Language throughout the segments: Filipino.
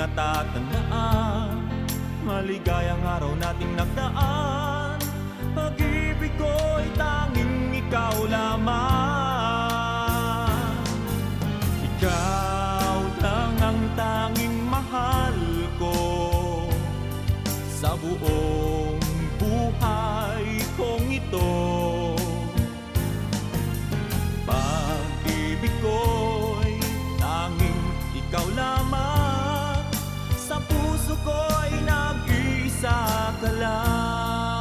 natatandaan, maligayang araw nating nagdaan. Pag-ibig ko'y tanging ikaw lamang. Ikaw lang ang tanging mahal ko sa buong buhay kong ito. Pag-ibig ko'y tanging ikaw lamang, sa puso ko'y nag-iisa ka lang.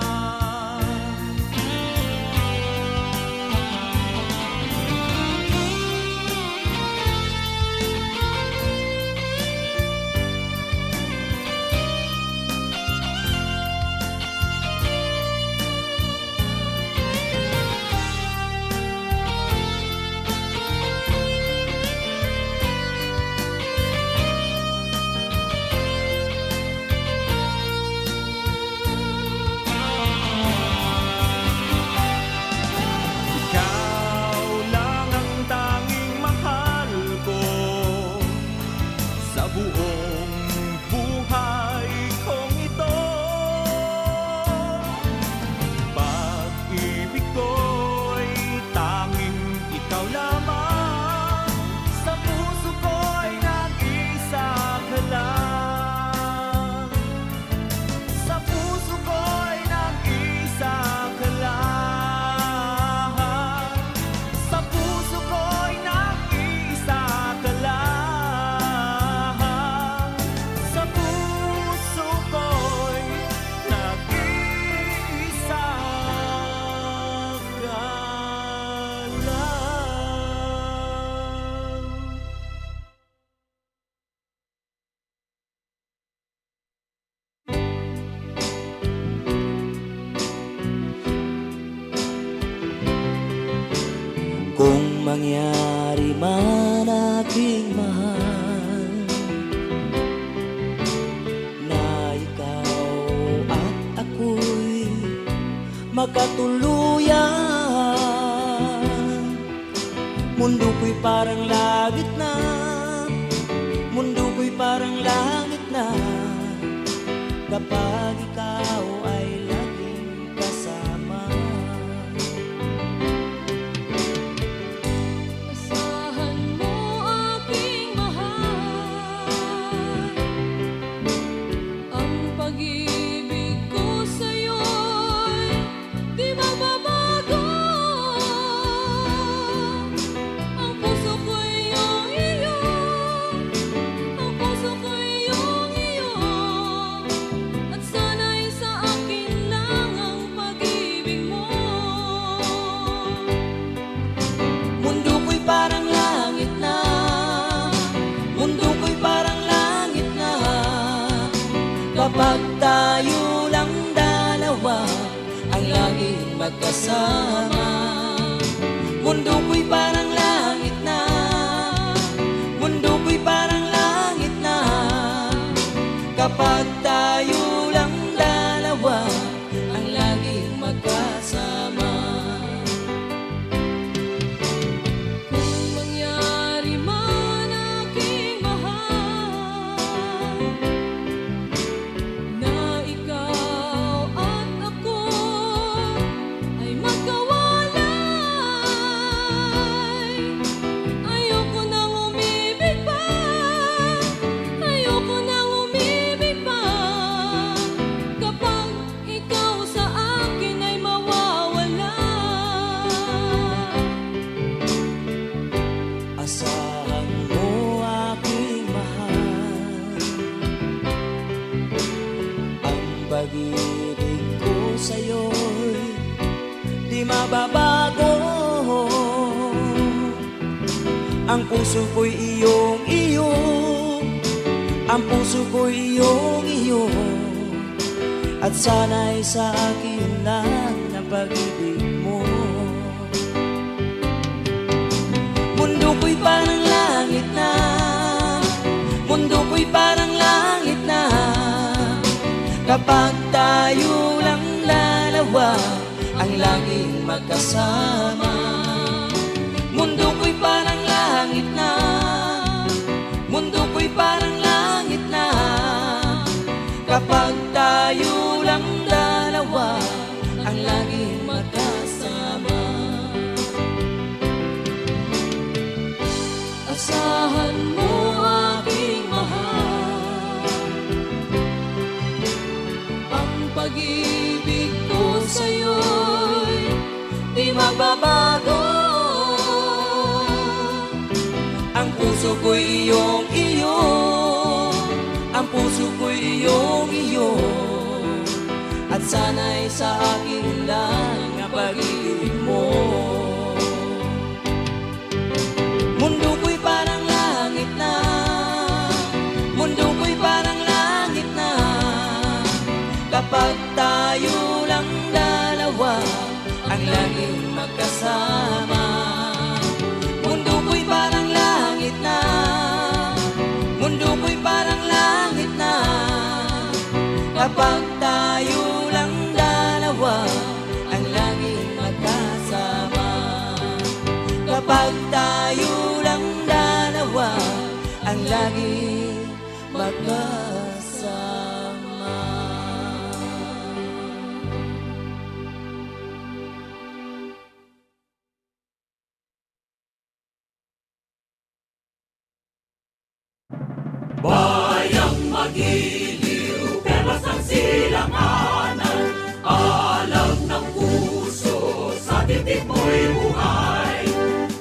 Kung mangyari man aking mahal na ikaw at ako'y magkatuluyan, mundo ko'y parang langit na, mundo ko'y parang langit na, kapag ikaw ay laging kasama. Kapag tayo lang dalawa ang laging magkasama, mundo ko'y parang langit na, mundo ko'y parang langit na. Kapag tayo lang dalawa ang laging magkasama. Kung mangyari man aking mahal na ikaw at ako ay magkawalay, ayoko nang umibig pa, ayoko nang umibig pa. Kapag ikaw sa akin ay mawawala, asahan mo aking mahal, ang pag-ibig ko sa'yo'y di mababago. Ang puso ko'y iyong-iyo, ang puso ko'y iyong-iyo, at sana'y sa akin lang ang pag-ibig mo. Mundo ko'y parang langit na, mundo ko'y parang langit na, kapag tayo lang dalawa ang laging magkasama. Mundo ko'y parang langit na, mundo ko'y parang langit na, ko'y iyong iyo, ang puso ko'y iyong iyo, at sana'y sa akin lang ang pag-ibig mo. Mundo ko'y parang langit na, mundo ko'y parang langit na, kapag tayo lang dalawa ang laging magkasama. Mundo ko'y parang langit na, mundo ko'y parang langit na, kapag tayo lang dalawa ang laging magkasama. Kapag tayo lang dalawa ang laging magkasama. Bayang magiliw, perlas ang silanganan, alam ng puso, sa titik mo'y buhay.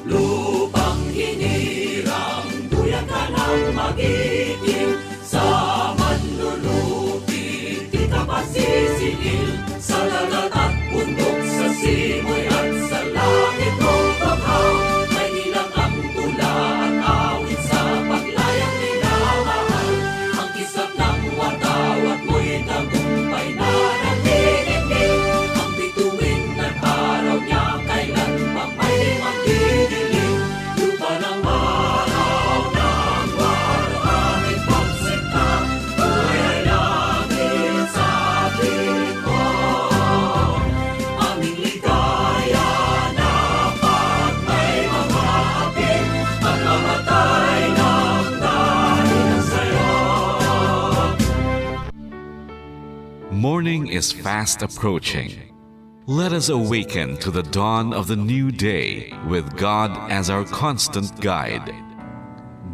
Lupang hinirang, duyan ka ng magiting, sa manlulupi, di ka pasisingil. Sa dagat at bundok, sa simoy at sa langit mong baghaw, may nilang ang tula at awit sa paglayang minamahal. Ang kisap ng watawat mo'y tagumpay na nagdidikit. Ang bituin at araw niya kailan pa may magdidilim. Lupa ng araw ng warangit pagsikta, buhay ay langit sa piling ko. Aming ligaya na pag may mamapit, at mamatay ng dahil sa'yo. Morning is fast approaching. Let us awaken to the dawn of the new day with God as our constant guide.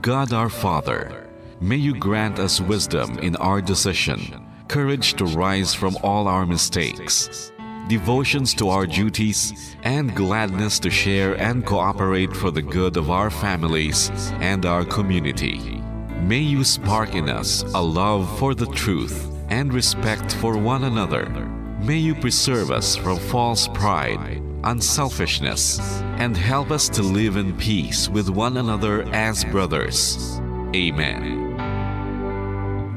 God our Father, may you grant us wisdom in our decision, courage to rise from all our mistakes, devotions to our duties, and gladness to share and cooperate for the good of our families and our community. May you spark in us a love for the truth and respect for one another. May you preserve us from false pride, unselfishness, and help us to live in peace with one another as brothers. Amen.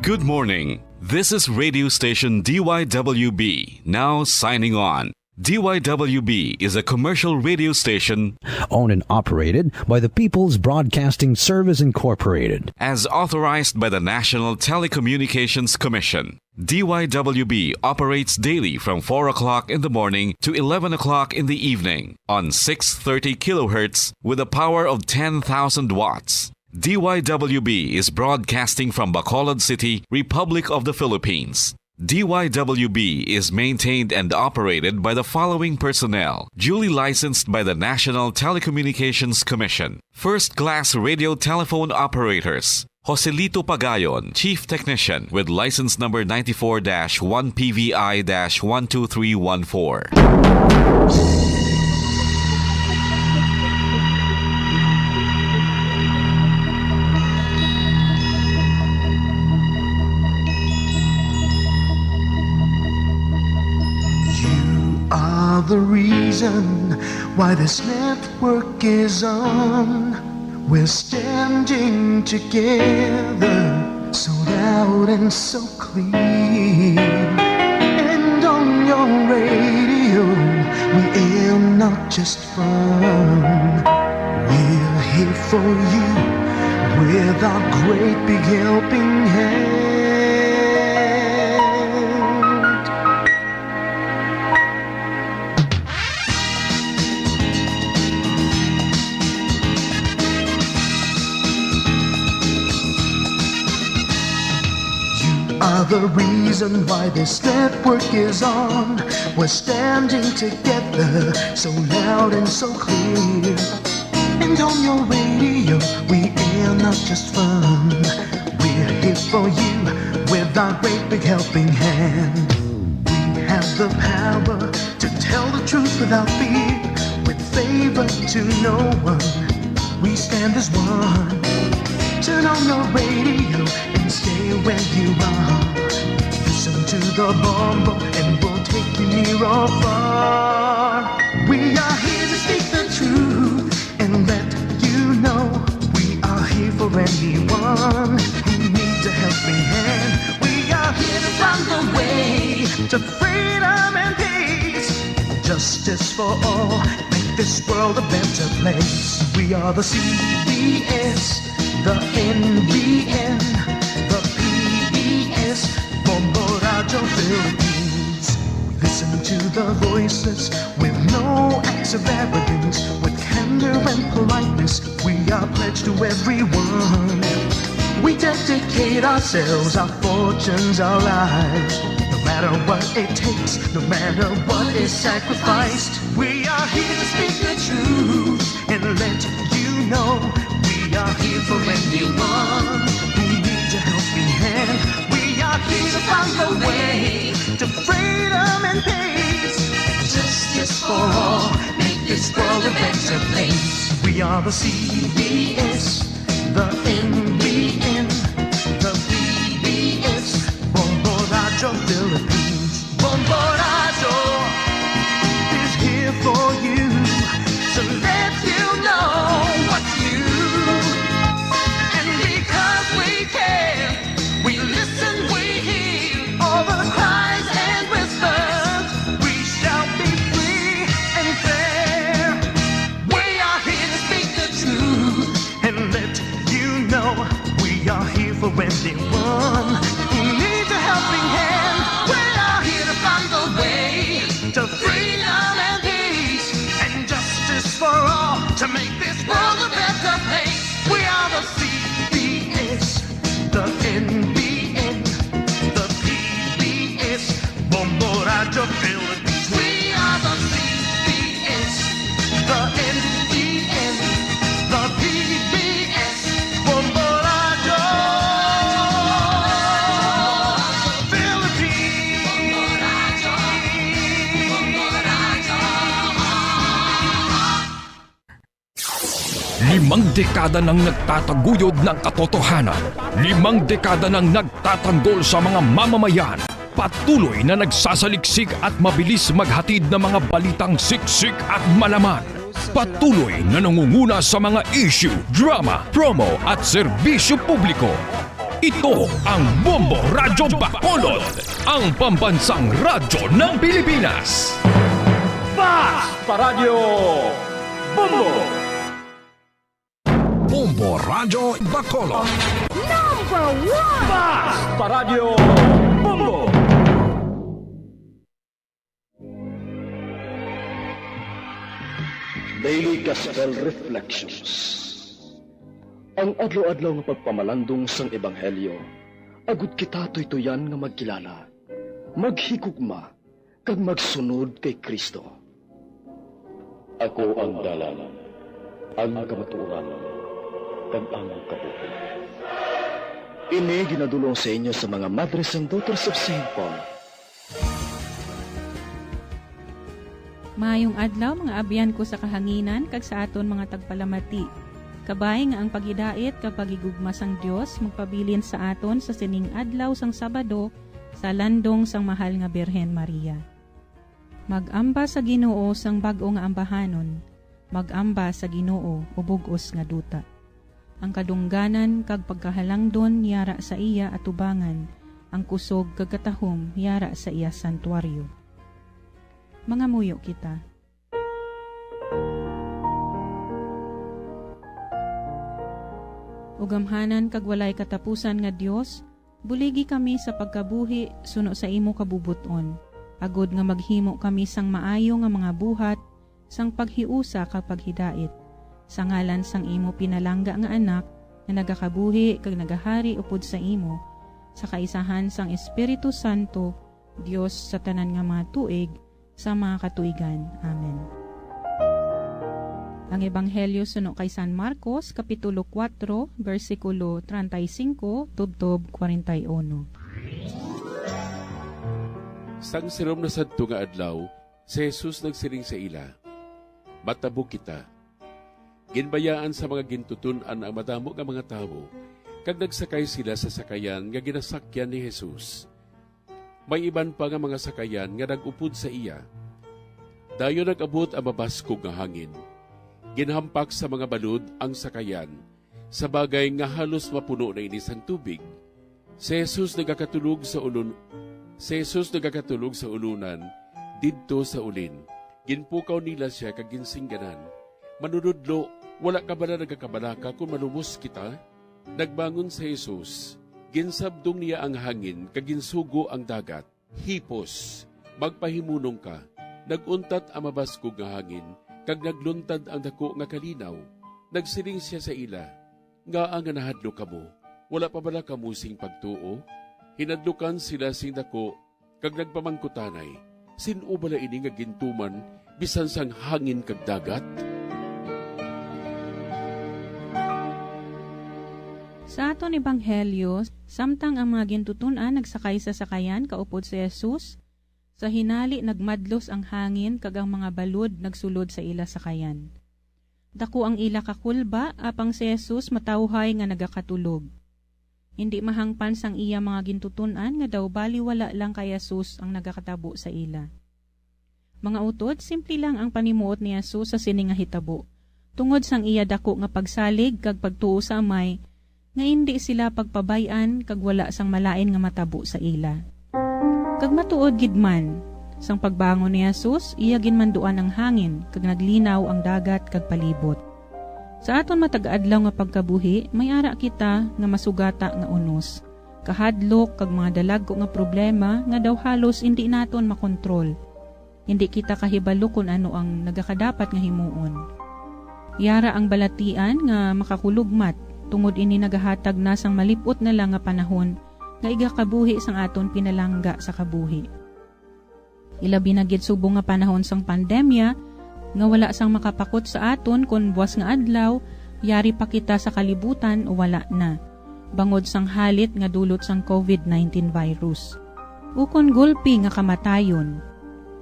Good morning. This is radio station DYWB, now signing on. DYWB is a commercial radio station owned and operated by the People's Broadcasting Service Incorporated. as authorized by the National Telecommunications Commission. DYWB operates daily from 4 o'clock in the morning to 11 o'clock in the evening on 630 kilohertz with a power of 10,000 watts. DYWB is broadcasting from Bacolod City, Republic of the Philippines. DYWB is maintained and operated by the following personnel, duly licensed by the National Telecommunications Commission. First-class radio telephone operators. Joselito Pagayon, Chief Technician with license number 94-1PVI-12314. Are the reason why this network is on. We're standing together, so loud and so clear. And on your radio, we air not just fun. We're here for you with our great big helping hand. Are the reason why this network is on. We're standing together, so loud and so clear. And on your radio, we air not just fun. We're here for you with our great big helping hand. We have the power to tell the truth without fear, with favor to no one. We stand as one. Turn on your radio and stay where you are. Listen to the Bombo and we'll take you near or far. We are here to speak the truth and let you know we are here for anyone who needs a helping hand. We are here to find the way to freedom and peace, justice for all, make this world a better place. We are the CBS, the NBN, the PBS, Bombo Radio Philippines. Listen to the voices with no acts of arrogance, with candor and politeness. We are pledged to everyone. We dedicate ourselves, our fortunes, our lives. No matter what it takes, no matter what is sacrificed. We are here to speak the truth and let you know we are here for anyone who needs a helping hand. We are here to find the way to freedom and peace, justice for all, make this world a better place. We are the CBS, the NBN, the PBS, Bombo Radio Philippines. Bombo Radio is here for you, to let you know what's new. And because we care, we listen, we hear all the cries and whispers. We shall be free and fair. We are here to speak the truth and let you know we are here for anyone who needs a helping hand. We are here to find the way to freedom and peace and justice for all, to make this world a better place. We are the CBS, the NBN, the PBS, Bombo Radio Philippines. We are the CBS, the NBN, the PBS, Bombo Radio Limang dekada nang nagtataguyod ng katotohanan. 5 dekada nang nagtatanggol sa mga mamamayan. Patuloy na nagsasaliksik at mabilis maghatid ng mga balitang siksik at malaman. Patuloy na nangunguna sa mga issue, drama, promo at serbisyo publiko. Ito ang Bombo Radyo Bacolod, ang pambansang radyo ng Pilipinas. Fast Paradyo Bombo! Bombo Radyo Bacolod. #1 Fast Paradyo Bombo! Daily Gospel Reflections. Ang adlaw-adlaw nga pagpamalandong sang Ebanghelyo, agud kita tuytoyan nga magkilala, maghigugma, kag magsunod kay Kristo. Ako ang dalan, ang kamatuoran, kag ang kabuhi. Ini ginadulong sa inyo sa mga Mothers and Daughters of St. Paul. Maayong adlaw mga abyan ko sa kahanginan kag sa aton mga tagpalamati. Kabay nga ang paghidait kapag igugma sang Dios magpabilin sa aton sa sining adlaw sang Sabado sa landong sang mahal nga Birhen Maria. Magamba sa Ginoo sang bag-o nga ambahanon, magamba sa Ginoo ubog-os nga duta. Ang kadungganan kag pagkahalangdon yara sa iya at tubangan, ang kusog kag katahom yara sa iya santuaryo. Mga muyo kita. Ugamhanan kag walay katapusan nga Dios, buligi kami sa pagkabuhi suno sa imo kabubuton. Agod nga maghimo kami sang maayo nga mga buhat, sang paghiusa kag paghidait. Sa ngalan sang imo pinalangga nga anak, na nagakabuhi kag nagahari upod sa imo, sa kaisahan sang Espiritu Santo, Dios sa tanan nga mga tuig, sa mga katuigan. Amen. Ang Ebanghelyo suno kay San Marcos, Kapitulo 4, versikulo 35, tubtob 41. Sang sirom na sadto nga adlaw, si Jesus nagsiring sa ila, "Matabo kita." Ginbayaan sa mga gintutunan ang madamo nga mga tawo, kag nagsakay sila sa sakayan nga ginasakyan ni Jesus. May iban pa nga mga sakayan nga nagupod sa iya. Dayon nag-abot ang mabaskog nga hangin. Ginhampak sa mga balod ang sakayan, sa bagay nga halos mapuno na inis ang tubig. Si Jesus nagakatulog sa ulunan, didto sa ulin. Ginpukaw nila siya kag ginsingganan. Manunodlo, wala ka ba na nagakabalaka kung malumos kita? Nagbangon si Jesus. Ginsabdong niya ang hangin kag ginsugo ang dagat. Hipos, magpahimunong ka. Naguntat ang mabaskog nga hangin kag nagluntad ang dako nga kalinaw. Nagsiling siya sa ila, nga ang nahadlo ka mo. Wala pa bala kamusing pagtuo? Hinadlukan sila sing dako kag nagpamangkutanay. Sino bala ini nga gintuman bisan sang hangin kag dagat? Sa aton ebanghelyo, samtang ang mga gintutunan nagsakay sa sakayan kaupod si Jesus, sa hinali nagmadlos ang hangin kag ang mga balod nagsulod sa ila sakayan. Dako ang ila kakulba apang si Jesus matawhay nga nagakatulog. Hindi mahangpan sang iya mga gintutunan nga daw baliwala lang kay Jesus ang nagakatabo sa ila. Mga utod, simple lang ang panimuot ni Jesus sa sining nga hitabo. Tungod sang iya dako nga pagsalig kag pagtuo sa amay, nga hindi sila pagpabayan kag wala sang malain nga matabo sa ila. Kag matuod gid man, sang pagbangon ni Jesus, iya ginmanduan ang hangin kag naglinaw ang dagat kag palibot. Sa aton matag-adlaw nga pagkabuhi, may ara kita nga masugata nga unos, kahadlok kag mga dalagko nga problema nga daw halos hindi naton makontrol. Hindi kita kahibalo kung ano ang nagakadapat nga himuon. Yara ang balatian nga makakulugmat tungod ini nagahatag na sang malipot na lang nga panahon nga igakabuhi sang aton pinalangga sa kabuhi. Ilabi na gid subong nga panahon sang pandemya nga wala sang makapakot sa aton kun buwas nga adlaw yari pa kita sa kalibutan o wala na. Bangod sang halit nga dulot sang COVID-19 virus. Ukon gulpi nga kamatayon.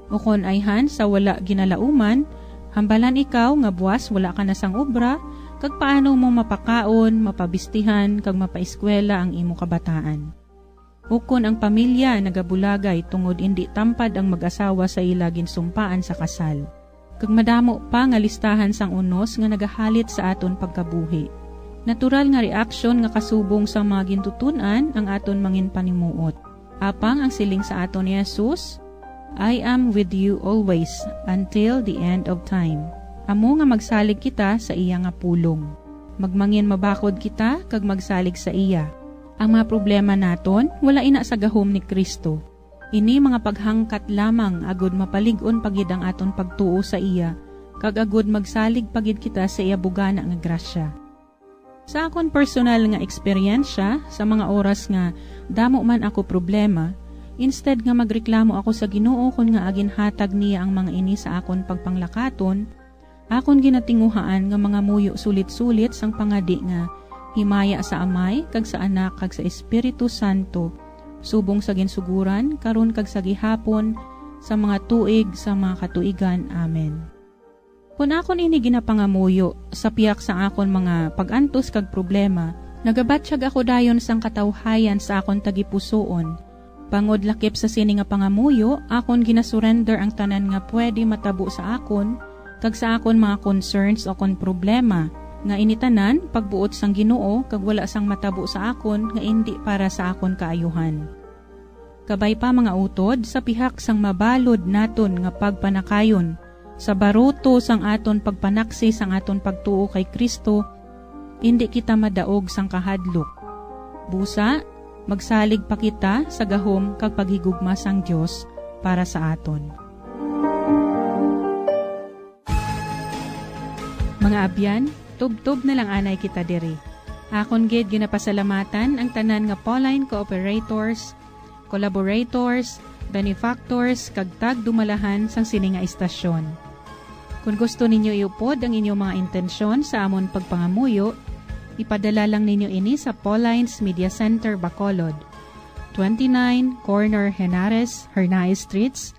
Ukon ayhan sa wala ginalauman, hambalan ikaw nga buwas wala ka na sang obra, kag paano mo mapakaon, mapabistihan, kag mapaeskwela ang imo kabataan. Ukon ang pamilya nagabulagay tungod hindi tampad ang mag-asawa sa ila ginsumpaan sa kasal. Kag madamo pa nga listahan sang unos nga nagahalit sa aton pagkabuhi. Natural nga reaksyon nga kasubong sa mga gintutunan ang aton mangin panimuot. Apang ang siling sa aton ni Jesus, I am with you always until the end of time. Amo nga magsalig kita sa iya nga pulong. Magmangin mabakod kita kag magsalig sa iya. Ang mga problema naton wala ina sa gahom ni Kristo. Ini mga paghangkat lamang agud mapalig-on pagid ang aton pagtuo sa iya kag agud magsalig pagid kita sa iya bugana nga grasya. Sa akon personal nga eksperyensya sa mga oras nga damo man ako problema, instead nga magreklamo ako sa Ginoo kun nga aginhatag niya ang mga ini sa akon pagpanglakaton, akon ginatinguhaan nga mga muyo sulit-sulit sang pangadi nga himaya sa Amay kag sa Anak kag sa Espiritu Santo subong sa ginsuguran karon kag sa gihapon sa mga tuig sa mga katuigan. Amen. Kun akon ini ginapangamuyo sa piyak sa akon mga pagantos kag problema, nagabatsyag ako dayon sang katawhayan sa akon tagipusoon. Pangod lakip sa sini nga pangamuyo, akon ginasurrender ang tanan nga pwede matabo sa akon kag sa akon mga concerns o kon problema nga initanan pagbuot sang Ginoo kag wala sang matabo sa akon nga indi para sa akon kaayuhan. Kabay pa mga utod sa pihak sang mabalod naton nga pagpanakayon sa baruto sang aton pagpanaksi sang aton pagtuo kay Kristo, indi kita madaog sang kahadlok. Busa, magsalig pa kita sa gahom kag paghigugma sang Dios para sa aton. Mga abyan, tub-tub na lang anay kita diri. Akon gid ginapasalamatan ang tanan nga Pauline cooperators, collaborators, benefactors kag tagdumalahan sang sini nga istasyon. Kung gusto ninyo iupod ang inyong mga intensyon sa amon pagpangamuyo, ipadala lang ninyo ini sa Pauline's Media Center, Bacolod, 29 Corner Henares, Hernaez Streets,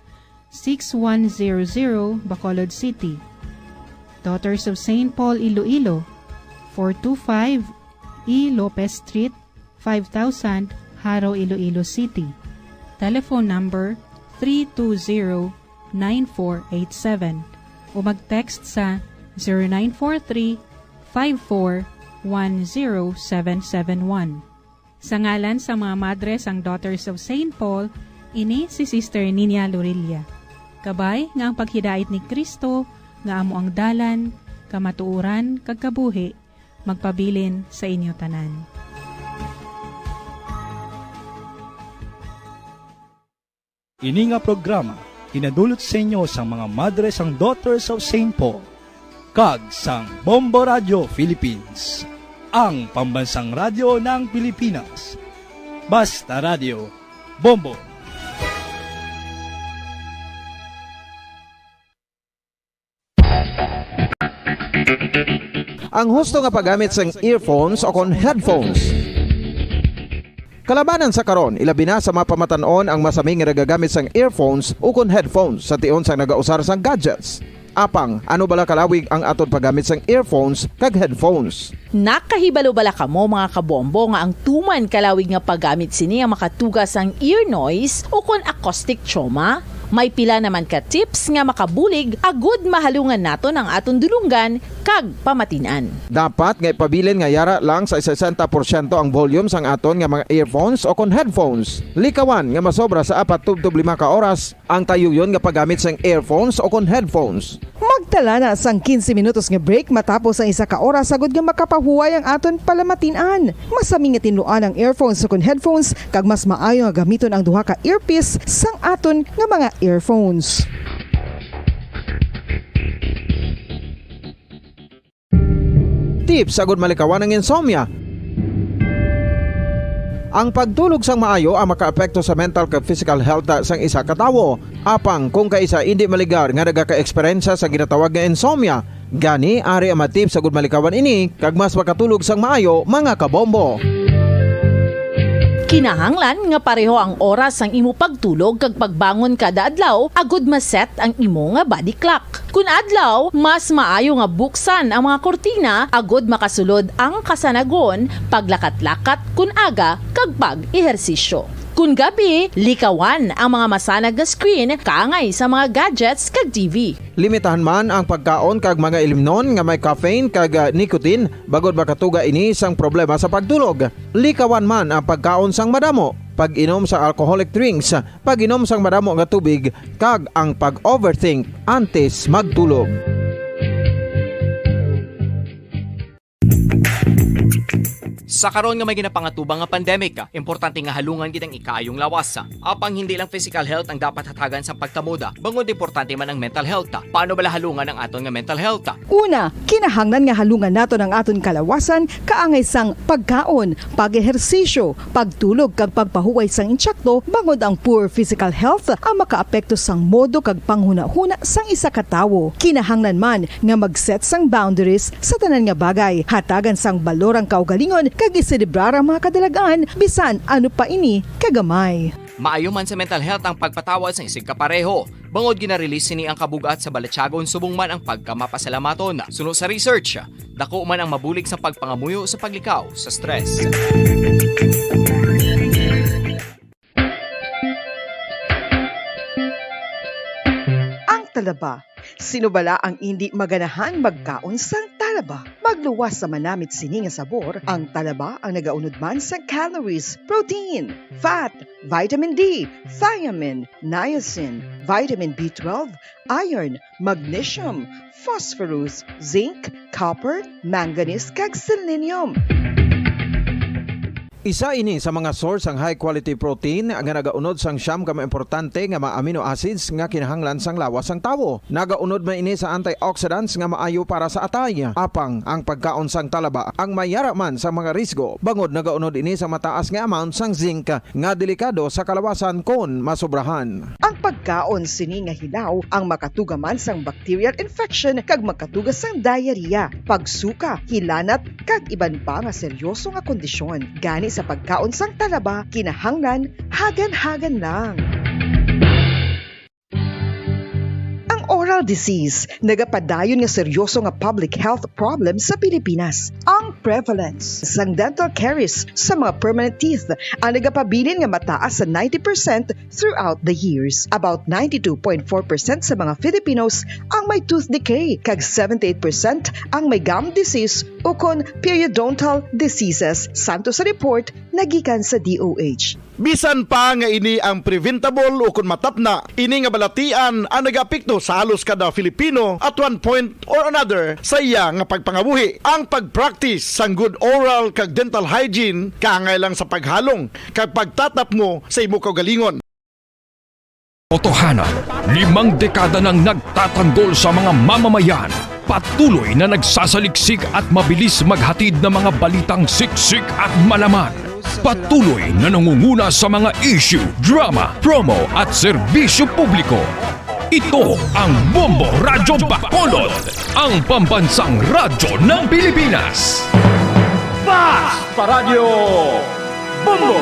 6100 Bacolod City. Daughters of St. Paul, Iloilo, E. Lopez Street, 5000, Haro, Iloilo City. Telephone number 320-9487 o mag-text sa 0943-54-10771. Sa ngalan sa mga madres ang Daughters of St. Paul, ini si Sister Nina Lorilla. Kabay nga ang paghidait ni Kristo, nga amo ang dalan, kamatuuran, kagkabuhi, magpabilin sa inyo tanan. Ini nga programa, hinadulot sa inyo sa mga madres ang Daughters of St. Paul, kag sang Bombo Radio Philippines, ang pambansang radyo ng Pilipinas. Basta Radio, Bombo! Ang husto nga paggamit sang earphones o kon headphones. Kalabanan sa karon, ilabi na sa mapamatanon ang masaming nga nagagamit sang earphones o kon headphones sa tion sang nagausar sang gadgets. Apang, ano bala kalawig ang aton paggamit sang earphones kag headphones? Nakahibalo bala kamo mga kabombo nga ang tuman kalawig nga paggamit sini ang makatugas ang ear noise o kon acoustic trauma? May pila naman ka tips nga makabulig agud mahalungan naton ang aton dulunggan kag pamatinan. Dapat nga ipabilin nga yara lang sa 60% ang volume sang aton nga mga earphones o kon headphones. Likawan nga masobra sa 4-5 ka oras ang tayuyon nga paggamit sang earphones o kon headphones. Magtala na sang 15 minutos nga break matapos ang 1 ka oras sagud nga makapahuway ang aton palamatinan. Masami nga tinluan ang earphones o kon headphones kag mas maayo nga gamiton ang duha ka earpiece sang aton nga mga earphones. Tips agud malikawan ang insomnia. Ang pagtulog sang maayo ang makaapekto sa mental kag physical health sang isa ka tawo. Apang kung kaisa hindi maligar nga nagaka-eksperyensya sa ginatawag nga insomnia, gani ari ang tips agud malikawan ini kag mas makatulog sang maayo mga kabombo. Kinahanglan nga pareho ang oras ang imo pagtulog kag pagbangon kada adlaw agud maset ang imo nga body clock. Kun adlaw, mas maayo nga buksan ang mga kortina agud makasulod ang kasanagon, paglakat-lakat kun aga kag pag-ehersisyo. Kun gabi, likawan ang mga masanag nga screen kaangay sa mga gadgets kag TV. Limitahan man ang pagkaon kag mga ilimnon nga may caffeine kag nicotine bagod makatuga ini sang problema sa pagtulog. Likawan man ang pagkaon sang madamo, pag-inom sa alcoholic drinks, pag-inom sang madamo nga tubig kag ang pag-overthink antes magtulog. Sa karon nga may ginapangatubang nga pandemic, importante nga halungan kitang ikayong lawas. Apang hindi lang physical health ang dapat hatagan sa pagkamuda, bangod importante man ang mental health. Paano bala halungan ang aton nga mental health? Una, kinahanglan nga halungan naton ang aton kalawasan kaangay sang pagkaon, pag-ehersisyo, pagtulog kag pagpahuway sang insyakto bangod ang poor physical health ang makaapekto sang modo kag panghuna-huna sang isa ka tawo. Kinahanglan man nga mag-set sang boundaries sa tanan nga bagay, hatagan sang balorang kaugalingon kag iselebrar ang mga kadalagan bisan ano pa ini kagamay. Maayo man sa mental health ang pagpatawad sa isig kapareho. Bangod ginarelease ni ang kabugat sa balatsagon subong man ang pagkamapasalamaton. Suno sa research, dako man ang mabulig sa pagpangamuyo sa paglikaw sa stress. Ang talaba. Sino bala ang hindi maganahan magkaon sang talaba? Magluwas sa manamit sini nga sabor, ang talaba ang nagaunod man sa calories, protein, fat, vitamin D, thiamine, niacin, vitamin B12, iron, magnesium, phosphorus, zinc, copper, manganese kag selenium. Isa ini sa mga source ang high quality protein nga nagaunod sang siyam ka importante nga mga amino acids nga kinahanglan sang lawas sang tawo. Nagaunod man ini sa antioxidants nga maayo para sa atay. Apang ang pagkaon sang talaba ang mayara man sa mga risgo. Bangod nagaunod ini sa mataas nga amount sang zinc nga delikado sa kalawasan kon masobrahan. Ang pagkaon sini nga hilaw ang makatuga man sang bacterial infection kag makatuga sang diarrhea, pagsuka, hilanat kag iban pa nga seryoso nga kondisyon. Gani sa pagkaon sang talaba, kinahanglan hagan-hagan lang. Ang oral disease, nagapadayon nga seryoso nga public health problem sa Pilipinas. Ang prevalence sang dental caries sa mga permanent teeth ang nagapabilin nga mataas sa 90% throughout the years. About 92.4% sa mga Filipinos ang may tooth decay, kag 78% ang may gum disease o kon periodontal diseases, santo sa report nagikan sa DOH. Bisan pa nga ini ang preventable o kung matapna, ini nga balatian ang nagapikto sa halos kada Filipino at one point or another sa iya nga pagpangabuhi. Ang pag-practice sang good oral kag dental hygiene kaangay lang sa paghalong kag pagtatap mo sa imo kaugalingon. Totohanan, 5 dekada nang nagtatanggol sa mga mamamayan. Patuloy na nagsasaliksik at mabilis maghatid ng mga balitang siksik at malaman. Patuloy na nangunguna sa mga issue, drama, promo at serbisyo publiko. Ito ang Bombo Radyo Bacolod, ang pambansang radyo ng Pilipinas. Fast Paradyo Bombo!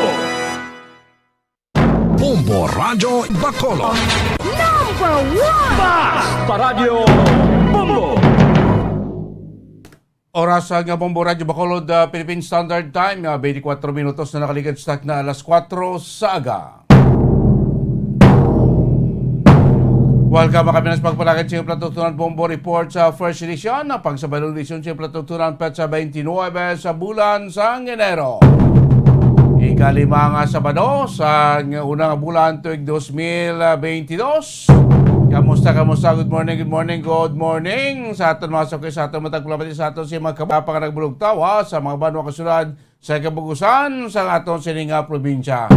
Bombo Radyo Bacolod. Number 1! Fast Paradyo Bombo! Oras nga Bombo Radyo Bacolod, Philippine Standard Time, 24 minutos na nakalikan sa na alas 4 sa aga. Welcome kami sa pagpalakad sa Platutunan Bombo Report sa first edition, pang Sabadong edisyon sa Platutunan petsa 29 sa bulan sa Enero. Ikalima nga Sabado sa unang bulan tuig 2022. Kamusta? Good morning sa aton mga sakay, sa aton matagpulapati, sa aton si mga kapapang nagbulugtawa sa mga banwa kasulad sa kabugusan sa aton sininga probinsya.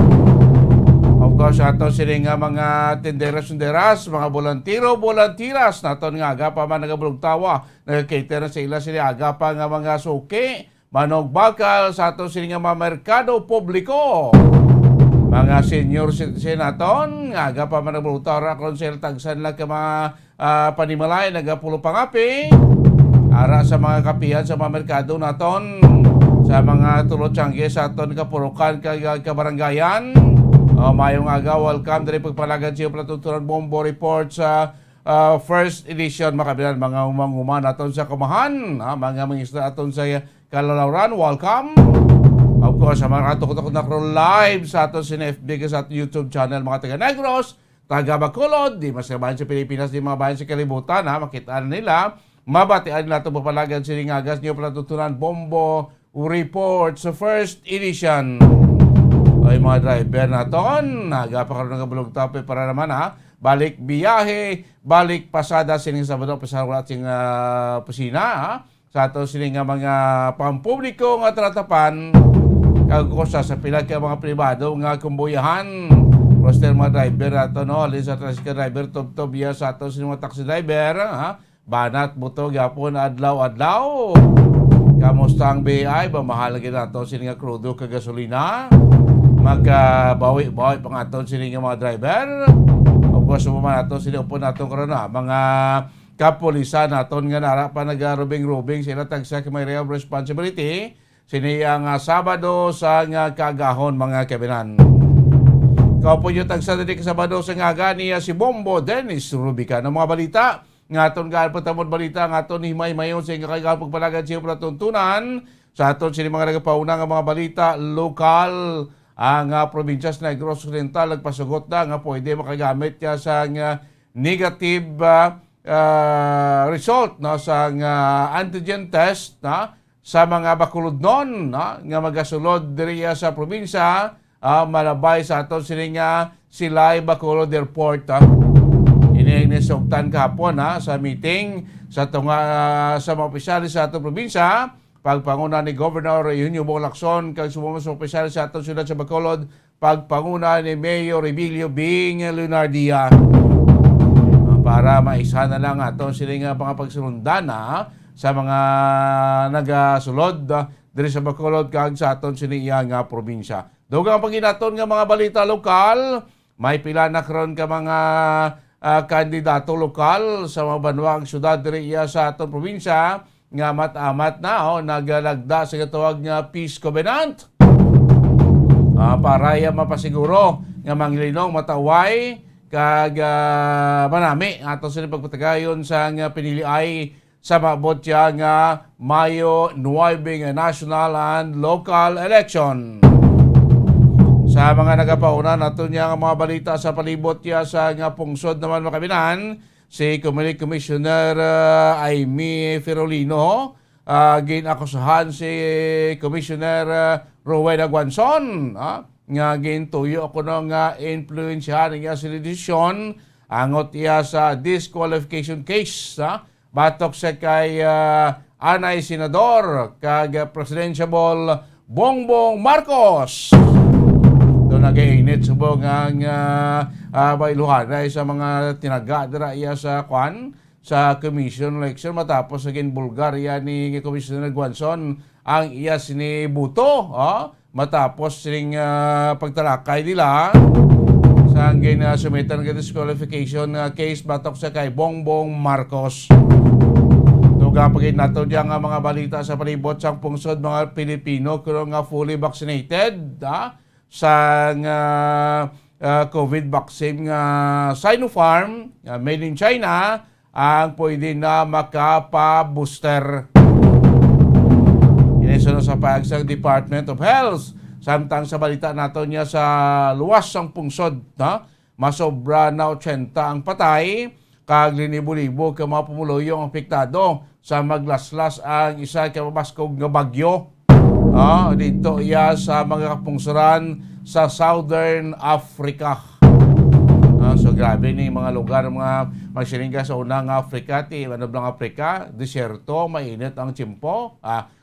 Of course, aton sininga mga tenderas-tenderas, mga volunteero-volunteeras naton nga agapa man nagabulugtawa, nagkakater sa ila sila agapa nga mga suki, manog bakal sa aton sininga mga merkado publiko. Mga senior citizen naton, aga pa man nagbulutaw kon sila tagsan lang ka mga panimalay, nagapulo pangapi, ara sa mga kapihan sa mga merkado naton, sa mga tulot-tiyangge sa aton kapurukan, kabaranggayan. Mayong aga, welcome dali pagpalagad siya Platutunan Bombo Report sa first edition, makabilan mga umang-uman naton sa kumahan, mga isla aton sa kalalauran, welcome. Of course, sa mga katukot na live sa aton sa FB sa YouTube channel, mga taga-Negros, taga-Bacolod, di mas kabahan sa Pilipinas, di mga bahan sa kalibutan, makitaan nila, mabatian nila ito papalagan siningagas niyo Platutunan Bombo Report sa first edition. Ay mga driver naton, nagapakaroon ng kabulog tape para naman balik biyahe, balik pasada sining Sabado, pasara ating pusina, sa ato sining mga pampubliko nga tratapan, kagkosa sa pila kay mga pribado nga kumbuyahan. Roster mga driver ato no, alin sa tricycle driver, top ya sa ato sining mga taxi driver, banat buto gapon adlaw-adlaw. Kamusta ang BI? Bamahal gid nato sining krudo kag gasolina. Magbawi-bawi pang aton sining mga driver. Of course, man ato sining upon aton karon mga kapulisan naton nga nara pa nagarubing-rubing sila tagsa kay may real responsibility siniyang Sabado sa nga kagahon mga kabinan. Kaupo nyo tagsa dito ka Sabado sa nga niya si Bombo Dennis Rubica ng mga balita nga aton gaan patamod balita nga aton himay-mayon sa nga kagahon pagpalagad siya Platutunan sa aton sini mga nagapauna nga mga balita lokal ang probinsya sa Negros Occidental nagpasugot na nga pwede makagamit niya sa nga negative result sa antigen test sa mga Bacolod noon nga magasulod diriya sa probinsya, malabay sa aton sining Silay Bacolod Airport. Inisugtan kahapon sa meeting sa sa mga opisyalis sa atong probinsya, pagpanguna ni Governor Eugenio Lacson kag sumama sa opisyalis sa atong syudad sa Bacolod, pagpanguna ni Mayor Emilio Bing Leonardia. Para maisa na lang aton sining mga pagsulundan sa mga nagasulod diri sa Bacolod kag sa aton siniya nga probinsya. Dugang paginaton nga mga balita lokal, may pila na karon ka mga kandidato lokal sa mga banwang syudad diri sa aton probinsya nga mat-amat na nagalagda sa katawag nga Peace Covenant. Para mapasiguro nga manglinong mataway kag manami ato sila pagpatagayon sa nga pinili ay sa maabot siya nga Mayo 9 nga national and local election. Sa mga nagapauna nato niya nga mga balita sa palibot niya sa nga pungsod naman makabinan, si Commissioner Aimee Ferolino, ginakusahan si Commissioner Rowena Guanzon, nga gintuyo ako nga influensyahan niya sa desisyon angot iya sa disqualification case batok sa kay anay senador kag presidential Bongbong Marcos. Doon nag-iinit subong ang bailuhan ay sa mga tinaga dira iya sa sa commission election matapos naging Bulgaria ni Commissioner Guanzon ang iya sinibuto matapos ring pagtalakay nila sa sumitan ng disqualification case batok sa kay Bongbong Marcos. Tugapagin nato diyan nga mga balita sa palibot sa pungsod mga Pilipino kung nga fully vaccinated sa COVID vaccine nga Sinopharm made in China ang pwede na makapa-booster. Inisunod sa pagsang Department of Health. Samtang sa balita nato niya sa luwas ng pungsod, masobra na 80 ang patay, kag linibo-libo ka mga pumuluyong apektado sa maglaslas ang isa ka mabaskog nga bagyo. Dito iya sa mga kapungsuran sa Southern Africa. So grabe ni mga lugar mga magsiringga sa unang Africa, Manoblang Africa, desierto, mainit ang tiyempo.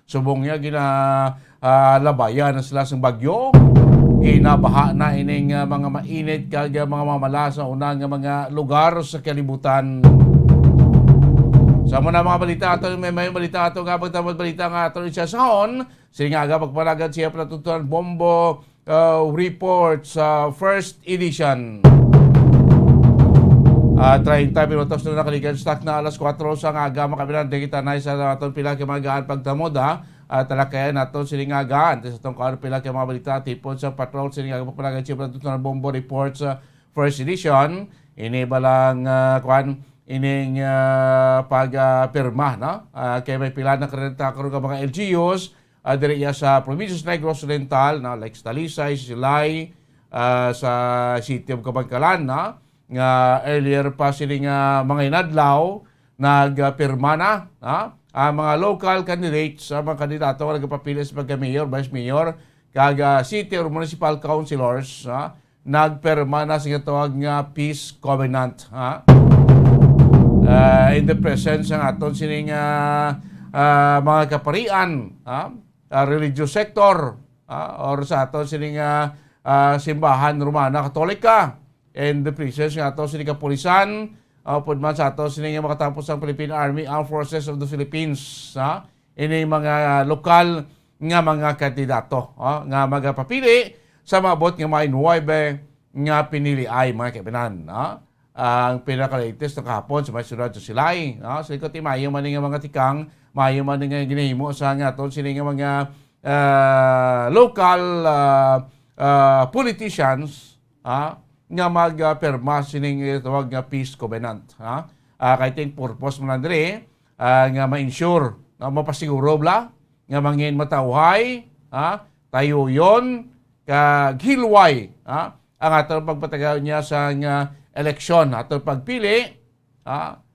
Subong niya labayan na sila sa bagyo. Ginabaha na ining mga mainit kag mga mamala sa unang mga lugar sa kalibutan. Sa muna mga balita ato, may balita ato nga pagtamod balita nga ato siya sahon. Sige nga aga pagpalagad siya Platutunan Bombo report sa first edition. 30 minutos na nakaligan stock na alas 4 sa aga makabilang kita na sa aton pila kamagaan pagtamod talakayan naton silingagaan sa atong kaano pila kay mga balita tipon sa patrol silingagaan pagpalagan siya Platutunan Bombo report sa first edition. Ini balang ining pagpirma kay may pila na kredita karon nga mga LGUs diri sa Provincias Negros Oriental like Talisay, Silay, sa City of Kabangkalan nga earlier pa siling mga inadlaw nagpirma na ang mga local candidates sa mga kandidato nga nagpapili sa pagka-mayor, vice mayor kag city or municipal councilors nagpirma na sa tawag nga peace covenant in the presence ng aton sining mga kaparian, religious sector or sa aton sining simbahan Romana Katolika, and the presence ng aton sining kapulisan pudman sa aton sining makatapos ang Philippine Army Armed Forces of the Philippines ini mga lokal nga mga kandidato nga magapapili sa maabot nga may 9 nga pinili ay mga kaibigan. Ang pinaka-latest na kahapon sa may sunod sa Silay. Sa likod mayo man nga mga tikang, mayo man nga ginahimo sa nga aton sila nga mga local politicians nga magperma sining tawag nga peace covenant. Kay ting purpose man diri nga ma-ensure nga mapasiguro bla nga mangin matawhay tayo yon kag hilway ang atong pagpatagaw niya sa nga eleksyon atong pagpili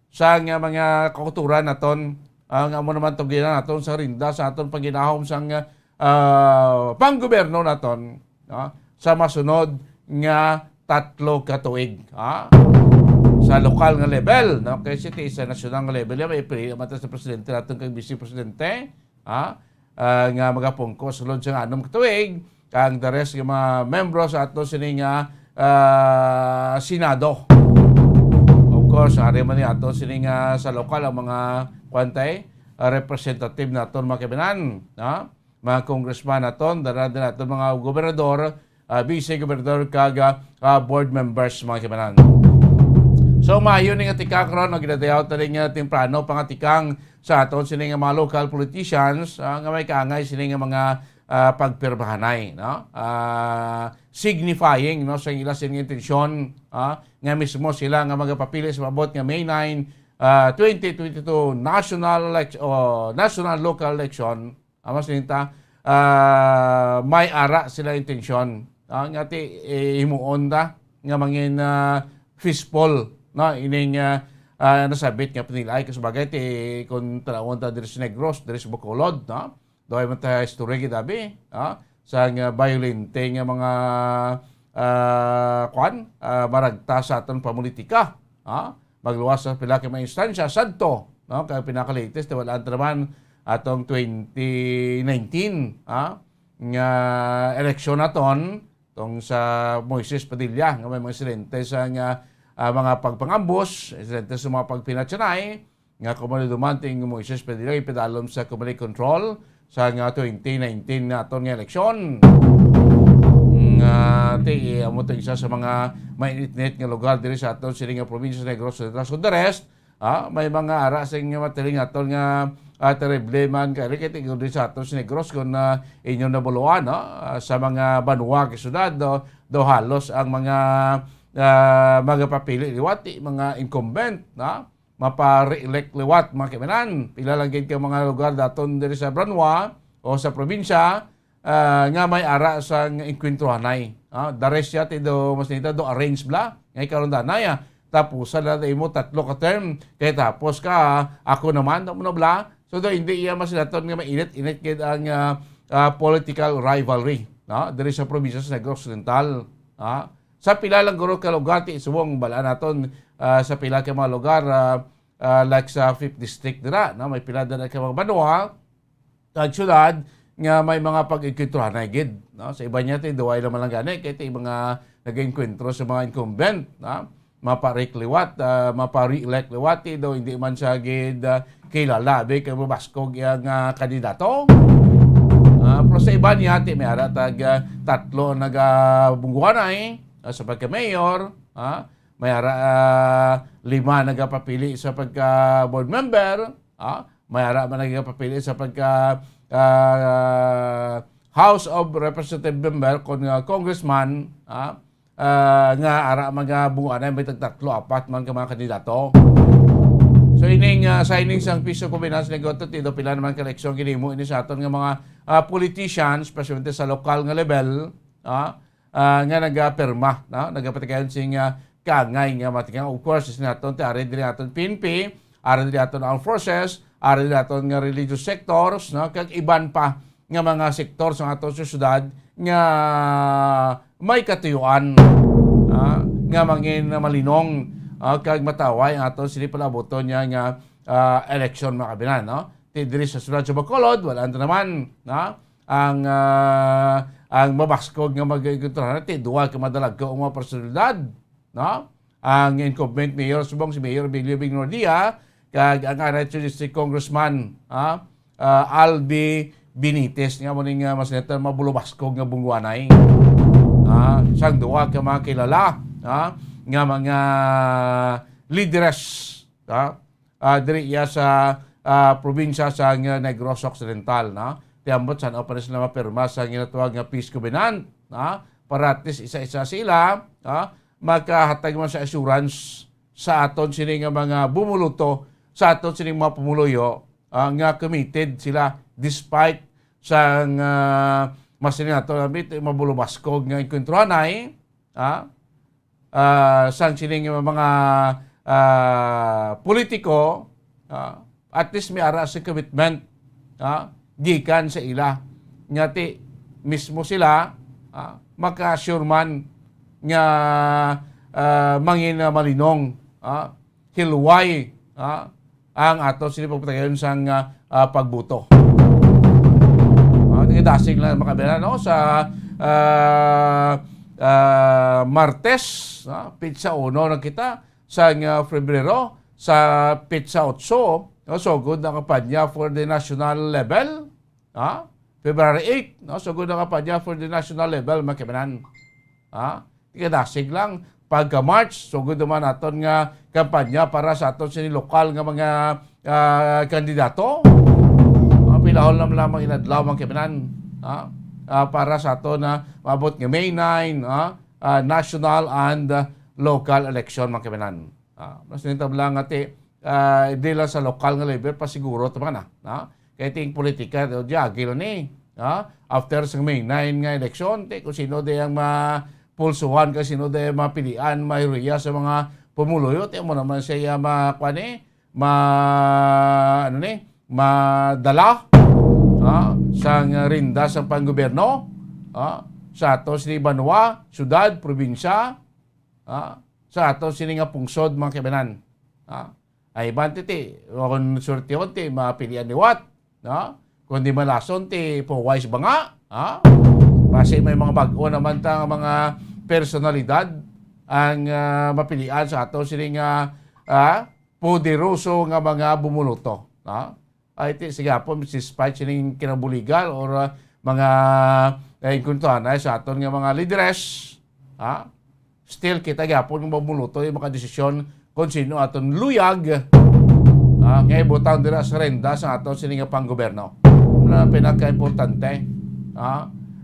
sa nga mga kakuturan naton nga mo naman tugilan naton sa rinda sa aton paginahom sa panggoberno naton sa masunod nga 3 ka tuig sa lokal nga level kasi sa nasyonal nga level may pili mata sa presidente naton kag vice presidente nga magapungkos sulod sa anom ka tuig kang the rest nga mga membro sa aton sining Senado. Of course, ari man ni ato sining sa lokal ang mga representative naton mga kabinan, mga congressman naton, daran naton mga gobernador, vice-gobernador kag board members mga kabinan. So maayo ning atika karon gidadayaw ta ning temprano pangatikang sa aton sining mga local politicians nga may kaangay sining mga pagpirmahanay signifying sa ila sining intensyon nga mismo sila nga magapapili sa mabot nga May 9 2022 national local election, mas sinita, may ara sila intensyon. Nga ti himuon ta nga mangin fishbowl no ining nasabit nga panilay kasabagay ti kung tanawon ta diri sa Negros, diri sa Bacolod, no? Doy man ta history gidabi, sa nga violente nga mga maragta sa aton pamulitika, magluwas sa pila ka mga instansya sadto, no? Kay pinaka-latest wala naman atong 2019, nga eleksyon naton tong sa Moises Padilla nga may mga silente sa nga mga pagpangambos, silente sa mga pagpinatsanay nga kumali dumanting Moises Padilla ipedalom sa Command Control sa nga 2019 na aton nga eleksyon. Nga amo to isa sa mga mainit-init nga lugar diri sa aton sining nga probinsya sa Negros Oriental. So the rest, may mga ara sa nga matiling aton nga terrible man kay kay tingod sa aton sa Negros kun inyo nabuluan sa mga banwa kay syudad do halos ang mga magapapili liwat mga incumbent mapa-re-elect liwat mga kaibigan. Pila lang gid ka mga lugar daton diri sa Banwa o sa probinsya nga may ara sa inkwentuhanay. The rest yati do mas nita do arrange bla ngay karon danaya tapos na mo 3 ka term kay tapos ka ako naman mo bla. So do hindi iya mas daton nga mainit-init kay ang political rivalry diri sa probinsya sa Negros Oriental. Sa pila lang guro ka lugar ti subong bala naton sa pila ka mga lugar like sa 5th district dira may pila dira ka mga banwa at syudad nga may mga pag-ikwentruhan na gid sa iba niya ti duway naman lang gani kay ti mga nag-enkwentro sa mga incumbent mapa-re-liwat mapa-re-elect liwat ti do hindi man siya gid kilala be kay mabaskog yang kandidato. Pero sa iba niya ti may ara tag 3 nagabungguanay sa pagka-mayor, may ara 5 nagapapili sa pagka-board member, may ara man nagapapili sa pagka House of Representative member kung congressman, nga ara mga bunguanay may tag 3-4 man ka mga kandidato. So ining signing sang piso kombinasyon negoto ti do pila naman ka eleksyon ginimo ini sa aton nga mga politicians especially sa lokal nga level nga nagapirma nagapatikayon sing kaangay nga matikang of course is naton ti ari diri aton PNP, ari diri aton armed forces, ari diri aton nga religious sectors kag iban pa nga mga sektor sa aton syudad nga may katuyuan nga mangin malinong kag mataway ang aton sili palaboton niya nga election mga kabinan ti diri sa syudad sa Bacolod wala naman ang mabaskog nga mag-ikuntrahan ti duwa ka madalag ka mga personalidad ang incumbent mayor subong si Mayor Bilio Bignordia kag ang Arayto District Congressman Albi Benitez nga mo ning mas netan mabulubaskog nga bungwanay sang duwa ka mga kilala nga mga leaders diri iya sa probinsya sa Negros Occidental tiambot san pa sila mapirma sa ginatawag nga peace covenant para at least isa-isa sila magkahatag man sa assurance sa aton sini nga mga bumuluto sa aton sining mga pumuluyo nga committed sila despite sa mas nato mabulubaskog nga inkwentrohanay sang sining mga politiko at least may ara sa commitment gikan sa ila nga ti mismo sila maka-assure man nga mangin malinong hilway ang ato sila pagpatayon sang pagbuto. Dasig lang makabila sa Martes, pizza 1 na kita sa Febrero, sa pizza 8, so good na kampanya for the national level. February 8, so good na kampanya for the national level, makibanan. Dasig lang. Pagka March, so good naman aton nga kampanya para sa aton sa lokal nga mga kandidato. Pilahol naman lamang inadlaw makibanan. Para sa ato na maabot nga May 9, national and local election mga kabinan. Mas nito lang ati hindi lang sa lokal nga level pa siguro ito na. Kaya ting politika gilo ni. After sa May 9 nga eleksyon, kung sino di ang mapulsuhan, kung sino di ang mapilian, mayroya sa mga pumuluyo, mo naman siya madala sa rinda sa panggoberno sa ato sini banwa, syudad, probinsya, sa ato sini nga pungsod mga kabanan. Ay bantiti, kung surtihon ti mapilian ni Wat, kung di malason ti pawais ba nga, kasi may mga bago naman ta mga personalidad ang mapilian sa ato sini nga poderoso nga mga bumuluto. Ay ti sige po despite sining kinabuligal or mga kuntuhan ay sa aton nga mga leaders, still kita gyapon nga bumuluto yung mga desisyon kung sino aton luyag nga ibutang dira sa renda sa aton sini nga panggoberno. Na pinaka-importante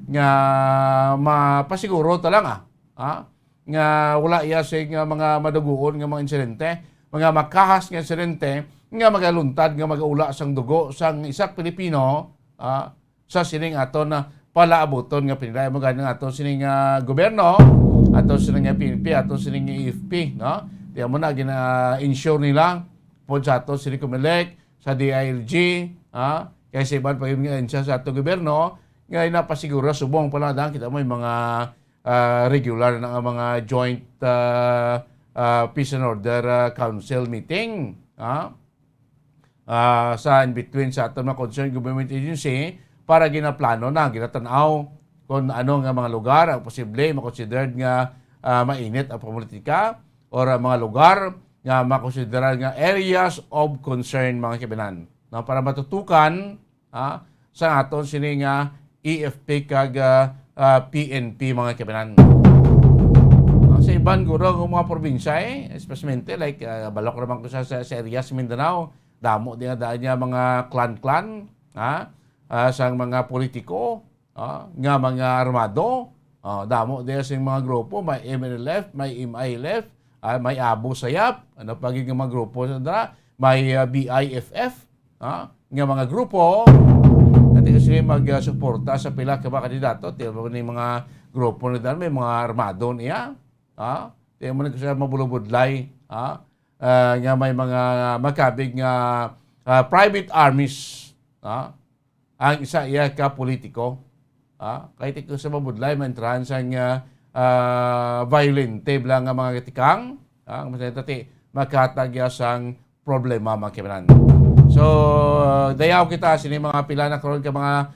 nga mapasiguro ta lang nga wala iya sing mga maduguon nga mga insidente, mga makahas nga insidente nga magaluntad nga magaula sang dugo sang isak Pilipino sa sining aton na palaabuton nga pinilay mo ganang aton sining gobyerno, aton sining PNP, aton sining AFP, Di mo na gina-insure nila po sa aton sining Comelec, sa DILG, kasi iban pa yung nga sa aton gobyerno nga napasiguro subong pala dahil kita mo yung mga regular na mga joint peace and order council meeting sa in between sa aton mga concerned government agency para ginaplano na ginatanaw kung ano nga mga lugar ang posible makonsidered nga mainit ang politika or mga lugar nga makonsiderar nga areas of concern mga kabinan para matutukan sa aton sini nga EFP kag PNP mga kabinan. Sa iban guro ng mga probinsya especially like balok naman ko sa areas Mindanao, damo din nga daan niya mga clan sang mga politiko, nga mga armado, damo din sa mga grupo, may MNLF, may MILF, may Abu Sayyaf, pagiging mga grupo sa may BIFF, nga mga grupo, natin kasi mag-suporta sa pila ka ba kandidato, may mga grupo na dyan, may mga armado niya, tiyan mo na kasi mabulubudlay, nga may mga makabig nga private armies, ang isa iya ka politiko, kahit ito sa mabudlay, mantrahan sang violente lang nga mga katikang, masayatati, makatagya sang problema mga kibanan. So, dayaw kita sini mga pila na karon ka mga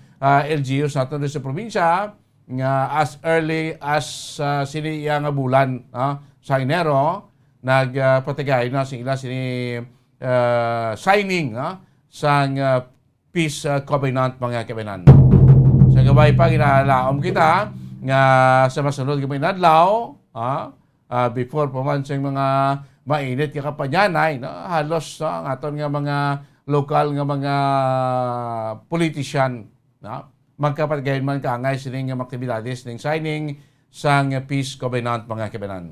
LGUs natin sa probinsya nga as early as sini nga bulan sa Enero nagpatigay na sila sini signing sang peace covenant mga kabanan. Sa gabay pa ginalaom kita nga sa masunod gamay adlaw before pa man sa mga mainit ka kapanyanay halos ang aton nga mga lokal nga mga politician magkapatgayon man kaangay sining nga aktibidades ning signing sang peace covenant mga kabanan.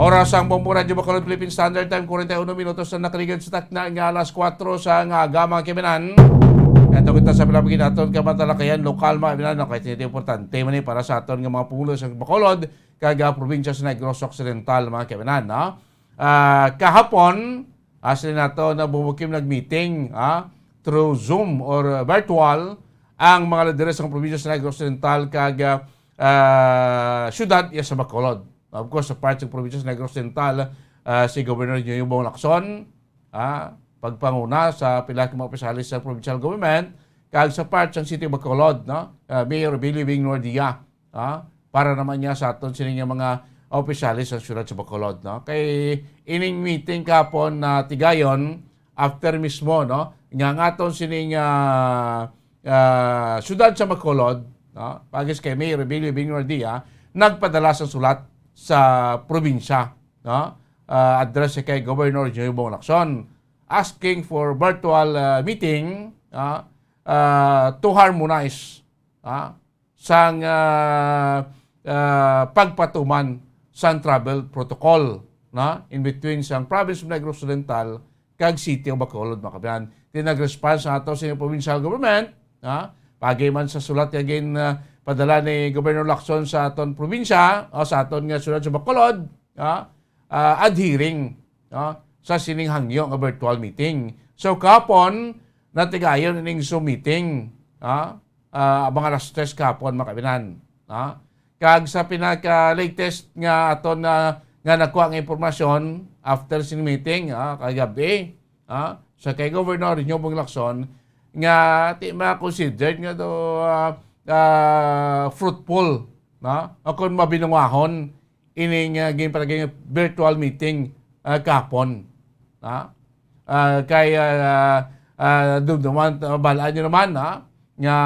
Oras ang Bombo Radio Bacolod Philippine Standard Time 41 minutos na nakaligid sa takna nga alas 4 sa nga aga mga kabanan. Ito kita sa pilapagin aton kabatalakayan lokal mga kabanan kahit hindi importante man para sa aton nga mga pungulo sa Bacolod kaga probinsya sa Negros Occidental mga kabanan. Kahapon asli nato na bumukim nag-meeting through Zoom or virtual ang mga lideres ng probinsya sa Negros Occidental kag syudad sa Bacolod. Of course, sa part ng probinsya sa Negros Occidental, si Governor Yuyong Lacson, pagpanguna sa pila ng mga opisyalis sa provincial government, kag sa part ng City of Bacolod, Mayor Billy Bing Nordia, para naman niya sa aton sining mga opisyalis sa syudad sa Bacolod. Kay ining meeting kapon na tigayon, after mismo, nga aton sining syudad sa Bacolod, pagis kay Mayor Billy Bing Nordia, nagpadala sa sulat sa probinsya, address kay Governor Yuyong Lacson, asking for virtual meeting to harmonize sang pagpatuman sa travel protocol na in between sang province of Negros Occidental kag City of Bacolod makabiyan. Tinag-response sa ato sa provincial government, pagay man sa sulat again padala ni Governor Lacson sa aton probinsya o sa aton nga sulat sa Bacolod, adhering sa sining hangyo nga virtual meeting. So kapon natigayon ining Zoom meeting, mga alas 3 kapon makabinan. Kag sa pinaka-latest nga aton nga nakuha ang impormasyon after sin meeting kagabi sa kay Governor Nyobong Lacson nga ti ma-considered nga do fruitful akon mabinungahon ining ginpalagay virtual meeting kapon kay dumduman balaan nyo naman nga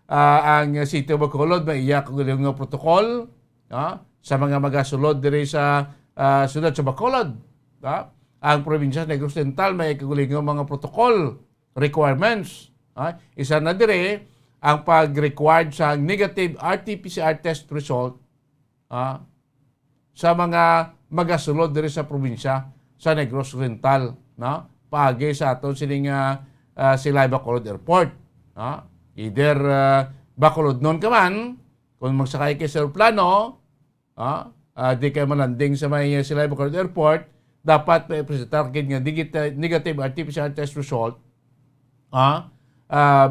ang City of Bacolod may iyak ng protocol sa mga magasulod diri sa sunod sa Bacolod. Ang probinsya sa Negros Occidental may kaguling mga protocol requirements. Isa na diri ang pag-required sa negative RT-PCR test result sa mga magasulod diri sa probinsya sa Negros Occidental. Paagi sa aton sining Silay Bacolod Airport. Either Bacolod noon ka man, kung magsakay kayo sa aeroplano, di kayo malanding sa may Silay Bacolod Airport, dapat may presentar nga negative RT-PCR test result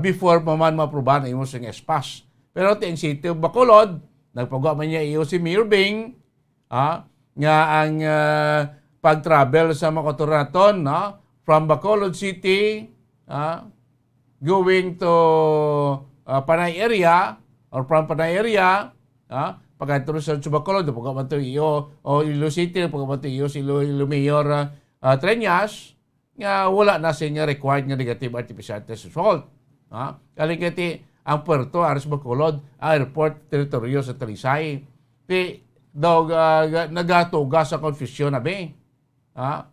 before man maproban ang imong sing espas. Pero ang City of Bacolod, nagpagawa man niya iyo si Mayor Bing, nga ang pag-travel sa mga kotoraton from Bacolod City, going to Panay area or from Panay area, pagkatapos sa Bacolod, pagkaman ito iyo o Ilo City, pagkaman ito iyo si Ilo Mayor Treñas, nga wala na siya required nga negative RT-PCR test result. Kaligati ang puerto aras Bacolod, airport teritoryo sa Talisay. Nagatuga sa confusion na be.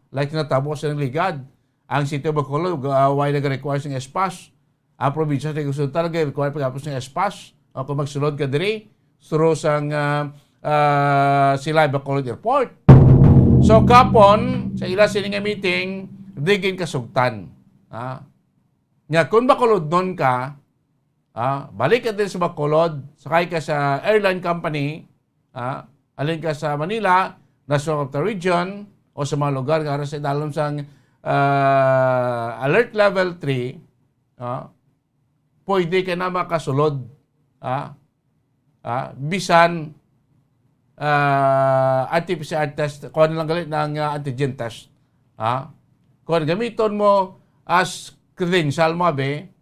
Like natabo sa ligad. Ang City of Bacolod, why nag-require ng espas. Ang probinsya sa Negros Occidental nag-require pagkapos ng espas. Kung magsulod ka diri, through sang Silay Bacolod Airport. So kapon, sa ila sining meeting, digin kasugtan. Nga kung Bacolod nun ka, balik ka din sa Bacolod, sakay ka sa airline company, alin ka sa Manila, National Capital Region, o sa mga lugar nga sa dalom sang alert level 3, pwede ka na makasulod bisan RT-PCR test, kung ano lang galit ng antigen test. Kung gamiton mo as credential mo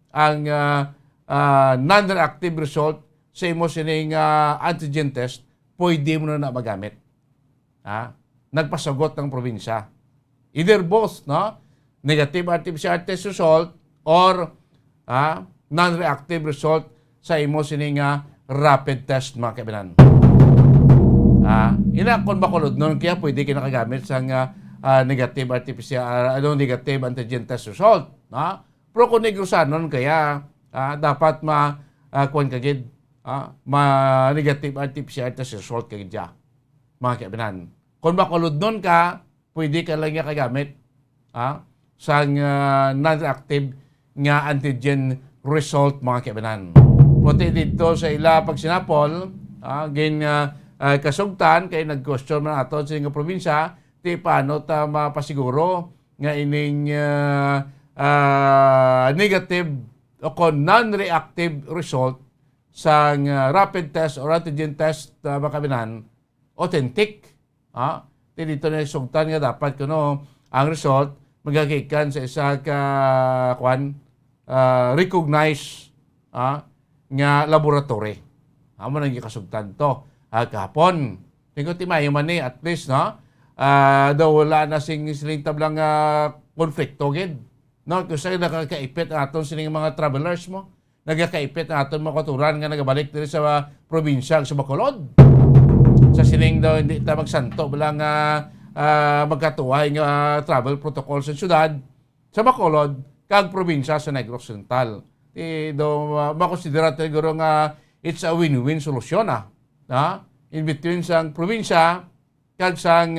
ang non-reactive result sa imo sining antigen test, pwede mo na magamit. Nagpasagot ng probinsya. Either both, negative RT-PCR test result or non-reactive result sa imo sining rapid test mga kaibigan. Kung Bacolod nun, kaya pwede ka nakagamit sa negative RT-PCR, negative antigen test result. Pero kung Negrosanon, kaya dapat kuwan kagid, negative RT-PCR test result kagid dya, mga kaibigan. Kung Bacolod nun ka, pwede ka lang kagamit sa non-reactive nga antigen result, mga kaibigan. Puti dito sa ila pag sinapol, kasugtan, kay nag-question man ato sa nga probinsya, ti paano ta mapasiguro nga ining negative o non-reactive result sa rapid test or antigen test makabinan, authentic. Dito na sugtan nga dapat kuno ang result magagikan sa isa ka recognized nga laboratory. Amo nang gikasugtan to. Kahapon, tingko timayo man ni at least daw wala na siling tablang konflikto gid. Kung sa'yo nakakaipit aton sining mga travelers mo, nagkakaipit aton mga katuran nga nagabalik diri sa probinsya sa Bacolod. Sa sining daw hindi ta magsanto bilang magkatuway nga travel protocol sa syudad sa Bacolod kag probinsya sa Negros Occidental. Makonsidera siguro nga it's a win-win solusyon in between sang probinsya kag sang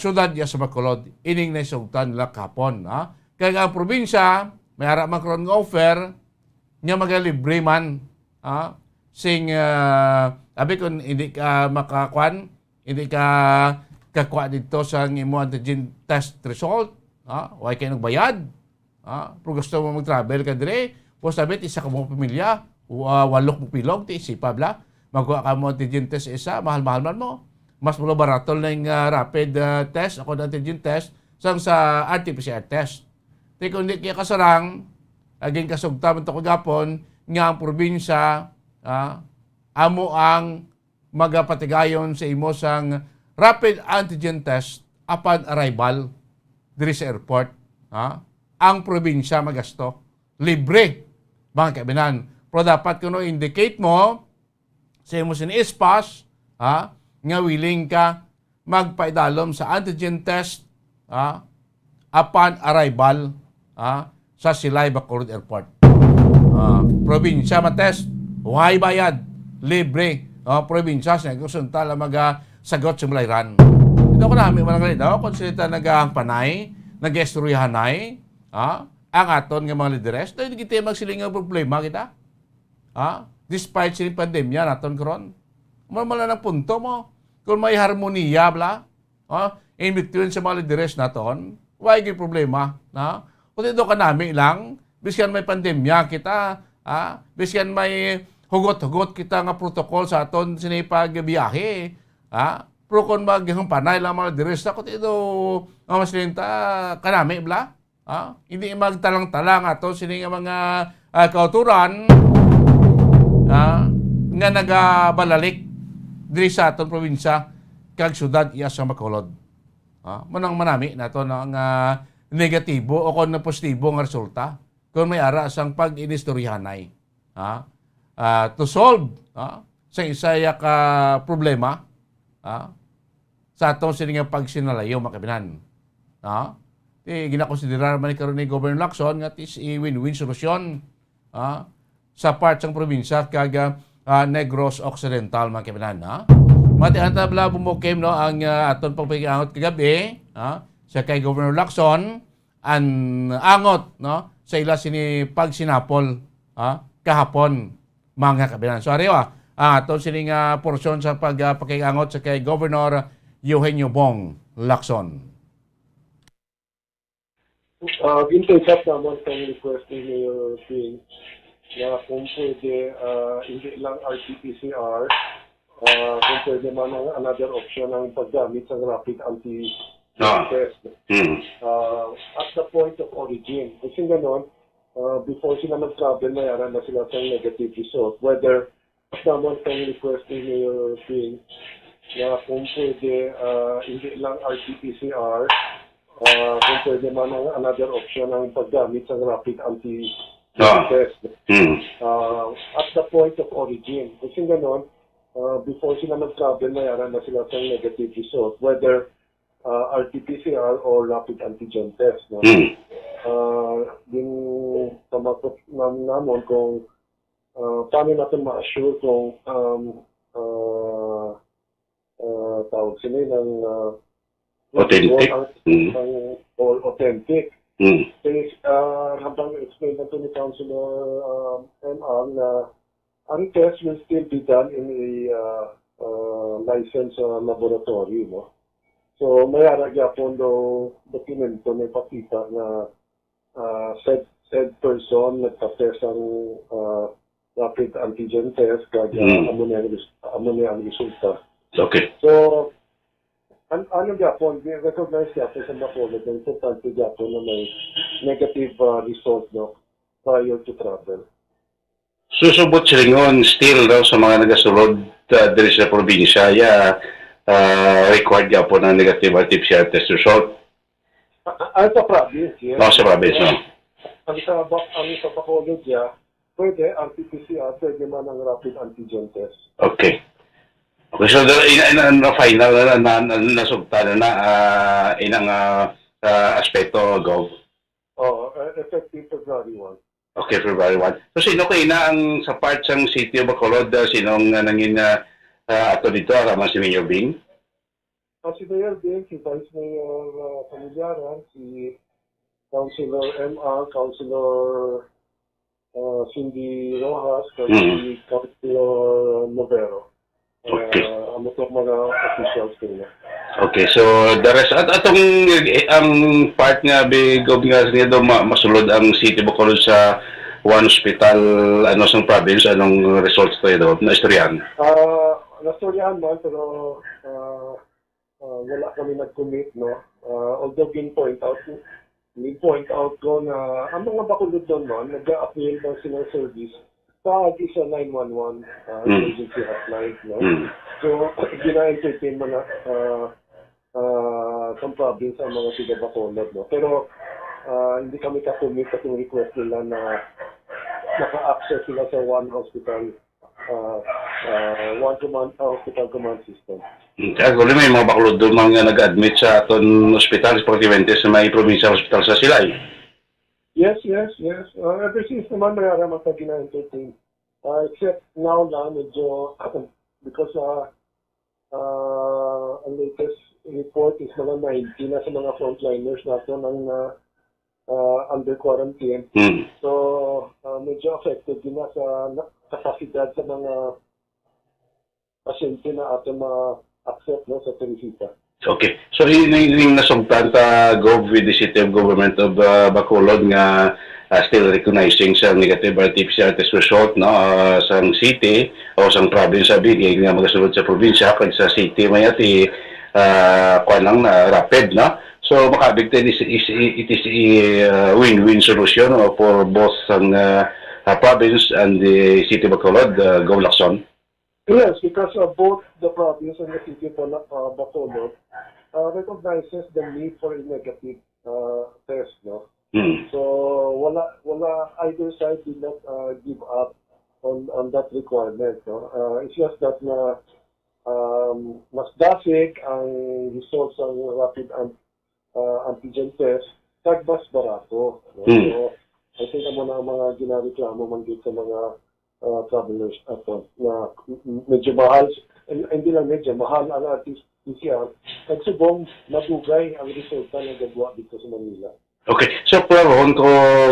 syudad ya sa Bacolod, ining na isugtan nila kapon. Kaya ang probinsya, may harap man karon nga offer, nga magalibre man. Sing, abi kung hindi ka makakwan, hindi ka kakwa dito sa imo antigen test result, huwag kayo nagbayad. Pero gusto mo mag-travel ka dire, po sabi, isa ka mong pamilya, walok mo pilog, ti isipa bla, magkuha ka mo antigen test isa, mahal-mahal man mo. Mas mula baratol na yung rapid test, ako na antigen test, sang sa RT-PCR test. Di kung hindi kaya kasarang, aging kasugta mo ito kagapon, nga ang probinsya, amo ang magapatigayon sa imo sang rapid antigen test upon arrival diri sa airport. Ang probinsya magasto. Libre. Mga kaibinan. Pero dapat kuno indicate mo sa imo sin ispas, nga willing ka magpaidalom sa antigen test upon arrival sa Silay Bacolod Airport. Probinsya matest, huwag bayad, libre. Probinsya sa nagkusunta lang sagot sa Malayran. Ito ko namin mga ganito, kung sila nag-aang panay, nag-estoryahanay, ang aton nga mga lideres, dahil hindi kita magsiling ang problema kita. Despite siling pandemya naton karon, mamala ng punto mo. Kung may harmonia, bla, in between sa mga lideres naton, why yung problema? Kung ito ka namin lang, biskan may pandemya kita, biskan may hugot-hugot kita nga protocol sa aton sinipag-biyahe, pero kung maghampanay lang mga lideres na, kung ito mga maslinta, kanami, bla, hindi magtalang-talang ato sining mga kauturan nga nagabalalik diri sa aton probinsya kag syudad iya sa Bacolod. Manang manami nato ng negatibo o kung na positibo nga resulta kung may ara sang pag-inistoryahanay. To solve sa isaya ka problema sa aton sining pagsinalayo makabinan. Ginakonsiderar man ni karon ni Governor Lacson nga is win-win solusyon sa part sang probinsya kag Negros Occidental mga kabinan. Matihan tabla bumukim no ang aton pagpakiangot kagabi sa kay Governor Lacson ang angot no sa ila sini pagsinapol kahapon mga kabinan. So ariwa aton sining porsyon sa pagpakiangot sa kay Governor Eugenio Bong Lacson. Ginto-usap naman kang request ni Mayor Ping na kung pwede, hindi lang RT-PCR, kung pwede man ang another option ang paggamit sa rapid anti-test. At the point of origin. Kasi gano'n, before sila mag-travel, mayaran na sila sa negative result. Whether naman kang request ni Mayor Ping na kung pwede, hindi lang RT-PCR, kung pwede man ang another option ang paggamit sa rapid anti-test. At the point of origin. Kasi gano'n, before sila mag-travel, mayaran na sila sa negative result. Whether RT-PCR or rapid antigen test. No? Yung tamakot namin kung paano natin ma-assure kung tawag sila ng authentic. Or authentic. Kasi habang explain na ito ni Councilor MR na ang test will still be done in a licensed laboratory. No? So may aragapon do dokumento na ipakita na said person nagpa-test ang rapid antigen test kaya amo niya ang resulta. Okay. So ano Japon, recognize Japon sa Bacolod na importante Japon na may negative result no, prior to travel. Susubot silingon still daw sa mga nagasulod diri sa probinsya required po ng negative RT-PCR test result. Ang sa province, yes. Sa province, no? Ang sa Bacolod, pwede RT-PCR, pwede man ang rapid antigen test. Okay. Okay, so final na nasugta na inang aspeto Gov. Effective February 1. Okay, February 1. So sino kayo na ang sa part ng City of Bacolod, sinong nangin ato dito, raman si Mayor Bing? Si Mayor din, si Vice Mayor Familiaran, si Councilor MR, Councilor Cindy Rojas, si Councilor Novero. Ang mga officials nila. Okay, so the rest atong ang part nga bigog nga niya do masulod ang City Bacolod sa one hospital ano sa province anong results tayo do na istoryan. Nastoryahan man pero wala kami nag-commit, no. Although point out ko na ang mga Bacolod doon man nag-a-appeal ng silang service sa isa 911 emergency hotline, no. So gina-entertain man sa province ang mga tiga Bacolod, no. Pero hindi kami ka-commit sa request nila na naka-access sila sa one hospital hospital command system. Kaya may mga Bacolod doon mga nag-admit sa aton hospital sa Pagtiventes sa may provincial hospital sa Silay. Yes. Ever since naman mayroon mga gina-entertain. Except now lang, medyo, because ang latest report is mga 90 na sa mga frontliners natin ang under quarantine. So, medyo affected din na sa kapasidad sa mga pasyente na ating ma-accept, no, sa Teresita. Okay. So, yung nasugtan ta Gov with the City of Government of Bacolod nga still recognizing sa negative RT-PCR test result, no, sa city o sa province sa bigay nga magasulod sa probinsya kag sa city may ati kuan lang na rapid, no. So makabig it is a win-win solution for both ang province and the City of Bacolod. Go Lacson. Yes, because both the province and the city of Bacolod recognizes the need for a negative test, no. So wala either side did not give up on that requirement, no. It's just that na mas dasig ang results ng rapid antigen test kag mas barato, no? So I think ang mga ginareklamo man dito sa mga travelers ato na medyo mahal, hindi lang medyo mahal ang RT-PCR kag subong matugay ang resulta ng gagawa dito sa Manila. Okay. So, pero ko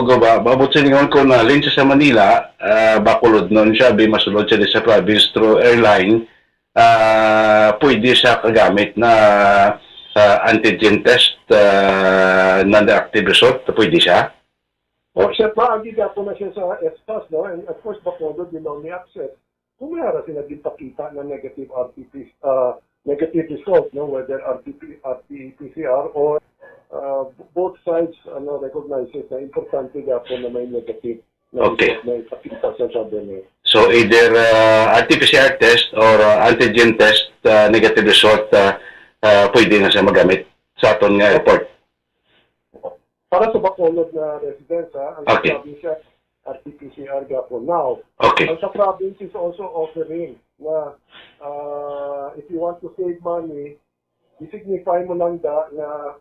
gaba, babot sa ningon ko na lin sa Manila, Bacolod nun siya, masulod siya sa province through airline, pwede siya kagamit na antigen test non-active result, pwede siya? O, siya pa, agigapo na siya sa ESPAS, no? And of course, Bacolod din only access. Kung mayara sila din pakita na negative negative result, no? Whether RT-PCR or both sides recognizes na importante gapo na may negative na ipakita sa traveler. So either RT-PCR test or antigen test negative result pwede na siya magamit sa aton nga airport. Para sa Bacolod na residents, ang province RT-PCR gapo now. Ang sa province is also offering na if you want to save money, i-signify mo lang na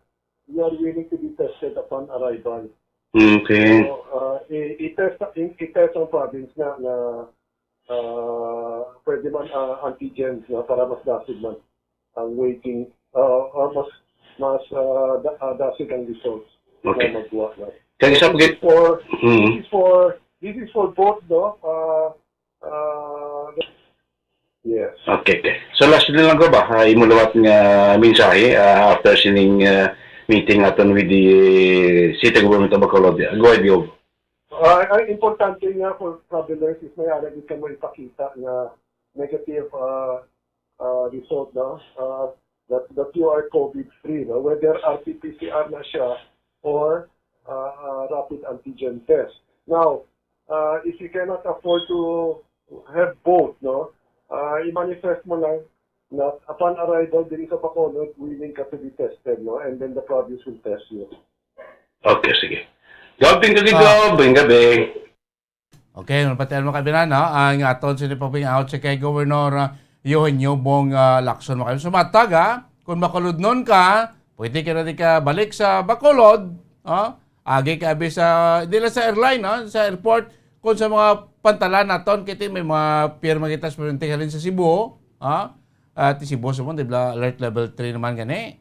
you are willing to be tested upon arrival. Okay. So, i-test ang province na pwede man antigens na para mas dasig man ang waiting or mas dasig ang results na magawa na. This is for both, no? Yes. Okay. So last lang ko ba, imulawat nga mensahe after sining meeting natin with the City Government of Bacolod. Go ahead, Gov. Importante nga for travelers is may alagid ka mo ipakita na negative result, no? That you are COVID-free, no? Whether RT-PCR na siya or rapid antigen test. Now, if you cannot afford to have both, no? I-manifest mo lang na upon arrival din sa Bacolod, willing ka to be tested, no? And then the province will test you. Okay, sige. Gabing gabi. Okay, napatian mo kabila, no? Ang aton sinipaping out sa kay Governor Eugenio Bong Lacson. Mo kayo sumatag, ha? Kung makuludnon ka, pwede ka na di ka balik sa Bacolod, agi ka abi sa, hindi lang sa airline, no? Sa airport, kung sa mga pantalan naton, kiti may mga pirma kita sa halin sa Cebu, At si boss mo, di ba, alert level 3 naman gani.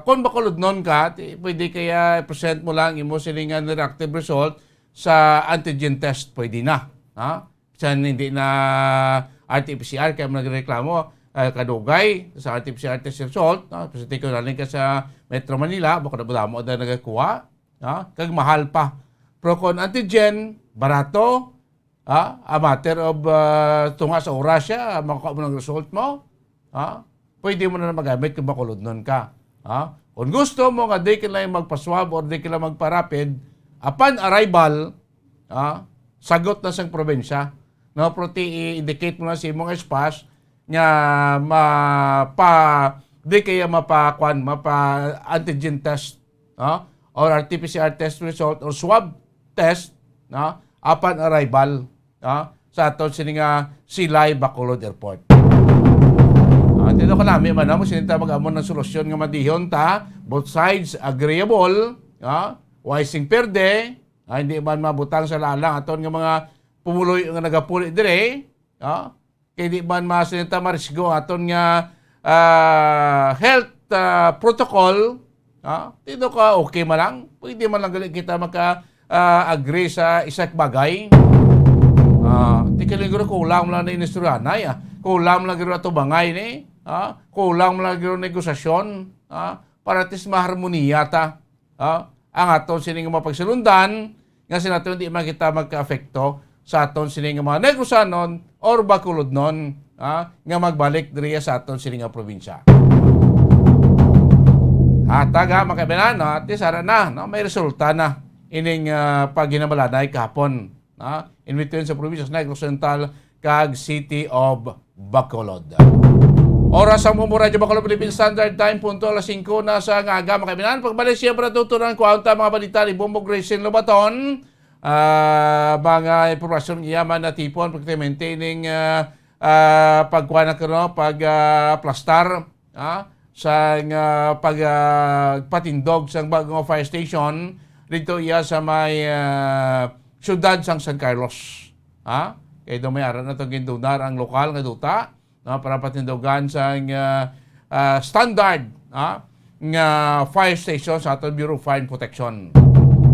Kung bakulod nun ka, pwede kaya present mo lang imo silingan reactive result sa antigen test, pwede na. Saan hindi na RT-PCR, kaya mo nagreklamo, kadugay sa RT-PCR test result, presente ko naling ka sa Metro Manila, baka na mo na nagakuha, kag mahal pa. Pero kung antigen, barato, a matter of tunga sa oras siya, makuha mo ng result mo, pwede mo na magamit kung bakulod nun ka. Kung gusto mo nga di ka lang magpa-swab or di ka lang magpa-rapid, upon arrival, sagot na sa probinsya. No, i-indicate mo na sa imong espas nga di kaya mapa-antigen test or RT-PCR test result or swab test upon arrival sa aton sininga Silay Bacolod Airport. Dito ka namin man mo sininta mag-amon ng solusyon nga madihon ta, both sides agreeable, wising perde, hindi man mabutang sa lalang aton nga mga pumuloy nga nagapuli dire, kaya di man masinita marisgo aton nga health protocol, dito ka okay man lang, pwede man lang kita agree sa isak bagay. Di ka lang kulang lang na inisturyanay, kulang lang gano'n ato bangay ni, kulang lang gano'n negosasyon, para tis maharmoniya ta. Ang aton sining mapagsalundan, nga sinato hindi makita magka-afekto sa aton sining mga negosanon or bakulod nun, nga magbalik diriya sa aton sining probinsya. Hataga, makabinan, tisara na, may resulta na ining paghinamalanay kahapon. In between sa probinsya sa Negros Central kag City of Bacolod. Oras ang Bombo Radio Bacolod Philippine Standard Time, punto alas 5 na sa ngaga, makabinan. Pagbalik siya para tutunan ko ang mga balita ni Bombo Grayson Lobaton. Mga impormasyon iyaman na tipon, pagka-maintaining pagkuha na kano, pagplastar, sa pagpatindog sa bagong fire station dito iya sa may syudad sang San Carlos. Kaya ito may aral na itong gindunar ang lokal nga duta para patindogan sa standard nga fire station sa ating Bureau of Fire Protection.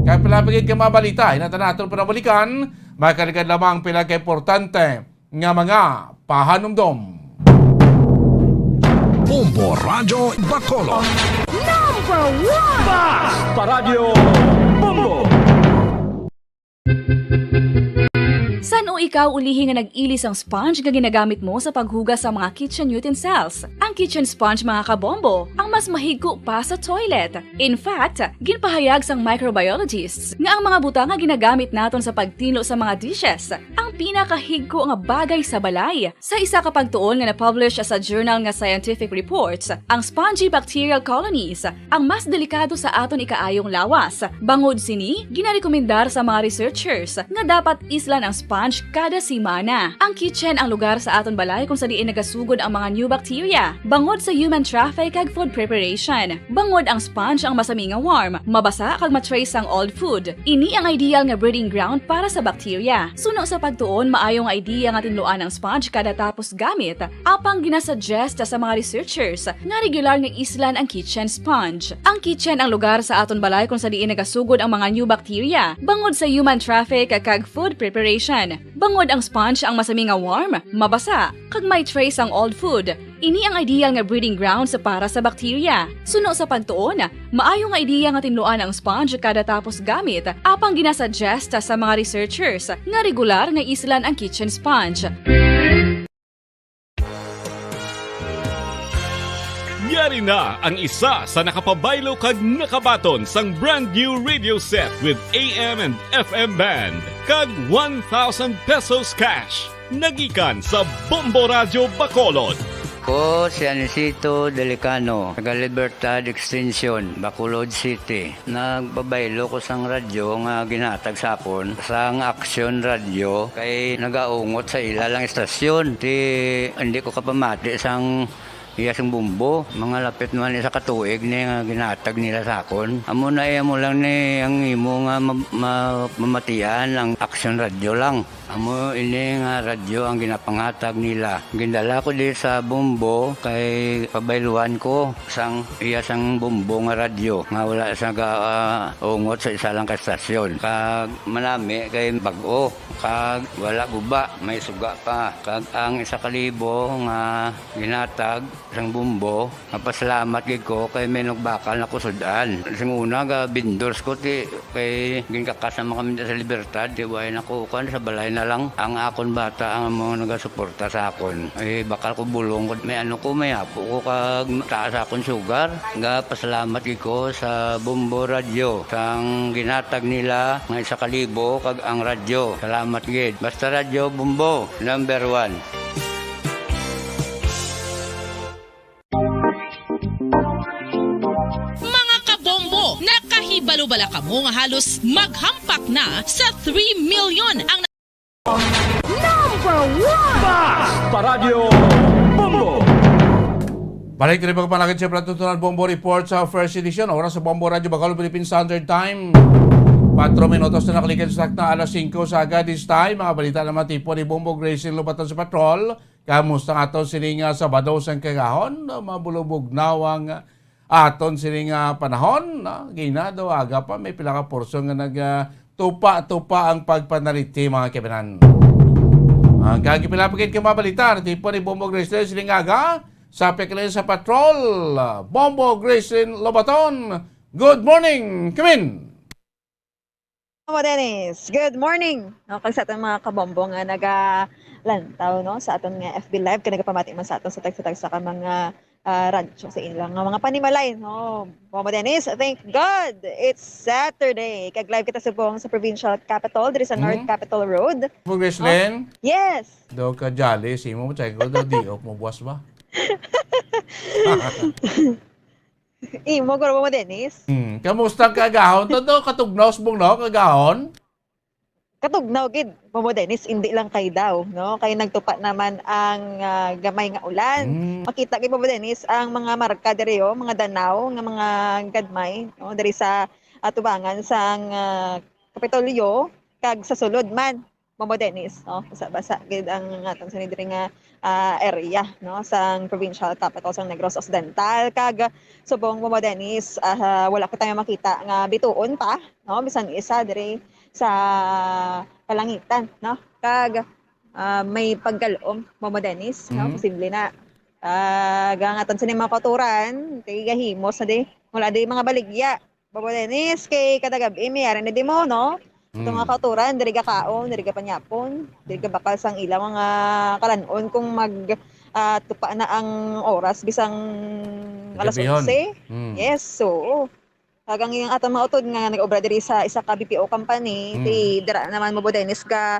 Kaya palapagin ka mga balita, hinatan natin panabalikan, makaligad lamang pila ka importante nga mga pahanumdom. Bombo Radio Bacolod. Number 1! Basta Radio Bombo! San o ikaw ulihi nga nag-ilis ang sponge nga ginagamit mo sa paghugas sa mga kitchen utensils? Ang kitchen sponge mga kabombo, ang mas mahigko pa sa toilet. In fact, ginpahayag sang microbiologists nga ang mga butang nga ginagamit naton sa pagtino sa mga dishes ang pinakahigko nga bagay sa balay. Sa isa ka pagtuon nga na-publish sa journal nga Scientific Reports, ang spongy bacterial colonies ang mas delikado sa aton ikaayong lawas. Bangod sini, ginarekomendar sa mga researchers nga dapat islan ang sponge kada simana. Ang kitchen ang lugar sa aton balay kung sa diin nagasugod ang mga new bacteria. Bangod sa human traffic kag food preparation. Bangod ang sponge ang masami nga warm, mabasa kag matrace ang old food. Ini ang ideal nga breeding ground para sa bacteria. Suno sa pagtuon, maayong idea nga tinluan ang sponge kada tapos gamit. Apang ginasuggest sa mga researchers nga regular nga islan ang kitchen sponge. Ang kitchen ang lugar sa aton balay kung sa diin nagasugod ang mga new bacteria. Bangod sa human traffic kag food preparation. Bangod ang sponge ang masami nga warm, mabasa, kag may trace ang old food. Ini ang ideal nga breeding ground sa para sa bacteria. Suno sa pagtuon, maayo nga ideya nga tinluan ang sponge kada tapos gamit, apang ginasuggest sa mga researchers nga regular nga islan ang kitchen sponge. Yari na ang isa sa nakapabaylo kag nakabaton sang brand new radio set with AM and FM band kag 1,000 pesos cash. Nagikan sa Bombo Radio Bacolod. Ko si Anisito Delicano, taga Libertad Extension, Bacolod City. Nagbabaylo ko sang radyo nga ginatag sapon sang Action Radio kay nagaungot sa ilalang estasyon. Hindi ko kapamati sang iyas ang bumbo. Mga lapit man sa katuig ni nga ginatag nila sa akon. Amo na mo lang ni ang imo nga mamatian ang action radyo lang. Amo ini nga radyo ang ginapangatag nila. Gindala ko di sa bumbo kay pabayluan ko sang iyas ang bumbo nga radyo nga wala sa ungot sa isa lang ka stasyon. Kag manami kay bag-o kag wala guba may suga pa. Kag ang 1,000 nga ginatag sang bumbo mapasalamat gid ko kay may nagbakal na kusudan. Sing una ga bindors ko ti kay ginkakasama kami sa Libertad di way nako kan sa balay na lang ang akon bata ang mga nagasuporta sa akon. Ay bakal ko bulong ko may ano ko may apo ko kag taas akon sugar. Nga pasalamat gid ko sa Bumbo Radio sang ginatag nila nga 1,000 kag ang radyo. Salamat gid. Basta Radio Bumbo number 1. Nakahibalo-bala ka mo nga halos maghampak na sa 3 million ang Number 1 Paradyo Bombo. Balik rin pagpalagad siya Platutunan Bombo Report sa first edition. Oras sa Bombo Radio Bacolod Philippine Standard Time. 4 minutos na nakalikan sa na alas 5 sa agad this time. Mga balita naman tipo ni Bombo Grace Lubatan sa Patrol. Kamusta nga ito sininga sa Badaw sang Kagahon. Mabulubog nawang aton sining panahon. Gina daw aga pa may pila ka porso nga nagtupa-tupa ang pagpanaliti mga kabanan. Ang kagipilapagin ka mabalita tipo ni Bombo Grace sining aga. Sa Peklin sa Patrol, Bombo Grace Lobaton. Good morning, Kimin! Mga Dennis, good morning. No, kag sa atong mga kabombo nga nagalantaw no sa aton nga FB Live kay nagapamati man sa aton sa tag sa mga radyo sa ilang mga panimalay no. Mga Dennis, thank God it's Saturday. Kag live kita sa buong sa provincial capital diri sa North Capitol Road. Bombo Grace Len? Yes. Do ka jolly simo mo check ko do di mo buwas ba? Imo ko mo Dennis. Kamusta kagahon to katugnaw mong no kagahon? Katugnaw gid mo Dennis hindi lang kay daw no kay nagtupa naman ang gamay nga ulan. Makita gid mo Dennis ang mga marka diri mga danaw nga mga gadmay no diri sa atubangan sang Kapitolyo kag sa sulod man mo Dennis no basa gid ang atong diri nga area no sang provincial capital sang Negros Occidental kag subong mo Dennis wala ko tayo makita nga bituon pa no bisan isa diri sa kalangitan no kag may paggalom mo Dennis no posible na gangaton sa mga katuran tigahimos na di wala di mga baligya mo Dennis kay kada gabi may ari na di mo no. Ito mga kauturan, diri ka kaon, diri ka panyapon, diri ka bakal sang ilang mga kalanon kung tupa na ang oras bisang alas 11. Yes, so hagang yung atong mga utod nga nag-obra diri sa isa ka BPO company, ti dira naman mo Dennis ka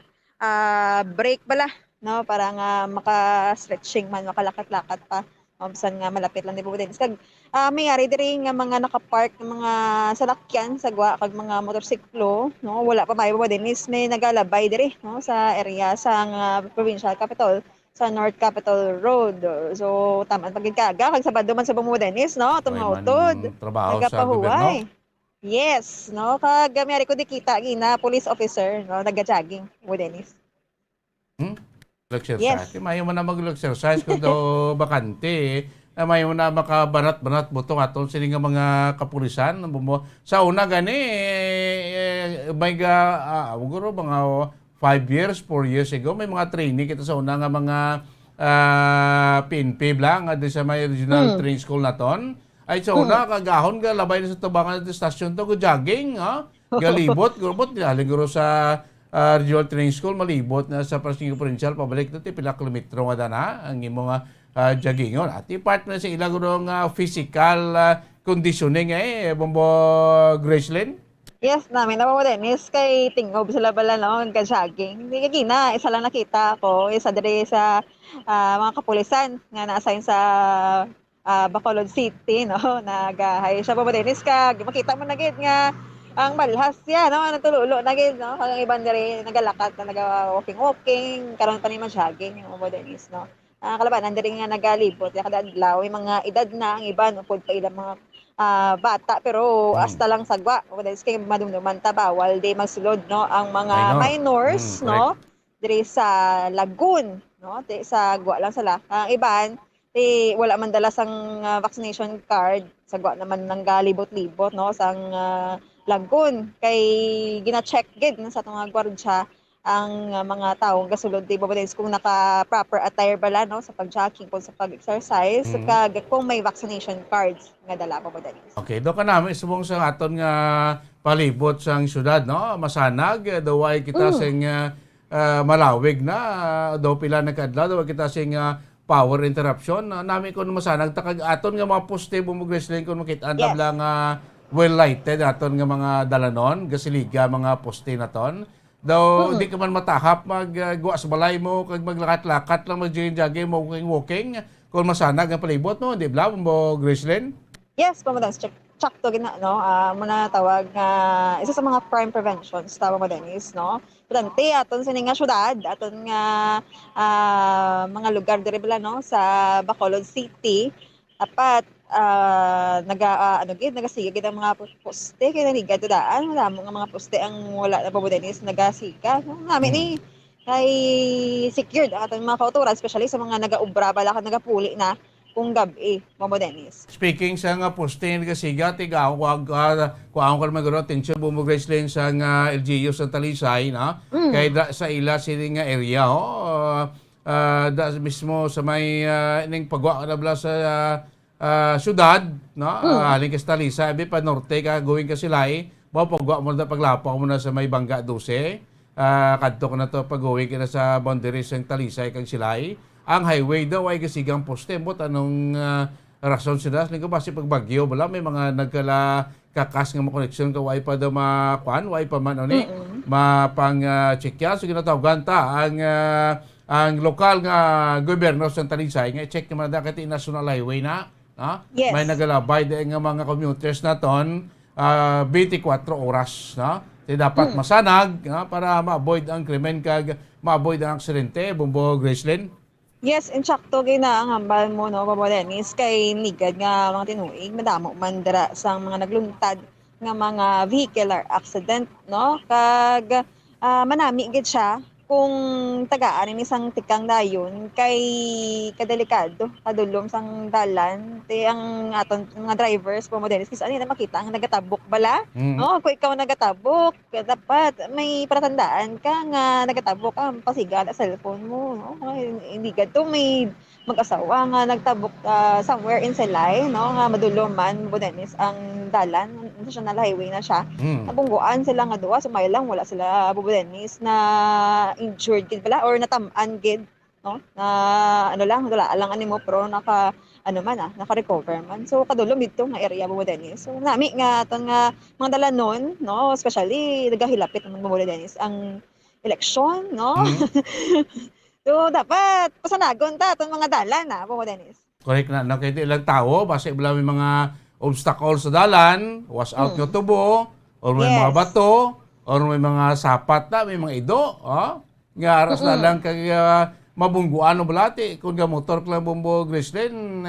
break bala, no, para nga maka-stretching man, makalakat-lakat pa. Bisan nga malapit lang di po Dennis. Kag mayari diri nga mga nakapark ng mga salakyan sa gwa kag mga motorsiklo no wala pa mayo po Dennis may nagalabay diri no sa area sang provincial capital sa North Capitol Road. So tama pagid kaga kag Sabado man sa mo Dennis no atong utod nagapahuway. Yes no kag mayari ko di kita gina police officer no naga-jogging mo Dennis. Exercise. Mayo man na mag-exercise kung daw bakante. Mayo na makabanat-banat butong aton sini nga mga kapulisan. Sa una gani, may siguro mga 5 years, 4 years ago, may mga training kita sa una nga mga PNP lang at sa may regional training school naton. Ay sa una, kagahon ka, labay na sa tubangan at stasyon to, jogging, galibot, gurubot, guro sa regional training school malibot na sa Pasig Provincial pabalik dito pila kilometro nga dana ang imong joggingon at part na sa ilang physical conditioning Bombo Graceland. Yes, namin na mo Dennis kay tingob sila bala no ka jogging. Hindi gina isa lang nakita ko isa diri sa mga kapulisan nga na-assign sa Bacolod City no nagahay siya Bombo Dennis kag makita mo na gid nga ang malhas siya, no? Natululo na gid, no? Ang ibang diri nagalakat na naga-walking karon pa ni jogging yung mga Dennis, no? kalabanan diri nga nagalibot kada adlaw yung mga edad na ang iba no pud pa ilang mga bata pero hasta lang sagwa kay madumduman ta bawal di magsulod no ang mga minors no diri sa Lagoon no sa gwa lang sila ang iban wala man dala sang vaccination card sagwa naman nang galibot-libot no sang Lagoon kay gina-check gid sa atong gwardiya ang mga taong gasulod di Bobodenis kung naka proper attire bala no sa pag-jogging kung sa pag-exercise kag kung may vaccination cards nga dala Bobodenis. Okay, do ka namin subong sa aton nga palibot sang syudad no masanag daway kita sing malawig na daw pila na kadlaw daw kita sing power interruption nami kun masanag takag aton nga mga poste bumugresling kun makita andam lang well lighted aton nga mga dalanon gasiliga mga poste naton. Daw di ka man matahap magguwa sa balay mo kag maglakat-lakat lang mag-jogging mo walking kung masanag ang palibot no di ba mo Gracelyn? Yes, Bobodenis check to gina no muna tawag nga isa sa mga crime preventions tawo Bobodenis no. Pudante aton sa nga syudad aton nga mga lugar diri bala no sa Bacolod City dapat nagasiga gid ang mga poste kay naniga daan wala mo nga mga poste ang wala na Bobodenis nagasiga nami ni kay secured ang atong mga kauturan especially sa mga nagaubra bala kag nagapuli na kung gabi Bobodenis. Speaking sa nga poste nagasiga tigaw kuang ko magro attention bumugresling sa nga LGU sa Talisay na kay sa ila sini nga area mismo sa may ning pagwa na bala sa syudad, no? Haling ka sa Talisay, abi pa norte ka, going ka Silay, pagwa mo na paglapaw mo na sa may Bangga 12, kadto ko na to pag-going ka na sa boundaries ng Talisay kang Silay. Ang highway daw ay kasigang poste, but anong rason sila? Linggo ba si pagbagyo, bala may mga nagkala kakas nga mo connection ka, way pa daw makuan, way pa man oni, mapang checkya, so ginatawagan ta, ang lokal nga gobyerno sa Talisay, nga check naman na kati national highway na, Yes. may nagalabay din nga mga commuters naton 24 oras na dapat masanag para ma-avoid ang krimen kag ma-avoid ang aksidente Bumbo Gracelyn. Yes, in sakto gina ang hambal mo no Bobodenis kay nigad nga mga tinuig madamo man dira sang mga naglungtad nga mga vehicular accident no kag manami gid siya kung tagaan ni isang tikang dayon kay kadelikado kadulom sang dalan ti ang aton mga drivers Bobodenis kasi ani na makita ang nagatabok bala no kung ikaw nagatabok dapat may palatandaan ka nga nagatabok ka pasiga sa cellphone mo no hindi gadto may mag-asawa nga nagtabok somewhere in Silay no nga madulom man Bobodenis ang dalan national highway na siya nabungguan sila nga duwa sumay lang wala sila Bobodenis na injured gid pala or natam-an gid no na ano lang wala lang ani mo pero naka naka-recover man so kadulom dito nga area Bobodenis so nami nga aton nga mga dalanon no especially nagahilapit man Bobodenis ang eleksyon no so dapat pasanagon ta aton mga dalan Bobodenis. Correct na nakita ilang tao base bala may mga obstacles sa dalan wash out nga tubo or may mga bato or may mga sapat na may mga ido nga aras na lang kag mabungguan o balati kung ga motor lang Bumbo Gracelyn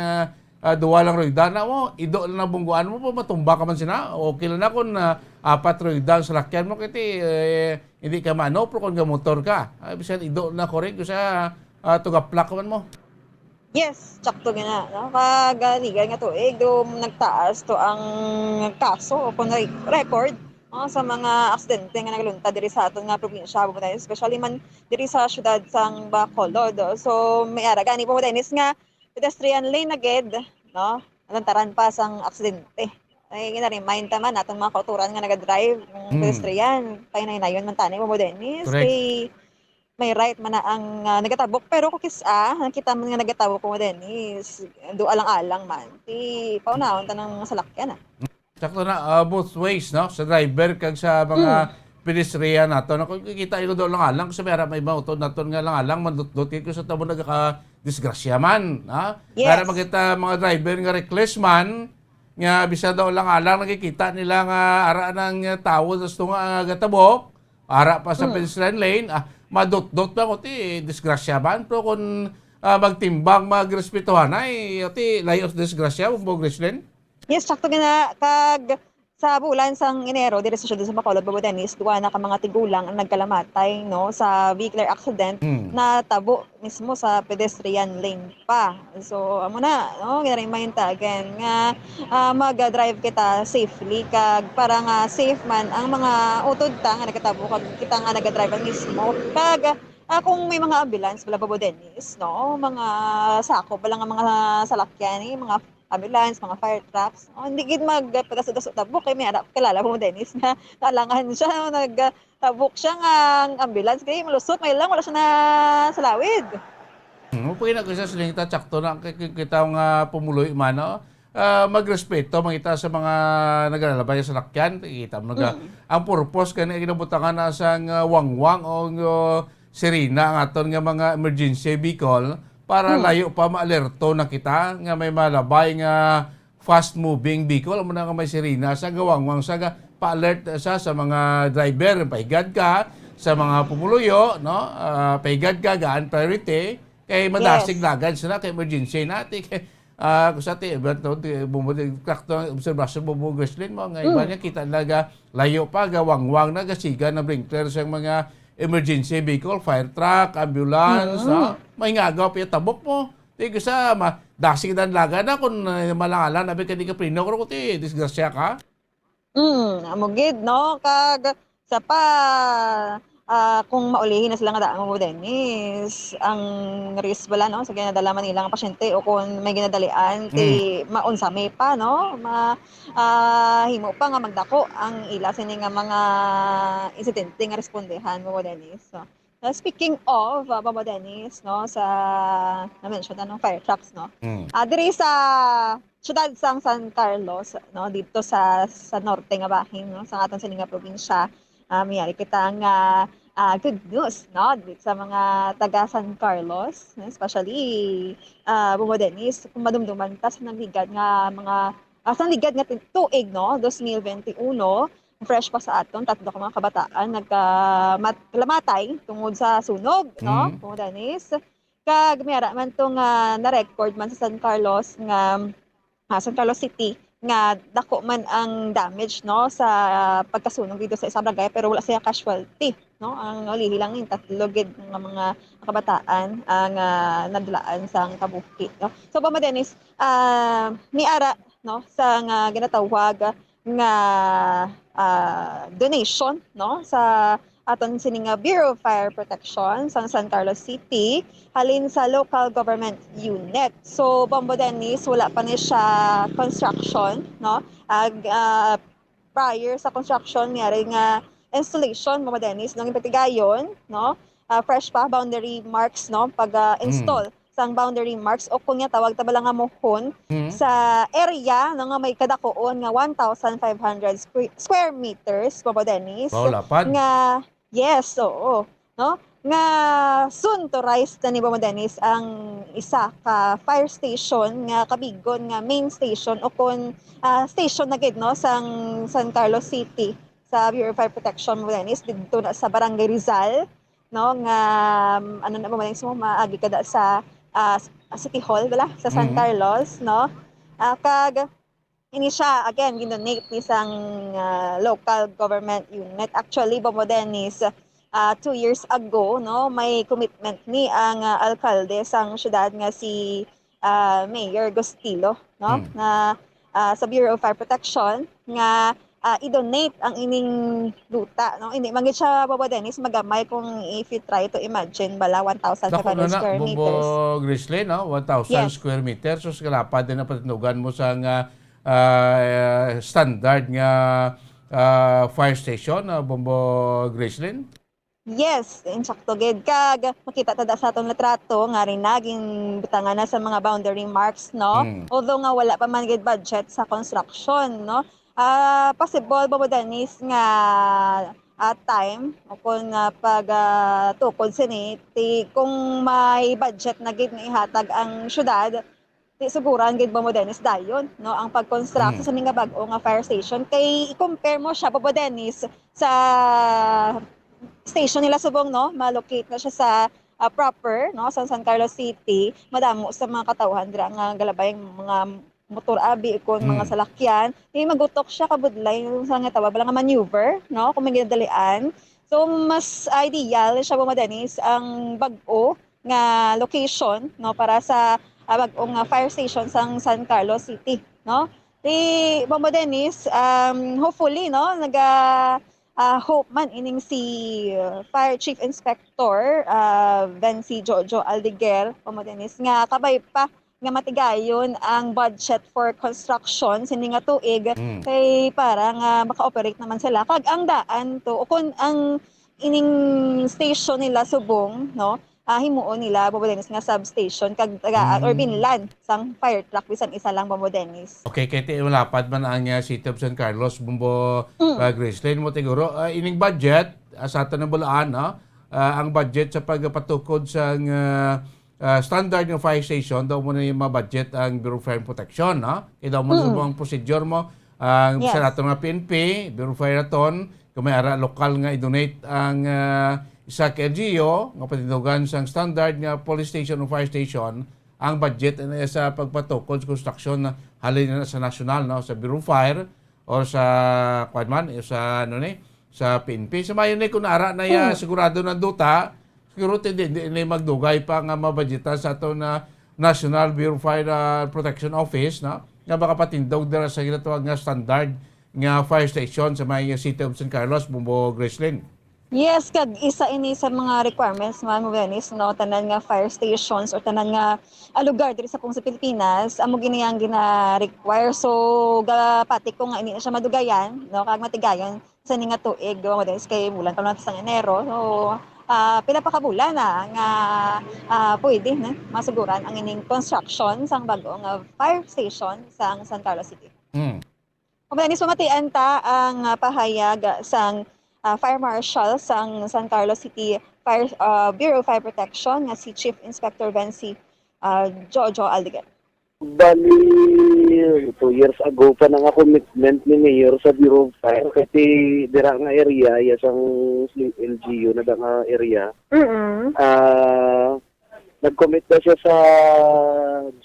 duwa lang roydan na mo ido lang na bungguan mo po matumba ka man sina okay lang na kung apat roydan sa lakyan mo kiti hindi ka maano pero kung ga motor ka bisan ido na correct ko sa tugaplak man mo. Yes, sakto gina no kagaligan nga tuig do nagtaas to ang kaso o record sa mga aksidente nga nagluntad diri sa aton nga probinsya Bobodenis especially man diri sa syudad sang Bacolod so may ara gani Bobodenis nga pedestrian lane na gid no lantaran pa sang aksidente ay gina-remind ta man atong mga kauturan nga naga-drive pedestrian painay-nayon man tani Bobodenis kay may right man na ang nagatabok pero kung nakita man nga nagatabok Bobodenis do alang-alang man ti paunahon ta ng salakyan Sakto na both ways no sa driver kag sa mga pedestrian nato na kung kita ilo do lang alang sa may auto naton nga lang alang mandut-dutin ko sa tabo nagaka disgrasya man para makita mga driver nga reckless man nga bisa daw lang alang nakikita nila nga ara ng tawo sa tunga gatabok ara pa sa pedestrian lane madot-dot pa ko ti disgrasya man pero kung magtimbang, magrespetuhan ay ati layos disgrasya Bombo Grislin. Yes, sakto gina kag sa bulan sang Enero diri sa syudad sa Bacolod, Bobo Dennis, duwa na ka mga tigulang ang nagkalamatay no sa vehicular accident na tabo mismo sa pedestrian lane pa. So amo na no gina-remind ta again nga mag-drive kita safely kag para nga safe man ang mga utod ta nga nagkatabo kag kita nga nag-drive mismo kag kung may mga ambulance wala Bobo Dennis no mga sakop wala nga mga salakyan mga ambulance, mga fire trucks. Hindi gid magpagaso-gaso tabok kay may arap kilala mo Dennis na kalangan siya nagtabok siya nga ang ambulance kay malusot may lang wala siya na salawid. Pwede na kasi sa tsakto na kita nga pumuloy man no? Magrespeto mangita sa mga naglalabay sa lakyan kita mo ang purpose kani kinabutangan na sang wangwang o sirena ang aton nga mga emergency vehicle para layo pa maalerto na kita nga may malabay nga fast-moving vehicle mo na nga may sirena sa gawangwang sa pa-alert sa mga driver paigad ka sa mga pumuluyo no paigad ka gaan priority kay madasig lagad sila kay emergency natin kay kusati bumudi kakto observation Bobo Grislin mo nga iba niya kita laga layo pa gawangwang na gasiga na brinkler sa mga emergency vehicle, fire truck, ambulance, may ngagaw pa yung tabok mo. Tiga sa, dasig dan laga na kung malangalan, nabi ka di ka prino, kung ti, disgrasya ka. Amugid, no? Kag, sa pa, kung maulihin na sila nga daan mo, Dennis, ang risk bala, no? Sa ginadala man nilang pasyente o kung may ginadalian, maunsa may pa, no? Himo pa nga magdako ang ila sini nga mga insidente nga respondehan mo, Dennis. So, speaking of Bobo Dennis, no, sa na-mention ng fire trucks, no. Diri sa syudad sang San Carlos, no, dito sa norte nga bahin, no, sa aton sining nga probinsya, miyari kita nga good news, no, dito sa mga taga San Carlos, especially Bobo Dennis, kung madumduman ka sa nagligad nga mga sa ligad nga tuig no 2021 fresh pa sa aton tatlo ka mga kabataan nagkalamatay tungod sa sunog no Bobo Dennis kag mayara man tong na-record man sa San Carlos City nga dako man ang damage no sa pagkasunog dito sa isang barangay pero wala siya casualty no ang ulihi lang yung tatlo gid nga mga kabataan ang nadlaan sa kabuki no so Bobo Dennis miara no sa nga ginatawag nga donation no sa aton sining Bureau of Fire Protection sa San Carlos City halin sa local government unit. So Bobo Dennis wala pa ni siya construction no prior sa construction niya nga installation Bobo Dennis nang impatigayon no fresh pa boundary marks no pag install sang boundary marks o kung tawag ta bala nga mohon sa area nga may kadakoon nga 1,500 square meters Bobo Dennis nga yes oo no nga soon to rise na ni Bobo Dennis ang isa ka fire station nga kabigon nga main station o kung station na gid no sang San Carlos City sa Bureau of Fire Protection Bobo Dennis dito na sa Barangay Rizal no nga ano na Bobo Dennis mo maagi kada sa City Hall bala sa San Carlos no kag ini siya again ginonate ni sang local government unit actually Bobo Dennis 2 years ago no may commitment ni ang alkalde sang syudad nga si Mayor Gostilo no na sa Bureau of Fire Protection nga i-donate ang ining luta no hindi magit siya Bobo Dennis magamay kung if you try to imagine bala 1,500 square meters Bombo Grislin no 1,000 square meters so kalapad din ang patinugan mo sa standard nga fire station Bombo Grislin. Yes, insakto gid kag makita tada sa atong litrato nga rin naging butangan na sa mga boundary marks no although nga wala pa man gid budget sa construction no possible Bobo Dennis nga time o kung pag tukod sini kung may budget na gid nga ihatag ang syudad siguran gid Bobo Dennis dayon no ang pag-construct sa mga bag-o nga fire station kay i-compare mo siya Bobo Dennis sa station nila subong no malocate na siya sa proper no sa San Carlos City, madamo sa mga katawhan dira nga galabay mga motor abi kon mga salakyan, magutok siya kabudlay sa nga tawag nga maneuver no kung may ginadalian. So mas ideal siya Denis ang bag-o nga location no para sa bag-o nga fire station sa San Carlos City no. Denis, hopefully no hope man ining si Fire Chief Inspector Vency Jojo Aldiguer Denis nga kabay pa nga matigayon ang budget for construction sini nga tuig kay para nga maka-operate naman sila kag ang daan to o kun ang ining station nila subong no himuon nila Denis nga substation kag tagaan or binlan sang fire truck bisan isa lang Denis. Okay, kaya lapad man ang City of San Carlos, Bumbo Graceland mo siguro. Ining budget, sa atin ng bulaan, ang budget sa pagpatukod sa standard ng fire station, daw mo na yung budget ang Bureau of Fire Protection. Kaya daw mo sa mga procedure mo, sa natin nga PNP, Bureau of Fire Aton, kung may ara lokal nga i-donate ang sa LGU, nga patindugan sa standard nga police station o fire station, ang budget sa pagpatukod sa construction na halin na sa national, no, sa Bureau of Fire o sa Kwadman, sa sa PNP. Sa mayon kung ara na sigurado na duta, siguro hindi magdugay pa nga mabudgetan sa ato na National Bureau of Fire Protection Office, no, nga baka patindog dira sa ginatawag nga standard nga fire station sa may City of San Carlos, Bumbo Graceland. Yes, kag isa ini sa mga requirements man Denis no tanan nga fire stations or tanan nga lugar diri sa pong sa Pilipinas amo giniyang gina-require. So gapati ko nga ini siya madugayan no kag matigayon sa ni nga tuig Denis kay bulan pa natin sa Enero. So pila pa ka bulan na nga pwede na masuguran ang ining construction sang bago nga fire station sa San Carlos City. Denis pamatian ta ang pahayag sang Fire Marshal sang San Carlos City Bureau of Fire Protection nga si Chief Inspector Vency Jojo Aldiguer. Bali, 2 years ago pa nga commitment ni Mayor sa Bureau of Fire kasi dira nga area, yasang LGU na nga area. Nag-commit na siya sa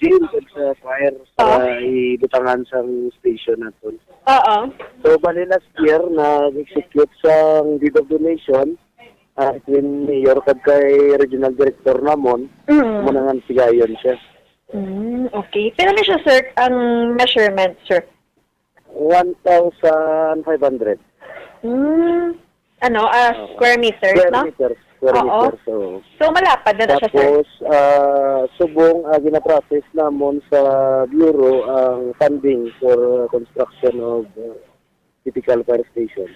jail at sa fire sa ibutangan sa station natin. So, bali last year, nag-execute sa deed of donation between Mayor kag kay Regional Director namon. Muna nga sigayon siya. Okay. Pero na siya, sir, ang measurement, sir? 1,500. Square meters, no? Square meters. So, malapad na siya, sir? Tapos, subong gina-process namon sa Bureau ang funding for construction of typical fire station.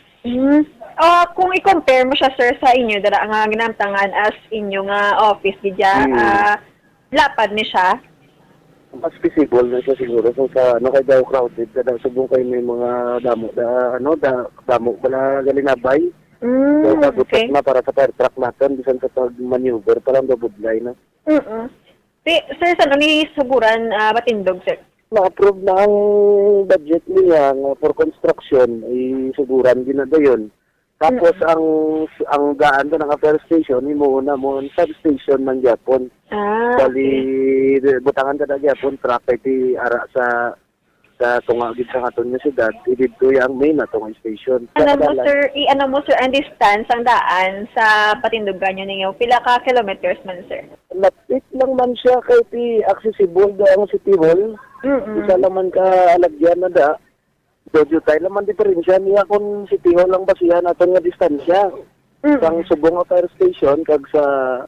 Kung i-compare mo siya, sir, sa inyo, dara nga ginamtangan as inyo nga office, gidya, lapad ni siya? Mas feasible na siya siguro. So, sa kay daw crowded, daw subong kayo may mga damo, damo bala galinabay. So, pagutok na para sa fire truck natin, bisan sa pag-maneuver, parang babudlay na. Sir, saan ni suguran batindog, sir? Na-approve na ang budget niya for construction, suguran din na yun. Tapos, ang daan doon ng fire station, muna mo ang substation ng Japon. Bali, butangan ka na Japon, truck ay ara sa tungagid sa aton nga siyudad, dito yung main na tong station. Ano mo sir, ang distance ang daan sa patindugan nyo ninyo? Pila ka kilometers man, sir? Lapit lang man siya kay accessible da ang City Hall. Isa lang man ka alagyan na da. Dojo tayo naman diferensya niya kung City Hall ang basihan natin nga distansya. Sang subong nga fire station kag sa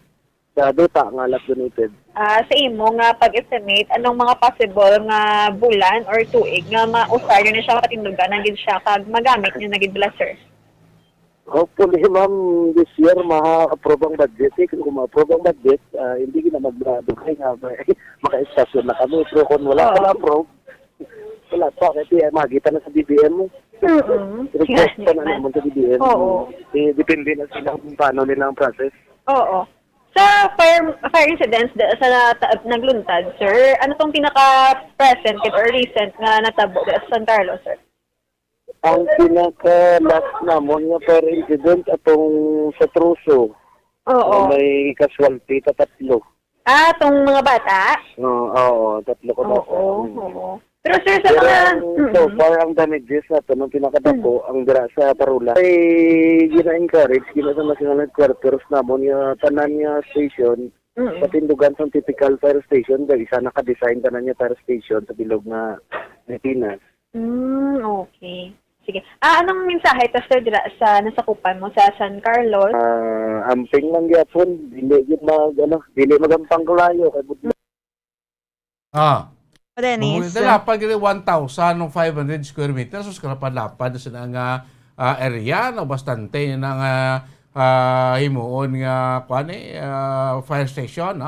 duta nga lab donated. Sa imo nga pag-estimate, anong mga possible nga bulan or tuig nga mausar yun na siya patindugan nagid siya kag magamit niyo nagid bala, sir? Hopefully, ma'am, this year ma-approve ang budget. Kung ma-approve ang budget, hindi na magdugay nga maka-estasyon na kami. Pero kung wala ka na-approve, wala pa. Kasi makikita na sa DBM mo. Request pa na naman sa DBM. Depende na sila kung paano nila ang process. Sa fire incidents sa nagluntad, sir, ano tong pinaka-present or recent nga natabo sa San Carlos, sir? Ang pinaka-last namon nga fire incident atong sa Truso. Oo. May casualty, tatlo. Tong mga bata? Oo, tatlo ko bata. Oo. Pero sir, sa mga... So far, ang damages na ito, nung pinakadako, ang dira sa Parula, ay gina-encourage, gina sa national headquarters na mo niya, tanan niya station, patindugan sa typical fire station, dahil isa naka-design tanan niya fire station sa bilog na Pilipinas. Okay. Sige. Anong mensahe to sir dira sa nasakupan mo sa San Carlos? Amping lang gyapon, dili magampang kulayo kay budlo. Dennis. Dapat 1,500 square meters. So, kalapad-lapad sa nga area. No, bastante ng himuon nga fire station.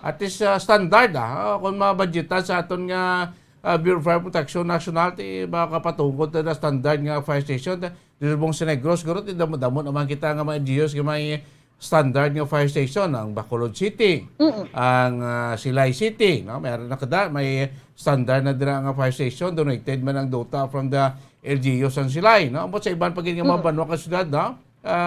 At is standard. Kung mabudgetan sa aton nga Bureau of Fire Protection National, baka patungkod na standard nga fire station. Dito mong Sinegros, siguro, damo-damo naman kita nga mga NGOs nga may standard nga fire station ang Bacolod City, ang Silay City, no? May standard na dira nga fire station, donated man ang data from the LGUs ang Silay, no? But sa ibang pagiging mga banwa ka syudad, no?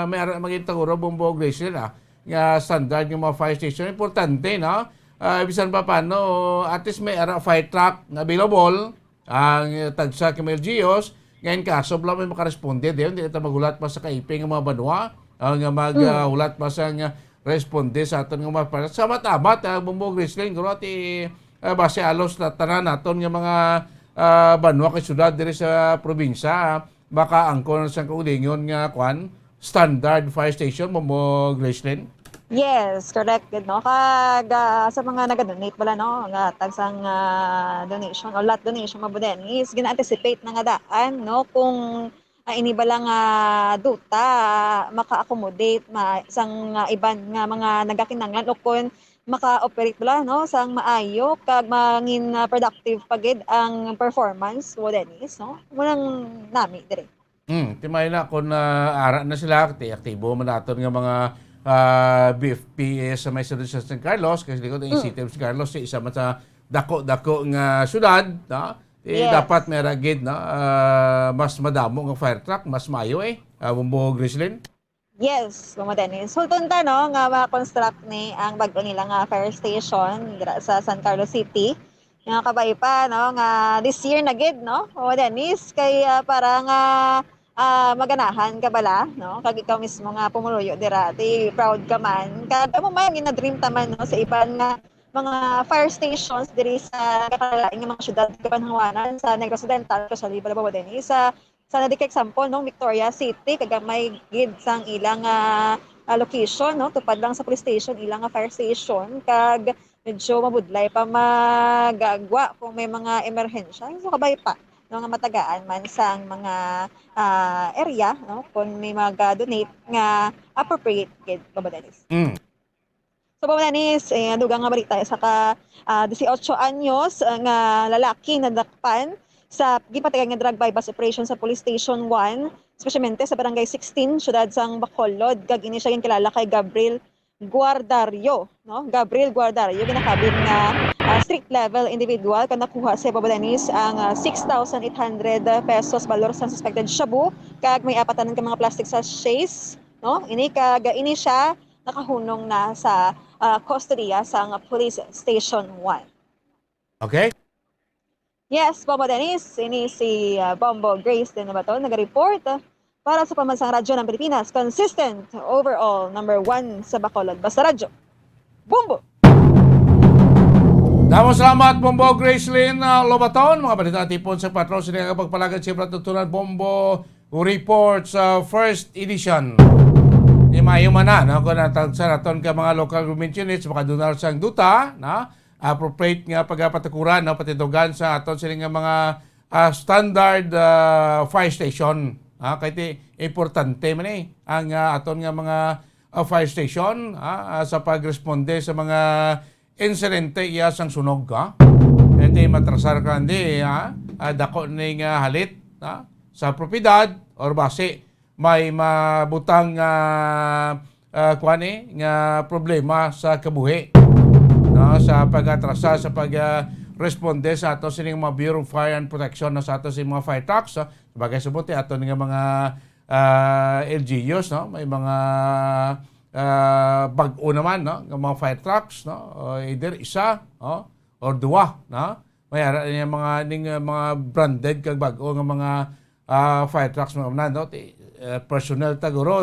May maging taguro Bombo Glacier, nga standard nga mga fire station importante, no? Bisan pa paano, at least may fire truck na available ang tagsa kay LGUs. Ngayon kaso, wala may makaresponde din, hindi ito magulat pa sa kaiping ng mga banwa, nga maghulat pa sa responde sa aton nga mga sa matamat Bombo Grisling guro ti base alos na tanan naton nga mga banwa kay syudad diri sa probinsya baka angkon sa kaulingon nga standard fire station Bombo Grisling. Yes, correct. No? Sa mga nag-donate pala, no? Nga tagsang donation o lot donation mabuden is gina-anticipate na nga daan, no? Kung iniba lang duta maka-accommodate isang iban nga mga nagakinanglan o kung maka-operate pala, no? Sang maayo kag mangin productive pagid ang performance mo Dennis, no? Munang nami dire. Timay na kung ara na sila aktibo man naton nga mga BFP sa may sa San Carlos kasi likod ang City of San Carlos isa man sa dako nga syudad, no? Dapat may ragid mas madamo ng fire truck, mas mayo Bombo Grislin. Yes, Bombo Dennis. Sultan ta no nga ma-construct ni ang bago nila nga fire station sa San Carlos City. Nga kabay pa no nga this year na gid no. Bombo Dennis kay para nga maganahan ka bala no kag ikaw mismo nga pumuluyo dira ti proud ka man kag mo man gina-dream taman no sa iban nga mga fire stations diri sa kakalaing nga mga syudad kapanhawanan sa Negros Occidental sa Bombo Dennis sa nadik example no Victoria City kag may gid sang ilang location no tupad lang sa police station ilang fire station kag medyo mabudlay pa magagwa kung may mga emerhensya so kabay pa no nga matagaan man sang mga area no kung may mag-donate nga appropriate gid Bombo Dennis. So Bombo Dennis, dugang nga balita sa 18 anyos nga lalaki na dakpan sa gipatagan nga drug bypass operation sa Police Station 1, espesyalmente sa Barangay 16, syudad sang Bacolod. Kag ini siya kilala kay Gabriel Guardario, no? Gabriel Guardario ginakabit nga street level individual kag nakuha sa Bombo Dennis ang 6,800 pesos valor sa suspected shabu kag may apatan ka mga plastic sachets, no? Ini siya nakahunong na sa custody sa Police Station 1. Okay? Yes, Bombo Dennis, ini si Bombo Grace din na ba ito, nag-report para sa Pambansang Radyo ng Pilipinas, consistent overall #1 sa Bacolod. Basta Radyo, Bombo! Damo salamat Bombo Gracelyn Lobaton, mga balita tipon sa patrol sila nga pagpalagad si Pratutunan Bombo report sa first edition. Di mayo man na, no? Kung natagsa naton ka mga local government units, makadunar sang duta, na appropriate nga pagpatakuran, no? Patitugan sa aton sila nga mga standard fire station. Kaya importante man ang aton nga mga fire station sa pagresponde sa mga insidente iya sang sunog. Kaya matrasar ka hindi, dako ning halit sa propiedad or base may mabutang nga problema sa kabuhi sa pag-atrasa sa pag-responde sa ato sining mga Bureau of Fire and Protection sa ato sining mga fire trucks bagay subuti ato nga mga LGUs may mga bag-o naman, no, ng mga fire trucks, no, either isa, or duwa, no. May ara niya mga branded kag bag-o nga mga fire trucks mga unan, no, personnel taguro,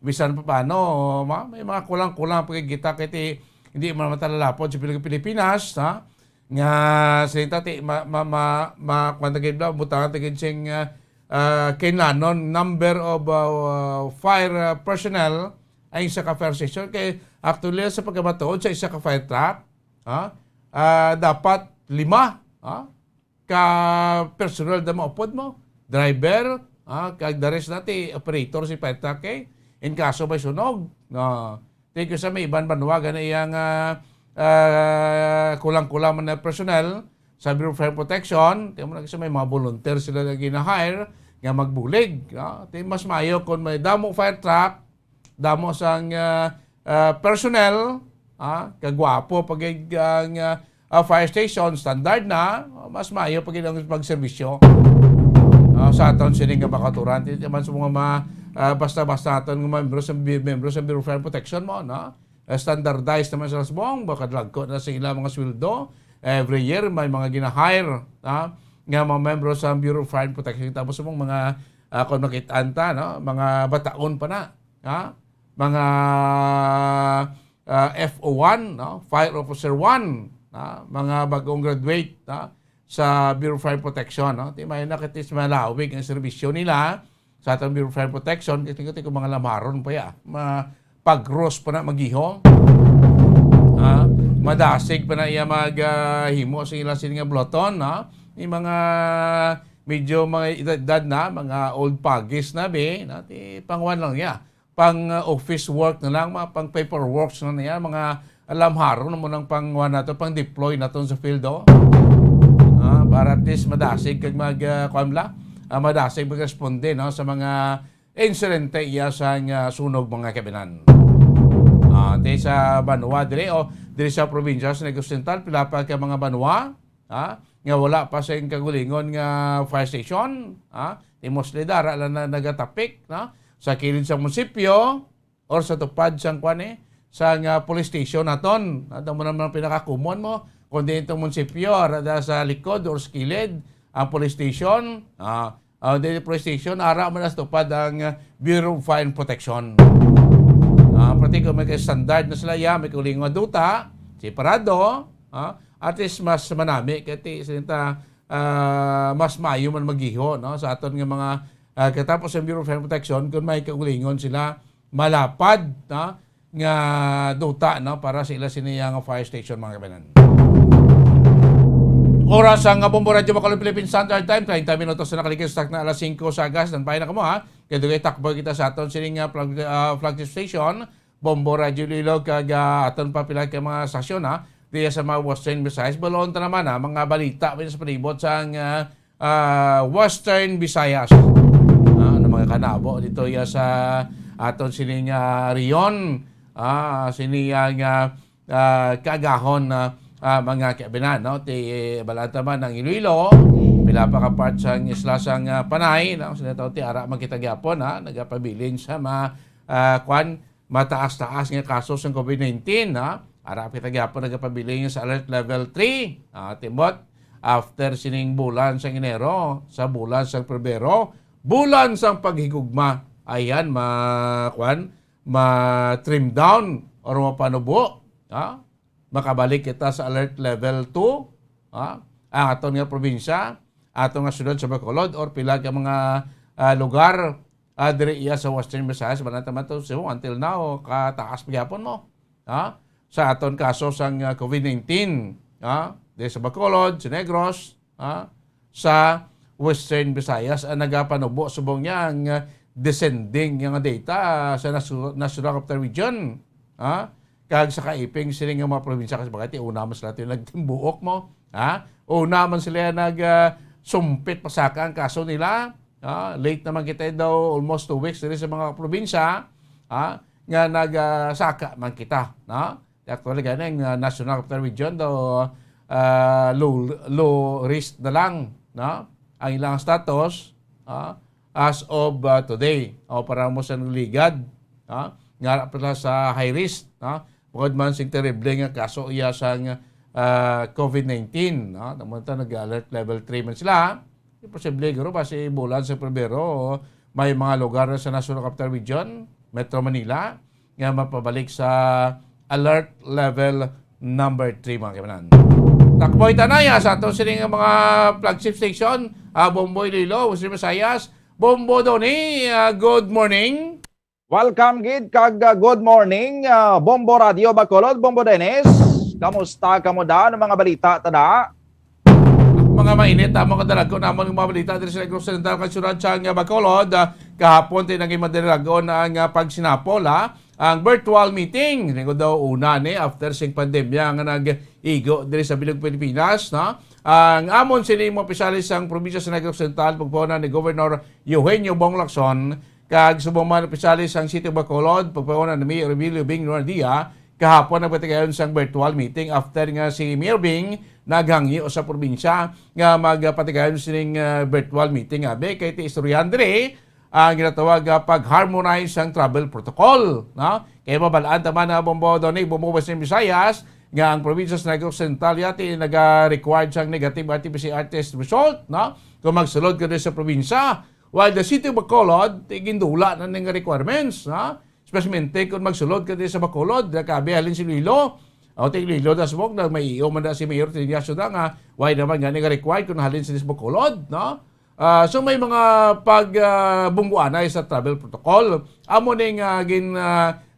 bisan pa paano, may mga kulang-kulang pagkikita kiti hindi man matalalapod sa Pilipinas, ha, nga sinta ti kwantagid daw butangan tigid sing kailangan number of fire personnel ay isa ka fire station kay actually sa pagkabatuod sa isa ka fire truck, dapat 5 ka personnel da maupod mo, driver, kag the rest nati operator si fire truck in kaso may sunog. Thank you sa may iban banwagan na iyang kulang-kulang man na personnel sa Bureau of Fire Protection. Tiyan mo na kasi may mga volunteer sila na gina-hire nga magbulig. Mas maayo kung may damo fire truck, damo sang personnel, kagwapo pag ang fire station, standard na, mas maayo pag ang pagservisyo. Sa aton sining nga makaturan, man sa mga basta-basta aton nga membro sa Bureau of Fire Protection mo, no? Standardized naman sa Rasbong, baka lagko na sa ilang mga sweldo. Every year may mga gina-hire, nga mga membro sa Bureau of Fire Protection. Tapos mga kung nakitanta, no? Mga bataon pa na, mga FO1, no? Fire Officer 1, mga bagong graduate, sa Bureau of Fire Protection, no? May nakitis malawig ang serbisyo nila sa atong Bureau of Fire Protection. Kasi ko mga lamaron pa ya. Pag-roast pa na magiho. Madasig pa na iya maghimo sa ilang sining nga bloton, no? Yung mga medyo mga edad na, mga old pagis na be, pangwan lang ya. Pang office work na lang, mga pang paperwork na niya, mga alamharon mo ng pangwan na to, pang deploy na to sa field, para at least madasig kag madasig mag-responde, no, sa mga insidente iya sa sunog mga kabinan. Di sa Banwa dili sa probinsya sa Negros Occidental pila pa ka mga Banwa, nga wala pa sa kagulingon nga fire station, di mostly dara lang na nagatapik, sa kilid sa munisipyo or sa tupad sang sa police station naton. Ato mo naman pinaka-common mo kundi itong munisipyo, rada sa likod or sa kilid, ang police station, the police station, ara man sa tupad ang Bureau of Fire Protection. Pati kung may standard na sila, may kulingon duta, separado, at least mas manami, kasi sinita, mas maayo man magiho, no? Sa aton nga mga, katapos sa Bureau of Fire Protection, kung may kulingon sila, malapad, nga duta, no? Para sa ila siniyang fire station, mga kabanan. Oras ang Bombo Radio Bacolod Philippine Standard Time, 30 minutos na nakaligid sa na alas 5 sa agas. Dan pahin na kamo ha. Kaya doon takbo kita sa aton sining flagship station, Bombo Radio Lilo, kag aton pa pila ka mga stasyon ha. Diya sa mga Western Visayas. Balon ta naman ha, mga balita sa palibot sa Western Visayas. Mga kanabo dito ya sa aton sining Rion, sining Kagahon mga kabinan, no? Balanta man ng Iloilo, pila pa ka part sa isla sang Panay, no? Sila ti ara makita gyapon, nagapabilin sa mataas-taas nga kaso sa COVID-19, ara kita gyapon nagapabilin sa alert level 3. Timot after sining bulan sang Enero, sa bulan sang Pebrero, bulan sang paghigugma, ayan ma-trim down or mapanubo, makabalik kita sa alert level 2, ang aton nga probinsya, aton nga syudad sa Bacolod, or pila ka mga lugar diri iya sa Western Visayas, banataman to so until now, kataas pagyapon mo, sa aton kaso sang COVID-19, diri sa Bacolod, sa Negros, sa Western Visayas, nagapanubo subong niya ang descending nga data sa National Capital Region, kag sa kaiping sila nga mga probinsya kasi bakit una man sila nagtimbuok mo, una man sila sumpit pasaka ang kaso nila, late naman kita daw almost 2 weeks dito sa mga probinsya, nga nagsaka man kita, actually ganang National Capital Region daw low risk na lang, ang ilang status as of today, para mo sa ligad, nga pala sa high risk, no? Bukod man sing terrible nga kaso iya sang COVID-19, no? Namunta nag-alert level 3 man sila. Posible guro pa si bulan sa Pebrero, may mga lugar sa National Capital Region, Metro Manila, nga mapabalik sa alert level number 3 mga kaibigan. Takboy tanaya sa ato sining mga flagship station, Bomboy Lilo, Western Visayas, Bombo Doni, good morning. Welcome gid kag good morning, Bombo Radio Bacolod, Bombo Dennis. Kamusta kamo da ng mga balita tada? Mga mainit, mga kadalago namon ng mga balita dito sa Negros Occidental Kansuran sa Bacolod. Kahapon tayo naging madalagon ang pagsinapol ang virtual meeting. Nego daw una ni after sing pandemya nga nag-igo diri sa Bilog Pilipinas, no? Ang amon sini mo opisyalis ang probinsya sa Negros Occidental pagpuna ni Governor Eugenio Bong Lacson kag subong man opisyalis ang City of Bacolod pagpuna ni Mayor Emilio Bing Nordia kahapon nagpatigayon sang virtual meeting after nga si Mayor Bing naghangyo sa probinsya nga magpatigayon sining virtual meeting abe kay ti istoryan dire ang ginatawag pag-harmonize ang travel protocol, no? Kaya mabalaan taman na Bombo Doni, Bombo Western Visayas nga ang probinsya sa Negros Occidental yati naga-required sang negative RT-PCR test result, no? Kung magsulod ka sa probinsya, while the City of Bacolod tigindula na ning requirements, no? Especially kung magsulod ka sa Bacolod, kabi halin si Lilo. O ting Lilo das mok na may iyo man da si Mayor Tiniaso da nga why naman nga required kung halin si Bacolod, no? So may mga pagbungguanay sa travel protocol. Amo ning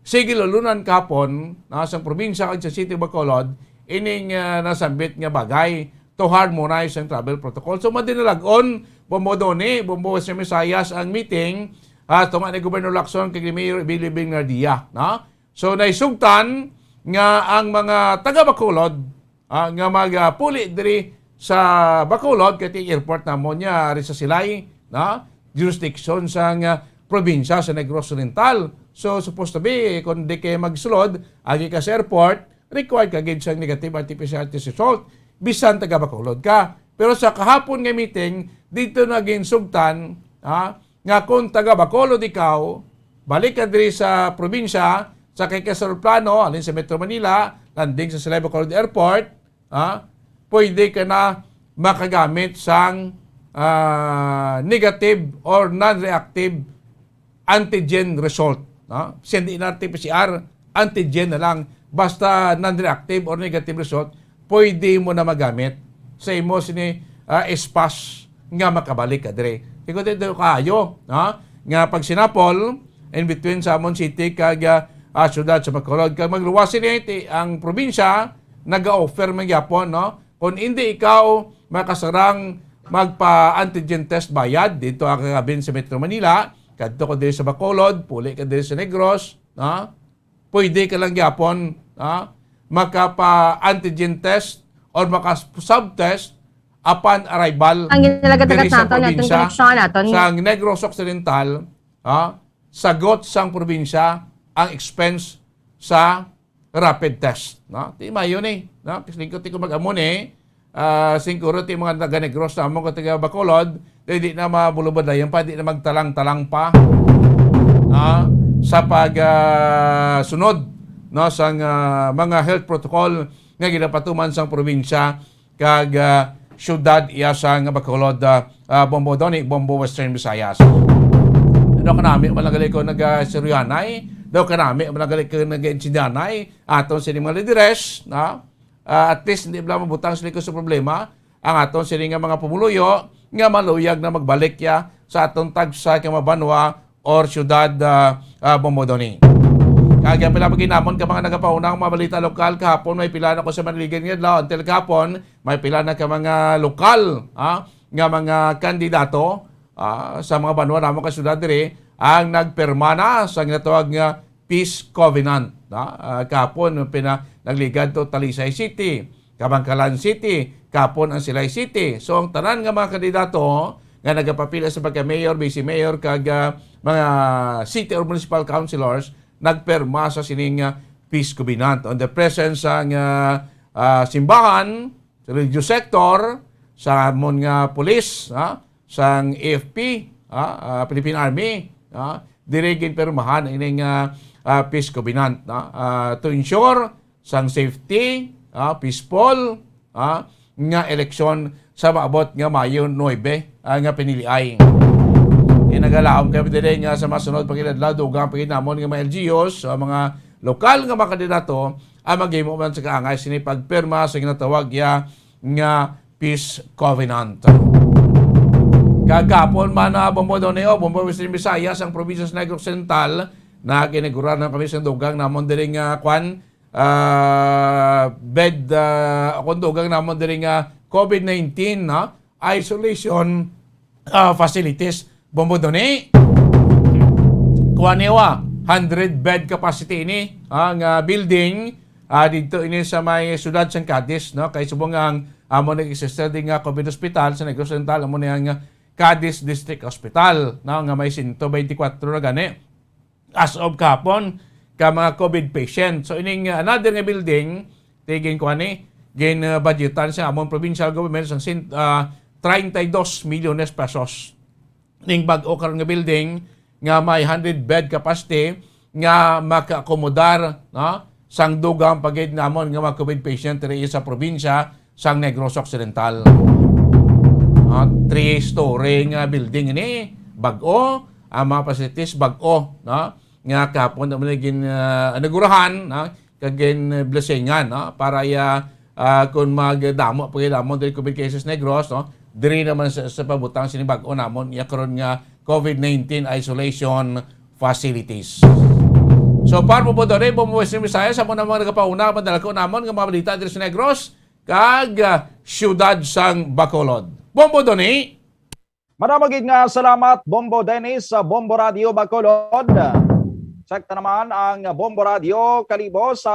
sige lulunan kapon sa probinsya kag sa City of Bacolod ining nasambit nga bagay to harmonize ang travel protocol. So madinalagon Bombo Doni, Bombo Western Visayas ang meeting tunga ni Governor Lacson kag ni Mayor Emilio Bing Nardia, no? So naisugtan nga ang mga taga Bacolod nga magpuli diri sa Bacolod kay airport na mo niya rin sa Silay, na jurisdiction sa probinsya sa Negros Occidental. So supposed to be kung di kayo magsulod agi ka sa airport, required ka gid sa negative RT-PCR test result bisan taga Bacolod ka. Pero sa kahapon nga meeting dito naging sugtan nga kung taga Bacolod ikaw balik ka diri sa probinsya sa kay plano alin sa Metro Manila, landing sa Silay Bacolod Airport, pwede ka na makagamit sang negative or non-reactive antigen result. No? Hindi na RT-PCR, antigen na lang. Basta non-reactive or negative result, pwede mo na magamit sa imo sini espas nga makabalik ka dire. Ikaw dito kayo, nga pag sinapol, in between sa Amon City kag syudad sa Bacolod, kag magluwasin ang probinsya, nag-offer man gyapon, no? Kung hindi ikaw makasarang magpa-antigen test bayad dito ang kakabin sa Metro Manila, kadto ko dito sa Bacolod, puli ka dito sa Negros, pwede ka lang gyapon makapa-antigen test or maka-subtest upon arrival diri sa probinsya sa Negros Occidental, sagot sang probinsya ang expense sa rapid test, no? Ti mayo ni, no? Kasi ko mag-amon siguro ti mga taga-Negros na mo taga Bacolod, di na mabulubadayan pa, di na magtalang-talang pa sa pag no sang mga health protocol nga ginapatuman sang probinsya kag syudad iya sang Bacolod, Bombo Doni, Bombo Western Visayas. Daw kanami malagali ko nag-seryanay, daw kanami malagali ko nag-insidyanay aton sini mga lideres, na at least hindi bala mabutang sila ko sa problema ang aton sini nga mga pumuluyo nga maluyag na magbalik ya sa aton tagsa kay Mabanwa or syudad Bombo Doni. Kaya pila paginamon ka mga nagapaunang mga balita lokal kahapon may pila na ko sa Maniligan nga adlaw until kahapon may pila na ka mga lokal nga mga kandidato sa mga banwa namang kasyudad dire ang nagperma na sa ginatawag nga Peace Covenant. Kahapon nagligad to Talisay City, Kabangkalan City, kahapon ang Silay City. So ang tanan nga mga kandidato nga nagapapila sa pagka-mayor, vice mayor kag mga city or municipal councilors nagperma sa sining Peace Covenant on the presence ng simbahan, sa religious sector, sa amon nga police, sang AFP, Philippine Army, dirigin permahan ining peace covenant to ensure sang safety, peaceful nga eleksyon sa maabot nga Mayo 9 nga piniliay. Inagalaom kami din nga sa masunod pagkidadlaw dugang pagkinamon nga mga LGUs, mga lokal nga mga kandidato ang mag-imo man sa kaangay sini pagpirma sa ginatawag nga peace covenant. Kagapon man na Bombo Doneo, Bombo Western Visayas ang probinsya sa Negros Occidental na kiniguran ng kami sa dugang namon diri nga bed dugang namon diri nga COVID-19 isolation facilities. Bombo Doni kuaniwa 100 bed capacity ini ang building dito ini sa may sudad San Cadiz kay subong ang amo nag-exist nga COVID hospital sa Negros Occidental amo nga Cadiz District Hospital nga may 124 na gani as of kapon ka mga COVID patient. So ining another nga building tigin ko ani gin budgetan sa among provincial government sa 32 milyones pesos. Ning bag-o karon nga building nga may 100 bed capacity nga maka-akomodar sang dugang pagid namon nga mga COVID patient diri sa probinsya sang Negros Occidental. 3-story nga building ini bag-o ang mga facilities bag-o nga kapon naman gin inagurahan kagin blessingan para kung magdamo pagidamo diri COVID cases Negros diri naman sa pabutang sini bag-o namon karon nga COVID-19 isolation facilities. So para po dere Bombo Western Visayas amo na mga nagapauna padala ko namon nga mga balita diri sa Negros kag siyudad sang Bacolod. Bombo Doni. Maramagid nga salamat Bombo Dennis sa Bombo Radio Bacolod. Sakta naman ang Bombo Radio Kalibo sa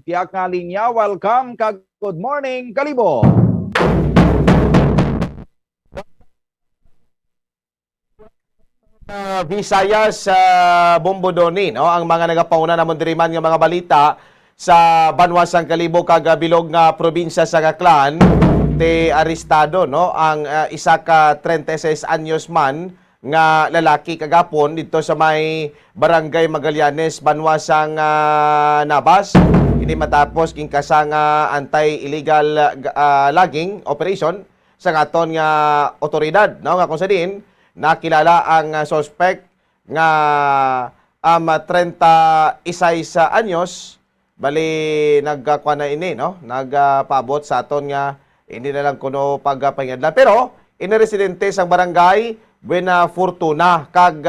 tiyak nga linya. Welcome kag good morning Kalibo. Visayas Bombo Doni ang mga nagapauna namon diri man nga mga balita sa Banwasang Kalibo kag bilog nga probinsya sa Aklan te arestado ang isa ka 36 anyos man nga lalaki kagapon dito sa may Barangay Magallanes Banwasang Nabas. Ini matapos king kasang anti-illegal logging operation sa aton nga otoridad nga kung sa din nakilala ang suspect nga 31 anyos bali nagkuha na ini nagpaabot sa aton nga hindi na lang kuno pagpahingadlan pero iniresidente sang barangay Buena Fortuna kag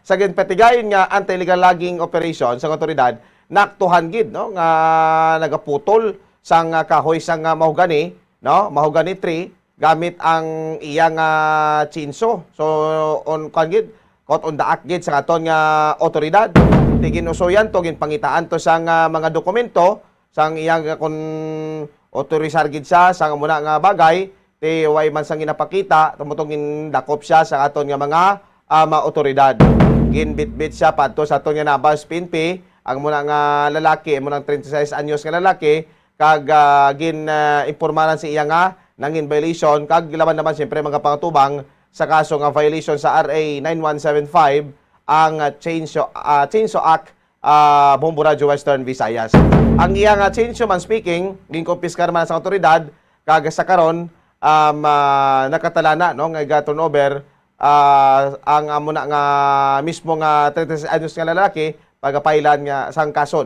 sa ginpetigayon nga anti-illegal logging operation sa otoridad naktuhan gid nga nagaputol sang kahoy sang mahogani mahogani tree gamit ang iyang chinso. So on kangid kot on daak gid sa aton nga otoridad tigin usoyan to ginpangitaan to sang mga dokumento sang iyang kun otorisar gid siya sang muna nga bagay ti way man sang ginapakita tumutong indakop siya sa aton nga mga otoridad. Ginbitbit siya padto sa aton nga Nabas PNP ang muna nga lalaki muna 36 anyos nga lalaki kag impormaran si iya nga nangin violation kag laban naman siyempre mga pangatubang sa kaso nga violation sa RA 9175 ang Chainsaw Act Bombo Radio Western Visayas. Ang iyang chainsaw man speaking ginkompiskar man sa otoridad kag sa karon nakatalana nga turnover ang muna nga mismo nga 36 anyos nga lalaki pagapailan nga sang kaso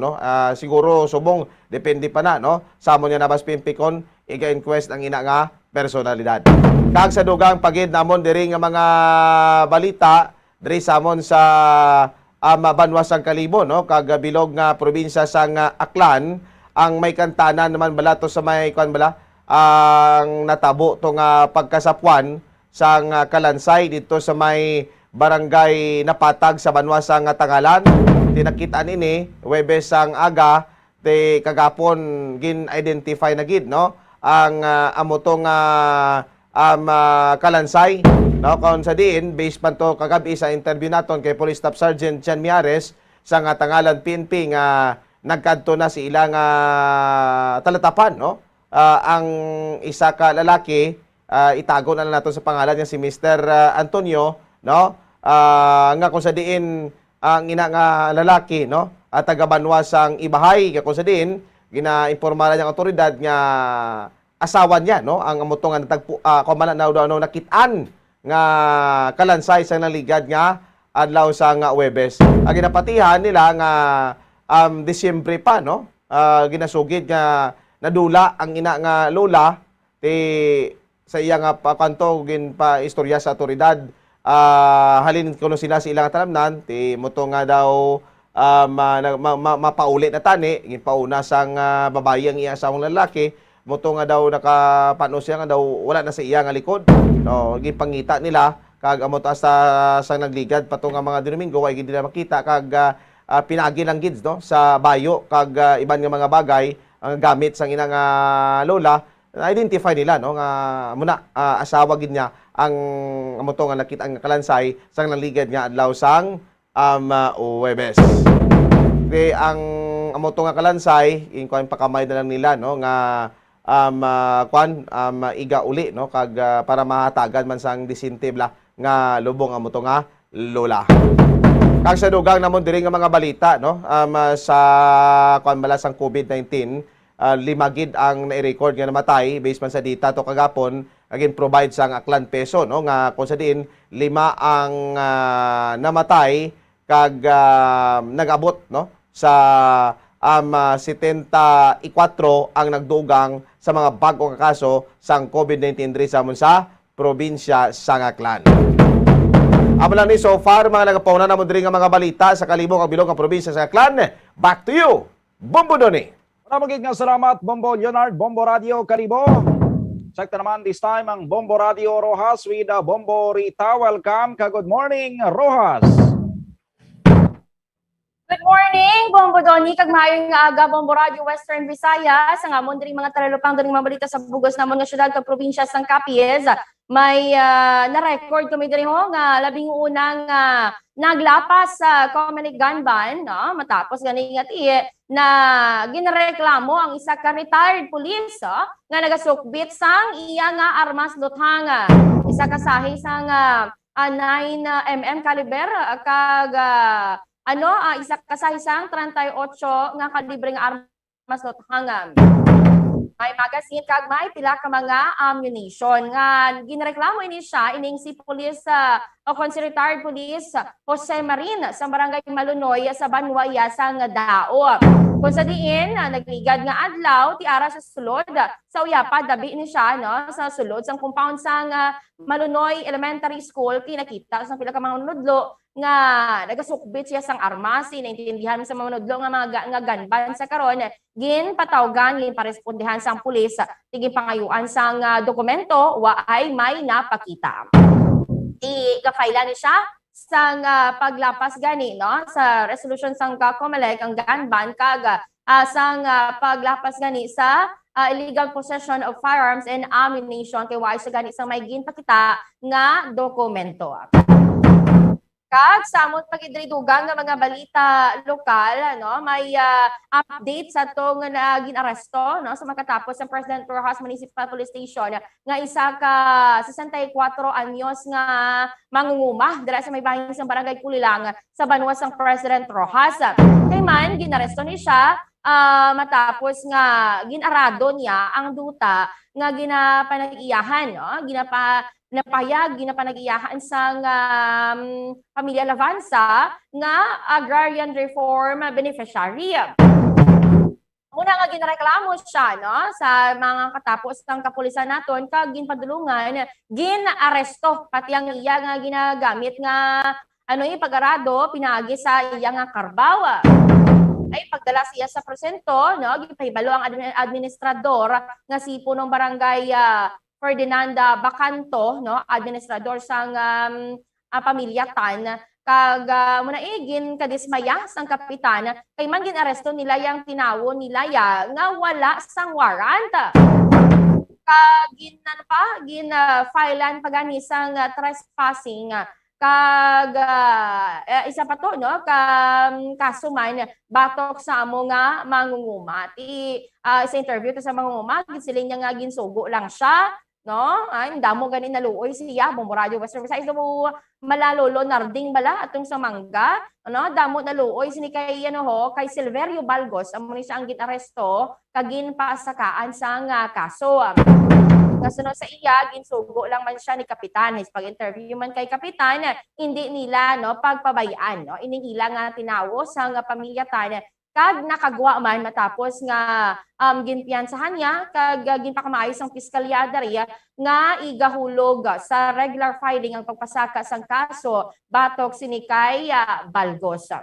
siguro subong depende pa na sa amon nga Nabas PNP kon iga-inquest ang ina nga personalidad. Kag sa dugang pagid namon diri nga mga balita diri sa amon sa Banwasang Kalibo kag bilog nga probinsya sang Aklan ang may kantanan naman bala to sa may ang natabo to nga pagkasapwan sang Kalansay dito sa may barangay Napatag sa Banwasang Tangalan. Tinakitaan ini Webes sang aga te kagapon gin-identify na gid ang amo tong Kalansay kung sa diin based man to kagabi sa interview naton kay Police Staff Sergeant Jan Miares sa Tangalan PNP nga nagkadto na si ilang talatapan ang isa ka lalaki itago na lang nato sa pangalan niya si Mr. Antonio nga kung sa diin ang ina nga lalaki, no, at taga-banwasang Ibahay, kung sa din ginaimpormaran ng otoridad nga asawa niya, no, ang amoto nga natagpo kumana na nakitaan nga kalansay sa naligad nga adlaw sa nga Huwebes. Ang ginapatihan nila nga Disyembre pa, no, ginasugid nga nadula ang ina nga lola sa iya nga kanto gin pa istorya sa otoridad. Halin kuno sila sa ilang talamnan moto nga daw mapaulit na tani ginpauna sang babae ang iya asawang lalaki moto nga daw nakapano siya nga daw wala na sa iya nga likod, no, gipangita nila kag amo ta sa nagligad pato nga mga Domingo ay gid nila makita kag pinagi lang gids, no, sa bayo kag iban nga mga bagay ang gamit sang ina nga lola na-identify nila, no, nga muna asawa gid niya ang amo to nga nakita ang kalansay sang naligad nga adlaw sang Huwebes. Okay, ang amo to nga kalansay in kuan pakamay na lang nila, no, nga iga uli, no, kag para mahatagan man sang disintibla nga lubong amo to nga lola. Kag sa dugang namon diri nga mga balita, no, sa kuan balasang COVID-19, 5 gid ang na-record nga namatay based man sa data to kagapon again provide sang Aklan Peso, no, nga kung sa diin 5 ang namatay kag nag-abot, no, sa 74 ang nagdugang sa mga bagong kaso sang COVID-19 diri sa probinsya sang Aklan. Amo lang ni so far mga nagapauna na mo diri nga mga balita sa kalibong ang bilog nga probinsya sa Aklan. Back to you, Bombo Doni. Maraming nga salamat, Bombo Leonard, Bombo Radio Kalibo. Sakta naman this time ang Bombo Radio Rojas with Bombo Rita. Welcome ka. Good morning, Rojas. Good morning, Bombo Doni. Kag maayong nga aga, Bombo Radio Western Visayas. Ang amon diri mga taralupang diri mga balita sa bugos namon nga syudad kag probinsya sang Capiz. May na-record kami diri ho nga labing unang naglapas sa Comelec gun ban, no? Matapos gani nga na ginareklamo ang isa ka retired police nga nagasukbit sang iya nga armas luthang. Isa ka sahi sang 9mm caliber kag isa ka sahi sang 38 nga kalibre nga armas luthang. May magazine kag may pila ka mga ammunition nga ginreklamo ini siya ining si police si retired police Jose Marin sa barangay Malunoy sa Banwaya sang Dao. Kung sa diin nagligad nga adlaw ti ara sa sulod sa Uyapa dabi ni siya, no, sa sulod sang compound sang Malunoy Elementary School kinakita sa pila ka mga manunodlo nga nagasukbit siya sang armas. Naintindihan sa mga manunodlo nga gunban sa karon gin patawgan gin parespondihan sang pulis tigin pangayuan sang dokumento waay may napakita. Gafailan ni siya sang paglapas gani, no, sa resolution sang Comelec ang gun ban kag sang paglapas gani sa illegal possession of firearms and ammunition kay waay sa gani sang may ginpakita nga dokumento. Kag sa among pagidridugang nga mga balita lokal, no, may update sa to nga ginaresto, no, sa makatapos sa President Rojas Municipal Police Station nga isa ka 64 anyos nga mangunguma dira sa may bahin sa barangay Kulilang sa banwa sang President Rojas. Kay man ginaresto ni siya matapos nga ginarado niya ang duta nga ginapanag-iyahan, no, ginapanag-iyahan sang Pamilya Lavanza nga agrarian reform beneficiary. Muna nga ginareklamo siya, no, sa mga katapos ng kapulisan naton kag ginpadulungan ginaresto pati ang iya nga ginagamit nga pag-arado pinagi sa iya nga karbaw. Ay pagdala siya sa presento, no, gipahibalo ang administrador nga si punong barangay Ferdinand Bacanto, no, administrador sang Pamilya Tan kag muna gin kadismaya sang kapitan kay man ginaresto nila yang tinawo nila nga wala sang warrant. Kag filean pagani sang trespassing kag isa pa to, no, kaso man batok sa amo nga mangunguma. Sa interview to sa mangunguma, gisiling niya nga ginsugo lang siya no? Ay, damo ganin naluoy siya, Bombo Radio Western Visayas, mo malalolo narding bala atong sa mangga, ano? Damo naluoy sini kay kay Silverio Balgos, amo ni siya ang ginaresto kagin pasakaan sa kaso. Kasunod sa iya, ginsugo lang man siya ni Kapitan. Pag-interview man kay Kapitan, hindi nila pagpabayaan, no? Ining ila nga tinawo sa pamilya tan kag nakagwa man matapos nga ginpiyansahan niya kag ginpakamaayos ang piskalya dariya nga igahulog sa regular filing ang pagpasaka sang kaso batok sini kay Balgos.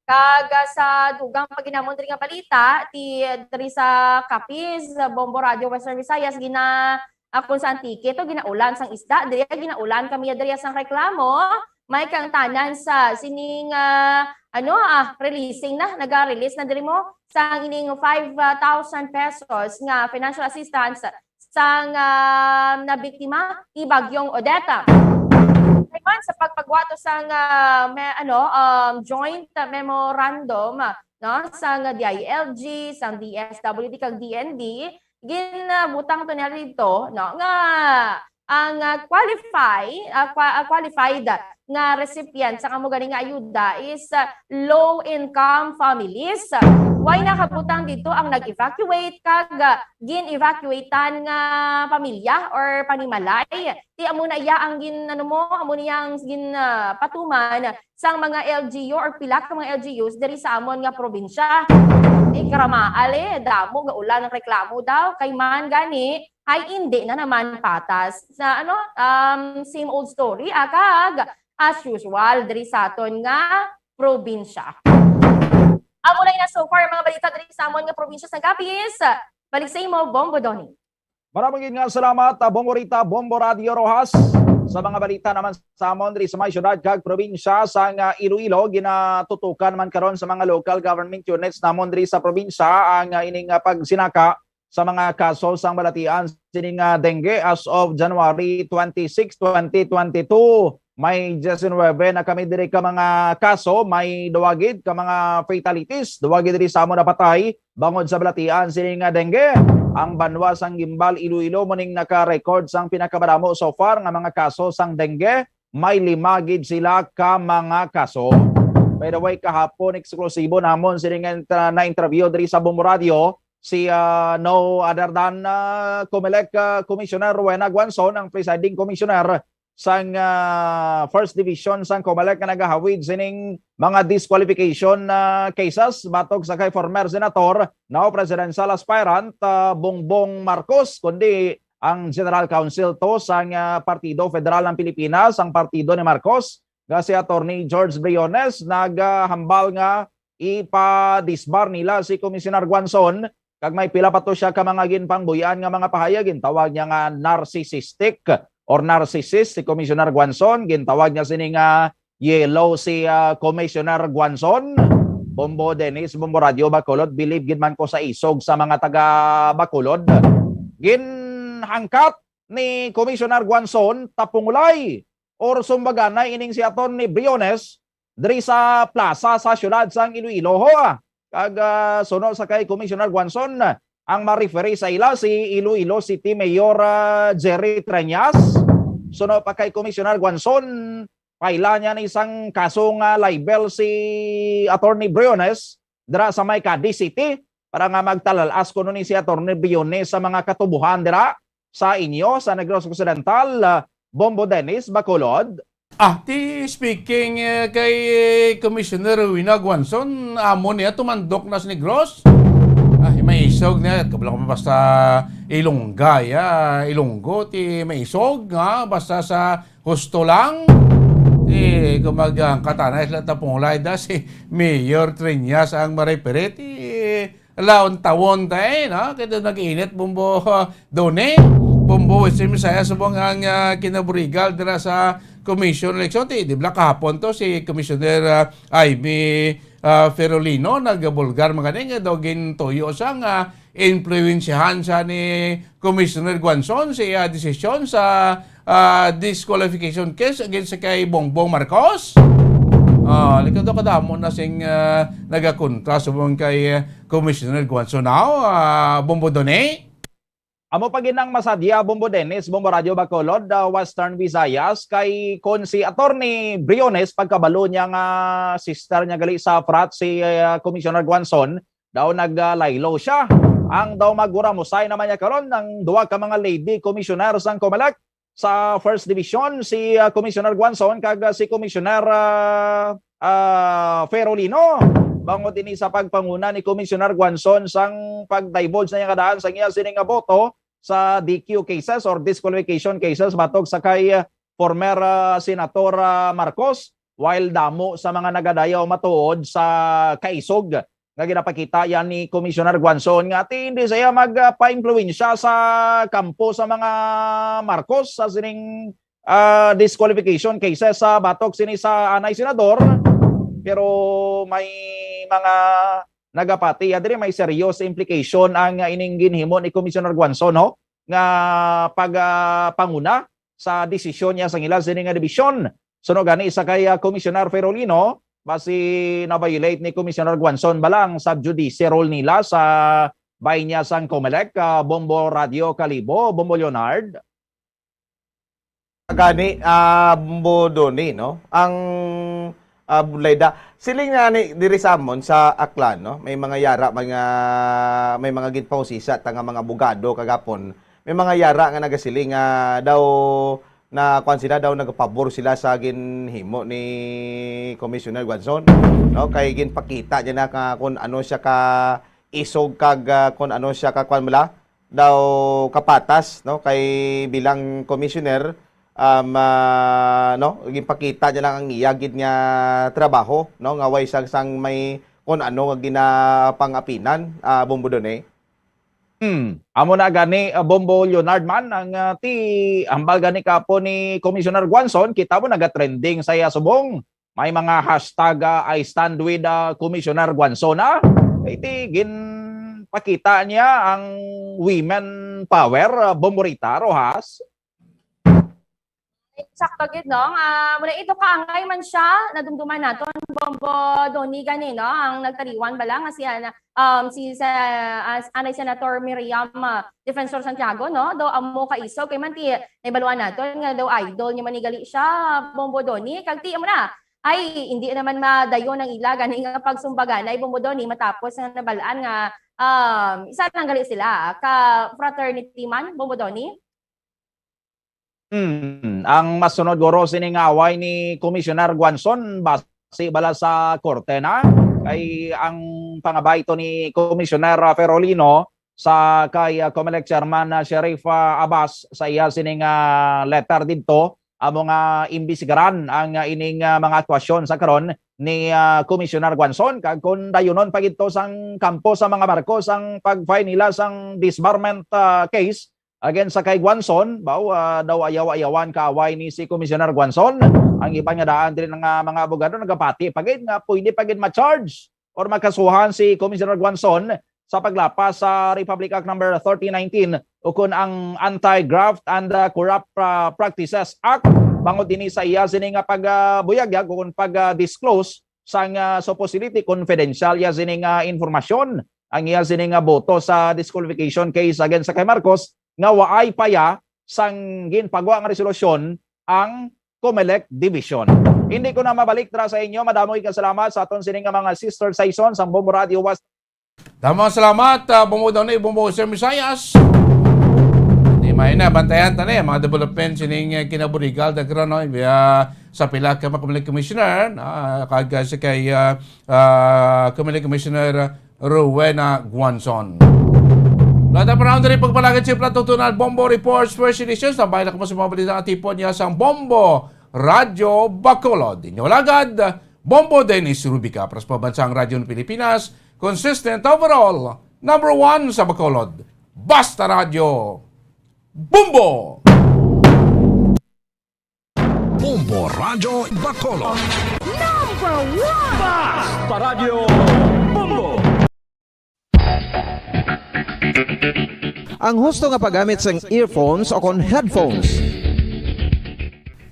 Kag sa dugang paginamon diri nga balita ti diri sa Capiz, Bombo Radio Western Visayas kung sa antike to ginaulan sang isda diri ginaulan kami diri sang reklamo may kang tanan sa sining releasing na naga-release na diri mo sa ining 5,000 pesos nga financial assistance sa nabiktima ni Bagyong Odetta. Man sa pagpagwato sa joint memorandum sa DILG, sa DSWD kag DND ginabutang to nila dito nga ang qualified nga recipient sa kamo ganing nga ayuda is low income families. Why nakabutang dito ang nag-evacuate kag gin-evacuatean nga pamilya or panimalay. Ti amo na iya ang amo niyang patuman sang mga LGU or pila ka mga LGUs diri sa amon nga probinsya. Karamaal damo nga ulan ng reklamo daw kay man gani ay hindi na naman patas sa same old story kag as usual diri sa aton nga probinsya. Amo na ina so far mga balita diri sa amon nga probinsya sa Capiz. Balik sa imo, Bombo Donnie. Maraming nga salamat, Bombo Rita, Bombo Radio Rojas. Sa mga balita naman sa amon diri sa may syudad kag probinsya sa Iloilo, ginatutukan man karon sa mga local government units namon diri sa probinsya ang ining pagsinaka sa mga kaso sang balatian sining dengue as of January 26, 2022. May 19 na kami diri ka mga kaso, may duwagid ka mga fatalities, duwagid diri sa amon napatay bangod sa balatian sining dengue. Ang banwa sang Gimbal Iloilo muning naka-record sang pinakamaramo so far nga mga kaso sang dengue, may 5 gid sila ka mga kaso. By the way, kahapon eksklusibo namon sining na interview diri sa Bombo Radio si no other than COMELEC Commissioner Rowena Guanzon, ang presiding commissioner sang First Division sang COMELEC nga nagahawid sining mga disqualification cases batok sa kay former senator, now presidential aspirant Bongbong Marcos, kundi ang General Counsel to sang Partido Federal ng Pilipinas, ang partido ni Marcos, nga si Attorney George Briones, naghambal nga ipa-disbar nila si Commissioner Guanzon kag may pila pa to siya ka mga ginpangbuyan nga mga pahayag, gintawag niya nga narcissistic or narcissist si Commissioner Guanzon, gintawag niya sining yellow si Commissioner Guanzon. Bombo Dennis, Bombo Radio Bacolod, believe gid man ko sa isog sa mga taga Bacolod. Ginhangkat ni Commissioner Guanzon tapungulay or sumbaganay ining si Attorney Briones diri sa plaza sa syudad sang Iloilo. Kag sunod sa kay Commissioner Guanzon, ang ma-referee sa ila si Iloilo City Mayor Jerry Treñas. Sunod pa kay Commissioner Guanzon, paila niya ng isang kasong libel si Attorney Briones dira sa may Cadiz City para nga magtalalas kuno ni si Attorney Briones sa mga katubuhan dira sa inyo sa Negros Occidental. Bombo Dennis, Bacolod. Speaking kay Commissioner Rowena Guanzon, amo niya tumandok na sa Negros. May isog niya, kabla ko basta Ilonggo, may isog, basta sa husto lang. Kumagkatana sila tapungulay da si Mayor Treñas ang marepere, laon tawon tayo, kaya nag-init Bombo Done, Bombo Western Visayas, subong ang kinaburigal dira sa Commission election. Di ba kahapon to si Commissioner Amy Ferolino nagabulgar mga nga dogin toyo sang influensyahan sa ni Commissioner Guanzon sa desisyon sa disqualification case against kay Bongbong Marcos. Likod ako kadamo na sing nagakontra subong kay Commissioner Guanzon now, Bombo Done. Amo paginang masadya Bombo Dennis, Bombo Radio Bacolod, Western Visayas kay kon si Attorney Briones pagkabalo niya nga sister niya gali sa frat si Commissioner Guanzon daw naglaylo siya. Ang daw maguramusay naman niya karon ng duwa ka mga lady commissioner sang COMELEC sa First Division si Commissioner Guanzon kag si Commissioner Ferolino. Bango din sa pagpanguna ni Commissioner Guanzon sang pag-divulge na niya kadaan sa iya sining boto sa DQ cases or disqualification cases batog sa kay former Senator Marcos while damo sa mga nagadayaw matuod sa kaisog nga ginapakita yan ni Commissioner Guanzon nga hindi siya magpa-impluwensya sa kampo sa mga Marcos sa sining disqualification cases sa batok sini sa anay senador, pero may mga nagapati adiri may serious implication ang ining ginhimo ni Commissioner Guanzon no nga pagpanguna sa desisyon niya sa ilang sining division. Suno gani isa kay Commissioner Ferolino basi na-violate ni Commissioner Guanzon balang sub-judice role nila sa bahay niya sang COMELEC. Bombo Radio Kalibo, Bombo Leonard. Gani Bombo Doni no ang Bulayda siling nga ni diri samon sa Aklan no may mga yara may mga ginpausisa tanga mga abogado kagapon may mga yara nga nagasiling daw na kwan sila daw nagpabor sila sa ginhimo ni Commissioner Guanzon no kay ginpakita niya na kung ano siya ka isog kag kung ano siya ka kwan mala daw kapatas no kay bilang commissioner no ginpakita niya lang ang iyagid niya trabaho no nga way sang may kung ano nga ginapangapinan Bombo Doni. Amo na gani Bombo Leonard man ang ambal gani kapo ni Commissioner Guanzon kita mo naga-trending sa subong may mga hashtag I stand with Commissioner Guanzon iti ginpakita niya ang women power Bombo Rita Rojas. Sakto gid no. Muna ito kaangay man siya nadumduman naton Bombo Doni gani no ang nagtariwan bala nga si Anay Senator Miriam Defensor Santiago no do amo kaiso kay man ti naibaluan naton nga daw idol niya manigali siya Bombo Doni kag ti amo na ay hindi naman madayon ang ila gani nga pagsumbagan ay Bombo Doni matapos nga nabalaan nga isa lang gali sila ka fraternity man Bombo Doni. Ang masunod guro sining away ni Commissioner Guanzon base bala sa korte na kay ang pangabay ito ni Commissioner Ferolino sa kay COMELEC Chairman Sheriff Abbas sa iya sining letter dito amo nga imbisigaran ang ining mga aktwasyon sa karon ni Commissioner Guanzon kag kun dayonon pagito sang kampo sa mga barko sang pag-file nila sang disbarment case against sa kay Guanzon, daw ayaw-ayawan kaaway ni si Commissioner Guanzon. Ang iba nga daan din ng mga abogado nagapati pagid nga pwede pagid ma-charge or makasuhan si Commissioner Guanzon sa paglapas sa Republic Act number 3019 ukon ang Anti-Graft and Corrupt Practices Act. Bangod din sa iya sini nga pagbuyag ukon pag-disclose sang supposedly confidential ya sini nga informasyon ang iya sini nga boto sa disqualification case against sa kay Marcos nga waay paya sang ginpagawa nga resolusyon ang COMELEC Division. Hindi ko na mabalik tra sa inyo. Madamoy kasalamat sa aton sining mga sister season sa Bombo Radio West. Damang salamat Bombo Doni, Bombo Sir Visayas. Di may na bantayan tani mga development sining kinaburigal dagran no sa pila ka COMELEC Commissioner kag sa kay COMELEC Commissioner Rowena Guanzon. Lada pa round rin pagpalagad si Platutunan Bombo Reports First Edition. Sabay na kamo sa mga balita ng tipon niya sa Bombo Radio Bacolod. Inyo lagad, Bombo Dennis Rubica para sa Pambansang Radyo ng Pilipinas. Consistent overall, number 1 sa Bacolod. Basta Radio Bombo! Bombo Radio Bacolod. Number 1! Basta Radio Bombo! Ang husto nga paggamit sang earphones o kon headphones.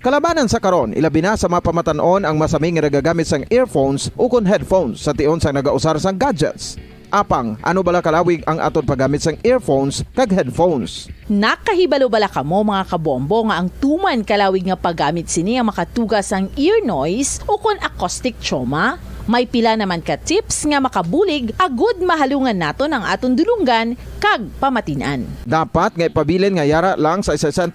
Kalabanan sa karon, ilabi na sa mga pamatanon ang masaming nga nagagamit sang earphones o kon headphones sa tion sang nagausar sang gadgets. Apang ano bala kalawig ang aton paggamit sang earphones kag headphones. Nakahibalo bala kamo mga kabombo nga ang tuman kalawig nga paggamit sini ang makatugas ang ear noise o kon acoustic trauma? May pila naman ka tips nga makabulig agud mahalungan naton ang aton dulunggan kag pamatinan. Dapat nga ipabilin nga yara lang sa 60%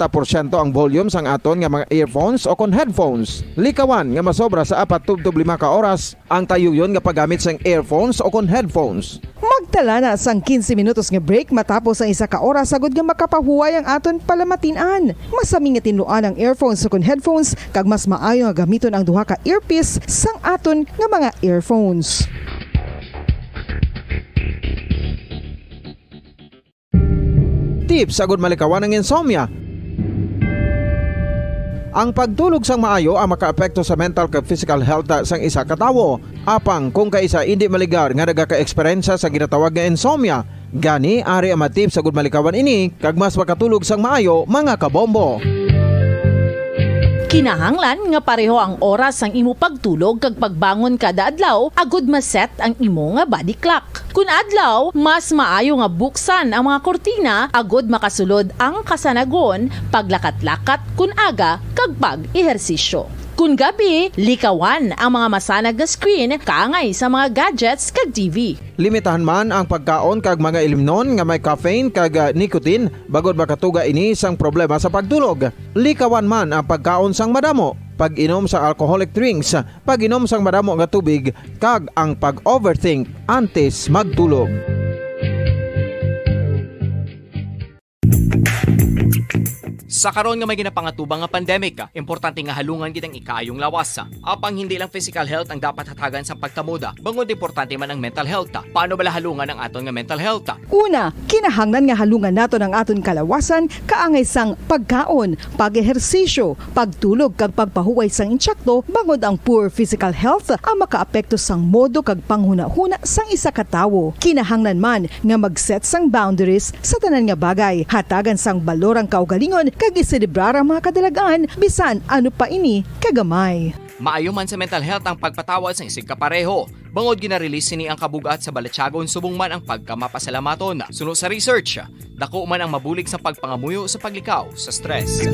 ang volume sang aton nga mga earphones o kon headphones. Likawan nga masobra sa 4-5 ka oras ang tayuyon nga paggamit sang earphones o kon headphones. Magtala na sang 15 minutos nga break matapos ang 1 ka oras sagod nga makapahuway ang aton palamatinan. Masami nga tinluan ang earphones o kon headphones kag mas maayo nga gamiton ang duha ka earpiece sang aton nga mga earphones. Tips sagud malikawan ang insomnia. Ang pagtulog sang maayo ang makaapekto sa mental kag physical health sang isa ka tawo. Apang kung kaisa hindi maligar nga nagaka-eksperyensya sa ginatawag nga insomnia, gani ari ang matip sagud malikawan ini kag mas makatulog sang maayo mga kabombo. Kinahanglan nga pareho ang oras ang imo pagtulog kag pagbangon kada adlaw agud maset ang imo nga body clock. Kun adlaw, mas maayo nga buksan ang mga kortina agud makasulod ang kasanagon, paglakat-lakat kun aga kag pag-ehersisyo. Kun gabi, likawan ang mga masanag na screen kaangay sa mga gadgets kag TV. Limitahan man ang pagkaon kag mga ilimnon nga may caffeine kag nicotine bagod makatuga ini sang problema sa pagtulog. Likawan man ang pagkaon sang madamo, pag-inom sa alcoholic drinks, pag-inom sang madamo nga tubig kag ang pag-overthink antes magtulog. Sa karon nga may ginapangatubang nga pandemic, importante nga halungan gid ang ikaayong lawas. Apang hindi lang physical health ang dapat hatagan sa pagtamuda, bangod importante man ang mental health. Paano bala halungan ang aton nga mental health? Una, kinahanglan nga halungan naton ang aton kalawasan kaangay sang pagkaon, pag-ehersisyo, pagtulog kag pagpahuway sang insyakto bangod ang poor physical health ang makaapekto sang modo kag panghuna-huna sang isa ka tawo. Kinahanglan man nga mag-set sang boundaries sa tanan nga bagay, hatagan sang balorang kaugalingon kag iselebrar ang mga kadalagaan bisan ano pa ini kagamay. Maayo man sa mental health ang pagpatawad sa isig kapareho. Bangod gina-release ni ang kabugat sa Balatyagon subong man ang pagkamapasalamaton. Sunod sa research, dako man ang mabulig sa pagpangamuyo sa paglikaw sa stress.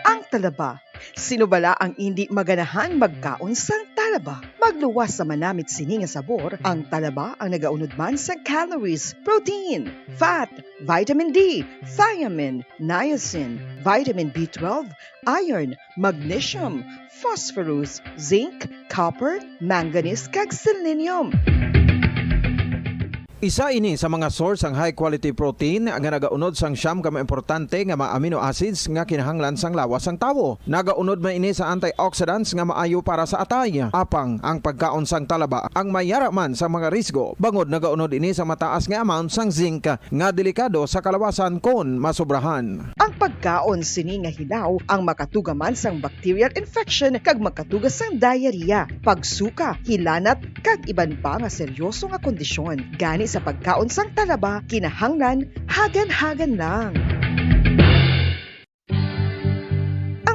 Ang talaba. Sino bala ang hindi maganahan magkaon sang talaba? Magluwas sa manamit sini nga sabor, ang talaba ang nagaunod man sa calories, protein, fat, vitamin D, thiamine, niacin, vitamin B12, iron, magnesium, phosphorus, zinc, copper, manganese kag selenium. Isa ini sa mga source ang high quality protein nga nagaunod sang siyam ka importante nga mga amino acids nga kinahanglan sang lawas sang tawo. Nagaunod man ini sa antioxidants nga maayo para sa atay. Apang ang pagkaon sang talaba ang mayara man sa mga risgo. Bangod nagaunod ini sa mataas nga amount sang zinc nga delikado sa kalawasan kon masobrahan. Ang pagkaon sini nga hilaw ang makatugaman sang bacterial infection kag makatugas sang diarrhea, pagsuka, hilanat kag iban pa nga seryoso nga kondisyon. Gani sa pagkaon sang talaba, kinahanglan hagan-hagan lang.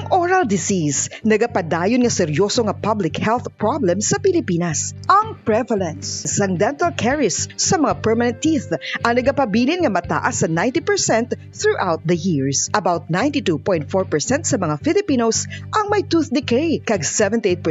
Oral disease, nagapadayon nga seryoso nga public health problem sa Pilipinas. Ang prevalence sang dental caries sa mga permanent teeth ang nagapabilin nga mataas sa 90% throughout the years. About 92.4% sa mga Filipinos ang may tooth decay, kag 78%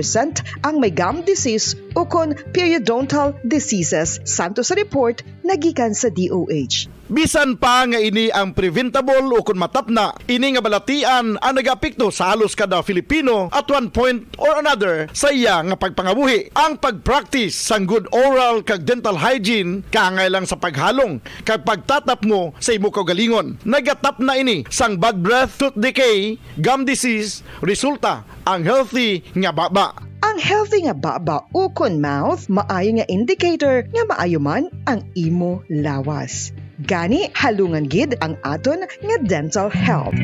ang may gum disease o kon periodontal diseases, santo sa report nagikan sa DOH. Bisan pa nga ini ang preventable o kung matapna, ini nga balatian ang nagapikto sa halos kada Filipino at one point or another sa iya nga pagpangabuhi. Ang pagpractice sang good oral kag dental hygiene kaangay lang sa paghalong kag pagtatap mo sa imo kaugalingon. Nagatap na ini sang bad breath, tooth decay, gum disease, resulta ang healthy nga baba. Ang healthy nga baba o kon mouth, maayo nga indicator nga maayo man ang imo lawas. Gani halungan gid ang aton nga dental health.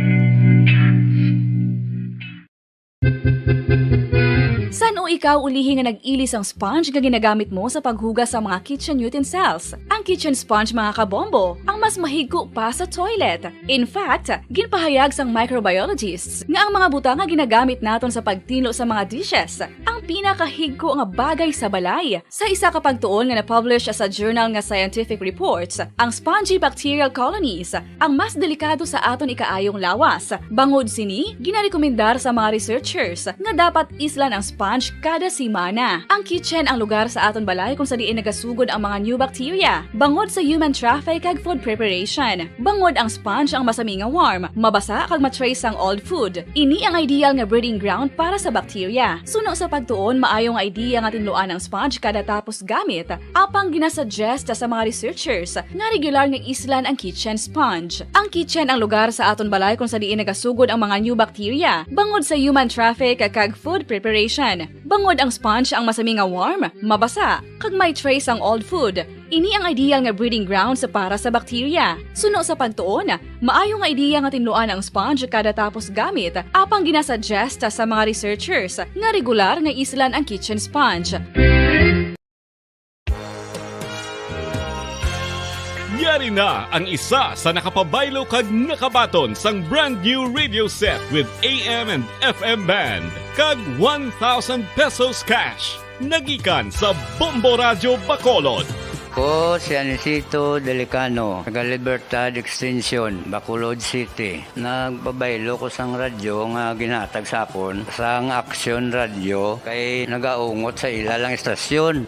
San Saan o ikaw ulihi nga nag-ilis ang sponge nga ginagamit mo sa paghugas sa mga kitchen utensils? Ang kitchen sponge mga kabombo, ang mas mahigko pa sa toilet. In fact, ginpahayag sang microbiologists nga ang mga butang nga ginagamit naton sa pagtilo sa mga dishes ang pinakahigko nga bagay sa balay. Sa isa ka pagtuon nga na-publish sa journal nga Scientific Reports, ang spongy bacterial colonies ang mas delikado sa aton ikaayong lawas. Bangod sini, ginarekomendar sa mga researchers nga dapat islan ang sponge kada simana. Ang kitchen ang lugar sa aton balay kung sa diin nagasugod ang mga new bacteria. Bangod sa human traffic kag food preparation. Bangod ang sponge ang masami nga warm, mabasa kag matrace ang old food. Ini ang ideal nga breeding ground para sa bacteria. Suno sa pagtuon, maayong idea nga tinluan ang sponge kada tapos gamit. Apang ginasuggest sa mga researchers nga regular nga islan ang kitchen sponge. Ang kitchen ang lugar sa aton balay kung sa diin nagasugod ang mga new bacteria. Bangod sa human traffic kag food preparation. Bangod ang sponge ang masami nga warm, mabasa, kag may trace ang old food. Ini ang ideal nga breeding ground sa para sa bacteria. Suno sa pagtuon, maayong nga idea nga tinluan ang sponge kada tapos gamit. Apang ginasuggest sa mga researchers nga regular nga islan ang kitchen sponge. Yari na ang isa sa nakapabaylo kag nakabaton sang brand new radio set with AM and FM band kag 1,000 pesos cash. Nagikan sa Bombo Radio Bacolod. Ko si Anisito Delicano, taga Libertad Extension, Bacolod City. Nagpabaylo ko sang radyo nga ginatag sapon sang Action Radio kay nagaungot sa ilalang estasyon.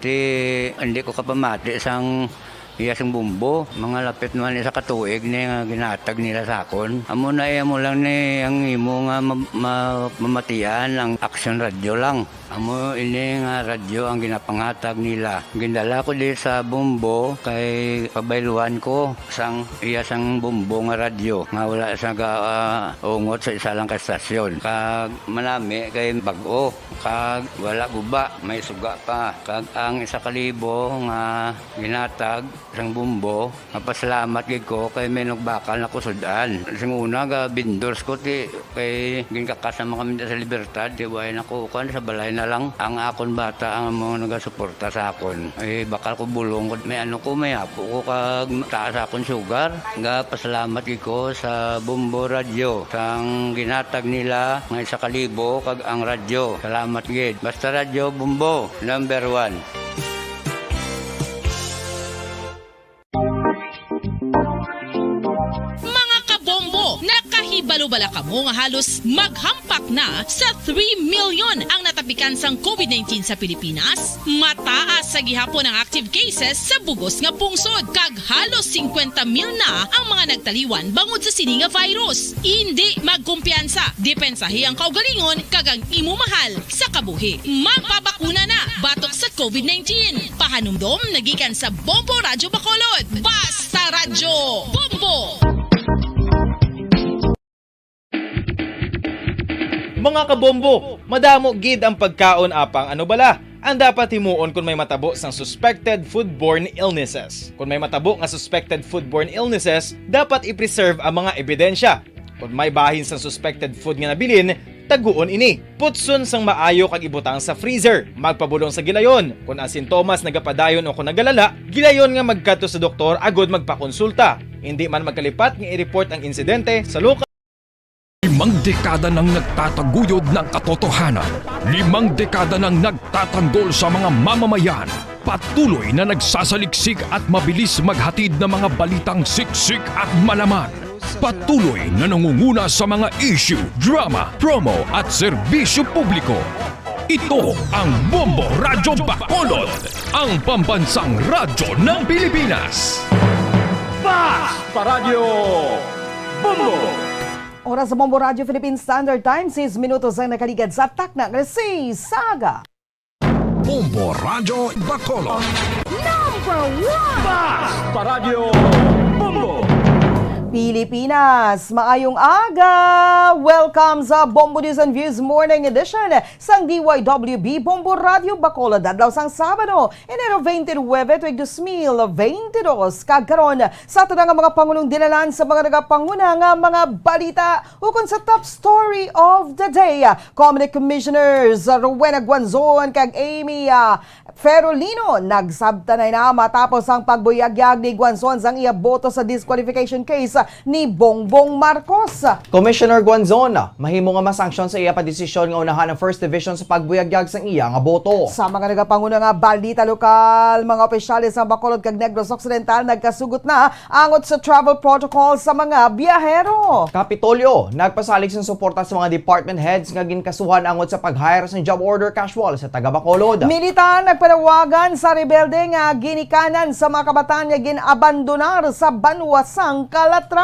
Hindi ko kapamati sang iyasang bumbo, mga lapit naman sa katuig ni nga ginatag nila sakon. Amo na mo lang ni ang imo nga mamatian ang Action Radio lang. Amo ini nga radyo ang ginapangatag nila. Gindala ko di sa bumbo kay pabayluan ko sang iyasang bumbo nga radyo nga wala sa ungot sa isa lang ka estasyon. Kag manami kay bag-o, kag wala guba, may suga pa. Kag ang 1,000 nga ginatag sang bumbo, mapasalamat gid ko kay may nagbakal na kusudan. Sing una ga vendors ko ti kay ginkakasama kami sa Libertad, di way nakukuan sa balay na lang ang akon bata ang mga nagasuporta sa akon. Ay bakal ko bulong may ano ko may apo ko kag taas akon sugar. Nga pasalamat gid ko sa Bombo Radio sang ginatag nila nga 1,000 kag ang radyo. Salamat gid. Basta Radio Bombo number 1. Nakahibalo-bala ka mo nga halos maghampak na sa 3 million ang natapikan sang COVID-19 sa Pilipinas. Mataas sa gihapon ang active cases sa bugos nga pungsod kag halos 50,000 na ang mga nagtaliwan bangod sa sini nga virus. Hindi magkumpiyansa, depensahi ang kaugalingon kag ang imo mahal sa kabuhi. Magpabakuna na batok sa COVID-19. Pahanumdom nagikan sa Bombo Radio Bacolod. Basta Radyo Bombo! Mga kabombo, madamo gid ang pagkaon apang ano bala ang dapat himuon kung may matabo sang suspected foodborne illnesses. Kung may matabo nga suspected foodborne illnesses, dapat i-preserve ang mga ebidensya. Kung may bahin sang suspected food nga nabilin, taguon ini. Putson sang maayo kag ibutang sa freezer. Magpabulong sa gilayon. Kung ang sintomas nagapadayon o kung nagalala, gilayon nga magkadto sa doktor agod magpakonsulta. Hindi man magkalipat nga i-report ang insidente sa lokal. 5 dekada nang nagtataguyod ng katotohanan. 5 dekada nang nagtatanggol sa mga mamamayan. Patuloy na nagsasaliksik at mabilis maghatid ng mga balitang siksik at malaman. Patuloy na nangunguna sa mga issue, drama, promo at serbisyo publiko. Ito ang Bombo Radyo Bacolod, ang pambansang radyo ng Pilipinas. Basta Radio Bombo! Oras sa Bombo Radio Philippine Standard Time, 6 minutos ang nakaligad sa takna ng Saga. Bombo Radio Bacolod. Number 1! Basta Radio Bombo! Pilipinas, maayong aga! Welcome sa Bombo News and Views Morning Edition sang DYWB Bombo Radio Bacolod adlaw sang Sabado, Enero 29, tuig 2022. Kagkaron sa ato nga mga pangulong dinalan sa mga nagapanguna nga mga balita ukon sa top story of the day. Comelec Commissioners Rowena Guanzon kag Amy Ferolino nagsabtanay na matapos ang pagbuyagyag ni Guanzon sang iya boto sa disqualification case ni Bongbong Marcos. Commissioner Guanzon, mahimo nga masanksyon sa iya pa desisyon nga unahan ang First Division sa pagbuyagyag sang iya nga boto. Sa mga nagapanguna nga balita lokal, mga opisyalis sa Bacolod kag Negros Occidental nagkasugot na angot sa travel protocol sa mga biyahero. Kapitolyo, nagpasalig sa suporta sa mga department heads nga ginkasuhan angot sa pag-hire sa job order casual sa taga Bacolod. Militar nagpanawagan sa rebelde nga ginikanan sa mga kabataan nga ginabandonar sa Banwasang Calatrava.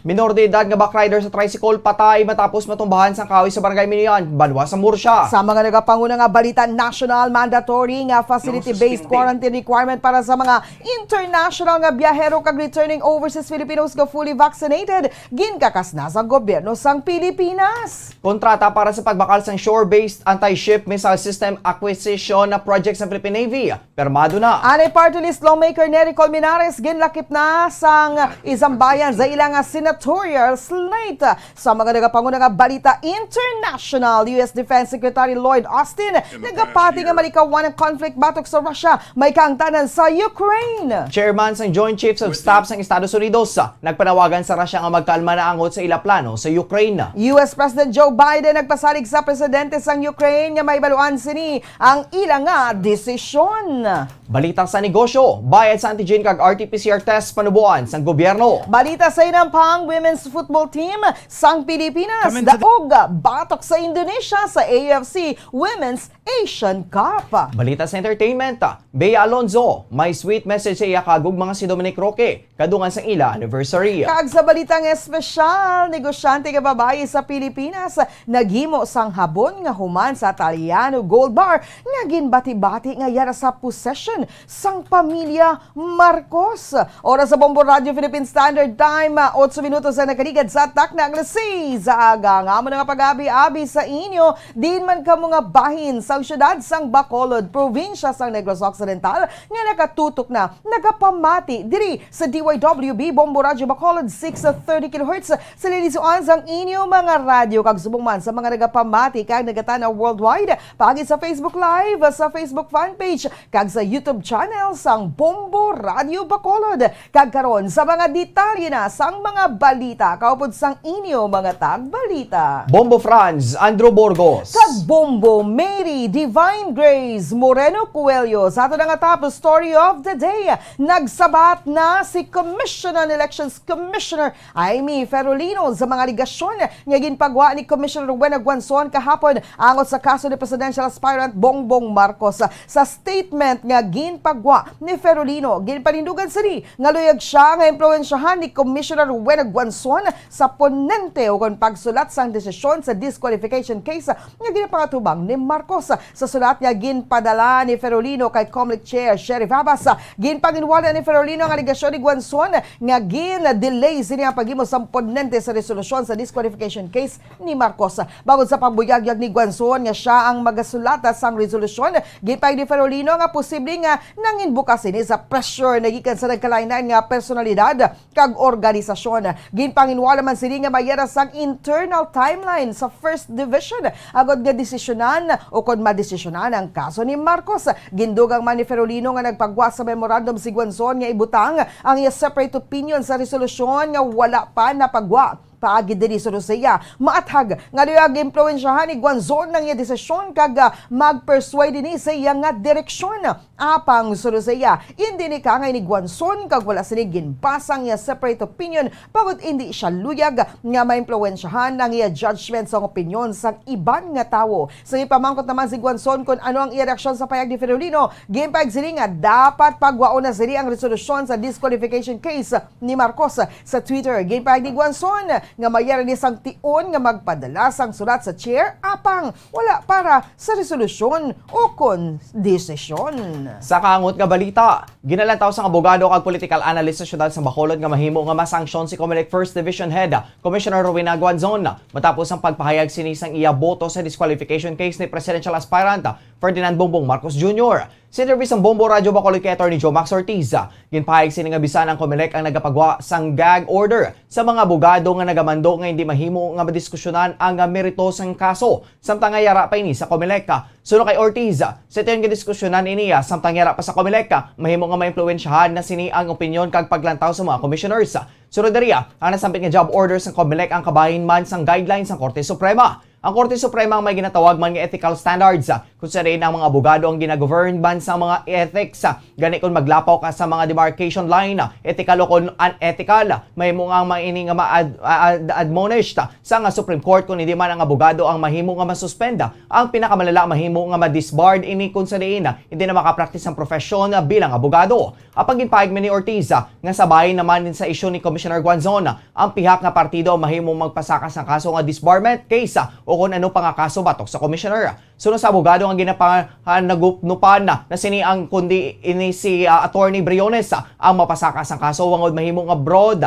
Minor de edad nga backrider sa tricycle patay matapos matumbahan sa kahoy sa Barangay Minian, Banwasang Murcia. Sa mga nagapanguna nga balita, national mandatory nga facility-based quarantine requirement para sa mga international nga biyahero kag returning overseas Filipinos nga fully vaccinated ginkakas na sa gobyerno sang Pilipinas. Kontrata para sa pagbakal sang shore-based anti-ship missile system acquisition na project sa Philippine Navy. Permado na. Anay party list lawmaker Nery Colmenares ginlakip na sang isang bayan sa ilang senatorial slate. Sa mga nagapanguna nga balita international, US Defense Secretary Lloyd Austin nagapati nga malikawan ang conflict batok sa Russia may kaangtanan sa Ukraine. Chairman sang Joint Chiefs of Staff sang Estados Unidos nagpanawagan sa Russia nga magkalma na angot sa ila plano sa Ukraine. US President Joe Biden nagpasalig sa presidente sang Ukraine nga may baluan sini ang ilang nga desisyon. Balita sa negosyo, bayad sa antigen kag RT-PCR test panubuan sang gobyerno. Balita sa inampang women's football team sang Pilipinas daog batok sa Indonesia sa AFC Women's Asian Cup. Balita sa entertainment, Bea Alonzo may sweet message sa iya kagugma si Dominic Roque kadungan sang ila anniversary. Kag sa balitang espesyal, negosyante nga babae sa Pilipinas naghimo sang habon nga human sa Italiano Gold Bar nga ginbati-bati nga yara sa possession sang pamilya Marcos. Oras sa Bombo Radio Philippine Standard Time, 8 minutos na nakaligad sa takna ang alas 6 sa aga. Nga mo na nga pag-abi-abi sa inyo, din man ka mga bahin sa syudad sang Bacolod, probinsya sang Negros Occidental, nga nakatutok na nagapamati diri sa DYWB Bombo Radio Bacolod 630 kHz sa lilisuan sang inyo mga radyo kag subong man sa mga nagapamati kag nagatanaw worldwide pagi sa Facebook Live, sa Facebook fanpage kag sa YouTube channel sang Bombo Radio Bacolod. Kag karon sa mga detalye na sang mga balita kaupod sang inyo mga tagbalita. Bombo Franz Andrew Burgos kag Bombo Mary Divine Grace Moreno Coelho sa ato nga top story of the day. Nagsabat na si Commission on Elections Commissioner Amy Ferolino sa mga aligasyon nga ginpagwa ni Commissioner Rowena Guanzon kahapon angot sa kaso ni Presidential Aspirant Bongbong Marcos. Sa statement nga ginpagwa ni Ferolino, ginpanindugan sini nga luyag siya nga impluwensyahan ni Commissioner Rowena Guanzon sa ponente o kon pagsulat sang desisyon sa disqualification case nga ginapangatubang ni Marcos. Sa sulat nga ginpadala ni Ferolino kay Comelec Chair Sheriff Abbas, ginpanginwala ni Ferolino ang aligasyon ni Guanzon nga gin-delay sini ang paghimo sa ponente sa resolusyon sa disqualification case ni Marcos. Bangod sa pagbuyagyag ni Guanzon nga siya ang magasulata sang resolusyon, ginpay ni Ferolino nga posible nga nanginbukas ini sa pressure na gikan sa nagkalainan nga personalidad kag organisasyon. Ginpanginwala man sini nga mayara sang internal timeline sa First Division agod nga desisyonan o kon madesisyonan ang kaso ni Marcos. Gindugang man ni Ferolino nga nagpagwa sa memorandum si Guanzon nga ibutang ang iya separate opinion sa resolusyon nga wala pa napagwa. Paagi diri sa Russia, maathag nga luyag impluwensyahan ni Guanzon ng iya desisyon kag mag-persuade ni sa iya nga direksyon. Apang sa Russia, hindi ni kangay ni Guanzon kag wala sini ginbasang iya separate opinion pagod hindi siya luyag nga maimpluwensyahan ng iya judgment sa opinion sa iban nga tawo. Sa ipamangkot naman si Guanzon kung ano ang iya reaksyon sa payag ni Ferolino, ginpayag sini nga dapat pagwaon na sini ang resolusyon sa disqualification case ni Marcos. Sa Twitter, ginpayag ni Guanzon nga mayara ni sang tion nga magpadala sang sulat sa chair apang wala para sa resolusyon o kon desisyon. Sa kangot nga balita, ginalantaw sang abogado kag political analyst sa syudad sa Bacolod nga mahimo nga masanksyon si Comelec First Division Head Commissioner Rowena Guanzon matapos ang pagpahayag sinisang iya boto sa disqualification case ni presidential aspirant Ferdinand Bongbong Marcos Jr. Sa interview sang Bombo Radio Bacolod kay Attorney Joe Max Ortiz, ginpahayag sini nga bisan ang Comelec ang nagapagwa sang gag order sa mga abogado nga nagamando nga hindi mahimo nga madiskusyonan ang merito sang kaso samtang nga yara pa ini sa Comelec. Suno kay Ortiz, sa ito yung diskusyonan iniya samtang yara pa sa Comelec, mahimo nga maimpluwensyahan na sini ang opinyon kag paglantaw sa mga commissioners. Sunod dariya, ang nasampit nga job orders ng Comelec ang kabahin man sang guidelines ng Korte Suprema. Ang Korte Suprema ang may ginatawag man nga ethical standards kung sa rin ang mga abogado ang ginagovern ban sa mga ethics. Gani kung maglapaw ka sa mga demarcation line, ethical o kung unethical, may mga maining nga ma-admonished sa nga Supreme Court kung hindi man ang abogado ang mahimo nga masuspenda. Ang pinakamalala mahimo nga ma-disbarred ini kung sa rin hindi na makapraktis ang profesyon bilang abogado. Apang ginpahig ni Ortiz nga sabay naman din sa isyu ni Commissioner Guanzon, ang pihak nga partido mahimo magpasakas ng kaso nga disbarment case o kung ano pa nga kaso batok sa commissioner. Sunod sa abogado ang ginapanagunupan na sini ang kundi ini si Attorney Briones ang mapasakas ang kaso wangod mahimo nga broad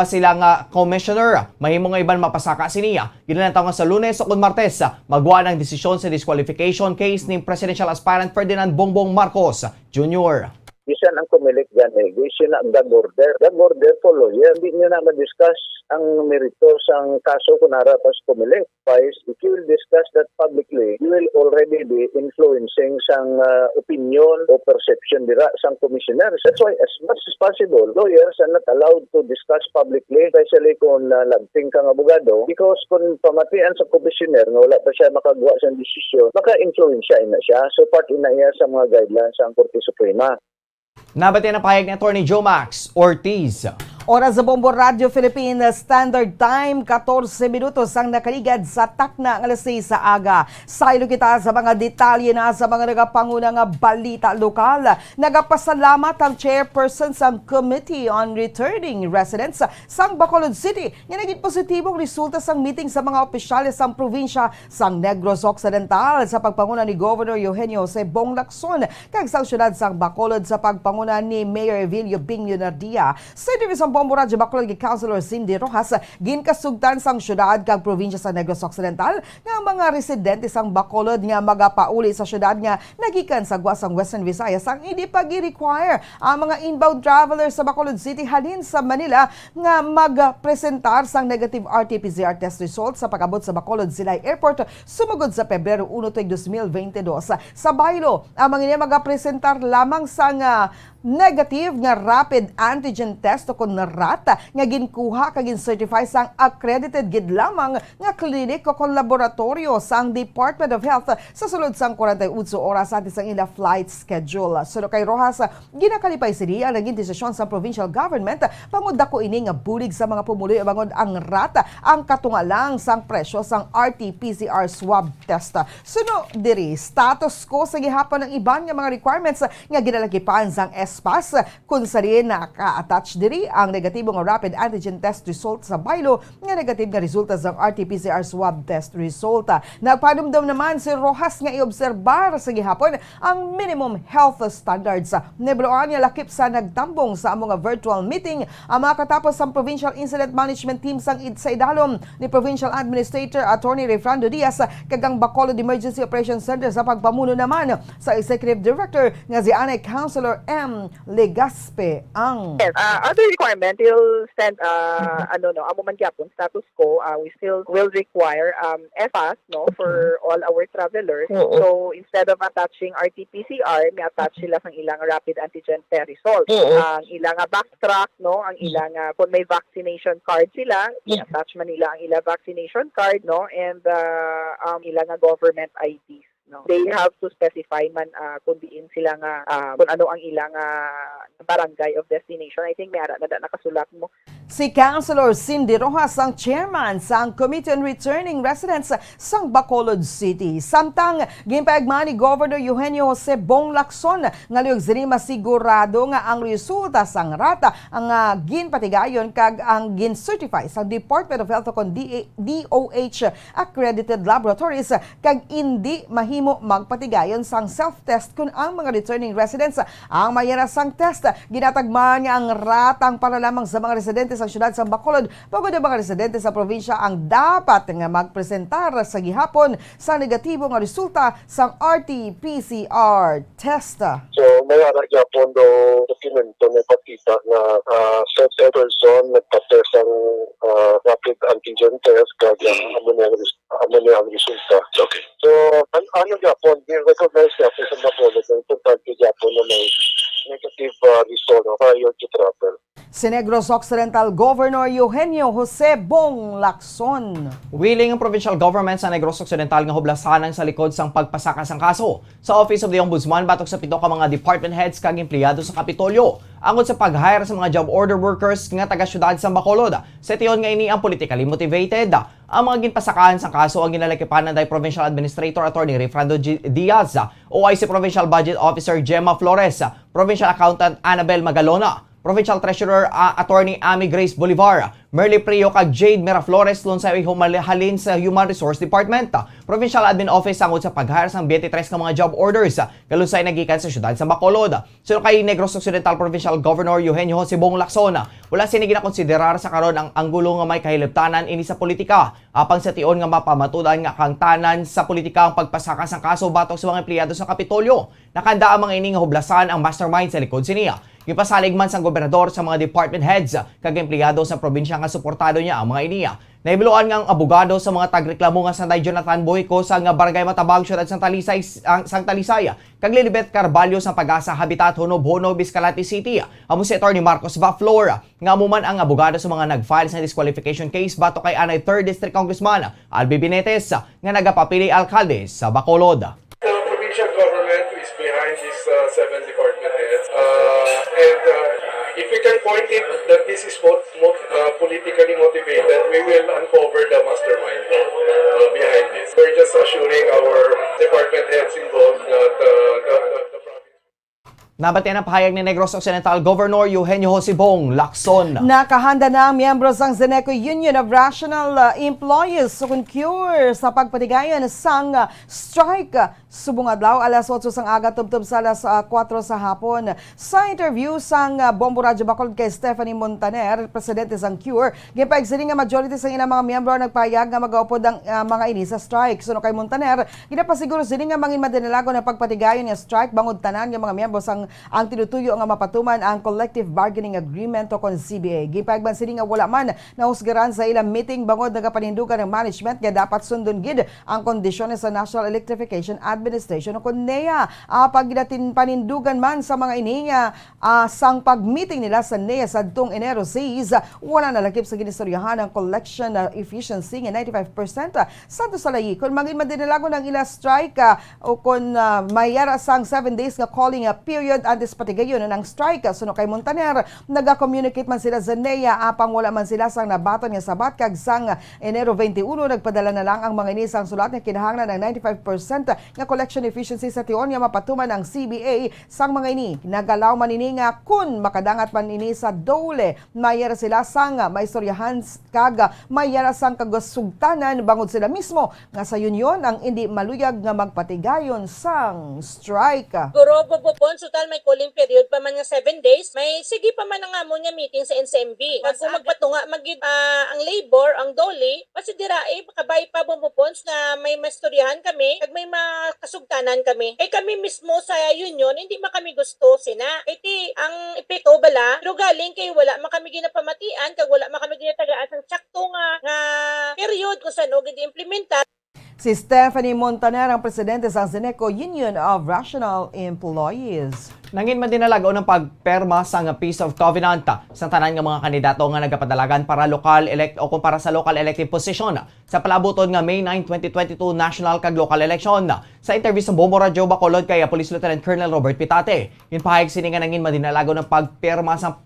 sila nga commissioner mahimo nga iban mapasaka siniya. Ginantaw nga sa Lunes o Martes magwa ng desisyon sa disqualification case ni presidential aspirant Ferdinand Bongbong Marcos Jr. Bisan ang Comelec dyan, issue na ang gag order. Gag order for lawyer. Hindi nyo na ma-discuss ang merito sang kaso kung narapas Comelec. Vice, if you will discuss that publicly, you will already be influencing sang opinion o perception dira sang commissioners. That's why, as much as possible, lawyers are not allowed to discuss publicly, especially kung lagting kang abogado, because kung pamatian sa commissioner na wala pa siya makagawa sa desisyon, maka-influence na siya. So part ina niya sa mga guidelines ng Korte Suprema. Nabati na pahayag ni Attorney Joe Max Ortiz. Oras sa Bombo Radio Philippines Standard Time, 14 minutos ang nakaligad sa takna ng alas 6 sa aga. Saylo kita sa mga detalye na sa mga nagapangunang balita lokal. Nagapasalamat ang chairperson sa Committee on Returning Residents sa Bacolod City nga naging positibong resulta sa meeting sa mga opisyales sa probinsya sa Negros Occidental sa pagpanguna ni Governor Eugenio Jose Bong Lacson kag sa syudad sa Bacolod sa pagpanguna ni Mayor Evilio Bing Leonardia. Sa Division Bombo Radio Bacolod gi Councilor Cindy Rojas ginkasugdan sang syudad kag probinsya sa Negros Occidental nga mga residente sang Bacolod nga magapauli sa syudad nga nagikan sa guwasang Western Visayas ang hindi pa gi-require ang mga inbound travelers sa Bacolod City halin sa Manila nga magpresentar sang negative RT-PCR test results sa pag-abot sa Bacolod Silay Airport sumugod sa Pebrero 1, 2022. Sa baylo, ang mga magapresentar lamang sang negative nga rapid antigen test o kung rata nga ginkuha kag gin-certify sang accredited gid lamang nga klinik o kung laboratorio sang Department of Health sa sulod sang 48 oras atin sang ila flight schedule. Suno kay Rojas, ginakalipay sini ang naging desisyon sa provincial government pangud dako ini nga bulig sa mga pumuloy bangod ang rata ang katungalang sang presyo sang RT-PCR swab test. Suno diri status ko sa gihapon ng iban nga mga requirements nga ginalakipan sang SPAS kung sa rin naka-attach diri ang negatibong rapid antigen test result sa baylo nga negative nga resulta sa RT-PCR swab test result. Nagpanumdum naman si Rojas nga i-obserbar sa gihapon ang minimum health standards. Nebloan niya lakip sa nagtambong sa among virtual meeting ang mga katapos sa Provincial Incident Management Team sa idalom ni Provincial Administrator Attorney Refrando Diaz kagang Bacolod Emergency Operations Center sa pagpamuno naman sa Executive Director nga si Anay Councilor M. Legaspe ang other requirement will send amo man gyapon status quo, we still will require FAS for all our travelers. So instead of attaching RT-PCR, may attach sila sang ilang rapid antigen test result. Ang ilang backtrack ang ilang kung may vaccination card sila, i-attach man nila ang ilang vaccination card and ilang government IDs. No? They have to specify man kung diin sila nga kung ano ang ilang barangay of destination. I think may ara na nakasulat mo. Si Councilor Cindy Rojas ang chairman sa Committee on Returning Residents sa Bacolod City. Samtang ginpaigma ni Governor Eugenio Jose Bong Lacson nga liog zini masigurado nga ang resulta sang rata ang ginpatigayon kag ang gin-certify sa Department of Health kon DOH accredited laboratories kag hindi mahimo magpatigayon sang self-test kun ang mga returning residents ang mayara sang test. Ginatagman nga ang ratang para lamang sa mga residente sa syudad sa Bacolod, pagod ang mga residente sa probinsya ang dapat nga magpresentar sa gihapon sa negatibo nga resulta sa RT-PCR test. So, may aragyapon do dokumento na ipakita na set person nagpa-test ang rapid antigen test kaya ammonia ang resulta. Okay. So, ano gyapon, recognize gyapon sa Bacolod na importante gyapon na may negative result prior to travel. Si Negros Occidental Governor Eugenio Jose Bong Lacson. Willing ang provincial government sa Negros Occidental nga hublasanan sa likod sang pagpasaka sang kaso sa Office of the Ombudsman batok sa pito ka mga department heads kag empleyado sa Kapitolyo angod sa pag-hire sa mga job order workers nga taga-syudad sa Bacolod. Sa tiyon nga ini ang politically motivated. Ang mga ginpasakahan sang kaso ang ginalakipanan day Provincial Administrator Attorney Refrando Diaz, OIC Provincial Budget Officer Gemma Flores, Provincial Accountant Annabel Magalona, Provincial Treasurer Attorney Amy Grace Bolivar, Merly Prio kag Jade Miraflores lon sa humalin sa Human Resource Department. Provincial Admin Office angod sa pag-hire sang 23 ka mga job orders kalusay nagikan sa syudad sa Bacolod. So kay Negros Occidental Provincial Governor Eugenio Jose Bong Lacson, wala sini ginakonsiderar sa karon ang anggulo nga may kahilabtanan ini sa politika. Apang sa tion nga mapamatudan nga kang tanan sa politika ang pagpasaka sang kaso batok sa mga empleyado sa Kapitolyo. Nakanda ang mga ini nga hublasan ang mastermind sa likod siniya. Gipasalig man sang gobernador sa mga department heads kag empleyado sa probinsya nga suportado niya ang mga iniya. Naibiluan nga ang abogado sa mga tagreklamo nga Sanday Jonathan Boyko sa nga Barangay Matabang syudad sang Talisay kag Lilibet Carvalho sa Pag-asa Habitat Hunob-Hunob Biscalate City. Amo si Attorney Marcos Baflor nga amuman ang abogado sa mga nag-file sa disqualification case bato kay anay 3rd District Congressman Albi Binetes nga nagapapili alkalde sa Bacolod. The provincial government is behind these 7 department heads. If we can point it that this is politically motivated, we will uncover the mastermind behind this. We're just assuring our department heads involved that the Nabatian ang pahayag ni Negros Occidental Governor Eugenio Jose Bong Lacson. Nakahanda na ang miyembro ng Zeneco Union of Rational Employees sa concure sa pagpatigayon sang strike. Subong adlaw, alas 8 sang aga, tubtub sa alas 4 sa hapon. Sa interview sang Bombo Radio Bacolod kay Stephanie Montaner, presidente sang CURE, gipaigsiling nga majority sa ilang mga miyembro nagpahayag nga magaupod ang mga ini sa strike. Suno kay Montaner, ginapasiguro sila nga mangin madinalago ng pagpatigayon nga strike bangod tanan nga mga miyembro sang ang tinutuyo nga mapatuman ang collective bargaining agreement o kon CBA. Gipaigban sila nga wala man nahusgaran sa ilang meeting bangod nagapanindugan ng management nga dapat sundon gid ang kondisyon sa National Electrification Administration o kon NEA. Pag panindugan man sa mga ini nga sang pag-meeting nila sa NEA sa adtong Enero 6, wala nalakip sa ginistoryahan ang collection efficiency nga 95% santo sa layi. Kung mangin madinalago ng ila strike o kung mayara sang 7 days nga calling period antes patigayon ng strike. Suno kay Montaner, naga-communicate man sila sa NEA apang wala man sila sang nabaton nga sabat kag sang Enero 21 nagpadala na lang ang mga ini sang sulat nga kinahanglan ng 95% nga collection efficiency sa tion nga mapatuman ang CBA sang mga ini. Nagalaw man ini nga kun makadangat man ini sa dole mayara sila sang maistoryahan kag mayara sang kagasugtanan bangod sila mismo nga sa union ang hindi maluyag nga magpatigayon sang strike. Guro pupupon sutal may cooling period pa man nga 7 days, may sige pa man nga mo niya meeting sa NCMB. Kung magpatunga magid ang labor, ang dole, pasidirae makabay pa bumpupons na may mastoryahan kami, kag may makasugtanan kami. Kay kami mismo sa union, hindi man kami gusto sina. Kay ang epekto bala, pero galing kay wala man kami ginapamatian, kag wala man kami ginatagaan sang sakto nga period kung saan gid implementar. Si Stephanie Montaner ang presidente sa Zeneco Union of Rational Employees. Nangin man dinalagaw ng pagperma sa Peace of Covenant sa tanan nga mga kandidato nga nagapadalagan para o kung para sa local elective position sa palabuton nga May 9, 2022 national kag local election. Sa interview sa Bombo Radio Bacolod kay Police Lieutenant Colonel Robert Pitate, hinpahayag sini nga nangin man dinalagaw ng pagperma sa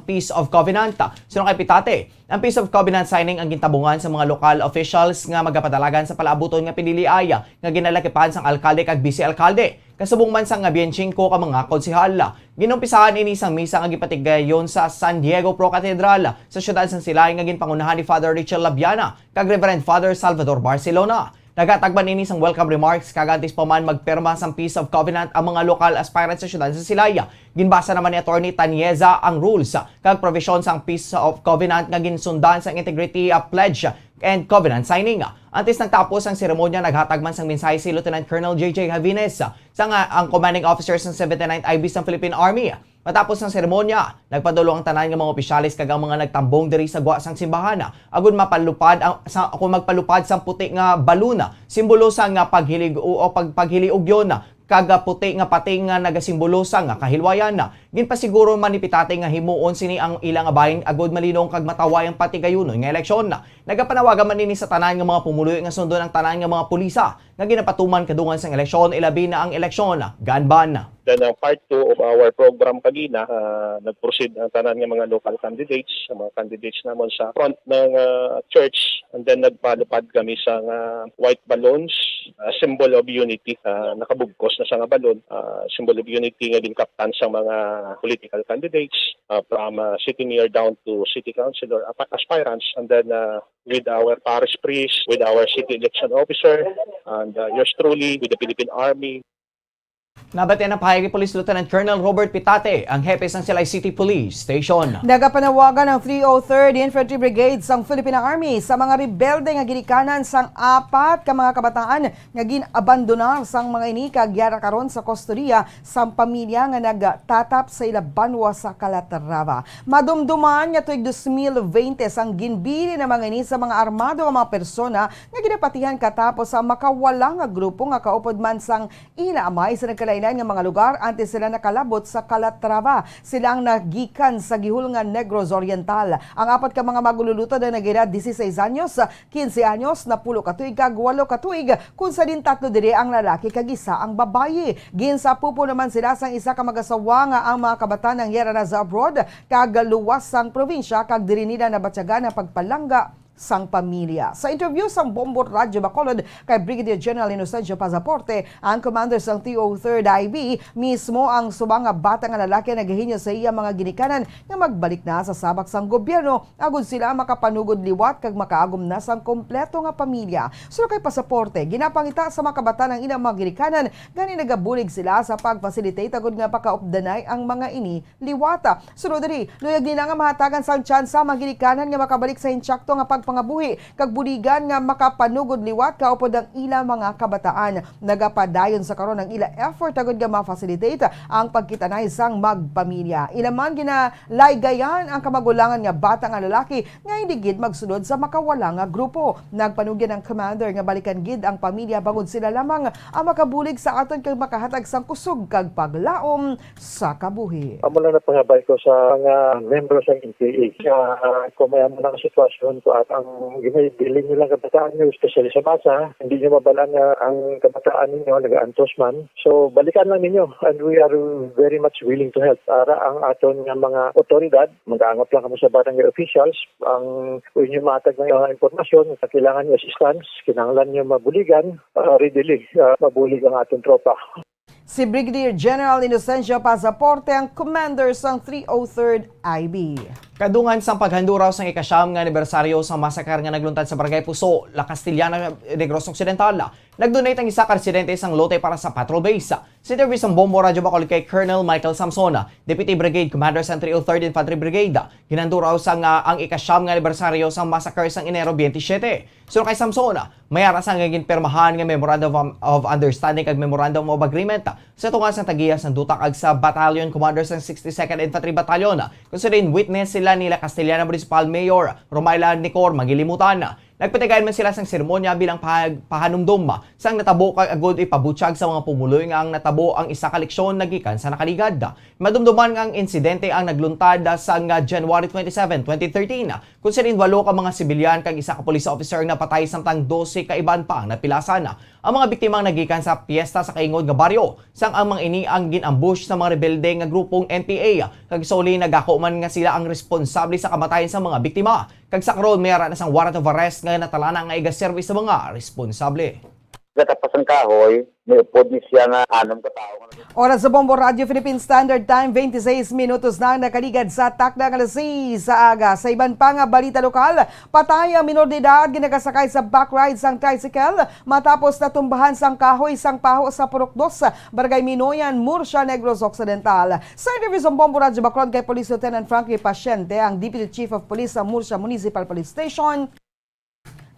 Peace of Covenant. Suno kay Pitate, ang Peace of Covenant signing ang gintabungan sa mga local officials nga magapadalagan sa palabuton nga piniliay nga ginalakipan sang alkalde kag vice-alkalde. Kasubong man sang 25 ka mga konsehal. Ginumpisahan ini sang misa nga gipatigayon sa San Diego Pro Cathedral sa siyudad sang Silay nga ginpangunahan ni Father Richel Labiana kag Reverend Father Salvador Barcelona. Nagatagban ini sang welcome remarks kagantis pa man magperma sang Peace of Covenant ang mga local aspirants sa siyudad sa Silay. Ginbasa naman ni Attorney Tanieza ang rules kag provision sang Peace of Covenant nga ginsundan sang Integrity Pledge and Covenant signing. Antes nagtapos ang seremonya, naghatag man sang mensahe si Lieutenant Colonel J.J. Javines ang commanding officers ng 79th IBs ng Philippine Army. Matapos ng seremonya, nagpadulong ang tanan ng mga opisyalis kag ang mga nagtambong diri sa guwa sang simbahan agud magpalupad sang puti nga baluna, simbolo sang paghilig o paghiliog yon kag puti nga pating nga nagasimbolo sang kahilwayan. Ginpasiguro man ni Pitate nga himuon sini ang ilang bahin agud malinong kag mataway ang patigayunon nga eleksyon. Nagapanawagan man nini sa tanan nga mga pumuluyo nga sundon ang tanan nga mga pulisa nga ginapatuman kadungan sang eleksyon, ilabi na ang eleksyon ganban. Then part 2 of our program kanina, nag-proceed ang tanan ng mga local candidates, mga candidates naman sa front ng church, and then nagpalupad kami sa white balloons, symbol of unity, nakabugkos na sa nga balon, symbol of unity nga ginkaptan sa mga political candidates from city mayor down to city councilor aspirants, and then with our parish priest, with our city election officer, and yours truly with the Philippine Army. Nabatian ang pahayag ni Police Lieutenant Colonel Robert Pitate, ang hepe ng Silay City Police Station. Nagapanawagan ng 303rd Infantry Brigade sang Philippine Army sa mga rebelde nga ginikanan sang 4 ka mga kabataan nga ginabandonar sang mga ini kagyara karon sa kustodiya sang pamilya nga nagtatap sa ilabanwa sa Calatrava. Madumduman nga tuig 2020 sang ginbili na mga ini sa mga armado nga mga persona nga ginapatihan katapos sa makawala nga grupo nga kaupod man sang inaamay sa nagkalainan nga mga lugar antes sila nakalabot sa Calatrava. Sila ang nagikan sa gihulngan Negros Oriental. Ang 4 ka mga magululuto na nagedad 16 anyos, 15 anyos, 10 katuig kag 8 katuig, kung sa din 3 diri ang lalaki kag isa ang babaye. Ginsapupo naman sila sang isa ka mag-asawa nga ang mga kabataan ng yera na sa abroad kag luwas sang probinsya kag diri nila nabatyagan ang pagpalangga sang pamilya. Sa interview sang Bombo Radio Bacolod kay Brigadier General Inocencio Pasaporte, ang commander sang 303rd IB, mismo ang subang nga bata nga lalaki nagahinyo sa iya mga ginikanan nga magbalik na sa sabak sang gobyerno agud sila makapanugod liwat kag makaagom na sang kompleto nga pamilya. Suno kay Pasaporte, ginapangita sa mga kabataan ang ilang mga ginikanan gani nagabulig sila sa pag-facilitate agud nga pakaupdanay ang mga ini liwata. Sunod diri, luyag nila nga mahatagan sang tsansa mga ginikanan nga makabalik sa insyakto nga pangabuhi kag buligan nga makapanugod liwat kaupod ang ila mga kabataan. Nagapadayon sa karon ang ila effort agud nga ma-facilitate ang pagkitanay sang magpamilya. Ila man ginalaygayan ang kamagulangan nga bata nga lalaki nga hindi gid magsulod sa makawala nga grupo. Nagpanugyan ang commander nga balikan gid ang pamilya bangod sila lamang ang makabulig sa aton kag makahatag sang kusog kag paglaom sa kabuhi. Amo lang na pangabay ko sa mga membro sa NPA. Kung may amo lang sitwasyon ko at ang ginabiling nilang kabataan nyo, especially sa masa, hindi nyo mabalaan na ang kabataan ninyo, nag-antos man. So, balikan lang ninyo. And we are very much willing to help. Para ang aton nga mga otoridad, mag-aangot lang kami sa barangay officials, ang kung nyo matag ng impormasyon, kailangan nyo assistance, kinahanglan nyo mabuligan, readily mabulig ang aton tropa. Si Brigadier General Inocencio Pasaporte ang commander sang 303rd IB. Kadungan sang paghanduraw sang ikasyam nga anibersaryo sa masakar nga nagluntad sa Barangay Puso, La Castillana, Negros Occidental. Nagdonate ang isa ka residente sang lote para sa patrol base. Sa interview sang Bombo Radio Bacolod kay Colonel Michael Samson, Deputy Brigade Commander sa 303rd Infantry Brigade, ginhanduraw sang ang ikasyam nga anibersaryo sang masakar sang Enero 27. So kay Samson, mayara sang ginpermahan nga Memorandum of Understanding kag Memorandum of Agreement sa tunga sang tagiya sang dutak ag sa Battalion Commander sang 62nd Infantry Battalion. Kung sa rin witness sila nila Castellana Municipal Mayor Romaila Nicor magilimutan. Nagpatigayan man sila sang seremonya bilang pahanumdom sang natabo kag agod ipabutyag sa mga pumuloy nga ang natabo ang isa ka leksyon nagikan sa nakaligad. Madumduman nga ang insidente ang nagluntad sang January 27, 2013 kung saan 8 ka mga sibilyan kag isa ka police officer ang napatay samtang 12 ka iban pa ang napilasan. Ang mga biktimang nagikan sa piyesta sa kaingod nga baryo sang ang mga ini ang ginambush sa mga rebelde nga grupong NPA kag soli nagako man nga sila ang responsable sa kamatayan sa mga biktima. Kag sa karon mayara na sang warrant of arrest nga natalana nga iga-service sa mga responsable. Tapos ang kahoy, may upod ni siya nga 6 ka tao. Oras sa Bombo Radio Philippine Standard Time, 26 minutos na nakaligad sa takdang alas 6 sa aga. Sa iban pa nga balita lokal, patay ang minor de edad ginakasakay sa backride sang tricycle matapos natumbahan sang kahoy sang paho sa Purok 2, Barangay Minoyan, Murcia, Negros Occidental. Sa interview sa Bombo Radio Bacolod kay Police Lieutenant Frankie Paciente, ang Deputy Chief of Police sa Murcia Municipal Police Station,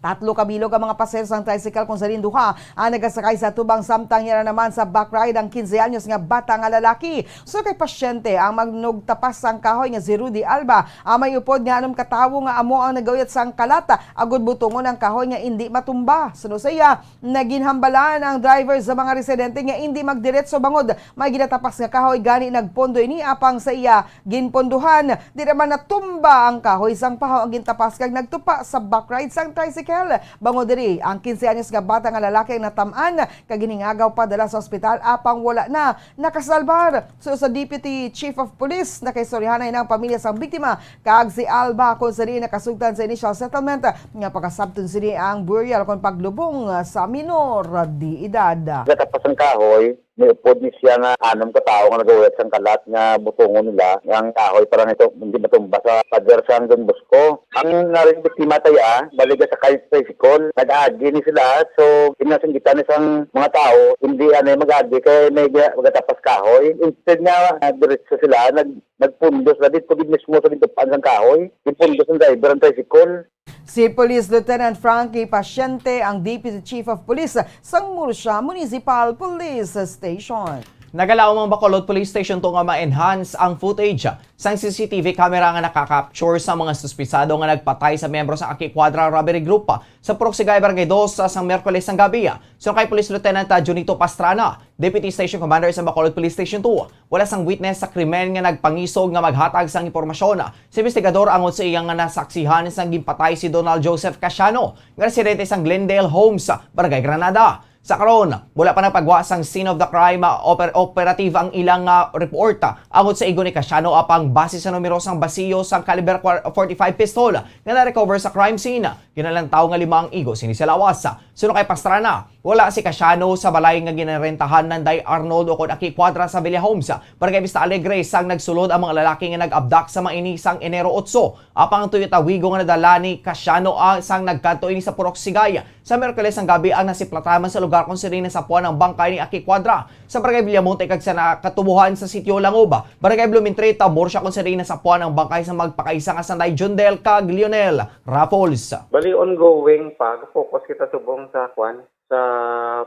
3 kabilog ang mga pasahero sang tricycle kung salin duha ang nagasakay sa tubang samtang yan naman sa backride ang 15 anyos nga bata nga lalaki. So kay pasyente ang magnugtapas sang kahoy nga si Rudy Alba ang may upod nga 6 katawo nga amo ang nagawit sang kalata agud butungon ang kahoy nga hindi matumba. Sunod sa iya naginhambalan ang driver sa mga residente nga hindi magdiretso bangod may ginatapas nga kahoy gani nagpondo ini apang sa iya ginponduhan di naman natumba ang kahoy sang paho ang gintapas kag nagtupa sa backride sang tricycle. Bango diri ang 15 anyos nga bata nga lalaki ang natam-an kag giningagaw pa dala sa ospital apang wala na nakasalbar. So sa Deputy Chief of Police nakaistoryahanay ng pamilya sang biktima kag si Alba kung sari nakasugtan sa initial settlement nga pagkasabton sini ang burial kon paglubong sa minor di edad. Tapos ang kahoy, may upod ni siya nga 6 ka tao nga nagawit sang kalat nga butungon nila. Ang kahoy parang ito hindi matumba sa pader sang Don Bosco. Ang naring biktima taya, baliga sa tricycle, nag-agi ni sila. So, kinasinggitan ni sang mga tao, hindi mag-agi kaya may magatapas kahoy. Instead nga, diretso sila, nagpundos na dito mismo sa dito sang kahoy. Ipundos ng driver ang tricycle. Si Police Lieutenant Frankie Paciente, ang Deputy Chief of Police sa Murcia Municipal Police Station. Nagalaw ang Bacolod Police Station to nga ma-enhance ang footage sang CCTV camera nga nakaka-capture sa mga suspisado nga nagpatay sa miyembro sa Aki Quadra Robbery Group sa Purok Sigay Barangay 2 sang Miyerkules sang gabi. So kay Police Lieutenant Junito Pastrana, Deputy Station Commander sa Bacolod Police Station 2, wala sang witness sa krimen nga nagpangisog nga maghatag sang impormasyon. Si investigador angon sa iyang nga nasaksihan sang ginpatay si Donald Joseph Casiano, nga residente sang Glendale Homes, Barangay Granada. Sa karon, mula pa na pagwa sang scene of the crime, operative ang ilang report. Angot sa igo ni Casiano apang base sa numero sang basiyo sang caliber 45 pistol nga na-recover sa crime scene. Ginalang tao nga 5 ang igo sinisalawas. Suno kay Pastrana, wala si Casiano sa balay nga ginarentahan ng Day Arnold o kon Aki Quadra sa Villa Homes. Barangay Vista Alegre sang nagsulod ang mga lalaki nga nag-abduct sa maini sang Enero 8. Apang Toyota Wigo nga nadala ni Casiano sang nagkanto ini sa Purok Sigay. Sa Miyerkules ang gabi ang nasiplataman sa lugar kung sino sa puan ng bangkay ni Aki Quadra. Sa Barangay Villamonte kag sa nakatubuhan sa Sitio Langoba, Barangay Blumentritt, Murcia kung sino sa puan ng bangkay sa magpakaisa nga sanday Jundel kag Lionel Raffles. Bali ongoing pa, focus kita subong sa sa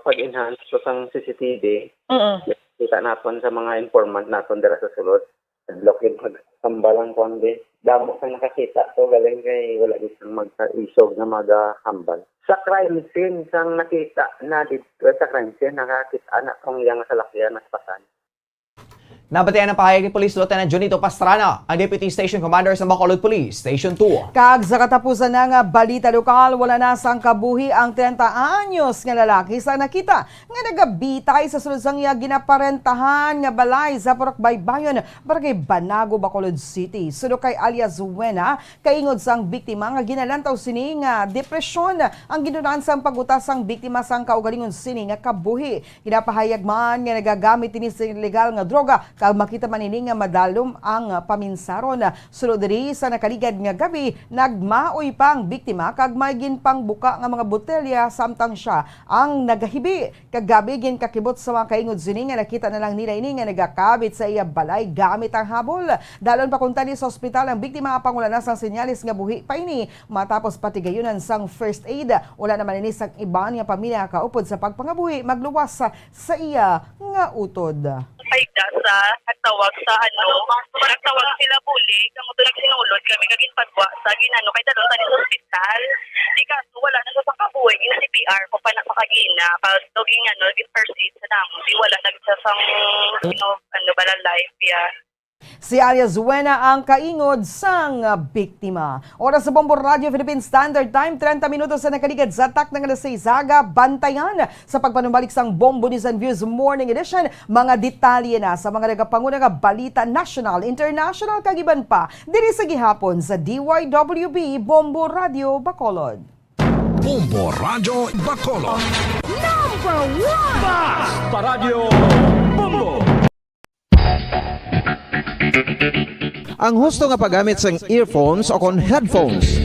pag-enhance so sang CCTV. Kita naton sa mga informant naton dira sa sulod. Adlokin magsambalang kundi damo sang nakakita so galing kay wala isang magka-isog na maghambal. Sa crime scene sang nakita na dito sa crime scene nakakita na tong yang salakyan na pasan. Nabatian ang pahayag ni Police Lieutenant Junito Pastrana, ang Deputy Station Commander sa Bacolod Police Station 2. Kag sa katapusan na nga balita lokal, wala na sang kabuhi ang 30 anyos nga lalaki sa nakita nga nagabitay sa sulod sang iya ginaparentahan nga balay sa Purok Baybayon, Barangay Banago, Bacolod City. Suno kay alias Zuena, kaingod sang biktima nga ginalantaw sini nga depresyon ang ginunan sang pagutas sang biktima sang kaugalingon sini nga kabuhi. Ginapahayag man nga nagagamit ini sa illegal nga droga kag makita man ini nga madalom ang paminsaron. Sulod diri sa nakaligad nga gabi, nagmaoy pang biktima kag may ginpang buka nga mga botelya samtang siya ang nagahibi. Kag gabi gin kakibot sa mga kaingod sini nga nakita na lang nila ini nga nagakabit sa iya balay gamit ang habol. Dalon pa kunta ni sa ospital ang biktima apang wala na sang senyalis nga buhi pa ini matapos patigayunan sang first aid. Wala naman ini sang iban nga pamilya kaupod sa pagpangabuhi magluwas sa iya nga utod. paigda sa nagtawag sa nagtawag sila bulig, ang ito nagsinulod kami kaging padwa sa ginano kay dalon sa hospital. Di kaso wala na sa kabuhay yung CPR ko pa nakakagina kasi doging naging first aid sa namo. Di wala nagsasang bala life ya. Si Alia Zuena ang kaingod sang biktima. Oras sa Bombo Radio Philippine Standard Time, 30 minutos sa nakaligad sa tak ng alas 6 aga, bantayan sa pagpanumbalik sang Bombo News and Views Morning Edition. Mga detalye na sa mga nagapanguna nga balita national, international, kagiban pa, diri sa gihapon sa DYWB Bombo Radio Bacolod. Bombo Radio Bacolod. Number 1 Fast Paradyo Bombo. Ang husto nga paggamit sang earphones o kon headphones.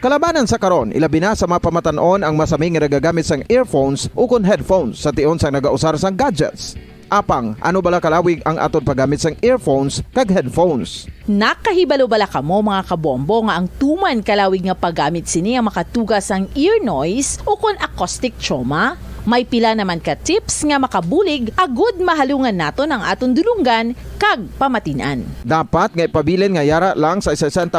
Kalabanan sa karon, ilabi na sa mga pamatanon ang masaming nga nagagamit sang earphones o kon headphones sa tion sang nagausar sang gadgets. Apang, ano bala kalawig ang aton paggamit sang earphones kag headphones? Nakahibalo bala kamo mga kabombo nga ang tuman kalawig nga paggamit sini ang makatugas ang ear noise o kon acoustic trauma? May pila naman ka tips nga makabulig agud mahalungan nato ng aton dulunggan kag pamatinan. Dapat nga ipabilin nga yara lang sa 60%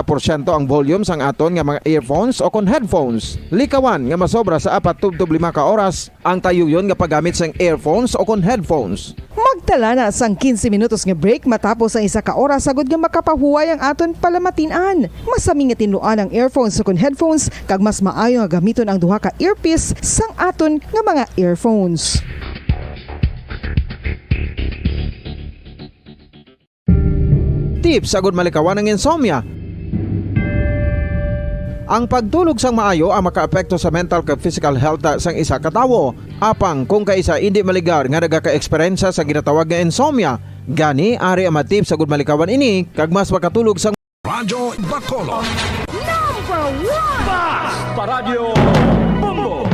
ang volume sang aton nga mga earphones o kon headphones. Likawan nga masobra sa 4-5 ka oras ang tayuyon nga paggamit sang earphones o kon headphones. Magtala na sang 15 minutos nga break matapos ang 1 ka oras sagod nga makapahuway ang aton palamatinan. Masami nga tinuan ang earphones o kon headphones kag mas maayo nga gamiton ang duha ka earpiece sang aton nga mga earphones. Tips agud malikawan ang insomnia. Ang pagtulog sang maayo ang makaapekto sa mental kag physical health sang isa ka tawo. Apang kung kaisa hindi maligar nga nagaka-eksperyensya sa ginatawag nga insomnia, gani ari ang tips agud malikawan ini kag mas makatulog sang Radyo Bacolod. Number 1 Fast Paradyo Bombo.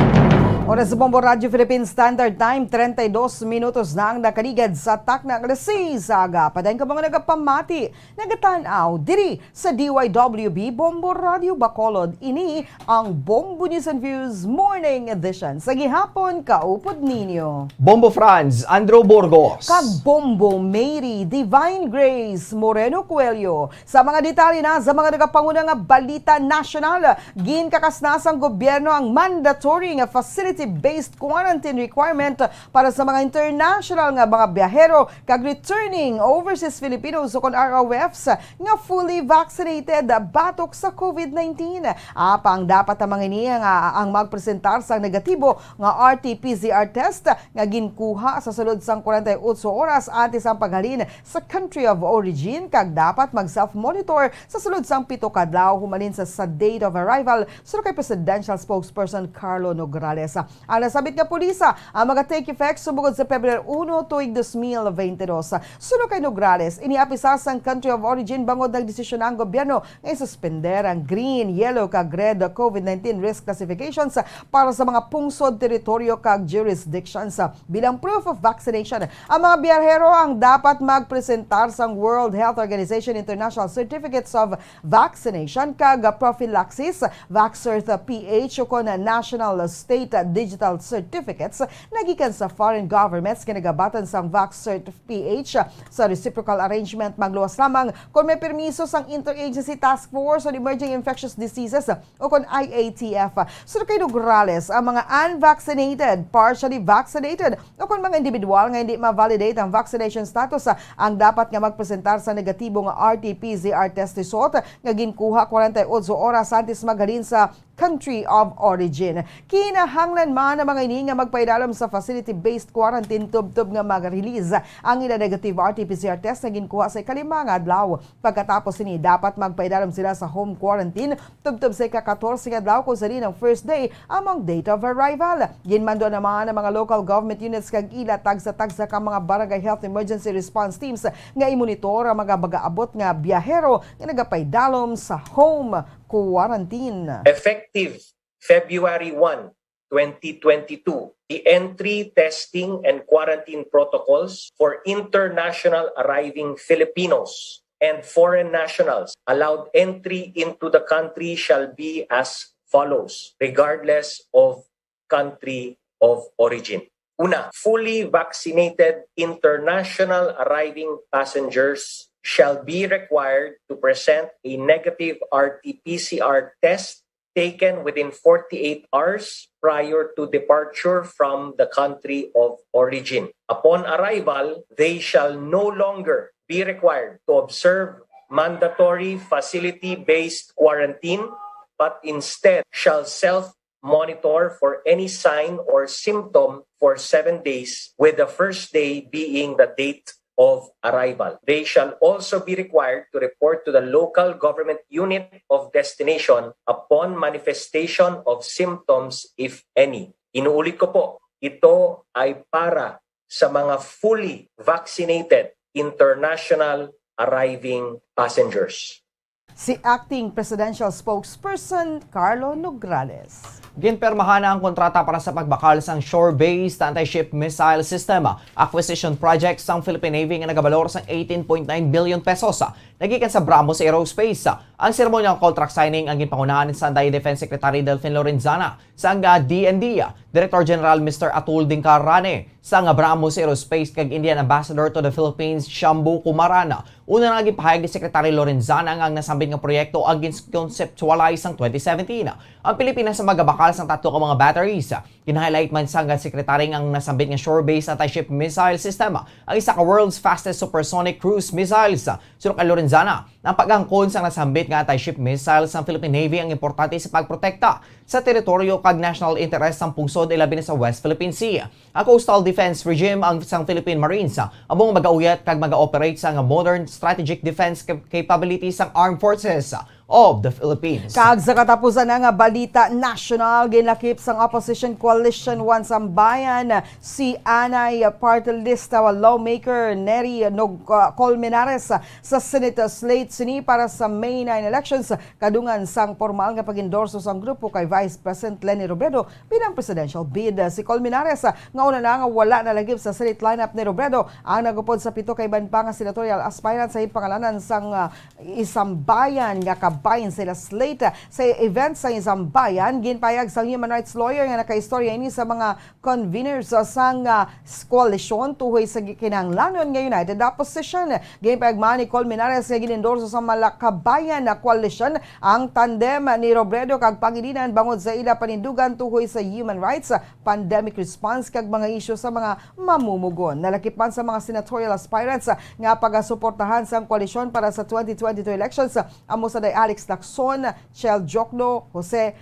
Oras sa Bombo Radio Philippine Standard Time, 32 minutos na ang nakaligad sa tak na alas 6 aga. Padayon ka mga nagapamati, nagatanaw diri sa DYWB Bombo Radio Bacolod. Ini ang Bombo News and Views Morning Edition. Sa gihapon, kaupod ninyo. Bombo Franz, Andrew Burgos. Kag Bombo Mary Divine Grace Moreno Coelho. Sa mga detalye na sa mga nagapanguna nga balita nasyonal, ginkakasnasang gobyerno ang mandatory nga facility-based quarantine requirement para sa mga international nga mga biyahero kag returning overseas Filipinos o kon ROFs nga fully vaccinated batok sa COVID-19. Apang dapat ang mga niya nga ang magpresentar sa negatibo nga RT-PCR test nga ginkuha sa sulod sang 48 oras antes ang paghalin sa country of origin kag dapat mag-self-monitor sa sulod sang 7 kadlaw humalin sa date of arrival sino kay Presidential Spokesperson Carlo Nograles. Ang nasabit nga pulisa ang mag-take effect subugod sa Pebrero 1 tuig 2022. Suno kay Nograles, iniapisa sang country of origin bangod ng desisyon ng gobyerno nga isuspender ang green, yellow kag red COVID-19 risk classifications para sa mga pungsod, teritoryo kag jurisdictions. Bilang proof of vaccination, ang mga biyahero ang dapat magpresentar sang World Health Organization International Certificates of Vaccination kag prophylaxis, Vaxcert PH o kon National State Digital Certificates nagikan sa foreign governments kinagabatan sang Vaxcert PH sa reciprocal arrangement magluwas lamang kung may permiso sang Interagency Task Force on Emerging Infectious Diseases o kon IATF. So kay Nograles, ang mga unvaccinated, partially vaccinated o kung mga individual nga hindi ma-validate ang vaccination status ang dapat nga magpresentar sa negatibo nga RT-PCR test result nga ginkuha 48 oras antes maghalin sa country of origin. Kinahanglan man ang mga ini nga magpaidalam sa facility-based quarantine tub-tub nga mag-release ang ila negative RT-PCR test na ginkuha sa ikalimang adlaw. Pagkatapos ini dapat magpaidalam sila sa home quarantine tub-tub sa ika-14 adlaw kung sali ng first day among date of arrival. Ginmando naman ang mga local government units kag ila tagsa-tagsa ka mga barangay health emergency response teams nga imonitor ang mga bagaabot nga biyahero nga nagapaidalom sa home quarantine. Effective February 1, 2022, the entry, testing, and quarantine protocols for international arriving Filipinos and foreign nationals allowed entry into the country shall be as follows, regardless of country of origin. Una, fully vaccinated international arriving passengers shall be required to present a negative RT-PCR test taken within 48 hours prior to departure from the country of origin. Upon arrival, they shall no longer be required to observe mandatory facility-based quarantine, but instead shall self-monitor for any sign or symptom for 7 days, with the first day being the date of arrival. They shall also be required to report to the local government unit of destination upon manifestation of symptoms, if any. Inuulit ko po, ito ay para sa mga fully vaccinated international arriving passengers. Si Acting Presidential Spokesperson Carlo Nograles. Ginpermahan na ang kontrata para sa pagbakal sa shore-based anti-ship missile system acquisition project sa Philippine Navy nga nagabalor sa 18.9 billion pesos. Nagikan sa Brahmos Aerospace. Ang seremonyang contract signing ang ginpangunahan ni Sanday Defense Secretary Delfin Lorenzana sa DND, Director General Mr. Atul Dinkarane, sa Brahmos Aerospace kag Indian Ambassador to the Philippines Shambu Kumarana. Una na gipahayag ni Secretary Lorenzana ang nasambit nga proyekto ang conceptualize ang 2017. Ang Pilipinas sa magabakal sa tatlo ka mga batteries. Kina-highlight man sa Secretary ang nasambit nga shore-based anti-ship missile system, ang isa ka world's fastest supersonic cruise missiles. Sunod kay Lorenzana, ang pag-angkon sa nasambit nga anti-ship missiles ng Philippine Navy ang importante sa pagprotekta sa teritoryo kag national interest ng pungsod ilabi na sa West Philippine Sea. Ang coastal defense regime ang sang Philippine Marines among mag-auyat kag mag-operate sa modern strategic defense capabilities ng armed forces of the Philippines. Kag sa katapusan nga balita national, ginlakip sang opposition coalition One Sambayan si Anay party list lawmaker Neri Colmenares sa Senate slate sini para sa May 9 elections kadungan sang formal nga pag-endorso sang grupo kay Vice President Leni Robredo bilang presidential bid. Si Colmenares nga una na nga wala na lagip sa Senate lineup ni Robredo ang nagupod sa pito kay iban pa nga senatorial aspirant sa pangalanan sang Isambayan nga kabayin sila slate sa event sa Isambayan. Ginpayag sa human rights lawyer nga nakaistorya ini sa mga conveners sang coalition tuhoy sa kinahanglanon nga United Opposition. Ginpayag man ni Colmenares nga ginendorso sa Malakabayan na coalition ang tandem ni Robredo kag Pangilinan bangod sa ila panindugan tuhoy sa human rights, pandemic response kag mga isyu sa mga mamumugon. Nalakip man sa mga senatorial aspirants nga pagasuportahan sa koalisyon para sa 2022 elections amo sa Alex Lacson, Chel Jokno, Jose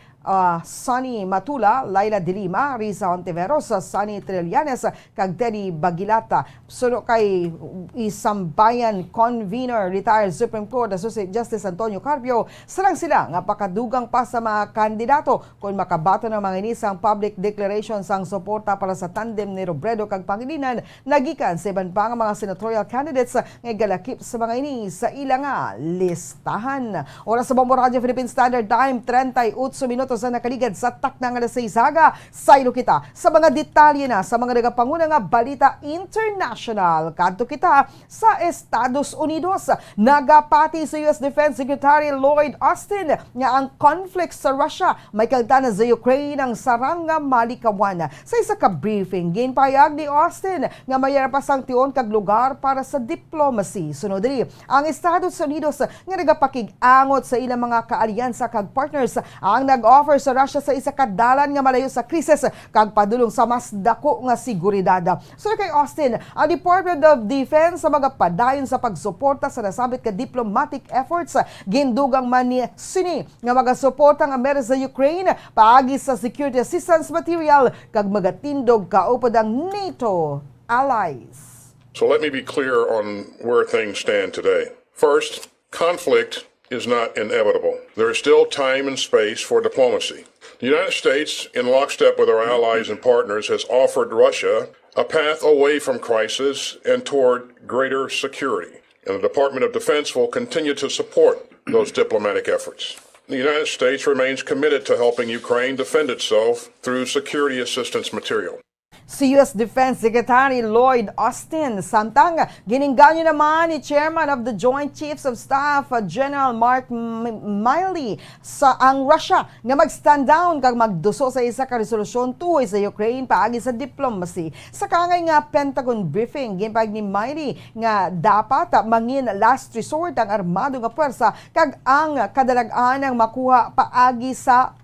Sonny Matula, Laila Dilima, Risa Ontiveros, Sonny Trillanes, kag Teddy Bagilata. Suno kay Isambayan convener, retired Supreme Court Associate Justice Antonio Carpio, sarang sila nga pakadugang pa sa mga kandidato kung makabato ng mga inisang public declaration sang suporta para sa tandem ni Robredo kag Pangilinan, nagikan sa iban pa nga mga senatorial candidates nga galakip sa mga ini sa ilang listahan. Oras sa Bombo Radio Philippine Standard Time, 38 minutos sa nakaligad sa takna nga nasaysaga. Saylo kita sa mga detalye na sa mga nagapanguna nga balita international. Kadto kita sa Estados Unidos. Nagapati sa US Defense Secretary Lloyd Austin nga ang conflict sa Russia may kagtana sa Ukraine ang sarang nga malikawan. Sa isa ka briefing, ginpayag ni Austin nga mayara pa sang tion kag lugar para sa diplomacy. Sunod diri, ang Estados Unidos nga nagapakig-angot sa ilang mga kaalyansa kag partners ang nag-offer sa Russia sa isa ka dalan nga malayo sa krisis kag padulong sa mas dako nga seguridad. So kay Austin, ang Department of Defense sa mga padayon sa pagsuporta sa nasabit ka diplomatic efforts gindugang man ni sini nga magasuporta nga meron sa Ukraine paagi sa security assistance material kag magatindog kaupod ang NATO allies. So let me be clear on where things stand today. First, conflict is not inevitable. There is still time and space for diplomacy. The United States, in lockstep with our allies and partners, has offered Russia a path away from crisis and toward greater security. And the Department of Defense will continue to support those diplomatic efforts. The United States remains committed to helping Ukraine defend itself through security assistance material. si U.S. Defense Secretary Lloyd Austin. Samtang giningganyo naman ni Chairman of the Joint Chiefs of Staff General Mark Milley sa ang Russia nga mag-stand down kag magduso sa isa ka resolusyon tuhoy sa Ukraine paagi sa diplomacy. Sa kangay nga Pentagon briefing ginpag ni Milley nga dapat mangin last resort ang armado nga puwersa kag ang kadalag-an ang makuha paagi sa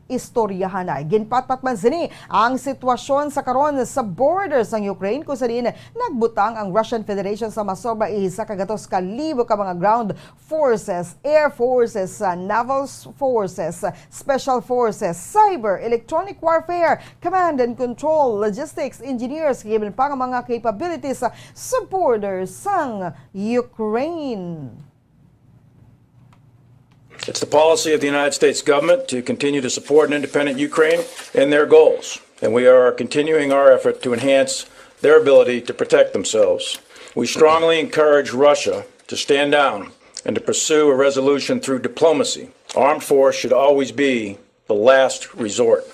istoryahan na. Ginpatpat man sini ang sitwasyon sa karon sa borders ng Ukraine kung saan nagbutang ang Russian Federation sa masobra isa kagatos ka libo ka mga ground forces, air forces, naval forces, special forces, cyber, electronic warfare, command and control, logistics, engineers, given pa ang mga capabilities sa borders ng Ukraine. It's the policy of the United States government to continue to support an independent Ukraine in their goals, and we are continuing our effort to enhance their ability to protect themselves. We strongly encourage Russia to stand down and to pursue a resolution through diplomacy. Armed force should always be the last resort.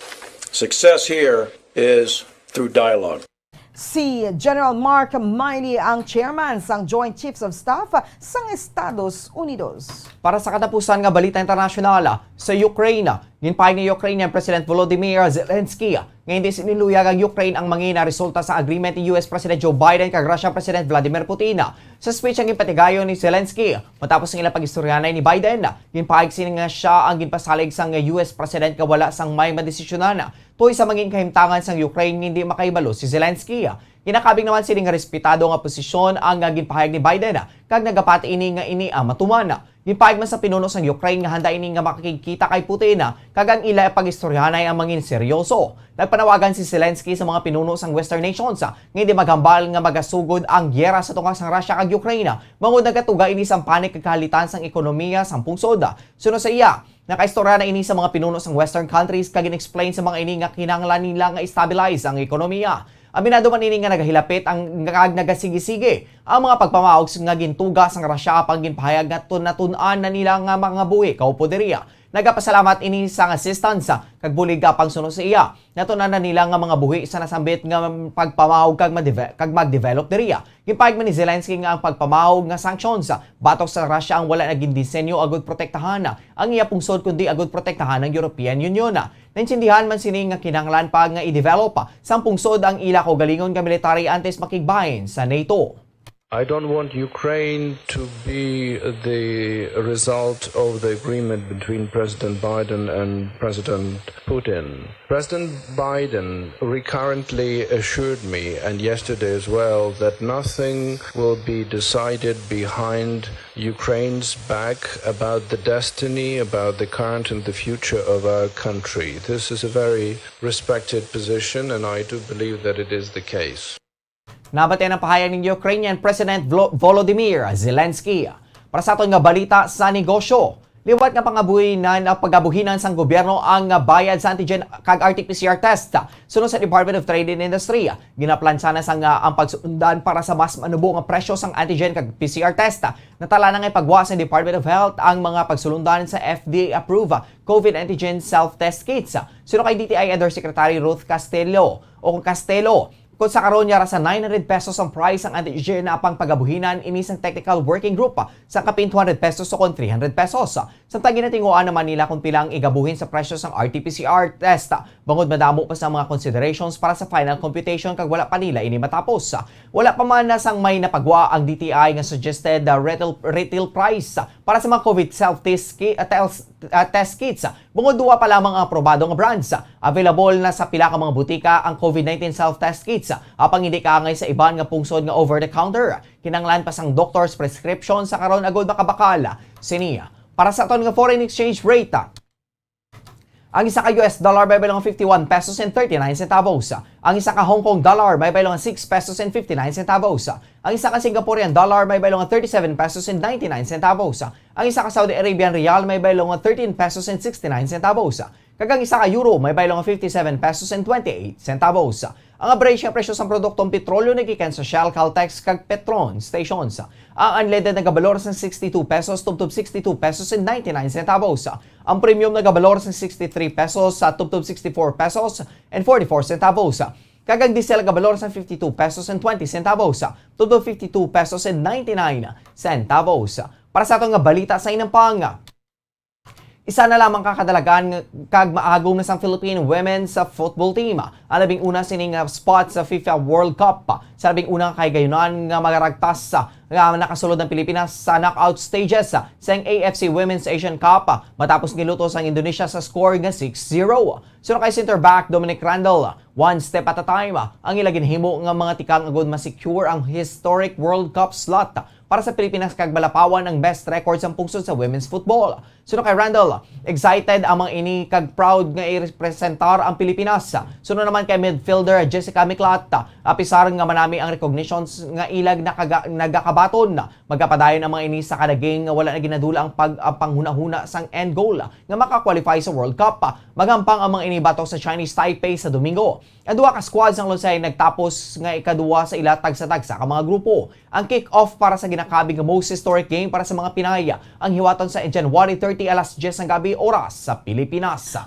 Success here is through dialogue. Si General Mark Milley ang chairman sang Joint Chiefs of Staff sang Estados Unidos. Para sa katapusan nga balita internasyonal sa Ukraine, ginpahayag ni Ukrainian President Volodymyr Zelensky nga hindi siniluyag ang Ukraine ang mangina resulta sa agreement ni US President Joe Biden kag Russian President Vladimir Putin. Sa speech ang ginpatigayon ni Zelensky matapos ang ilang pag-istoryanay ni Biden, ginpahayag sini nga siya ang ginpasalig sang US President nga wala sang may madesisyonan tuoy sa mangin kahimtangan sang Ukraine hindi makaibalo si Zelensky. Ginakabing naman sining nga respetado nga posisyon ang ginpahayag ni Biden kag nagapati ini nga ini matuman. Ginpahayag man sa pinuno sang Ukraine nga handa ini nga makikita kay Putin kag ang ila pag-istoryanay ang mangin seryoso. Nagpanawagan si Zelensky sa mga pinuno sang Western nations nga hindi maghambal nga magasugod ang gyera sa tunga sang Russia kag Ukraine. Mangod nagatuga ini sang panik kag kahalitan sang ekonomiya sang pungsod. Suno sa iya, nakaistorya na ini sa mga pinuno sang Western countries kag in-explain sa mga ini nga kinahanglan nila nga stabilize ang ekonomiya. Aminado man ini nga nagahilapit ang nagasigi-sige ang mga pagpamaog nga gintuga sang Russia pang ginpahayag nga tunatunan na nila nga mga buhi kaupoderya. Nagapasalamat ini sang assistance kag bulig pang suno sa iya. Natunan na nila nga mga buhi sa nasambit nga pagpamahog kag mag-develop diriya. Gipahayag man ni Zelensky nga ang pagpamahog nga sanctions batok sa Russia ang wala naging disenyo agud protektahan ang iya pungsod kundi agud protektahan ng European Union. Naintindihan man sini nga kinahanglan pa nga i-develop sang pungsod ang ila ko galingon nga military antes makigbahin sa NATO. I don't want Ukraine to be the result of the agreement between President Biden and President Putin. President Biden recurrently assured me, and yesterday as well, that nothing will be decided behind Ukraine's back about the destiny, about the current and the future of our country. This is a very respected position, and I do believe that it is the case. Nabati ang pahayag ng Ukrainian President Volodymyr Zelensky. Para sa aton nga balita sa negosyo, liwat nga pangabuhinan ang pagabuhinan sang gobyerno ang bayad sa antigen kag RT-PCR test. Sunod sa Department of Trade and Industry, ginaplansa na sang ang pagsundan para sa mas manubo nga presyo sang antigen kag PCR test. Natala na nga ipagwa sa Department of Health ang mga pagsulundan sa FDA-approved COVID antigen self-test kits. Sunod kay DTI Undersecretary Ruth Castello. Kung sa karon niya sa 900 pesos ang price ang antigen na pang pagabuhinan inisang technical working group sa kapin 200 pesos o kon 300 pesos. Samtang ginatinguan naman nila kung pilang igabuhin sa presyo sang RT-PCR test. Bangod madamo pa sa mga considerations para sa final computation kag wala pa nila ini matapos. Wala pa man na sang may napagwa ang DTI nga suggested retail price para sa mga COVID self-test kits. Bungod duwa pa lamang ang aprobado nga brands. Available na sa pila ka mga butika ang COVID-19 self-test kits. Apang hindi kaangay sa iban nga pungsod nga over-the-counter. Kinanglan pa sang doctor's prescription sa karon agod makabakal. Siniya. Para sa aton nga foreign exchange rate, ang isa ka US dollar may baylo nga 51 pesos and 39 centavos. Ang isa ka Hong Kong dollar may baylo nga 6 pesos and 59 centavos. Ang isa ka Singaporean dollar may baylo nga 37 pesos and 99 centavos. Ang isa ka Saudi Arabian rial may baylo nga 13 pesos and 69 centavos. Kag ang isa ka euro may baylo nga 57 pesos and 28 centavos. Ang average nga presyo sa produktong petrolyo nagikan sa Shell, Caltex kag Petron stations. Ang unleaded nagabalor sa 62 pesos tubtob 62 pesos and 99 centavos. Ang premium nagabalor sa 63 pesos sa tubtob 64 pesos and 44 centavos. Kag ang diesel nga balor sa 52 pesos and 20 centavos. Todo 52 pesos and 99 centavos. Para sa atong nga balita sa inampang, isa na lamang kakadalagan kag maagong na sang Philippine Women's Football Team. Ang labing una sining spot sa FIFA World Cup. Sa labing una kay gayunan nga magaragtas nga nakasulod ng Pilipinas sa knockout stages sa AFC Women's Asian Cup matapos niluto sang Indonesia sa score nga 6-0. Sunod kay center back Dominic Randall, one step at a time ang ilagin himo nga mga tikang agud ma-secure ang historic World Cup slot para sa Pilipinas kag balapawan ang best records ang pungsod sa women's football. Sunod kay Randall, excited ang mga ini kag proud nga i-representar ang Pilipinas. Sunod naman kay midfielder Jessica Miklat, apisar nga manami ang recognitions nga ilag nagakabaton. Magapadayon ang mga ini sa kadaging nga wala na ginadula ang panghuna-huna sang end goal nga makakwalify sa World Cup. Magampang ang mga ini batok sa Chinese Taipei sa Domingo. Ang duha ka squads ang Lusay nagtapos nga ikaduwa sa ila tagsa-tagsa ka mga grupo. Ang kick-off para sa ginakabing nga most historic game para sa mga Pinay ang hiwaton sa January 30 alas 10 ng gabi oras sa Pilipinas.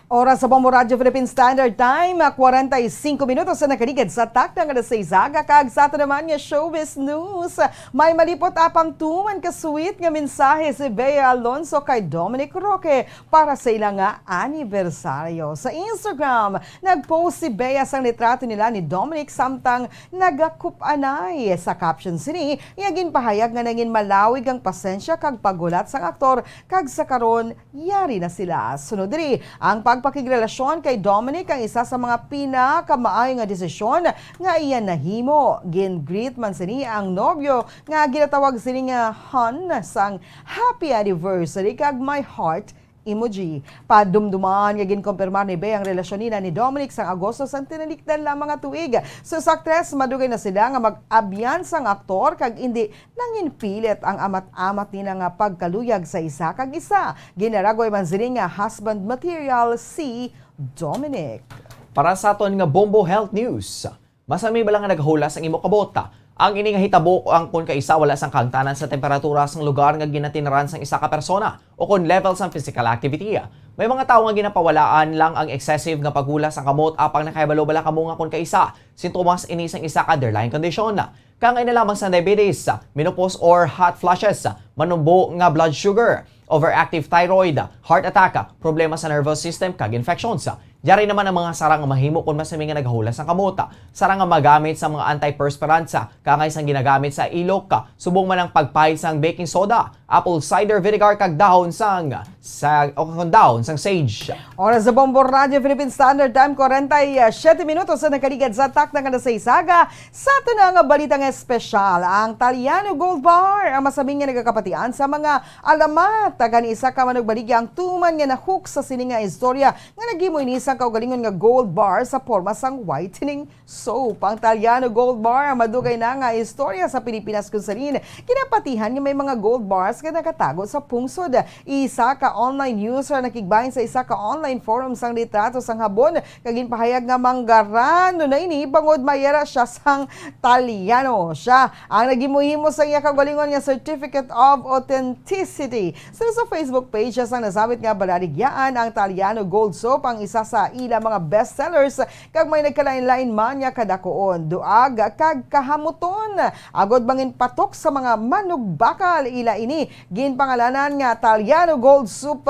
Oras sa Bombo Radio Philippine Standard Time, 45 minutos na nakaligid sa takda nga sa isaga kag sa ato naman nga showbiz news. May malipot apang tuman ka sweet nga mensahe si Bea Alonso kay Dominic Roque para sa ilang nga anibersaryo. Sa Instagram, nagpost si Bea sang litrato nila ni Dominic samtang nagakupanay. Sa caption sini, iyagin pahayag nga nangin malawig ang pasensya kag pagulat sang aktor kag sa karon yari na sila. Sunod diri ang pagpakigrelasyon kay Dominic ang isa sa mga pinakamaayo nga desisyon nga iyan nahimo. Gin-greet man sini ang nobyo nga ginatawag sini nga hon sang happy anniversary kag my heart emoji. Padumduman nga ginkumpirmar ni Bea ang relasyon nila ni Dominic sang Agosto sang tinalikdan lamang nga tuig. So sa aktres madugay na sila nga mag-abyan sang aktor kag hindi nanginpilit ang amat-amat nila nga pagkaluyag sa isa kag isa. Ginaragoy man sila nga husband material si Dominic. Para sa aton nga Bombo Health News, masami ba lang nga naghulas ang imo kabota? Ang ini nga hitabo ang kun kaisa wala sang kangtanan sa temperatura sang lugar nga ginatinaran sang isa ka persona o kun level sang physical activity. May mga tawo nga ginapawalaan lang ang excessive nga paghulas sang kamot apang nakahibalo bala kamo nga kun kaisa. Sintomas ini sang isa ka underlying condition. Kangay na lamang sa diabetes, menopause or hot flushes, manumbo nga blood sugar, overactive thyroid, heart attack, problema sa nervous system kag infections. Yari naman ang mga sarang nga mahimo kung masami nga naghulas ng kamota. Sarang nga magamit sa mga antiperspirants, kangay sang ginagamit sa ilok, subong man ang pagpahid sang baking soda, apple cider vinegar kag dahon sang sage. Oras sa Bombo Radio Philippine Standard Time, 47 minutos na nakaligad sa takda nga sa isaga. Sa ito na nga balita nga espesyal, ang Taliano Gold Bar ang masabing nga nagakapatian sa mga alamat. Tagan isa ka manugbaligi ang tuman nga nahook sa sininga istorya nga nagimo inisang kaugalingon nga gold bar sa forma sang whitening soap. Ang Taliano Gold Bar ang madugay na nga istorya sa Pilipinas kung saan kinapatihan nga may mga gold bars nga nakatago sa pungsod. Isa ka online user nakigbahin sa isa ka online forum sang litrato sang habon kagin pahayag nga manggarano na ini bangod mayera siya sang Taliano. Siya ang nagimuhimo sa iya kaugalingon nga certificate of authenticity. Sa Facebook page siya sang nasabit nga balarigyaan ang Taliano Gold Soap ang isa sa ila mga bestsellers kag may nagkalain-lain man niya kadakoon duag kag kahamuton agod bangin patok sa mga manugbakal ila ini ginpangalanan nga Taliano Gold Soup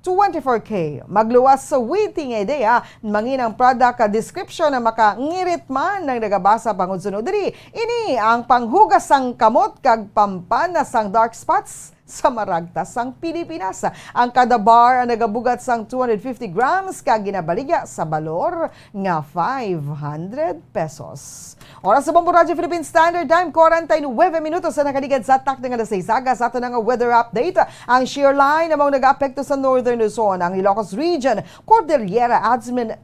24K. Magluwas sa waiting idea manginang product description na makangirit man ng nagabasa pangud sunod diri. Ini ang panghugas sang kamot kag pampanas sang dark spots sa maragtas sang Pilipinas. Ang kada bar ang nagabugat sang 250 grams kag ginabaligya sa balor nga 500 pesos. Oras sa Bombo Radio Philippine Standard Time, 49 minutos na nakaligad sa takda nga sa isaga. Sa ito na nga weather update, ang shear line namang nag-apekto sa Northern Luzon, ang Ilocos Region, Cordillera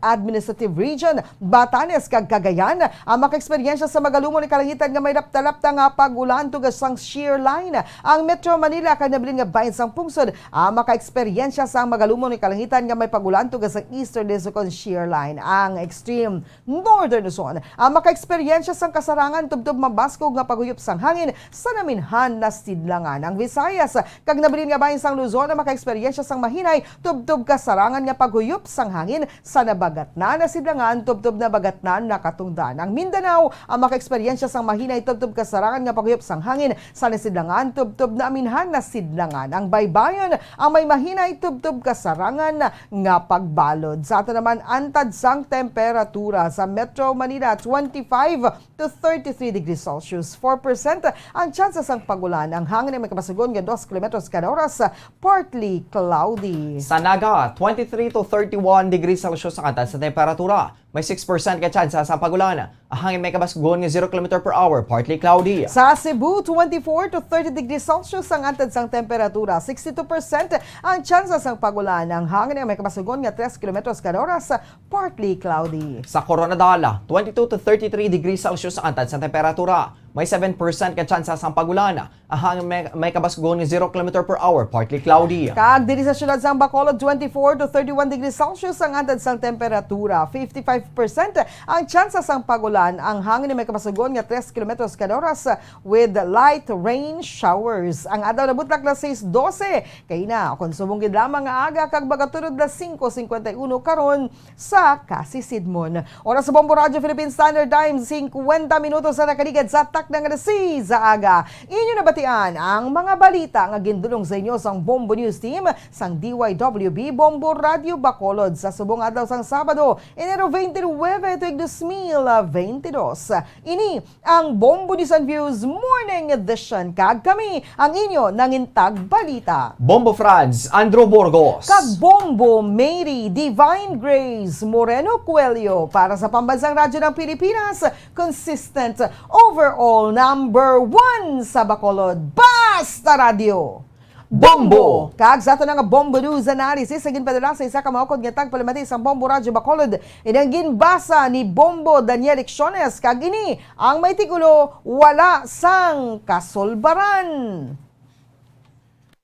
Administrative Region, Batanes kag Cagayan. Ang maka-eksperyensya sa magalumon ni kalangitan nga may lapta-lapta nga pag-ulan tugas sang shear line. Ang Metro Manila kag nabilin nga bahin sang pungsod maka-eksperyensya sang magalumon ni kalangitan nga may pagulan tugas sa Eastern Luzon Shear Line. Ang extreme Northern Luzon maka-eksperyensya sang kasarangan tubtob mabaskog nga paghuyop sang hangin sa naminhan na sidlangan. Ang Visayas kag nabilin nga bahin sang Luzon maka-eksperyensya sang mahinay tubtob kasarangan nga paghuyop sang hangin sa nabagatnan na sidlangan tubtob na bagatnan na katungdan. Ang Mindanao maka-eksperyensya sang mahinay tubtob kasarangan nga paghuyop sang hangin sa nasidlangan tubtob na aminhan na sidlangan. Ang Baybayon ang may mahinay tubtob kasarangan nga pagbalod. Sa ato naman antad sang temperatura sa Metro Manila 25 to 33 degrees Celsius. 4% ang tsansa sang pagulan. Ang hangin ay may kapasugon nga 2 kilometros kada oras, partly cloudy. Sa Naga, 23 to 31 degrees Celsius ang antad sa temperatura. May 6% ka tsansa sa pagulan. Ang hangin may kabasgon nga 0 km per hour, partly cloudy. Sa Cebu, 24 to 30 degrees Celsius ang antad sang temperatura. 62% ang tsansa sang pagulan. Ang hangin ay may kabasgon nga 3 km kada oras, partly cloudy. Sa Coronadal, 22 to 33 degrees Celsius ang antad sa temperatura. May 7% ka tsansa sang pagulan. Ang hangin may kabasgon nga 0 km per hour, partly cloudy. Kag diri sa syudad sang Bacolod, 24 to 31 degrees Celsius ang antad sang temperatura. 55% ang tsansa sang pagulan. Ang hangin may kapasugon nga 3 km kada oras with light rain showers. Ang adlaw na butlak na 6:12 kay na konsumong gid lamang nga aga kag bagaturod na 5:51 karon sa Kasisidmon. Oras sa Bombo Radio Philippine Standard Time 50 minutos sa nakaligid sa tak ng alas 6 sa aga. Inyo nabatian ang mga balita nga gindulong sa inyo sang Bombo News Team sang DYWB Bombo Radio Bacolod sa subong adlaw sang Sabado, Enero 29 tuig 2022. Ini ang Bombo News and Views Morning Edition. Kag kami ang inyo nangintag balita. Bombo Franz, Andrew Burgos. Kag Bombo Mary Divine Grace Moreno Coelho para sa Pambansang Radyo ng Pilipinas, consistent overall number 1 sa Bacolod. Basta Radio! Bombo! Kag sa ato nga Bombo News Analysis, ang ginpadala sa isa ka maukod nga tagpalamati sa Bombo Radio Bacolod, inang ginbasa ni Bombo Daniel Ixones, kag ini ang may tikulo, wala sang kasulbaran.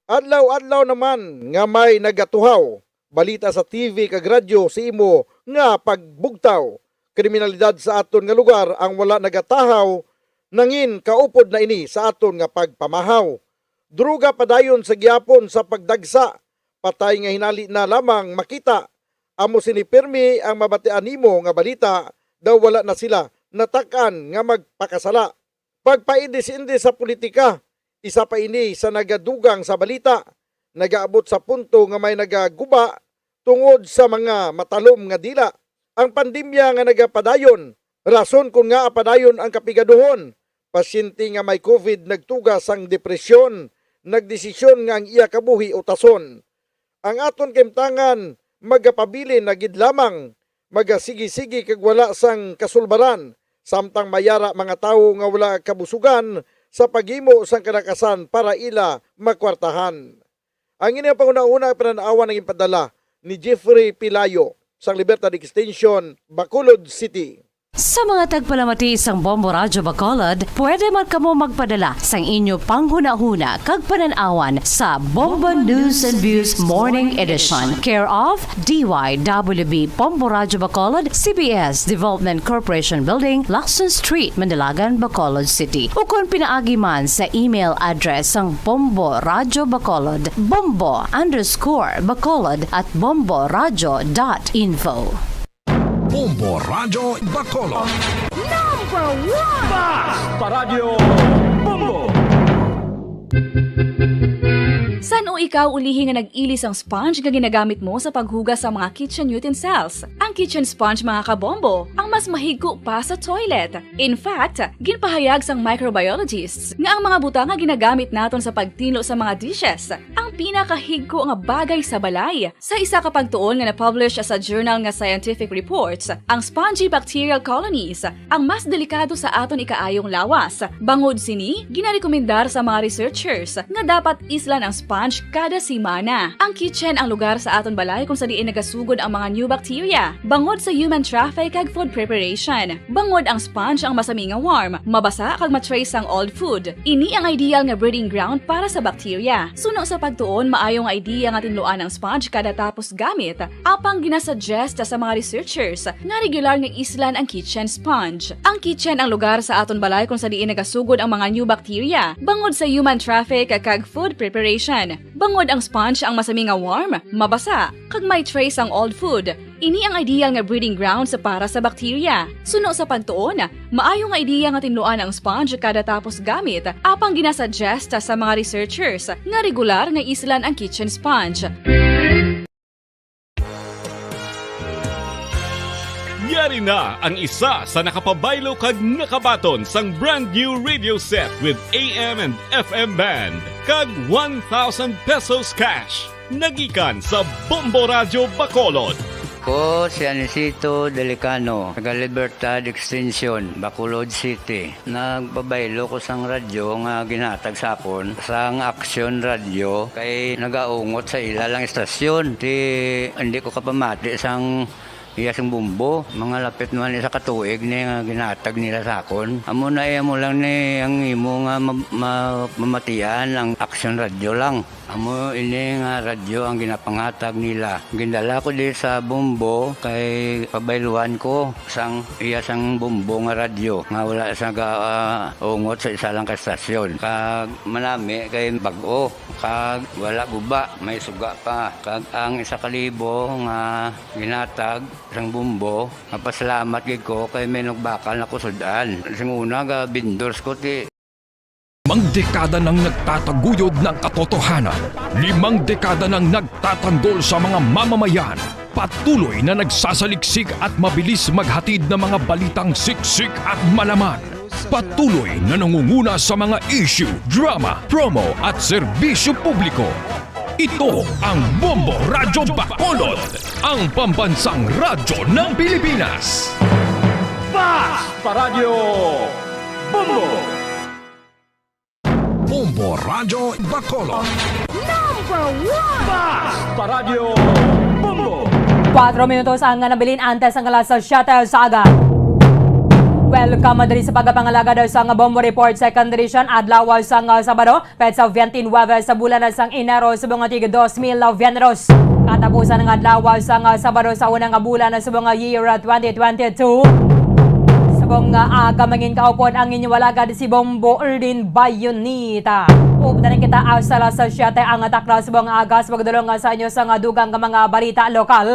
Adlaw-adlaw naman nga may nagatuhaw, balita sa TV kag radyo sa imo nga pagbugtaw. Kriminalidad sa aton nga lugar ang wala nagatahaw, nangin kaupod na ini sa aton nga pagpamahaw. Druga padayon sa giyapon sa pagdagsa, patay nga hinali na lamang makita. Amo sinipirmi ang mabatian nimo nga balita, daw wala na sila natakan nga magpakasala. Pagpaindis-indis sa politika, isa pa ini sa nagadugang sa balita, nagaabot sa punto nga may nagaguba tungod sa mga matalom nga dila. Ang pandemya nga nagapadayon, rason kung nga apadayon ang kapigaduhon. Pasyente nga may COVID nagtugas ang depresyon, nagdesisyon nga ang iya kabuhi utason. Ang aton kimtangan magapabili na gid lamang, magasigi-sigi kag wala sang kasulbaran, samtang mayara mga tawo nga wala kabusugan sa paghimo sang kalakasan para ila makwartahan. Ang inyong panguna-una pananawan ng ipadala ni Jeffrey Pilayo sa Libertad Extension, Bacolod City. Sa mga tagpalamati isang Bombo Radyo Bacolod, pwede man kamo magpadala sang inyo panghuna-huna kag pananawan sa Bombo News and Views Morning Edition. Care of DYWB Bombo Radyo Bacolod, CBS Development Corporation Building, Lacson Street, Mandilagan, Bacolod City. O kung pinaagi man sa email address sang Bombo Radyo Bacolod, bombo_bacolod@bomboradyo.info. Bombo Radio Bacolod. Number 1! Basta Radio Bombo! San o ikaw ulihi nga nag-ilis ang sponge nga ginagamit mo sa paghugas sa mga kitchen utensils? Ang kitchen sponge mga kabombo, ang mas mahigko pa sa toilet. In fact, ginpahayag sang microbiologists nga ang mga butang nga ginagamit naton sa pagtilo sa mga dishes ang pinakahigko nga bagay sa balay. Sa isa ka pagtuon nga na-publish sa journal nga Scientific Reports, ang spongy bacterial colonies ang mas delikado sa aton ikaayong lawas. Bangod sini, ginarekomendar sa mga researchers nga dapat islan ang sponge sponge kada semana. Ang kitchen ang lugar sa aton balay kung sa diin nagasugod ang mga new bacteria. Bangod sa human traffic kag food preparation. Bangod ang sponge ang masami nga warm, mabasa kag matrace ang old food. Ini ang ideal nga breeding ground para sa bacteria. Suno sa pagtuon, maayo nga idea nga tinluan ang sponge kada tapos gamit. Apang ginasuggest sa mga researchers nga regular nga islan ang kitchen sponge. Ang kitchen ang lugar sa aton balay kung sa diin nagasugod ang mga new bacteria. Bangod sa human traffic kag food preparation. Bangod ang sponge ang masami nga warm, mabasa, kag may trace ang old food. Ini ang ideal nga breeding ground para sa bacteria. Suno sa pagtuon, maayo nga idea nga tinluan ang sponge kada tapos gamit. Apang ginasuggest sa mga researchers nga regular nga islan ang kitchen sponge. Yari na ang isa sa nakapabaylo kag nakabaton sang brand new radio set with AM and FM band kag 1,000 pesos cash. Nagikan sa Bombo Radio Bacolod. Ko si Anisito Delicano, taga Libertad Extension, Bacolod City. Nagbabaylo ko sang radyo nga ginatag sapon sang Action Radio kay nagaungot sa ilalang estasyon. Hindi ko kapamati sang iyasang bumbo, mga lapit naman sa katuig ni nga ginatag nila sakon. Amo na mo lang ni ang imo nga mamatian ang Action Radio lang. Amo ini nga radyo ang ginapangatag nila. Gindala ko di sa bumbo kay pabayluan ko sang iyasang bumbo nga radyo nga wala sa ungot sa isa lang ka estasyon. Kag manami kay bag-o, kag wala guba, may suga pa. Kag ang 1,000 nga ginatag sang bumbo, mapasalamat gid ko kay may nagbakal na kusudan. Sing una ga bindors ko ti. 5 dekada nang nagtataguyod ng katotohanan. 5 dekada nang nagtatanggol sa mga mamamayan. Patuloy na nagsasaliksik at mabilis maghatid ng mga balitang siksik at malaman. Patuloy na nangunguna sa mga issue, drama, promo at serbisyo publiko. Ito ang Bombo Radyo Bacolod, ang pambansang radyo ng Pilipinas. Fast Paradyo Bombo! Bombo Radyo Bacolod. Number 1! Fast Paradyo Bombo! 4 minutos ang nabilin antes ang alas 7 sa aga. Welcome madali sa pagpangalaga daw sa Bombo Report Second Edition adlaw sang Sabado, petsa 29 sa bulan sang Enero sa mga tig 2022. Katapusan ng adlaw sang Sabado sa unang bulan sa mga year 2022. Sa mga aga mangin kaupon ang inyong walagad si Bombo Erdin Bayonita. Updating kita sa alas 7 ang takla sa mga aga sa pagdulong sa inyo sa dugang mga balita lokal.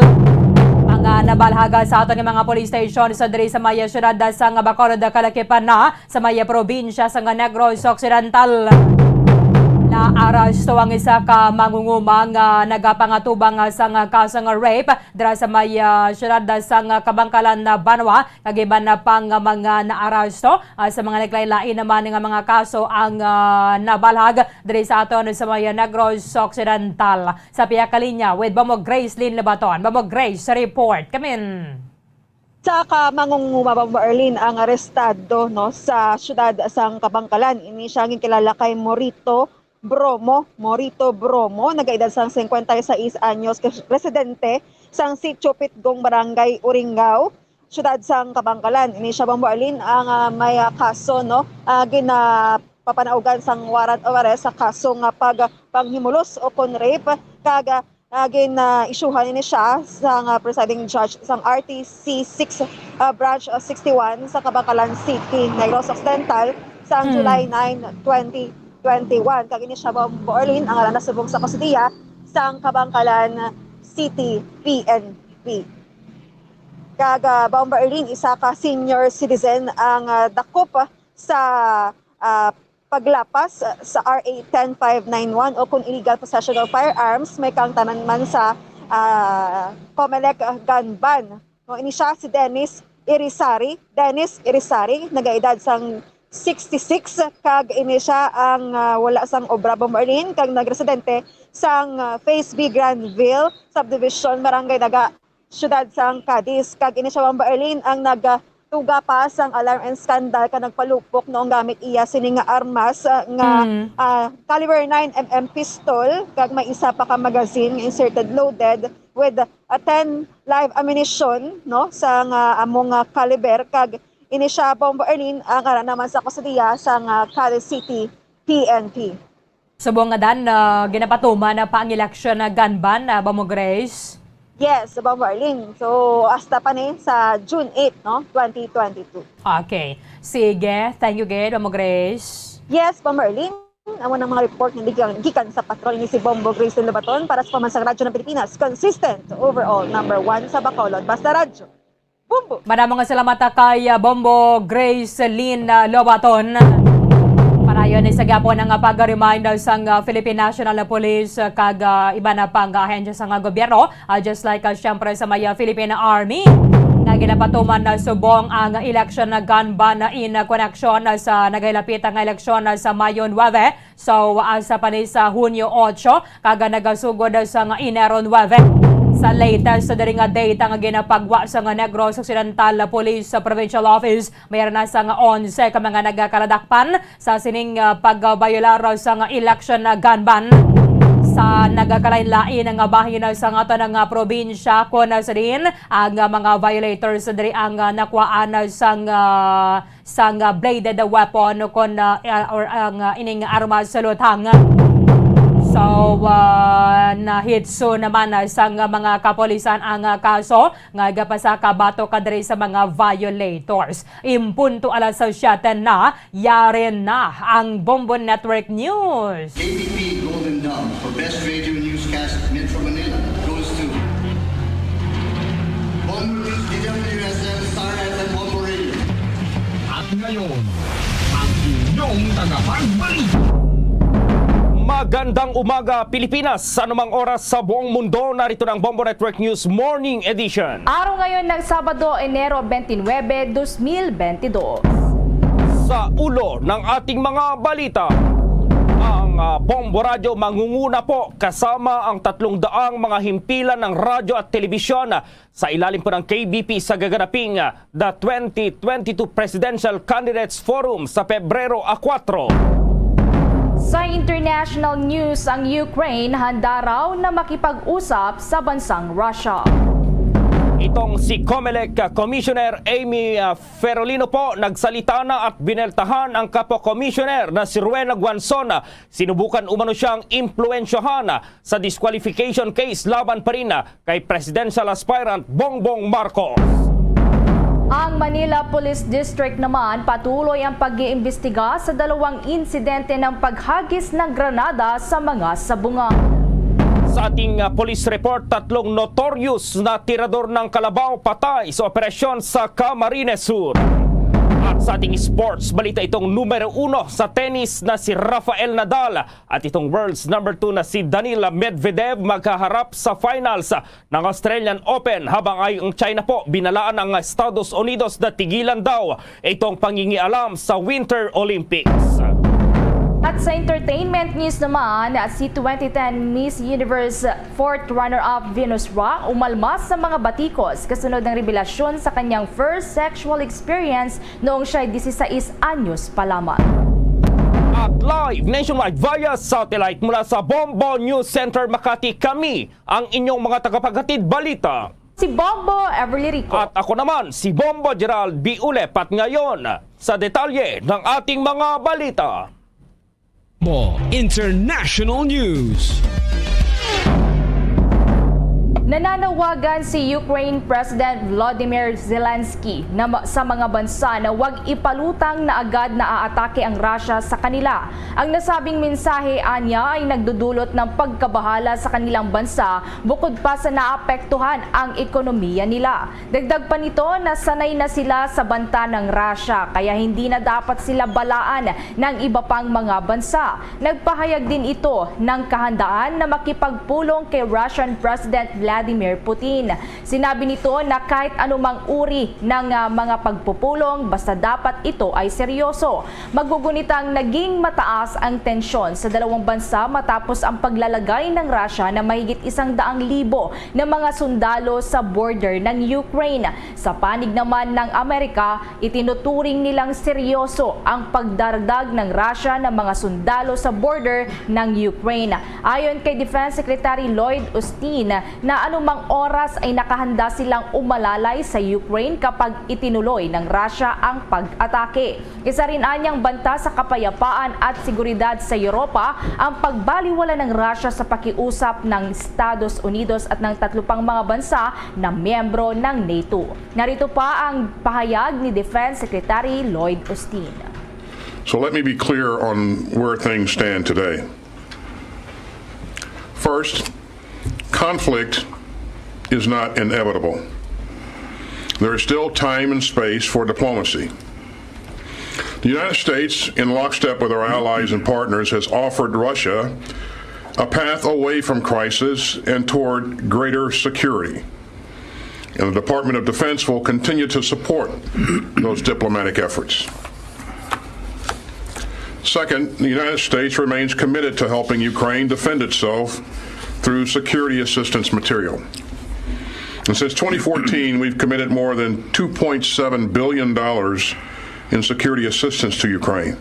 Ang nabalhaga sa aton ng mga police station sa diri sa Maya Syudad sa Bacolod Calaquipan na sa Maya Probinsya sa Negros Occidental. Naaresto ang isa ka mangungumang nagapangatubang sa kaso ng rape dira sa Maya Syudad sa Kabangkalan na Banwa. Kagiban na pang mga naaresto sa mga naglain-lain naman ng mga kaso ang nabalhag diri sa aton sa Maya Negros Occidental. Sa Piyakalinya with Bamo Grace Lynn Lebaton. Bamo Grace sa report. Kamin. Sa kamangunguma Bombo Erlin ang arestado no sa syudad sang Kabangkalan. Ini siya ang kilala kay Morito Bromo, nagaedad sang 56 anyos, residente sang Sitio Pitgong, Barangay Uringao, syudad sang Kabangkalan. Ini siya Bombo Erlin ang may kaso no ginapapanaugan sang warrant of arrest sa kaso nga panghimulos o con rape kag gina-isyuhan ni siya sa presiding judge sang RTC 6 branch 61 sa Kabangkalan City, Negros Occidental sa July 9, 2021. Kag ini siya Bombo Erlin ang aran nasubong sa kustiya sang Kabangkalan City PNP. Kag Bombo Erlin isa ka senior citizen ang dakop sa paglapas sa RA 10591 o kung illegal possession of firearms, may kang tanan man sa COMELEC gun ban. No, ini siya si Dennis Irisari, nagaedad sang 66 kag ini siya ang wala sang obra Bombo Erlin kag nagresidente sang Phase B Granville Subdivision, Barangay Daga, syudad sang Cadiz. Kag ini siya Bombo Erlin ang tuga pa sang alarm and scandal ka nagpalupok noong gamit iya sining nga armas nga caliber 9mm pistol kag may isa pa ka magazine inserted loaded with 10 live ammunition no sa among caliber kag ini siya bombardier ang naman sa kusodiya sa Cali City PNP. Subong nga dan ginapatuman na pa ang election na gun ban na Bamo Grace. Yes, bombardier. So hasta pa ni sa June 8 no 2022. Okay. Sige, thank you gid Bamo Grace. Yes, bombardier. Amo ng mga report nga gikan sa patrol ni si Bombo Grace Lobaton para sa Pamansang Radyo ng Pilipinas. Consistent overall number 1 sa Bacolod. Basta Radyo. Bombo. Maraming salamat kay Bombo Grace Lynn Lobaton. Parayon ay sagapon ang pag-reminder sa Philippine National Police kag iba na pang ahensya sa gobyerno, just like syempre sa may Philippine Army na ginapatuman na subong ang election na gun ban in connection sa nagailapit ang eleksyon sa Mayo 9. So asa pa ni sa Hunyo 8 kag nagasugod sa Enero 9. Sa latest sa nga data nga ginapagwa sa Negros Occidental Police Provincial Office, mayroon na sa 11 ka mga nagakaladakpan sa sining pagbayolar sa election na gun ban sa nagakalain-lain nga bahin sa ato ng probinsya kon sa din ang mga violators diri ang nakuhaan sang bladed weapon kon or ang ining armas sa lutang. So, nahitso naman sa mga kapolisan ang kaso nga gapasaka bato kadiri sa mga violators. Impunto alas sa siyatan na, yaren na ang Bombo Network News. KBP Golden Dome for Best Radio Newscast Metro Manila goes to Bombo News DWSM Star FM Bombo Radio. At ngayon, ang inyong tagapagbalita. Magandang umaga Pilipinas sa anumang oras sa buong mundo. Narito ng Bombo Network News Morning Edition. Araw ngayon ng Sabado, Enero 29, 2022. Sa ulo ng ating mga balita, ang Bombo Radio mangunguna po kasama ang 300 mga himpilan ng radyo at telebisyon sa ilalim po ng KBP sa gaganaping The 2022 Presidential Candidates Forum sa Pebrero 4. Sa international news, ang Ukraine handa raw na makipag-usap sa bansang Russia. Itong si COMELEC Commissioner Amy Ferolino po nagsalita na at bineltahan ang kapwa commissioner na si Rowena Guanzon. Sinubukan umano siyang impluensyahan sa disqualification case laban pa rin kay presidential aspirant Bongbong Marcos. Ang Manila Police District naman patuloy ang pag-iimbestiga sa 2 insidente ng paghagis ng granada sa mga sabungan. Sa ating police report, 3 notorious na tirador ng kalabaw patay sa operasyon sa Camarines Sur. At sa ating sports, balita itong numero 1 sa tennis na si Rafael Nadal at itong world's number 2 na si Daniil Medvedev magkaharap sa finals ng Australian Open habang ay ang China po binalaan ng Estados Unidos na tigilan daw itong pangingialam sa Winter Olympics. At sa entertainment news naman, si 2010 Miss Universe 4th runner-up Venus Ra umalmas sa mga batikos kasunod ng revelasyon sa kanyang first sexual experience noong siya 16 anyos pa lamang. At live nationwide via satellite mula sa Bombo News Center Makati, kami ang inyong mga tagapaghatid balita. Si Bombo Everly Rico. At ako naman, si Bombo Gerald B. Ulep. At ngayon, sa detalye ng ating mga balita. International News. Nananawagan si Ukraine President Volodymyr Zelensky sa mga bansa na huwag ipalutang na agad na aatake ang Russia sa kanila. Ang nasabing mensahe anya ay nagdudulot ng pagkabahala sa kanilang bansa bukod pa sa naapektuhan ang ekonomiya nila. Dagdag pa nito na sanay na sila sa banta ng Russia kaya hindi na dapat sila balaan ng iba pang mga bansa. Nagpahayag din ito ng kahandaan na makipagpulong kay Russian President Vladimir Vladimir Putin. Sinabi nito na kahit anumang uri ng mga pagpupulong, basta dapat ito ay seryoso. Maggugunitang naging mataas ang tensyon sa dalawang bansa matapos ang paglalagay ng Russia na mahigit 100,000 na mga sundalo sa border ng Ukraine. Sa panig naman ng Amerika, itinuturing nilang seryoso ang pagdaragdag ng Russia ng mga sundalo sa border ng Ukraine. Ayon kay Defense Secretary Lloyd Austin na anumang oras ay nakahanda silang umalalay sa Ukraine kapag itinuloy ng Russia ang pag-atake. Isa rin anyang banta sa kapayapaan at seguridad sa Europa ang pagbaliwala ng Russia sa pakiusap ng Estados Unidos at ng 3 pang mga bansa na miyembro ng NATO. Narito pa ang pahayag ni Defense Secretary Lloyd Austin. So let me be clear on where things stand today. First, conflict is not inevitable. There is still time and space for diplomacy. The United States, in lockstep with our allies and partners, has offered Russia a path away from crisis and toward greater security. And the Department of Defense will continue to support those diplomatic efforts. Second, the United States remains committed to helping Ukraine defend itself through security assistance material. And since 2014, we've committed more than $2.7 billion in security assistance to Ukraine.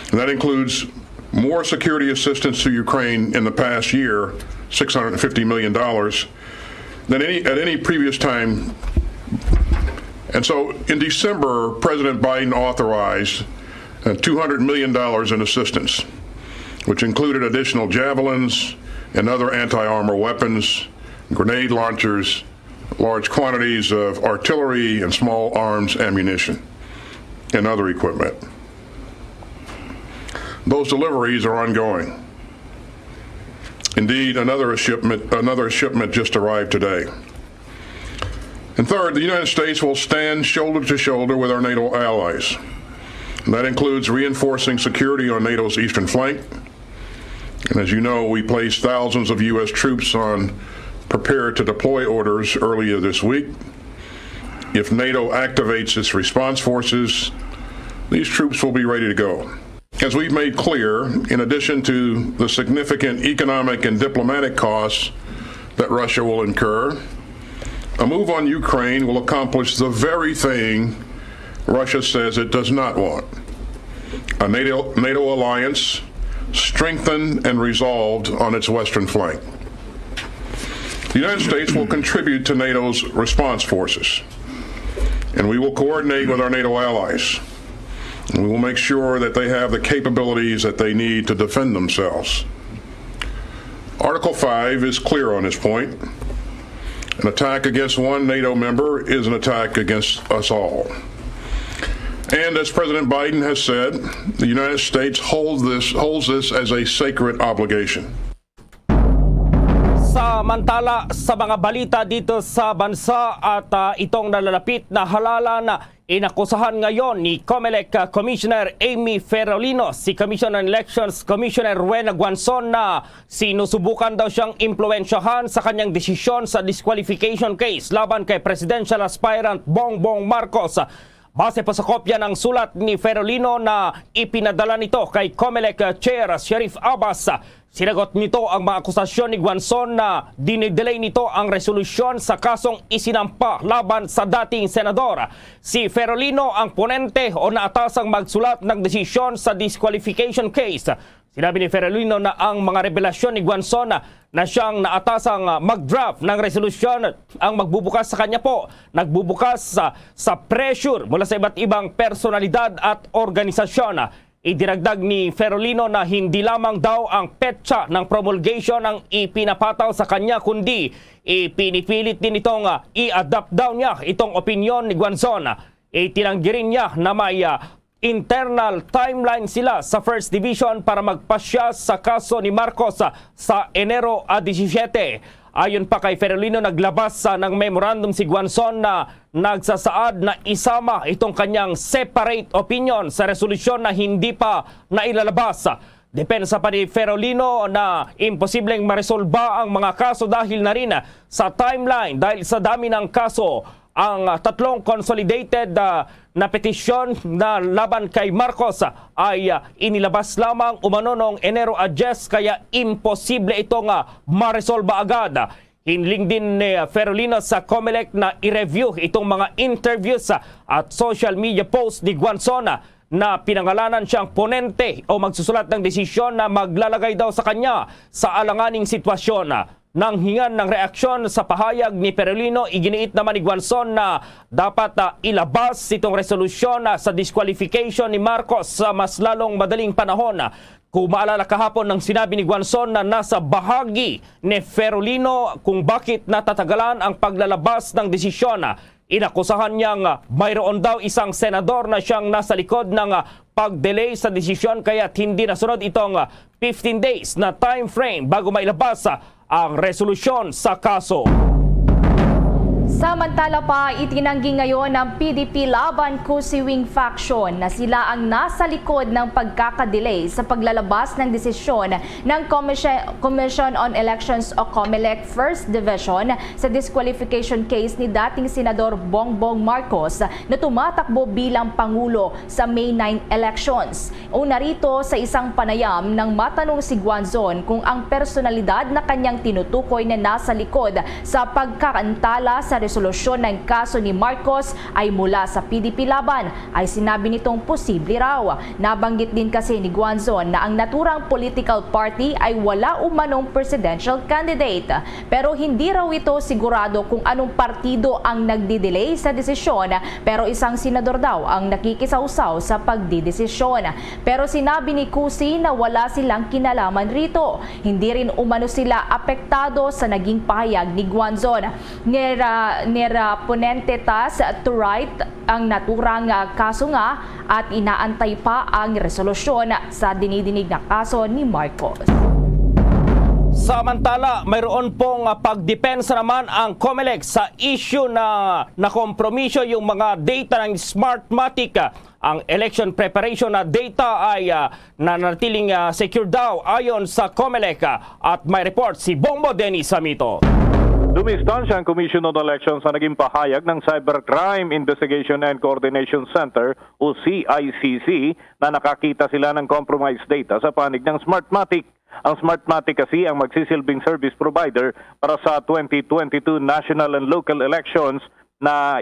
And that includes more security assistance to Ukraine in the past year, $650 million, than at any previous time. And so in December, President Biden authorized $200 million in assistance, which included additional javelins and other anti-armor weapons, grenade launchers, large quantities of artillery and small arms ammunition, and other equipment. Those deliveries are ongoing. Indeed, another shipment just arrived today. And third, the United States will stand shoulder to shoulder with our NATO allies. And that includes reinforcing security on NATO's eastern flank. And as you know, we placed thousands of U.S. troops on prepare to deploy orders earlier this week. If NATO activates its response forces, these troops will be ready to go. As we've made clear, in addition to the significant economic and diplomatic costs that Russia will incur, a move on Ukraine will accomplish the very thing Russia says it does not want: a NATO alliance strengthened and resolved on its western flank. The United States will contribute to NATO's response forces, and we will coordinate with our NATO allies. And we will make sure that they have the capabilities that they need to defend themselves. Article 5 is clear on this point. An attack against one NATO member is an attack against us all. And as President Biden has said, the United States holds this as a sacred obligation. Samantala sa mga balita dito sa bansa at itong nalalapit na halalan, inakusahan ngayon ni COMELEC Commissioner Amy Ferolino si Commission on Elections Commissioner Rowena Guanzon na sinusubukan daw siyang impluwensyahan sa kanyang desisyon sa disqualification case laban kay presidential aspirant Bongbong Marcos. Base pa sa kopya ng sulat ni Ferolino na ipinadala nito kay COMELEC Chair Sheriff Abbas, sinagot nito ang mga akusasyon ni Guanzon na dinidelay nito ang resolusyon sa kasong isinampa laban sa dating senador. Si Ferolino ang ponente o naatasang magsulat ng desisyon sa disqualification case. Sinabi ni Ferolino na ang mga revelasyon ni Guanzon na siyang naatasang mag-draft ng resolusyon ang magbubukas sa kanya po. Nagbubukas sa pressure mula sa iba't ibang personalidad at organisasyon. Idinagdag ni Ferolino na hindi lamang daw ang petsa ng promulgation ang ipinapataw sa kanya, kundi ipinipilit din itong i-adapt daw niya itong opinyon ni Guanzon. Itinanggi rin niya na may internal timeline sila sa First Division para magpasya sa kaso ni Marcos sa Enero 17. Ayon pa kay Ferolino, naglabas ng memorandum si Guanzon na nagsasaad na isama itong kanyang separate opinion sa resolusyon na hindi pa nailalabas. Depensa pa ni Ferolino na imposibleng maresolba ang mga kaso dahil na rin sa timeline dahil sa dami ng kaso. Ang tatlong consolidated na petisyon na laban kay Marcos ay inilabas lamang umano noong Enero 10 kaya imposible itong maresolba agad. Hinling din ni Ferolino sa COMELEC na i-review itong mga interviews at social media posts ni Guanzon na pinangalanan siyang ponente o magsusulat ng desisyon na maglalagay daw sa kanya sa alanganing sitwasyon. Nang hingan ng reaksyon sa pahayag ni Ferolino, iginiit naman ni Guanzon na dapat ilabas itong resolusyon sa disqualification ni Marcos sa mas lalong madaling panahon. Kung maalala kahapon nang sinabi ni Guanzon na nasa bahagi ni Ferolino kung bakit natatagalan ang paglalabas ng desisyon. Inakusahan niyang mayroon daw isang senador na siyang nasa likod ng pag-delay sa desisyon kaya't hindi nasunod itong 15 days na time frame bago mailabas ang resolusyon sa kaso. Samantala pa, itinanggi ngayon ng PDP laban Kusiwing faction na sila ang nasa likod ng pagkakadelay sa paglalabas ng desisyon ng Commission on Elections o COMELEC First Division sa disqualification case ni dating Senador Bongbong Marcos na tumatakbo bilang Pangulo sa May 9 elections. Una rito sa isang panayam nang matanong si Guanzon kung ang personalidad na kanyang tinutukoy na nasa likod sa pagkakantala sa resolusyon ng kaso ni Marcos ay mula sa PDP laban, ay sinabi nitong posible raw. Nabanggit din kasi ni Guanzon na ang naturang political party ay wala umanong presidential candidate. Pero hindi raw ito sigurado kung anong partido ang nagdidelay sa desisyon, pero isang senador daw ang nakikisawsaw sa pagdidesisyon. Pero sinabi ni Kusi na wala silang kinalaman rito. Hindi rin umano sila apektado sa naging pahayag ni Guanzon. Nera ponente tas to write ang naturang kaso nga at inaantay pa ang resolusyon sa dinidinig na kaso ni Marcos. Samantala, mayroon pong pagdepensa naman ang COMELEC sa issue na nakompromisyo yung mga data ng Smartmatic. Ang election preparation na data ay nanatiling secure daw ayon sa COMELEC. At may report si Bombo Dennis Samito. Dumistansya ang Commission on Elections sa naging pahayag ng Cybercrime Investigation and Coordination Center o CICC na nakakita sila ng compromised data sa panig ng Smartmatic. Ang Smartmatic kasi ang magsisilbing service provider para sa 2022 national and local elections na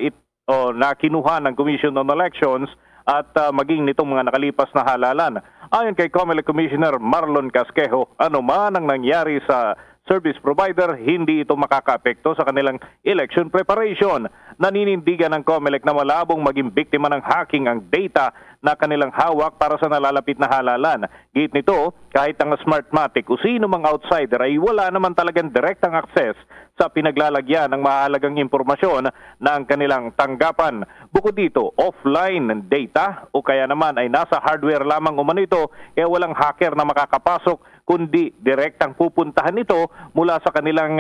kinuha ng Commission on Elections at maging nitong mga nakalipas na halalan. Ayon kay COMELEC Commissioner Marlon Casquejo, ano man ang nangyari sa service provider, hindi ito makakaapekto sa kanilang election preparation. Naninindigan ng COMELEC na malabong maging biktima ng hacking ang data na kanilang hawak para sa nalalapit na halalan. Git nito, kahit ang Smartmatic o sino mang outsider ay wala naman talagang direktang access sa pinaglalagyan ng mahalagang impormasyon ng kanilang tanggapan. Bukod dito, offline data o kaya naman ay nasa hardware lamang umano ito, kaya walang hacker na makakapasok kundi direktang pupuntahan ito mula sa kanilang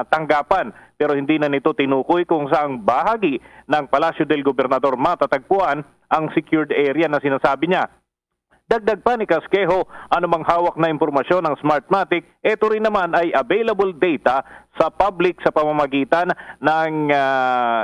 tanggapan. Pero hindi na nito tinukoy kung saang bahagi ng Palacio del Gobernador matatagpuan ang secured area na sinasabi niya. Dagdag pa ni Casquejo, anumang hawak na impormasyon ng Smartmatic, ito rin naman ay available data sa public sa pamamagitan ng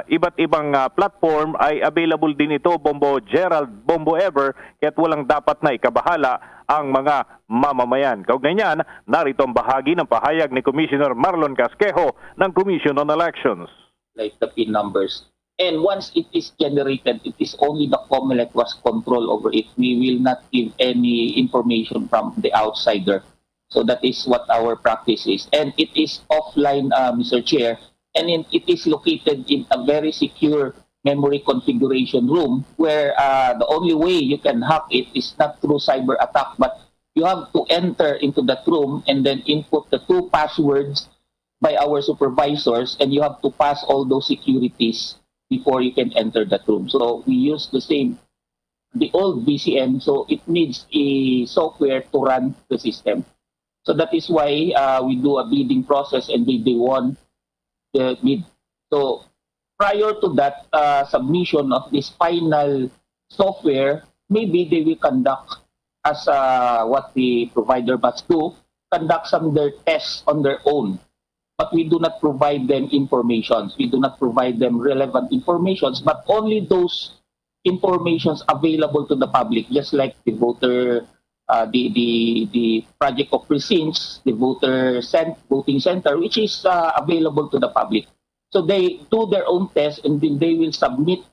iba't ibang platform ay available din ito, Bombo Gerald, Bombo Ever, kaya't walang dapat na ikabahala ang mga mamamayan. Kaugnay niyan, narito ang bahagi ng pahayag ni Commissioner Marlon Casquejo ng Commission on Elections. Like the PIN numbers. And once it is generated, it is only the COMELEC who has control over it. We will not give any information from the outsider. So that is what our practice is. And it is offline, Mr. Chair, and it is located in a very secure memory configuration room where the only way you can hack it is not through cyber attack, but you have to enter into that room and then input the 2 passwords by our supervisors, and you have to pass all those securities before you can enter that room. So we use the old BCM, so it needs a software to run the system. So that is why we do a bidding process and they won the bid. So prior to that submission of this final software, maybe they will conduct as what the provider must do, conduct some their tests on their own. But we do not provide them informations. We do not provide them relevant informations, but only those informations available to the public, just like the voter, the project of precincts, the voting center, which is available to the public. So they do their own test, and then they will submit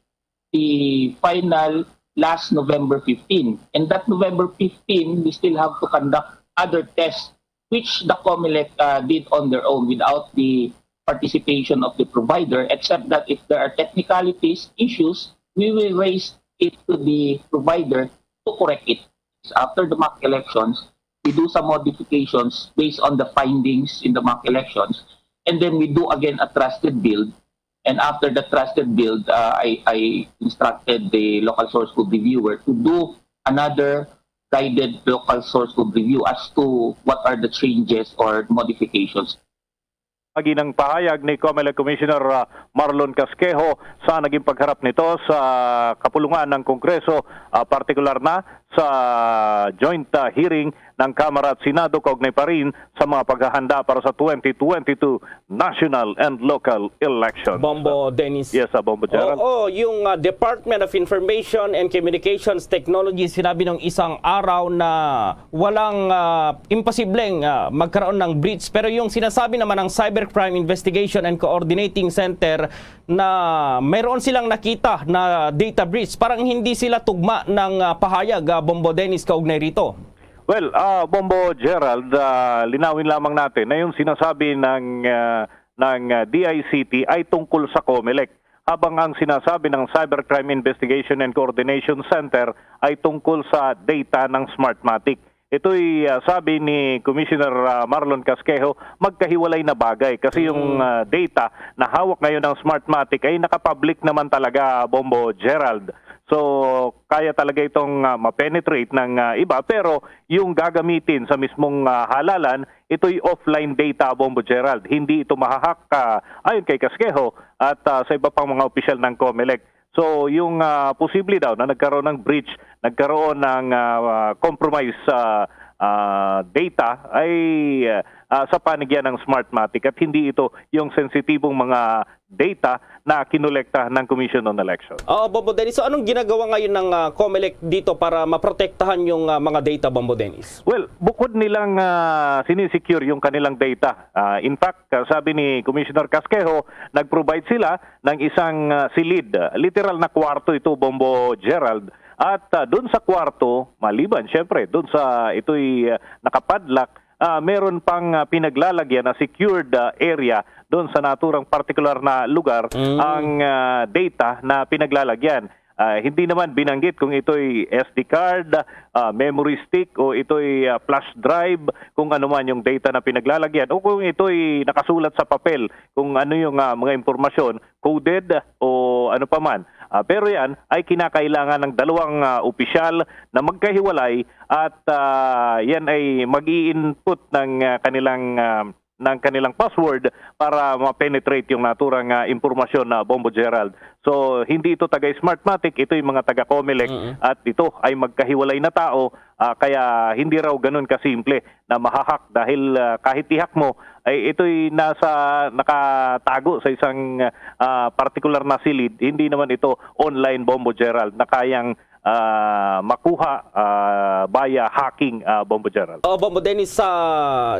the final last November 15. And that November 15, we still have to conduct other tests, which the COMELEC did on their own without the participation of the provider, except that if there are technicalities, issues, we will raise it to the provider to correct it. After the mock elections, we do some modifications based on the findings in the mock elections, and then we do again a trusted build. And after the trusted build, I instructed the local source code reviewer to do another guided local source code review as to what are the changes or modifications. Ginang pahayag ni COMELEC Commissioner Marlon Casquejo sa naging pagharap nito sa kapulungan ng Kongreso, partikular na sa joint hearing ng Kamara at Senado kaugnay pa rin sa mga paghahanda para sa 2022 national and local elections. Bombo Dennis. Yes, Bombo Gerald. Oo, yung Department of Information and Communications Technology sinabi ng isang araw na walang imposibleng magkaroon ng breach. Pero yung sinasabi naman ng Cybercrime Investigation and Coordinating Center na mayroon silang nakita na data breach, parang hindi sila tugma ng pahayag, Bombo Dennis, kaugnay rito. Well, Bombo Gerald, linawin lamang natin na yung sinasabi ng DICT ay tungkol sa COMELEC, habang ang sinasabi ng Cybercrime Investigation and Coordination Center ay tungkol sa data ng Smartmatic. Ito'y sabi ni Commissioner Marlon Casquejo, magkahiwalay na bagay kasi yung data na hawak ngayon ng Smartmatic ay nakapublic naman talaga, Bombo Gerald. So, kaya talaga itong ma-penetrate ng iba, pero yung gagamitin sa mismong halalan, ito'y offline data, Bombo Gerald. Hindi ito mahahak ayon kay Casquejo at sa iba pang mga opisyal ng COMELEC. So, yung posible daw na nagkaroon ng breach, nagkaroon ng compromise data ay sa panigyan ng Smartmatic at hindi ito yung sensitibong mga data na kinolekta ng Commission on Election. Bombo Dennis, so anong ginagawa ngayon ng COMELEC dito para maprotektahan yung mga data, Bombo Dennis? Well, bukod nilang sinisecure yung kanilang data. In fact, sabi ni Commissioner Casquejo, nag-provide sila ng isang silid. Literal na kwarto ito, Bombo Gerald. At doon sa kwarto, maliban syempre, doon sa ito'y nakapadlock, meron pang pinaglalagyan na secured area doon sa naturang particular na lugar ang data na pinaglalagyan. Hindi naman binanggit kung ito'y SD card, memory stick o ito'y flash drive, kung ano man yung data na pinaglalagyan o kung ito'y nakasulat sa papel, kung ano yung mga impormasyon, coded o ano pa man. Pero yan ay kinakailangan ng dalawang opisyal na magkahiwalay at yan ay mag-i-input ng kanilang password para ma-penetrate yung naturang impormasyon na Bombo Gerald. So, hindi ito taga-Smartmatic, ito yung mga taga-COMELEC at ito ay magkahiwalay na tao, kaya hindi raw ganun kasimple na mahahak dahil kahit ihak mo, ay ito'y nakatago sa isang particular na silid. Hindi naman ito online, Bombo Gerald, na kayang makuha via hacking, Bombo Gerald. Bombo Dennis,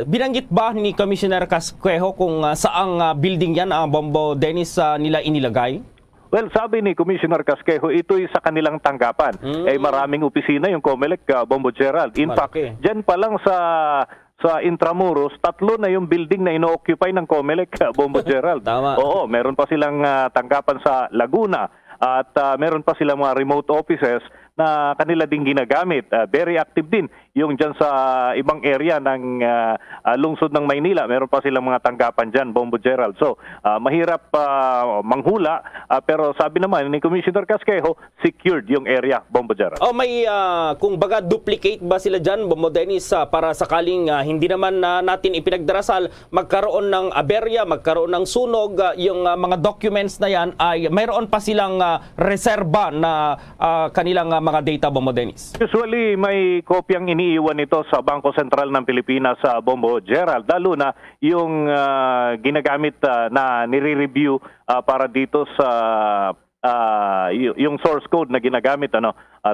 binanggit ba ni Commissioner Casquejo kung saang building yan, Bombo Dennis, nila inilagay? Well, sabi ni Commissioner Casquejo, ito'y sa kanilang tanggapan. Maraming opisina yung COMELEC, Bombo Gerald. In fact, dyan pa lang sa Intramuros, 3 na yung building na ino-occupy ng COMELEC, Bombo Gerald. Oo, meron pa silang tanggapan sa Laguna at meron pa silang mga remote offices na kanila din ginagamit. Very active din yung dyan sa ibang area ng lungsod ng Maynila. Meron pa silang mga tanggapan dyan, Bombo Gerald. So, mahirap manghula, pero sabi naman ni Commissioner Casquejo, secured yung area, Bombo Gerald. May, kung baga, duplicate ba sila dyan, Bombo Dennis, para sakaling hindi naman natin ipinagdarasal, magkaroon ng aberya, magkaroon ng sunog, yung mga documents na yan, ay mayroon pa silang reserba na kanilang mga data, Bombo Dennis? Usually, may kopyang iniiwan ito sa Bangko Sentral ng Pilipinas sa Bombo Gerald, lalo na yung ginagamit na nire-review para dito sa yung source code na ginagamit.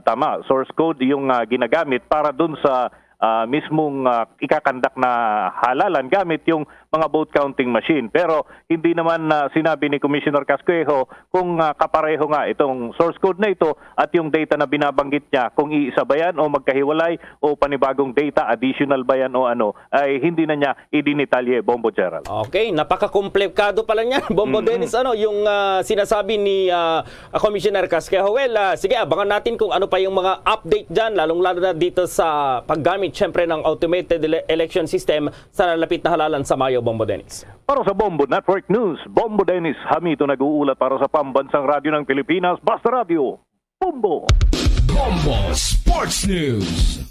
Tama, source code yung ginagamit para dun sa mismong ikakandak na halalan gamit yung mga vote counting machine. Pero hindi naman sinabi ni Commissioner Casquejo kung kapareho nga itong source code na ito at yung data na binabanggit niya, kung iisa ba yan o magkahiwalay o panibagong data, additional ba yan o ano, ay hindi na niya idinitalye, Bombo Gerald. Okay, napaka-komplikado pala niyan, Bombo Dennis. Yung sinasabi ni Commissioner Casquejo? Well, sige, abangan natin kung ano pa yung mga update dyan, lalong-lalo na dito sa paggamit syempre ng automated election system sa nalapit na halalan sa Mayo, Bombo Dennis. Para sa Bombo Network News, Bombo Dennis Hamito nag-uulat para sa Pambansang Radyo ng Pilipinas, Basta Radio, Bombo! Bombo Sports News.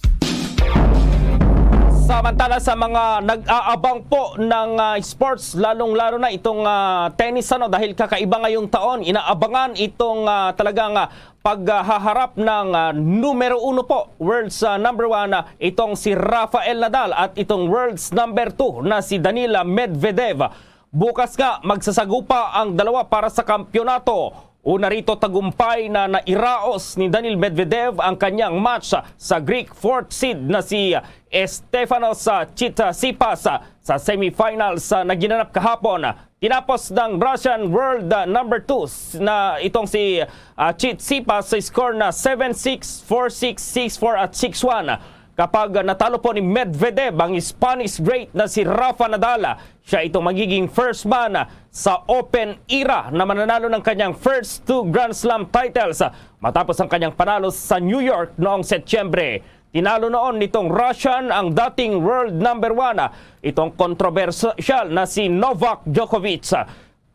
Samantala sa mga nag-aabang po ng sports, lalong-lalo na itong tennis, dahil kakaiba ngayong taon, inaabangan itong talagang paghaharap ng numero 1 po, world's number 1, itong si Rafael Nadal at itong world's number 2 na si Daniil Medvedev. Bukas nga magsasagupa ang dalawa para sa kampyonato. Una rito, tagumpay na nairaos ni Daniil Medvedev ang kanyang match sa Greek 4th seed na si Stefanos Tsitsipas sa semifinals na ginanap kahapon. Tinapos ng Russian world number 2 na itong si Tsitsipas sa score na 7-6, 4-6, 6-4 at 6-1. Kapag natalo po ni Medvedev ang Spanish great na si Rafa Nadal, siya itong magiging first man sa Open era na mananalo ng kanyang first 2 Grand Slam titles matapos ang kanyang panalo sa New York noong Setyembre. Tinalo noon nitong Russian ang dating world number 1, itong controversial na si Novak Djokovic.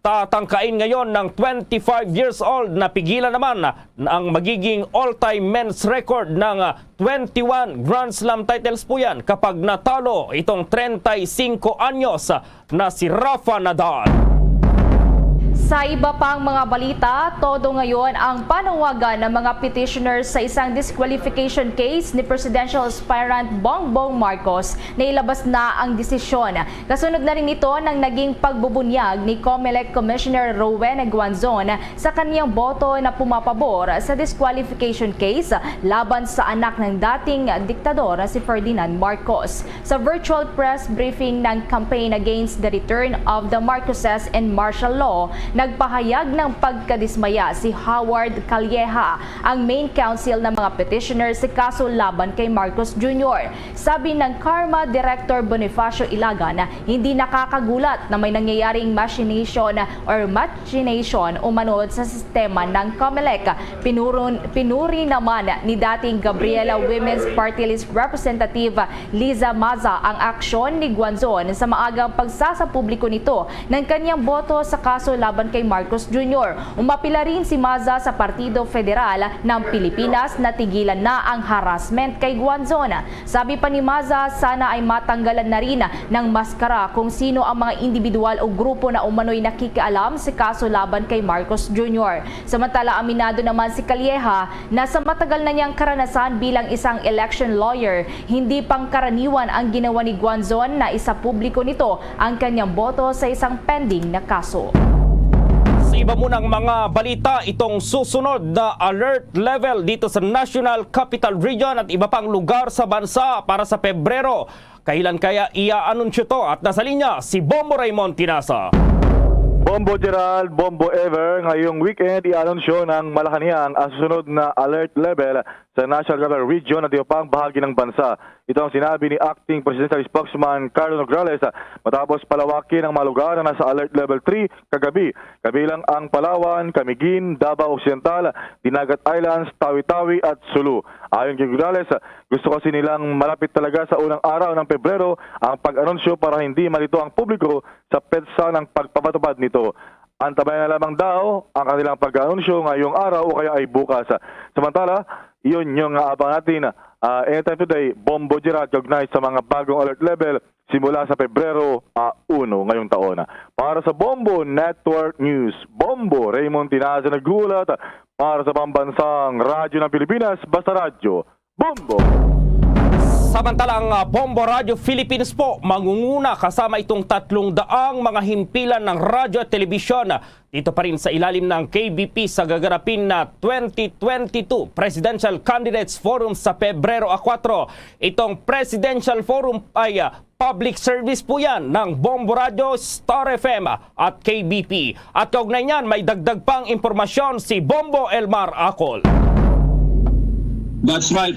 Tatangkain ngayon ng 25 years old na pigilan naman ang magiging all-time men's record ng 21 Grand Slam titles po yan kapag natalo itong 35 anyos na si Rafa Nadal. Sa iba pang mga balita, todo ngayon ang panawagan ng mga petitioners sa isang disqualification case ni Presidential Aspirant Bongbong Marcos na ilabas na ang desisyon. Kasunod na rin ito ng naging pagbubunyag ni COMELEC Commissioner Rowena Guanzon sa kaniyang boto na pumapabor sa disqualification case laban sa anak ng dating diktador si Ferdinand Marcos. Sa virtual press briefing ng campaign against the return of the Marcoses and martial law, nagpahayag ng pagkadismaya si Howard Calleja, ang main counsel ng mga petitioners sa kaso laban kay Marcos Jr. Sabi ng Karma Director Bonifacio Ilagan na hindi nakakagulat na may nangyayaring machination umano sa sistema ng COMELEC. Pinuri naman ni dating Gabriela Women's Party List Representative Liza Maza ang aksyon ni Guanzon sa maagang pagsasapubliko nito ng kanyang boto sa kaso laban kay Marcos Jr. Umapila rin si Maza sa Partido Federal ng Pilipinas na tigilan na ang harassment kay Guanzon. Sabi pa ni Maza, sana ay matanggalan na rin ng maskara kung sino ang mga individual o grupo na umano'y nakikialam sa kaso laban kay Marcos Jr. Samantala, aminado naman si Calleja na sa matagal na niyang karanasan bilang isang election lawyer, hindi pangkaraniwan ang ginawa ni Guanzon na isa publiko nito ang kanyang boto sa isang pending na kaso. Sa iba munang mga balita, itong susunod na alert level dito sa National Capital Region at iba pang lugar sa bansa para sa Pebrero. Kailan kaya ia-anunsyo to? At nasa linya si Bombo Raymond Tinasa. Bombo Gerald, Bombo Ever, ngayong weekend i-anunsyo ng Malacanang ang susunod na alert level sa National Capital Region at iba pang bahagi ng bansa. Ito ang sinabi ni Acting Presidential Spokesman Carlo Nograles matapos palawakin ang mga lugar na nasa Alert Level 3 kagabi. Kabilang ang Palawan, Camiguin, Davao Occidental, Dinagat Islands, Tawi-Tawi at Sulu. Ayon kay Nograles, gusto kasi nilang malapit talaga sa unang araw ng Pebrero ang pag-anunsyo para hindi malito ang publiko sa petsa ng pagpapatupad nito. Antabayan na lamang daw ang kanilang pag-anunsyo ngayong araw o kaya ay bukas. Samantala, yun yung abang natin anytime today, Bombo Gerald, kaugnay sa mga bagong alert level simula sa Pebrero 1 ngayong taon. Para sa Bombo Network News, Bombo Raymond Tinasa naggulat Para sa pambansang radyo ng Pilipinas, basta radyo, Bombo! Samantalang Bombo Radio Philippines po mangunguna kasama itong 300 mga himpilan ng radyo at telebisyon dito pa rin sa ilalim ng KBP sa gaganapin na 2022 Presidential Candidates Forum sa Pebrero 4. Itong Presidential Forum ay public service po yan ng Bombo Radio, Star FM at KBP. At kaugnay niyan may dagdag pang impormasyon si Bombo Elmar Acol. That's right,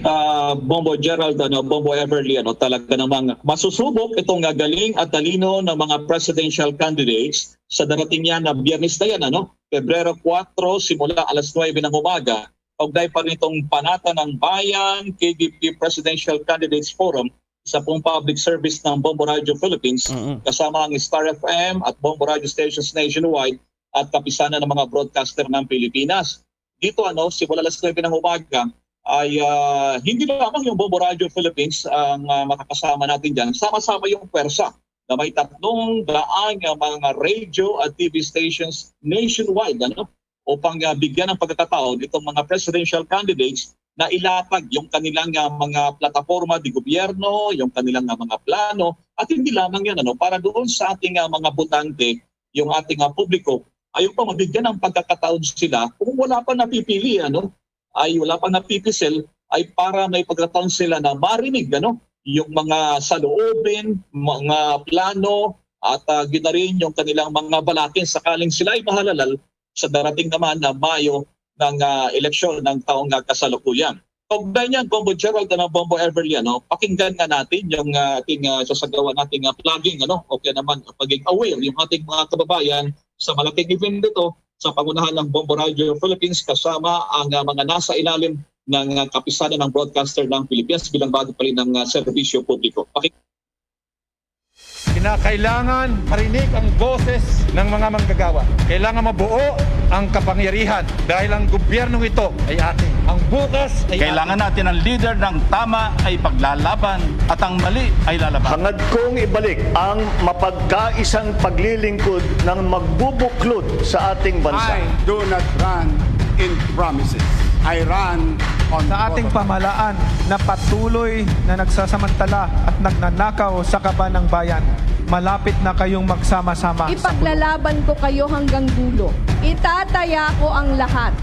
Bombo Gerald, Bombo Everly, talaga namang masusubok itong galing at talino ng mga presidential candidates sa darating yan na Biyernes na yan, Pebrero 4, simula alas 9 ng umaga. Kaugnay pa rin itong Panata ng Bayan, KBP Presidential Candidates Forum, sa pong public service ng Bombo Radio Philippines, kasama ang Star FM at Bombo Radio stations nationwide at kapisanan ng mga broadcaster ng Pilipinas. Dito, simula alas 9 ng umaga, ay hindi lamang yung Bombo Radio Philippines ang makakasama natin dyan. Sama-sama yung pwersa na may 300 mga radio at TV stations nationwide upang bigyan ng pagkakataon itong mga presidential candidates na ilatag yung kanilang mga plataforma di gobyerno, yung kanilang mga plano, at hindi lamang yan para doon sa ating mga botante, yung ating publiko, ay pa mabigyan ng pagkakataon sila kung wala pa napipili, ay wala pang napipisel, ay para may pagkataon sila na marinig yung mga saloobin, mga plano, at gina rin yung kanilang mga balakin sakaling sila ay mahalalal sa darating naman na Mayo ng eleksyon ng taong kasalukuyan. Kaugnay niyan, Bombo Gerald at Bombo Everly, pakinggan nga natin yung ating sasagawa nating plugging, o kaya naman pagiging aware yung ating mga kababayan sa malaking event nito sa pangunahan ng Bombo Radio Philippines kasama ang mga nasa ilalim ng kapisanan ng broadcaster ng Pilipinas bilang bago pa rin ng serbisyo publiko. Kinakailangan marinig ang boses ng mga manggagawa. Kailangan mabuo ang kapangyarihan dahil ang gobyernong ito ay atin. Ang bukas ay kailangan natin ang leader ng tama ay paglalaban at ang mali ay lalaban. Hangad kong ibalik ang mapagkaisang paglilingkod ng magbubuklod sa ating bansa. I do not run in promises. I run on sa ating pamahalaan na patuloy na nagsasamantala at nagnanakaw sa kaban ng bayan. Malapit na kayong magsama-sama. Ipaglalaban ko kayo hanggang dulo. Itataya ko ang lahat.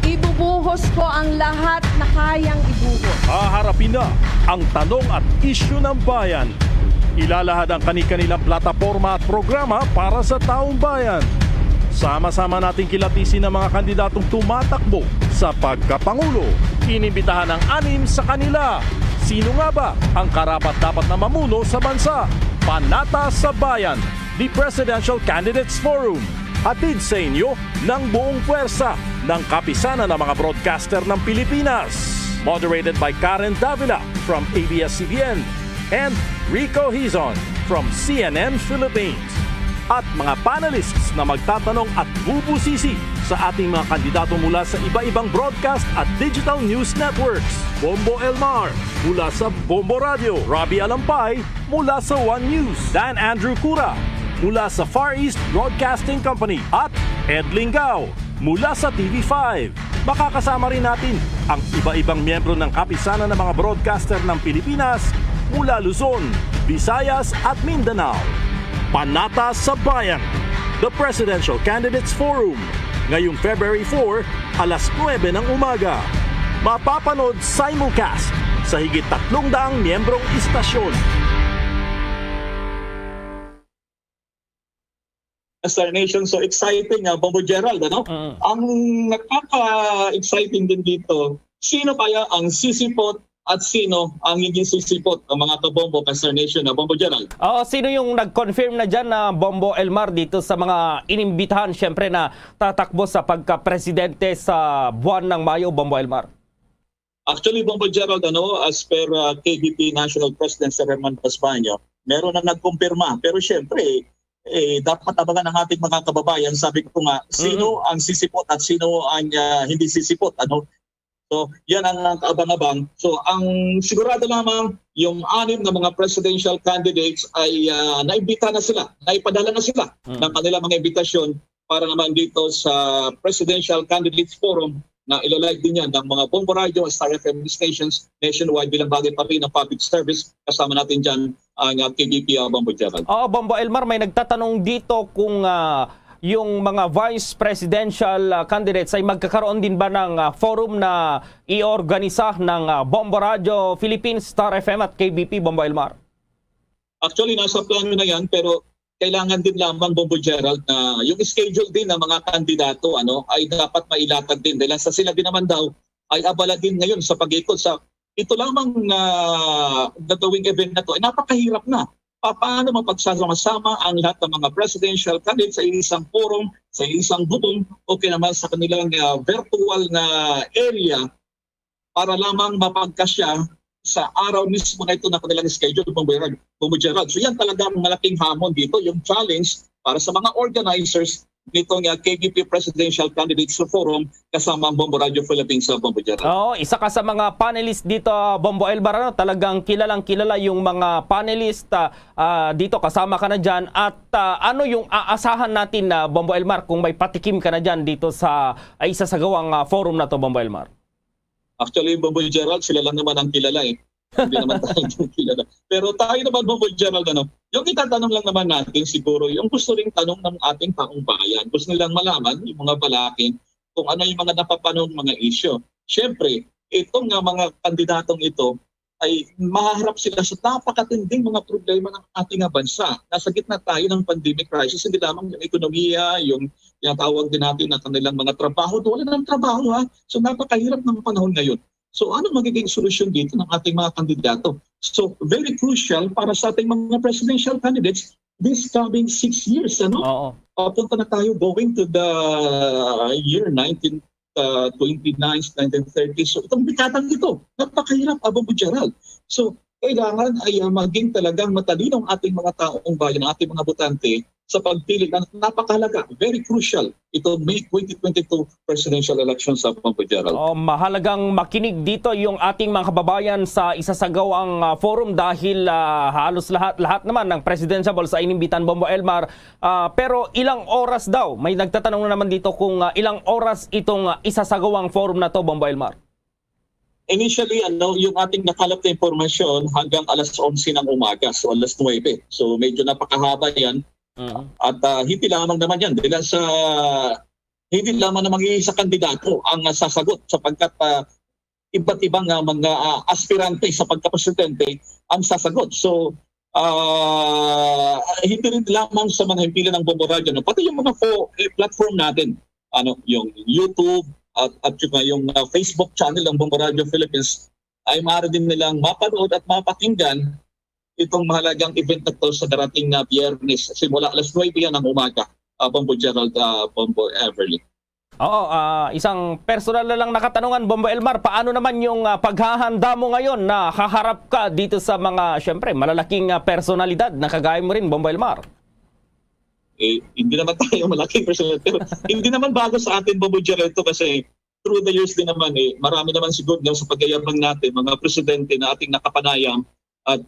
Ibubuhos ko ang lahat na kayang ibuhos. Haharapin na ang tanong at isyu ng bayan. Ilalahad ang kani-kanilang plataforma at programa para sa taong bayan. Sama-sama nating kilatisin ang mga kandidatong tumatakbo sa pagkapangulo. Inimbitahan ang 6 sa kanila. Sino nga ba ang karapat-dapat na mamuno sa bansa? Panata sa Bayan, the Presidential Candidates Forum. Hatid sa inyo ng buong puwersa ng kapisanan ng mga broadcaster ng Pilipinas. Moderated by Karen Davila from ABS-CBN and Rico Hizon from CNN Philippines. At mga panelists na magtatanong at bubusisi sa ating mga kandidato mula sa iba-ibang broadcast at digital news networks. Bombo Elmar mula sa Bombo Radio, Robbie Alampay mula sa One News, Dan Andrew Cura mula sa Far East Broadcasting Company at Ed Lingao mula sa TV5. Makakasama rin natin ang iba-ibang miyembro ng kapisanan ng mga broadcaster ng Pilipinas mula Luzon, Visayas at Mindanao. Panata sa Bayan, the Presidential Candidates Forum, ngayong February 4, alas 9 ng umaga. Mapapanood simulcast sa higit 300 miyembrong istasyon. Star Nation, so exciting, Bombo Gerald, Ang nakaka-exciting din dito, sino kaya ang sisipot at sino ang higing sisipot ang mga kabombo ka Star Nation na Bombo Gerald? Sino yung nag-confirm na dyan na Bombo Elmar dito sa mga inimbitahan syempre na tatakbo sa pagka-presidente sa buwan ng Mayo, Bombo Elmar? Actually, Bombo Gerald, as per KBP National President Sir Herman Pasbaño, meron na nagkumpirma. Pero syempre, dapat abangan ng ating mga kababayan. Sabi ko nga, sino ang sisipot at sino ang hindi sisipot? So, yan ang kaabang-abang. So, ang sigurado lamang, yung 6 na mga presidential candidates ay naimbita na sila, naipadala na sila ng kanilang mga imbitasyon para naman dito sa Presidential Candidates Forum na ilalive din yan ng mga Bombo Radio, Star FM stations nationwide bilang bagay pa rin ng public service. Kasama natin dyan ang KBP Bombo Gerald. Oo, Bombo Elmar, may nagtatanong dito kung yung mga vice presidential candidates ay magkakaroon din ba ng forum na i-organisa ng Bombo Radio Philippines, Star FM at KBP, Bombo Elmar? Actually, nasa plano na yan, pero kailangan din lamang, Bombo Gerald, na yung schedule din ng mga kandidato ay dapat mailatag din. Dahil sa sila din naman daw ay abala din ngayon sa pag-ikot sa ito lamang na gagawing event na to. Ay napakahirap na. Paano mapagsasama-sama ang lahat ng mga presidential candidates sa isang forum, sa isang butong, o naman sa kanilang virtual na area para lamang mapagkasya sa araw mismo na ito na kanilang schedule, Bombo Gerald. So yan talagang malaking hamon dito, yung challenge para sa mga organizers nitong KBP Presidential Candidates Forum kasama ang Bombo Radio Philippines sa Bombo Gerald. Oo, isa ka sa mga panelist dito, Bombo Elmar. Talagang kilalang kilala yung mga panelist dito, kasama ka na dyan. At ano yung aasahan natin, Bombo Elmar, kung may patikim ka na dyan dito sa isa sa gawang forum na to, Bombo Elmar? Actually, Bombo Gerald, sila lang naman ang kilala eh. Hindi naman tayo kilala. Pero tayo naman, Bombo Gerald, yung itatanong lang naman natin siguro, yung gusto ring tanong ng ating taong bayan. Gusto nilang malaman, yung mga balakin, kung ano yung mga napapanong mga issue. Siyempre, itong mga kandidatong ito, ay maharap sila sa napakatinding mga problema ng ating bansa. Nasa gitna tayo ng pandemic crisis, hindi lamang yung ekonomiya, yung tinatawag din natin na kanilang mga trabaho. Wala ng trabaho ha. So napakahirap ng panahon ngayon. So ano magiging solusyon dito ng ating mga kandidato? So very crucial para sa ating mga presidential candidates this coming 6 years. Punta na tayo going to the year 1929, 1930. So itong dekadang ito, napakahirap, Bombo Gerald. So kailangan ay maging talagang matalino ang ating mga taong bayan, ang ating mga botante sa pagpili na napakahalaga, very crucial, ito May 2022 presidential election sa Bombo Gerald. Mahalagang makinig dito yung ating mga kababayan sa isasagawang forum dahil halos lahat naman ng presidential sa inimbitan, Bombo Elmar. Pero ilang oras daw? May nagtatanong na naman dito kung ilang oras itong isasagawang forum na to, Bombo Elmar? Initially, yung ating nakalap na impormasyon hanggang alas 11 ng umaga, so alas 9. So medyo napakahaba yan. At hindi lamang naman yan dahil hindi lamang naman isa kandidato ang sasagot sapagkat iba't ibang mga aspirante sa pagkapresidente ang sasagot. So hindi rin lamang sa mga himpilan ng Bombo Radio, pati yung mga platform natin, yung YouTube at yung Facebook channel ng Bombo Radio Philippines ay maaari din nilang mapanood at mapakinggan itong mahalagang event na ito sa darating na Biyernes. Simula alas 9 yan ng umaga, Bombo Gerald, Bombo Everly. Oo, isang personal na lang nakatanungan, Bombo Elmar, paano naman yung paghahanda mo ngayon na haharap ka dito sa mga, syempre, malalaking personalidad na kagaya mo rin, Bombo Elmar? Hindi naman tayo malaking personalidad, pero hindi naman bago sa atin, Bombo Gerald, ito kasi through the years din naman, marami naman siguro sa pagyayabang natin, mga presidente na ating nakapanayam, at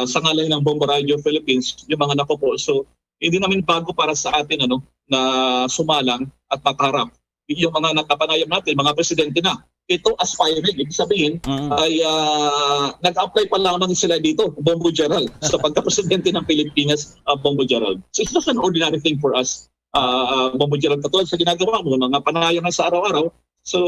sa ngalan ng Bombo Radio Philippines, yung mga nakopo. So, hindi namin bago para sa atin na sumalang at makaharap. Yung mga nakapanayam natin, mga presidente na. Ito aspiring, ibig sabihin, ay nag-apply pa lamang sila dito, Bombo Gerald, sa pagka-presidente ng Pilipinas, Bombo Gerald. So, it's not an ordinary thing for us, Bombo Gerald, katulad sa ginagawa mo, mga panayam na sa araw-araw. So,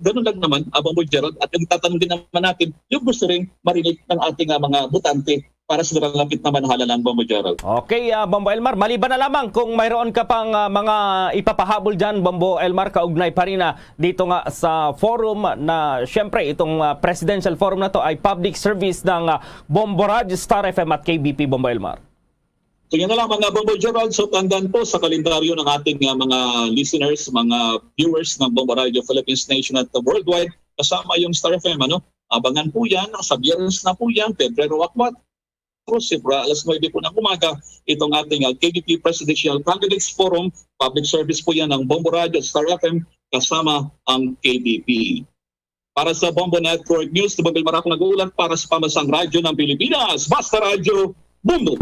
ganun lang naman, Bombo Gerald. At yung tatanong din naman natin, yung gusto rin marinig ng ating mga botante para sa lapit na manahala ng Bombo Gerald. Okay, Bombo Elmar, maliban na lamang kung mayroon ka pang mga ipapahabol dyan, Bombo Elmar, kaugnay pa rin dito nga sa forum na syempre itong presidential forum na to ay public service ng Bombo Radio, Star FM at KBP, Bombo Elmar. So yan na lang mga Bombo Gerald. So tandaan po sa kalendaryo ng ating mga listeners, mga viewers ng Bombo Radio Philippines Nation at worldwide, kasama yung Star FM. Abangan po yan, sa Biyernes na po yan, Pebrero 4, alas 9 po ng umaga, itong ating KBP Presidential Candidates Forum. Public service po yan ng Bombo Radio at Star FM, kasama ang KBP. Para sa Bombo Network News, Bombo Elmar ako nag-uulat para sa Pambansang Radyo ng Pilipinas, Basta Radio, Bombo!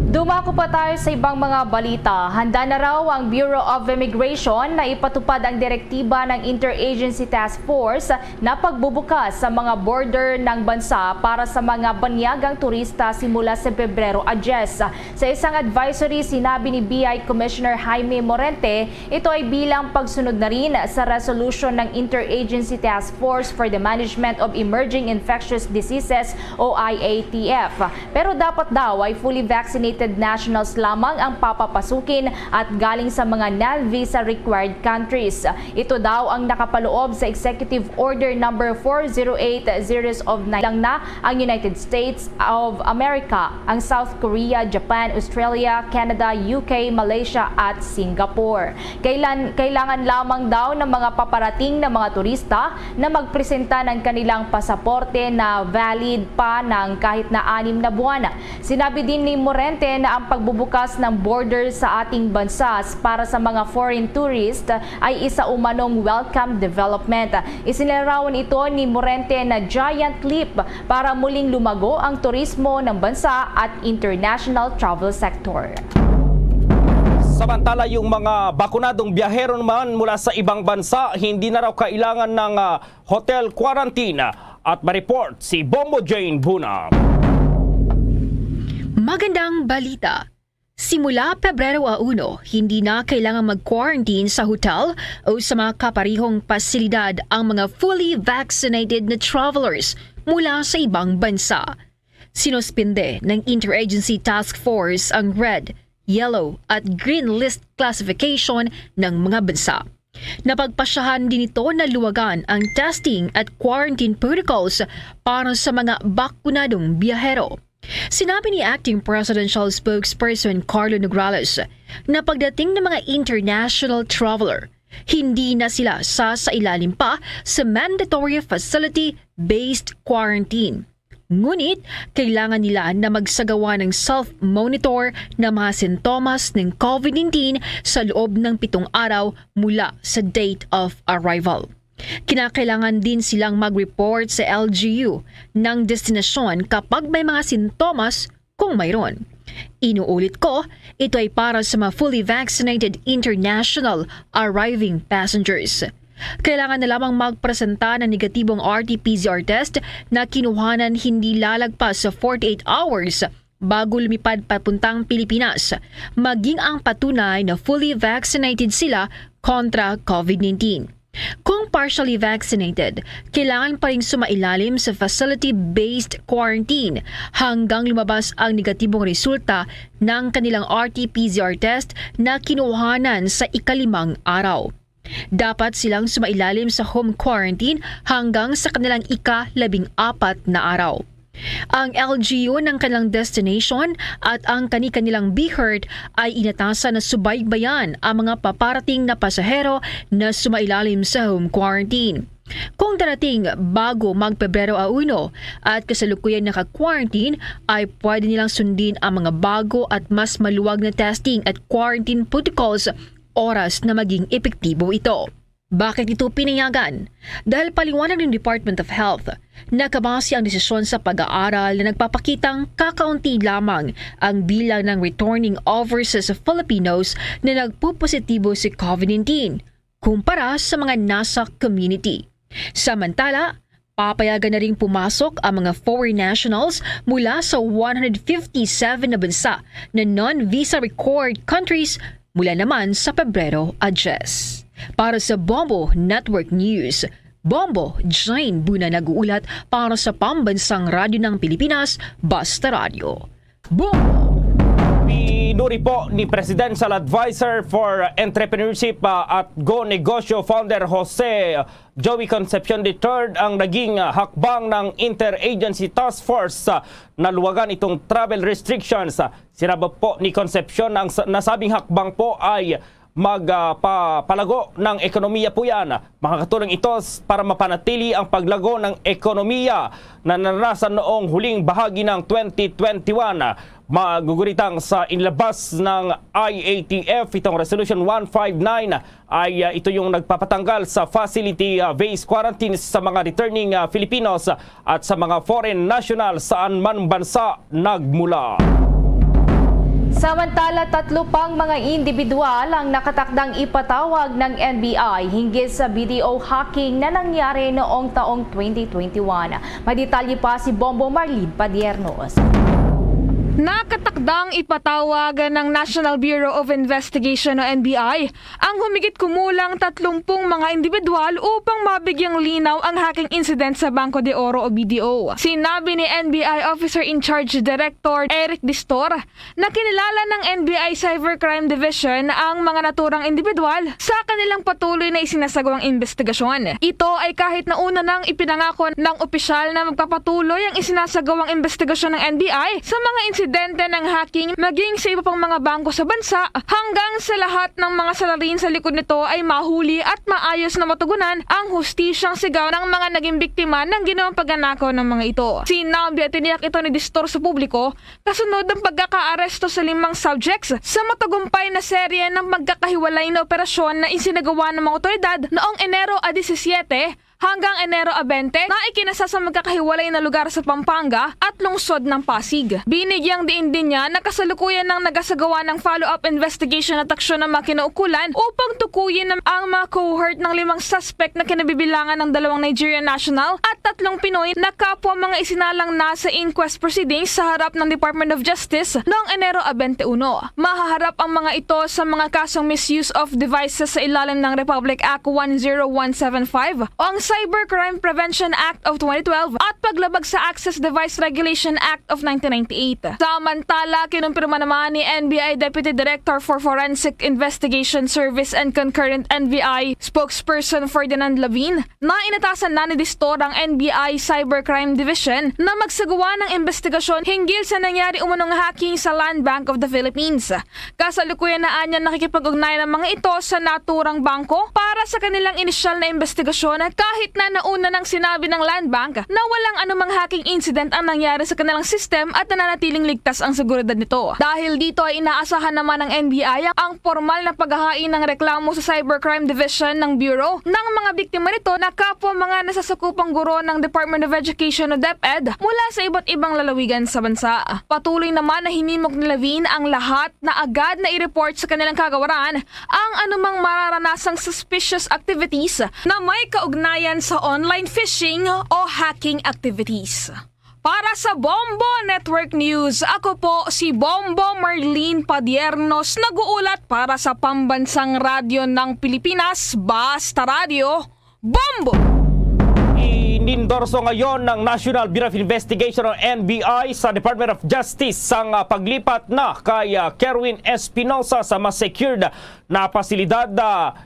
Dumako Dumako pa tayo sa ibang mga balita. Handa na raw ang Bureau of Immigration na ipatupad ang direktiba ng Interagency Task Force na pagbubukas sa mga border ng bansa para sa mga banyagang turista simula sa Pebrero a 10. Sa isang advisory, sinabi ni BI Commissioner Jaime Morente, ito ay bilang pagsunod na rin sa resolution ng Interagency Task Force for the Management of Emerging Infectious Diseases o IATF. Pero dapat daw ay fully vaccinated nationals lamang ang papapasukin at galing sa mga non-visa required countries. Ito daw ang nakapaloob sa Executive Order number 408 series of 9 lang na ang United States of America, ang South Korea, Japan, Australia, Canada, UK, Malaysia at Singapore. Kailangan lamang daw ng mga paparating na mga turista na magpresenta ng kanilang pasaporte na valid pa ng kahit na 6 na buwan. Sinabi din ni Morente na ang pagbubukas ng border sa ating bansa para sa mga foreign tourist ay isa umanong welcome development. Isinilarawan ito ni Morente na giant leap para muling lumago ang turismo ng bansa at international travel sector. Samantala, yung mga bakunadong biyahero naman mula sa ibang bansa, hindi na raw kailangan ng hotel quarantine. At ma-report si Bombo Jane Buna. Magandang balita. Simula Pebrero 1, hindi na kailangan mag-quarantine sa hotel o sa mga kaparihong pasilidad ang mga fully vaccinated na travelers mula sa ibang bansa. Sinuspinde ng Interagency Task Force ang red, yellow at green list classification ng mga bansa. Napagpasyahan din ito na luwagan ang testing at quarantine protocols para sa mga bakunadong biyahero. Sinabi ni Acting Presidential Spokesperson Carlo Nograles na pagdating ng mga international traveler, hindi na sila sasailalim pa sa mandatory facility-based quarantine. Ngunit, kailangan nila na magsagawa ng self-monitor na mga sintomas ng COVID-19 sa loob ng 7 araw mula sa date of arrival. Kinakailangan din silang mag-report sa LGU ng destinasyon kapag may mga sintomas kung mayroon. Inuulit ko, ito ay para sa mga fully vaccinated international arriving passengers. Kailangan na lamang magpresenta ng negatibong RT-PCR test na kinuhanan hindi lalagpas sa 48 hours bago lumipad papuntang Pilipinas, maging ang patunay na fully vaccinated sila kontra COVID-19. Kung partially vaccinated, kailangan pa rin sumailalim sa facility-based quarantine hanggang lumabas ang negatibong resulta ng kanilang RT-PCR test na kinuhanan sa 5 araw. Dapat silang sumailalim sa home quarantine hanggang sa kanilang 14 na araw. Ang LGU ng kanilang destination at ang kanilang BHERT ay inatasan na subaybayan ang mga paparating na pasahero na sumailalim sa home quarantine. Kung darating bago mag-Pebrero 1 at kasalukuyan naka-quarantine, ay pwede nilang sundin ang mga bago at mas maluwag na testing at quarantine protocols oras na maging epektibo ito. Bakit ito pinayagan? Dahil paliwanag ng Department of Health, nakabase ang desisyon sa pag-aaral na nagpapakitang kakaunti lamang ang bilang ng returning overseas Filipinos na nagpupositibo sa COVID-19 kumpara sa mga nasa community. Samantala, papayagan na rin pumasok ang mga foreign nationals mula sa 157 na bansa na non-visa required countries mula naman sa Pebrero a 10. Para sa Bombo Network News, Bombo Jane Buna nag-uulat para sa Pambansang Radyo ng Pilipinas, Basta Radio. Bombo! Pinuri po ni Presidential Advisor for Entrepreneurship at Go Negosyo founder Jose Joey Concepcion III ang naging hakbang ng Interagency Task Force na luwagan itong travel restrictions. Sinabi po ni Concepcion ang nasabing hakbang po ay magpapalago ng ekonomiya po yan. Makakatulong ito para mapanatili ang paglago ng ekonomiya na naranasan noong huling bahagi ng 2021. Maguguritang sa inlabas ng IATF, itong Resolution 159 ay ito yung nagpapatanggal sa facility-based quarantine sa mga returning Filipinos at sa mga foreign nationals saan man bansa nagmula. Samantala, 3 pang mga individual ang nakatakdang ipatawag ng NBI hinggil sa video hacking na nangyari noong taong 2021. May detalye pa si Bombo Marlene Padiernos. Nakatakdang ipatawag ng National Bureau of Investigation o NBI ang humigit kumulang 30 mga individual upang mabigyang linaw ang hacking incident sa Banco de Oro o BDO. Sinabi ni NBI Officer in Charge Director Eric Distor na kinilala ng NBI Cybercrime Division ang mga naturang individual sa kanilang patuloy na isinasagawang investigasyon. Ito ay kahit na una nang ipinangako ng opisyal na magpapatuloy ang isinasagawang investigasyon ng NBI sa mga insidente ng hacking maging sa iba pang mga bangko sa bansa hanggang sa lahat ng mga salarin sa likod nito ay mahuli at maayos na matugunan ang hustisyang sigaw ng mga naging biktima ng ginawang pagnanakaw ng mga ito. Sinabi at tiniyak ito ni Distor sa publiko kasunod ng pagkakaaresto sa 5 subjects sa matagumpay na serye ng magkakahiwalay na operasyon na isinagawa ng mga otoridad noong Enero 17 hanggang Enero 20 na ikinasa sa magkakahiwalay na lugar sa Pampanga at lungsod ng Pasig. Binigyang diin din niya na kasalukuyan ng nagasagawa ng follow-up investigation at aksyon ng mga kinaukulan upang tukuyin ang mga cohort ng 5 suspect na kinabibilangan ng 2 Nigerian national at 3 Pinoy na kapwa mga isinalang nasa inquest proceedings sa harap ng Department of Justice noong Enero 21. Mahaharap ang mga ito sa mga kasong misuse of devices sa ilalim ng Republic Act 10175 o ang Cybercrime Prevention Act of 2012 at paglabag sa Access Device Regulation Act of 1998. Samantala, kinumpirma naman ni NBI Deputy Director for Forensic Investigation Service and Concurrent NBI spokesperson Ferdinand Lavin na inatasan na ni Distor ang NBI Cybercrime Division na magsagawa ng investigasyon hinggil sa nangyari umunong hacking sa Land Bank of the Philippines. Kasalukuyan na anya nakikipag-ugnay ng mga ito sa naturang bangko para sa kanilang inisyal na investigasyon kahit na nauna nang sinabi ng Land Bank na walang anumang hacking incident ang nangyari sa kanilang system at nananatiling ligtas ang seguridad nito. Dahil dito ay inaasahan naman ng NBI ang formal na paghahain ng reklamo sa Cybercrime Division ng Bureau ng mga biktima nito na kapwa mga nasasakupang guro ng Department of Education o DepEd mula sa iba't ibang lalawigan sa bansa. Patuloy naman na hinimok ni Lavin ang lahat na agad na i-report sa kanilang kagawaran ang anumang mararanasang suspicious activities na may kaugnayan sa online phishing o hacking activities. Para sa Bombo Network News, ako po si Bombo Marlene Padiernos, nag-uulat para sa Pambansang Radyo ng Pilipinas, Basta Radio, Bombo! Inindorso ngayon ng National Bureau of Investigation o NBI sa Department of Justice ang paglipat na kay Kerwin Espinosa sa mas secured na pasilidad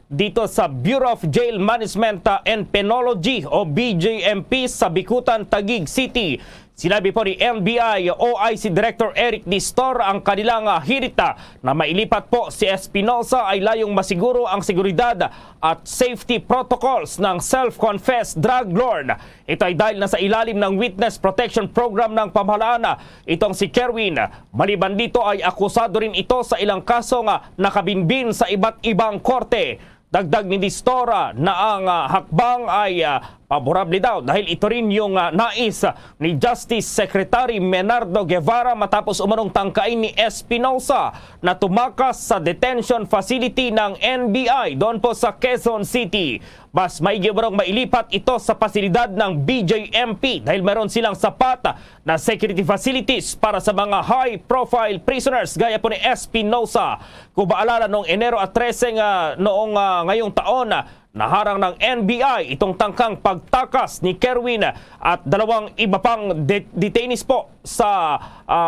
dito sa Bureau of Jail Management and Penology o BJMP sa Bikutan, Taguig City. Sinabi po ni NBI OIC Director Eric Distor ang kanilang hirita na mailipat po si Espinosa ay layong masiguro ang seguridad at safety protocols ng self-confessed drug lord. Ito ay dahil nasa ilalim ng Witness Protection Program ng pamahalaan itong si Kerwin. Maliban dito ay akusado rin ito sa ilang kasong nakabinbin sa iba't ibang korte. Dagdag ni Distora na ang hakbang ay paborable daw dahil ito rin yung nais ni Justice Secretary Menardo Guevara matapos umanong tangkain ni Espinosa na tumakas sa detention facility ng NBI doon po sa Quezon City. Mas maigi barong mailipat ito sa pasilidad ng BJMP dahil meron silang sapat na security facilities para sa mga high-profile prisoners gaya po ni Espinosa. Kung maalala noong Enero 13 ngayong taon, naharang ng NBI itong tangkang pagtakas ni Kerwin at 2 iba pang detainees po sa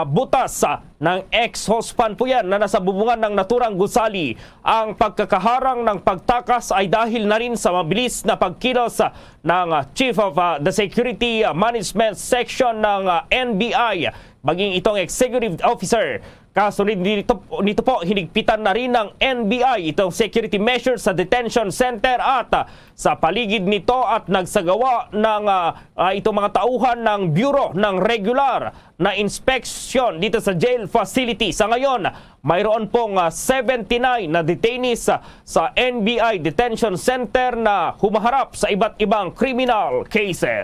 butas ng ex-hospan po yan na nasa bubungan ng naturang gusali. Ang pagkakaharang ng pagtakas ay dahil na rin sa mabilis na pagkilos ng Chief of the Security Management Section ng NBI, maging itong Executive Officer. Kasunod nito po, hinigpitan na rin ng NBI itong security measures sa detention center at sa paligid nito at nagsagawa ng itong mga tauhan ng Bureau ng regular na inspection dito sa jail facility. Sa ngayon, mayroon pong 79 na detainees sa NBI Detention Center na humaharap sa iba't ibang criminal cases.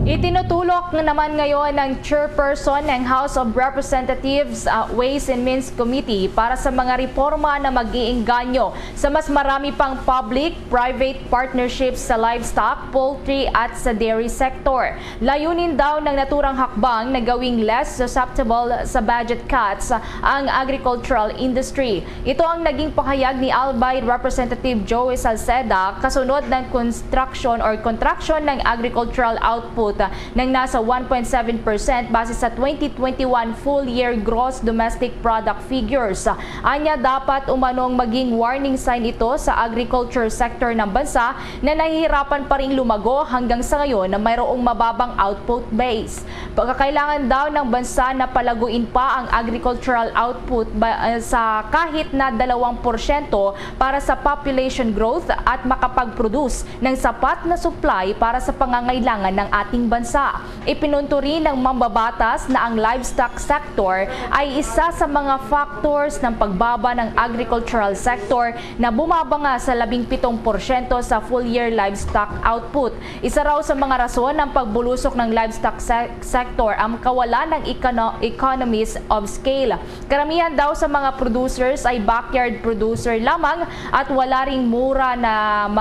Itinutulok naman ngayon ng chairperson ng House of Representatives Ways and Means Committee para sa mga reforma na mag-iingganyo sa mas marami pang public-private partnerships sa livestock, poultry at sa dairy sector. Layunin daw ng naturang hakbang na gawing less susceptible sa budget cuts ang agricultural industry. Ito ang naging pahayag ni Albay Representative Joey Salceda kasunod ng contraction ng agricultural output ng nasa 1.7% base sa 2021 full-year gross domestic product figures. Anya dapat umanong maging warning sign ito sa agriculture sector ng bansa na nahihirapan pa ring lumago hanggang sa ngayon na mayroong mababang output base. Pagkakailangan daw ng bansa na palaguin pa ang agricultural output sa kahit na 2% para sa population growth at makapag-produce ng sapat na supply para sa pangangailangan ng ating bansa. Ipinunto rin ng mambabatas na ang livestock sector ay isa sa mga factors ng pagbaba ng agricultural sector na bumaba nga sa 17% sa full-year livestock output. Isa raw sa mga rason ng pagbulusok ng livestock sector ang kawalan ng economies of scale. Karamihan daw sa mga producers ay backyard producer lamang at wala ring mura na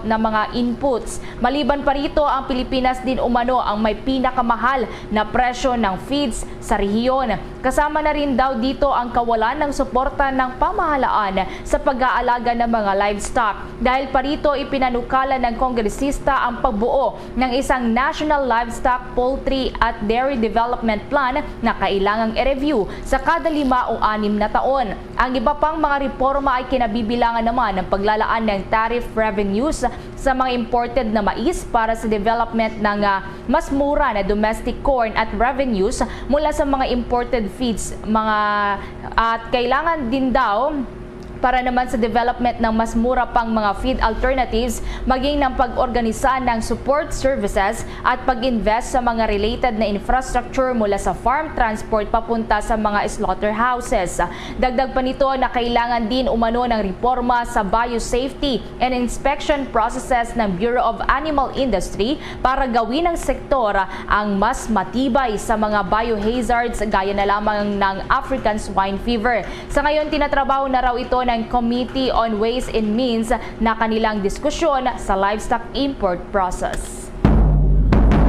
mga inputs. Maliban pa rito, ang Pilipinas din umano ang may pinakamahal na presyo ng feeds sa rehiyon. Kasama na rin daw dito ang kawalan ng suporta ng pamahalaan sa pag-aalaga ng mga livestock. Dahil pa rito, ipinanukala ng kongresista ang pagbuo ng isang National Livestock, Poultry at Dairy Development Plan na kailangang i-review sa kada 5 o 6 na taon. Ang iba pang mga reforma ay kinabibilangan naman ng paglalaan ng tariff revenues sa mga imported na mais para sa development ng mas mura na domestic corn at revenues mula sa mga imported feeds at kailangan din daw para naman sa development ng mas mura pang mga feed alternatives, maging ng pag-organisa ng support services at pag-invest sa mga related na infrastructure mula sa farm transport papunta sa mga slaughterhouses. Dagdag pa nito na kailangan din umano ng reforma sa biosafety and inspection processes ng Bureau of Animal Industry para gawin ng sektor ang mas matibay sa mga biohazards gaya na lamang ng African swine fever. Sa ngayon, tinatrabaho na raw ito ng Committee on Ways and Means na kanilang diskusyon sa livestock import process.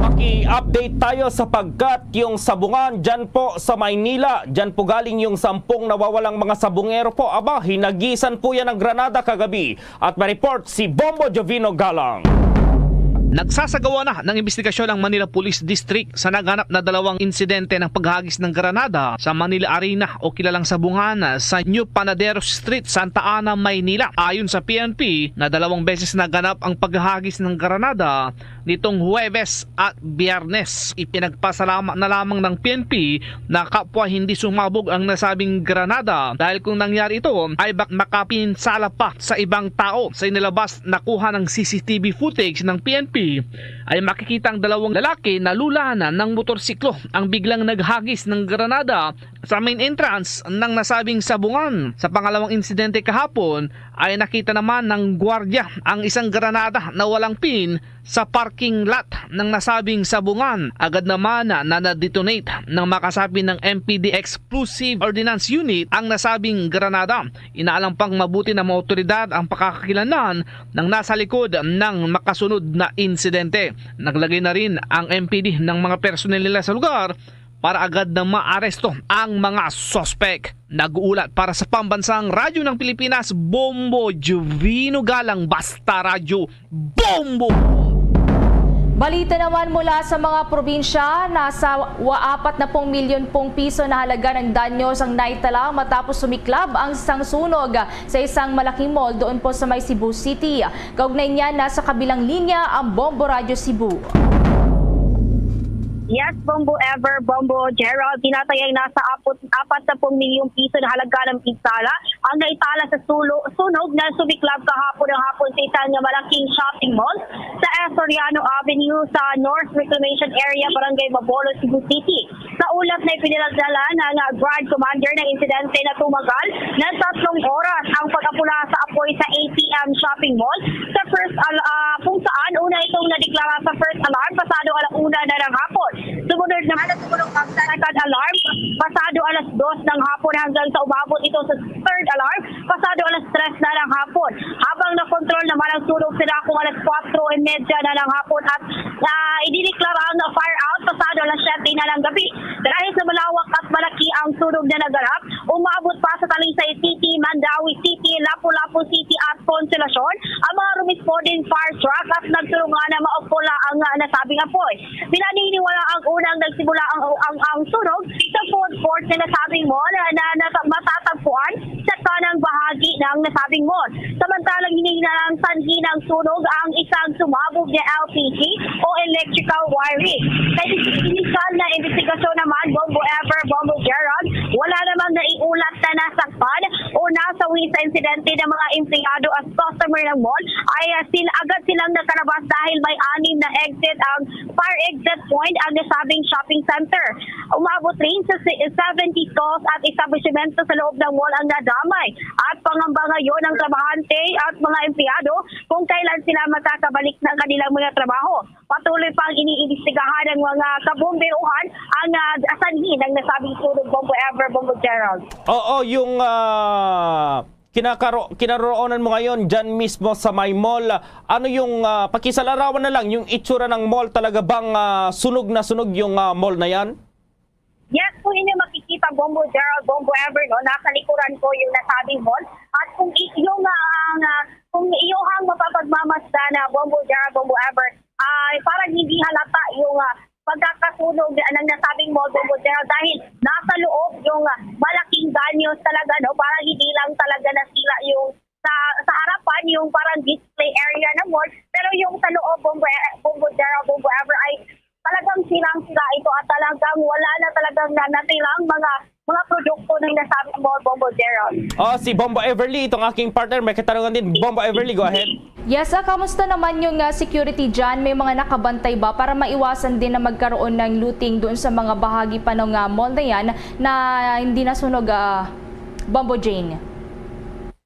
Maki-update tayo sapagkat yung sabungan dyan po sa Maynila, dyan po galing yung 10 nawawalang mga sabungero po. Aba, hinagisan po yan ng granada kagabi. At ma-report si Bombo Jovino Galang. Nagsasagawa na ng investigasyon ang Manila Police District sa naganap na 2 insidente ng paghagis ng granada sa Manila Arena o kilalang sabungan sa New Panaderos Street, Santa Ana, Maynila. Ayon sa PNP, na 2 beses naganap ang paghagis ng granada nitong Huwebes at Biyernes. Ipinagpasalamat na lamang ng PNP na kapwa hindi sumabog ang nasabing granada dahil kung nangyari ito ay makapinsala pa sa ibang tao. Sa inilabas na kuha ng CCTV footage ng PNP ay makikita ang 2 lalaki na lulanan ng motorsiklo ang biglang naghagis ng granada sa main entrance ng nasabing sabungan. Sa pangalawang insidente kahapon ay nakita naman ng gwardiya ang isang granada na walang pin sa parking lot ng nasabing sabungan. Agad naman na na-detonate ng makasabi ng MPD Explosive Ordnance Unit ang nasabing granada. Inaalam pang mabuti ng mga otoridad ang pakakakilanlan ng nasa likod ng makasunod na insidente. Naglagay na rin ang MPD ng mga personel nila sa lugar para agad na maaresto ang mga sospek. Nag-uulat para sa Pambansang Radyo ng Pilipinas, Bombo Jovino Galang, Basta Radyo, Bombo! Balita naman mula sa mga probinsya, nasa 40 milyon pong piso na halaga ng danyos ang naitala matapos sumiklab ang isang sunog sa isang malaking mall doon po sa may Cebu City. Kaugnay niya, nasa kabilang linya ang Bombo Radyo Cebu. Yes, Bombo Ever, Bombo Gerald, tinatayang nasa 40 milyong piso na halaga ng pinsala ang naitala sa sunog na sumiklab kahapon ng hapon sa isang malaking shopping mall sa Soriano Avenue sa North Reclamation Area, Barangay Mabolo, Cebu City. Sa ulat na ipinagdala ng Brad Commander ng insidente na tumagal ng 3 oras ang pag-apula sa apoy sa ATM shopping mall sa kung saan una itong nadeklara sa first alarm pasado alauna na ng hapon. Sumunod naman ang second alarm, pasado alas 2 ng hapon hanggang sa umabot ito sa third alarm, pasado alas 3 na ng hapon. Habang nakontrol naman ang sunog sila kung alas 4:30 na ng hapon at idineklara ang fire out pasado alas 7 na ng gabi. Dahil sa malawak at malaki ang sunog na naganap, umabot pa sa Talisay City, Mandawi City, Lapu-Lapu City at Consolacion ang mga responding fire truck at nagsulungan na maupula ang nasabing apoy. Pinaniniwala ang unang nagsimula ang sunog sa food court na nasabing mall na matatagpuan sa kanang bahagi ng nasabing mall. Samantalang hinihina ng sanhi ng sunog ang isang sumabog na LPG o electrical wiring. Sa initial na investigasyon naman, Bombo Ever, Bombo Gerald, wala namang naiulat na nasakpan o nasawi sa insidente ng mga empleyado at customer ng mall ay agad silang nakalabas dahil may 6 na exit ang fire exit point ang nasabing shopping center. Umabot rin sa 70 stores at establishmento sa loob ng mall ang nadamay at pangamba ngayon ng trabahante at mga empleyado kung kailan sila makakabalik ng kanilang mga trabaho. Patuloy pang iniimbestigahan ng mga kabomberuhan ang sanhi ng nasabing sunog, Bombo Ever, Bombo Gerald. Oo, yung kinaroonan mo ngayon dyan mismo sa may mall, ano yung pakisalarawan na lang, yung itsura ng mall, talaga bang sunog na sunog yung mall na yan? Yes, kung inyo makikita, Bombo Gerald, Bombo Ever, no, nasa likuran ko yung nasabing mall. At kung iyong mapapagmamasda na Bombo Gerald, Bombo Ever, ay parang hindi halata yung pagkakasunog ng nasabing mall, Bombo Gerald, dahil nasa loob yung malaking ganyos talaga, no, parang hindi lang talaga nasila yung sa harapan, yung parang display area ng mall, pero yung sa loob, Bombo Gerald, Bombo Ever, ay talagang silang-sila ito at talagang wala na talagang natilang mga produkto ng nasabing mall, Bombo Gerald. Si Bombo Everly, itong aking partner, may katanungan din. Bombo Everly, go ahead. Yes, kamusta naman yung security dyan? May mga nakabantay ba para maiwasan din na magkaroon ng looting doon sa mga bahagi pa ng mall na yan na hindi nasunog, Bombo Jane?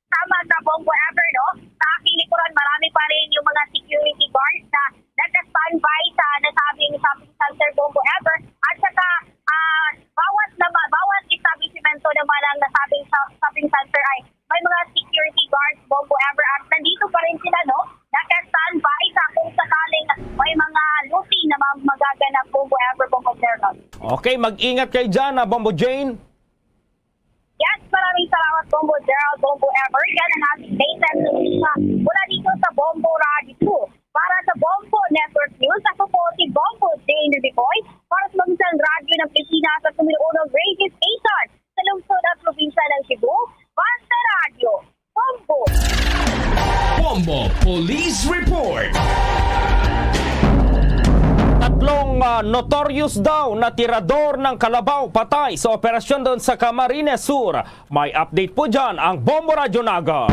Tama sa Bombo Ever, no? Sa aking likuran, marami pa rin yung mga security guards na nagka-standby sa nasabing shopping center, Bombo Ever. At saka, bawat establishmento naman ang nasabing shopping center ay may mga security guards, Bombo Ever. At nandito pa rin sila, no? Naka-standby sa kung sakaling may mga looting na magaganap, Bombo Ever, Bombo Gerald. Okay, mag-ingat kayo dyan, Bombo Jane. Yes, maraming salamat, Bombo Gerald, Bombo Ever. Yan ang ating latest mula dito sa Bombo Radio 2. Para sa Bombo Network News, ako po si Bombo Jane Ripoy para sa Bangsan Radio ng Pilipinas at Tumiluunong Radio Station sa lungsod at probinsya ng Cebu. Basta Radio, Bombo! Bombo Police Report! Tatlong notorious daw na tirador ng kalabaw patay sa operasyon doon sa Camarines Sur. May update po dyan ang Bombo Radio Naga.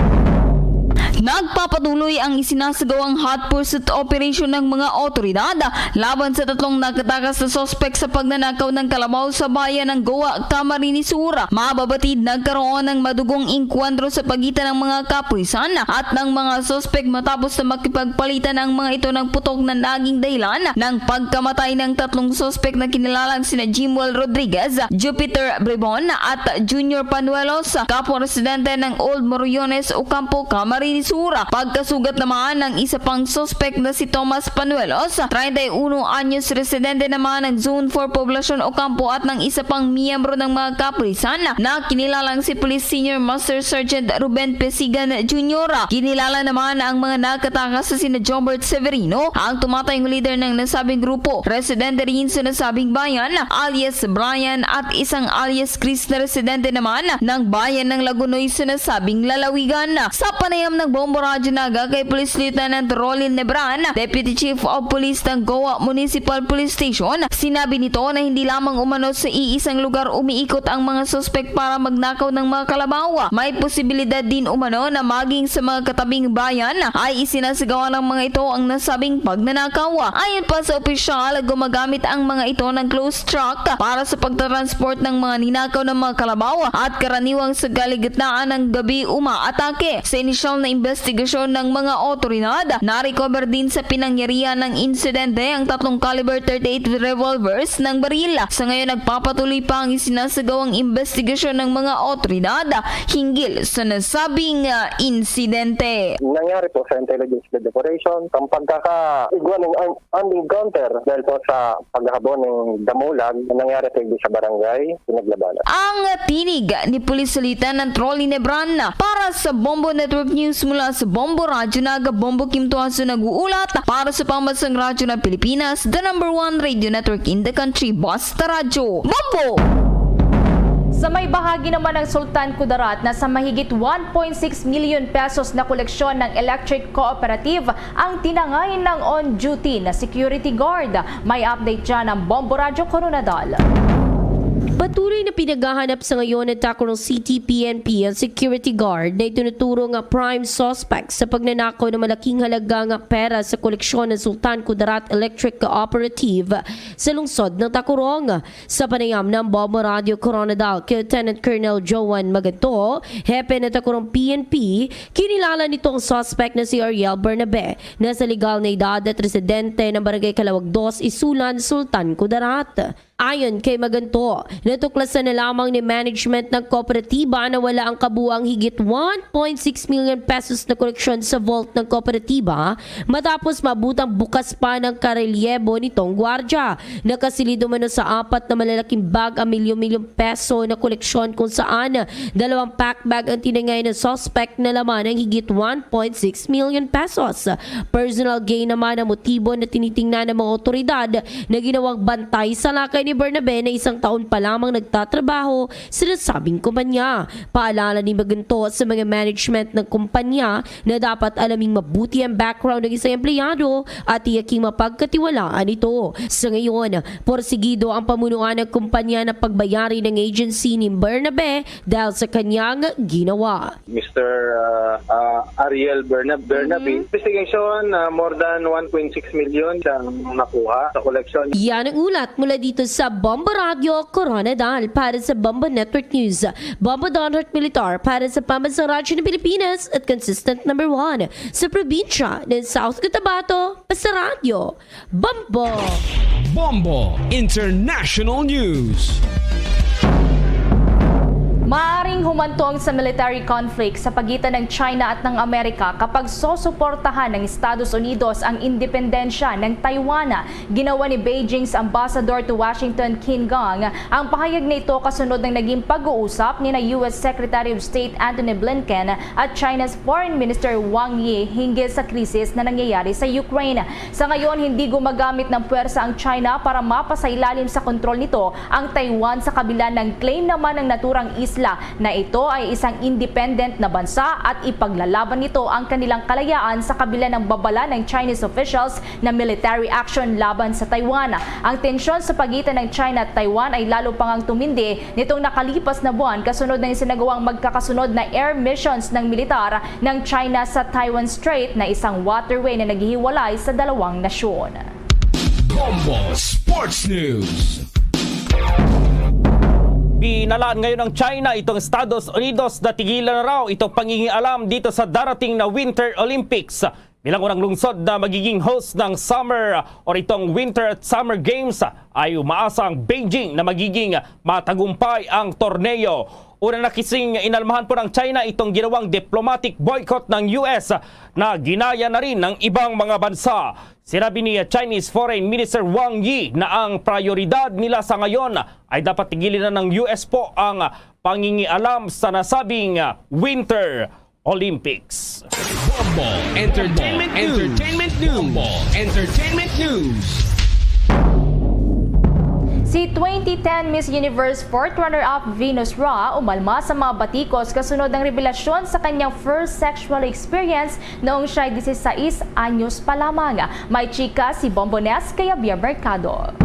Nagpapatuloy ang isinasagawang hot pursuit operation ng mga otoridad laban sa tatlong nakatakas na sospek sa pagnanakaw ng kalabaw sa bayan ng Goa, Camarines Sur. Mababatid nagkaroon ng madugong inkwentro sa pagitan ng mga kapulisan at ng mga sospek matapos na makipagpalitan ang mga ito ng putok na naging dahilan ng pagkamatay ng tatlong sospek na kinilalang sina Jimwell Rodriguez, Jupiter Brebon at Junior Panuelos, kapwa residente ng Old Moriones, Ocampo, Camarines Sur. Pagkasugat naman ng isa pang suspect na si Thomas Panuelos, 31 anyos residente naman ng Zone 4 Poblacion Ocampo at ng isa pang miyembro ng mga kapulisan na kinilalang si Police Senior Master Sergeant Ruben Pesigan Jr. Kinilala naman ang mga nakatakas sa sina Jombert Severino, ang tumatayong leader ng nasabing grupo, residente rin sa nasabing bayan alias Brian at isang alias Chris na residente naman ng bayan ng Lagunoy sa nasabing lalawigan. Sa panayam ng Bombo Radio Naga kay Police Lieutenant Rolin Nebran, Deputy Chief of Police ng Goa Municipal Police Station, sinabi nito na hindi lamang umano sa iisang lugar umiikot ang mga suspect para magnakaw ng mga kalabaw. May posibilidad din umano na maging sa mga katabing bayan ay isinasagawa ng mga ito ang nasabing pagnanakaw. Ayon pa sa opisyal, gumagamit ang mga ito ng closed truck para sa pagtatransport ng mga ninakaw ng mga kalabaw at karaniwang sa kaligitnaan ng gabi umaatake. Sa inisyal na investigasyon ng mga otoridad. Na-recover din sa pinangyarihan ng insidente ang 3 caliber 38 revolvers ng baril. Sa ngayon nagpapatuloy pa ang isinasagawang investigasyon ng mga otoridad hinggil sa nasabing insidente. Nangyari po sa intelligence-led operation, ang pagkakaigwan ng armed encounter dahil po sa paghahabon ng damulag na nangyari po sa barangay, pinaglabanan. Ang tinig ni Police Lieutenant Rolly Nebran para sa Bombo Network News mula sa Bombo Radyo Naga. Bombo Kim Tuaso nag-uulat para sa Pambansang Radyo ng Pilipinas, the #1 radio network in the country, Basta Radyo. Bombo! Sa may bahagi naman ng Sultan Kudarat na sa mahigit 1.6 million pesos na koleksyon ng Electric Cooperative ang tinangay ng on-duty na security guard. May update dyan ang Bombo Radyo Coronadal. Patuloy na pinaghahanap sa ngayon ng Tacloban City PNP ang security guard na itinuturo nga prime suspect sa pagnanakaw ng malaking halagang pera sa koleksyon ng Sultan Kudarat Electric Cooperative sa lungsod ng Tacurong. Sa panayam ng Bombo Radio Coronadal, Lieutenant Colonel Joan Maganto, hepe ng Tacurong PNP, kinilala nito ang suspect na si Ariel Bernabe na sa legal na edad at residente ng Barangay Calawag 2, Isulan, Sultan Kudarat. Ayon kay Maganto, natuklasan na lamang ni management ng kooperatiba na wala ang kabuang higit 1.6 million pesos na koleksyon sa vault ng kooperatiba matapos mabutang bukas pa ng karelyebo nitong gwardya. Nakasilid umano sa 4 na malalaking bag ang milyon-milyong peso na koleksyon kung saan 2 pack bag ang tinangay ng suspect na laman ng higit 1.6 million pesos. Personal gain naman ang motibo na tinitingnan ng mga otoridad na ginawang bantay sa lakay ni Bernabe na 1 taon pa lamang nagtatrabaho sa nasabing kumpanya. Paalala ni Maganto sa mga management ng kumpanya na dapat alaming mabuti ang background ng isang empleyado at tiyaking mapagkatiwalaan ito. Sa ngayon, porsigido ang pamunuan ng kumpanya na pagbayari ng agency ni Bernabe dahil sa kanyang ginawa. Mr. Ariel Bernabe, investigation, more than 1.6 million siyang nakuha sa collection. Yan ang ulat mula dito sa Bombo Radio Coronadal para sa Bombo Network News. Bombo Donhart Militar para sa Pambansang Radyo ng Pilipinas at consistent #1 sa probinsya ng South Cotabato, Basta Radio. Bombo! Bombo International News. Maaring humantong sa military conflict sa pagitan ng China at ng Amerika kapag susuportahan ng Estados Unidos ang independensya ng Taiwan. Ginawa ni Beijing's Ambassador to Washington, Qin Gang, ang pahayag na ito kasunod ng naging pag-uusap ni na US Secretary of State Antony Blinken at China's Foreign Minister Wang Yi hinggil sa krisis na nangyayari sa Ukraine. Sa ngayon, hindi gumagamit ng puwersa ang China para mapasailalim sa kontrol nito ang Taiwan sa kabila ng claim naman ng naturang isla na ito ay isang independent na bansa at ipaglalaban nito ang kanilang kalayaan sa kabila ng babala ng Chinese officials na military action laban sa Taiwan. Ang tensyon sa pagitan ng China at Taiwan ay lalo pang tumindi nitong nakalipas na buwan kasunod ng sinagawang magkakasunod na air missions ng militar ng China sa Taiwan Strait na isang waterway na naghihiwalay sa dalawang nasyon. Bombo Sports News. Binalaan ngayon ng China itong Estados Unidos na tigilan na raw itong pangingialam dito sa darating na Winter Olympics. Bilang unang lungsod na magiging host ng summer o itong Winter at Summer Games ay umaasa ang Beijing na magiging matagumpay ang torneo. Una na kising inalmahan po ng China itong ginawang diplomatic boycott ng US na ginaya na rin ng ibang mga bansa. Sinabi ni Chinese Foreign Minister Wang Yi na ang prioridad nila sa ngayon ay dapat tigilin na ng US po ang pangingialam sa nasabing Winter Olympics. Bombo Entertainment News. Bombo Entertainment News. Si 2010 Miss Universe 4th runner-up Venus Ra umalma sa mga batikos kasunod ng revelasyon sa kanyang first sexual experience noong siya 16 anyos pa lamang. May chika si Bombones kay Javier Mercado.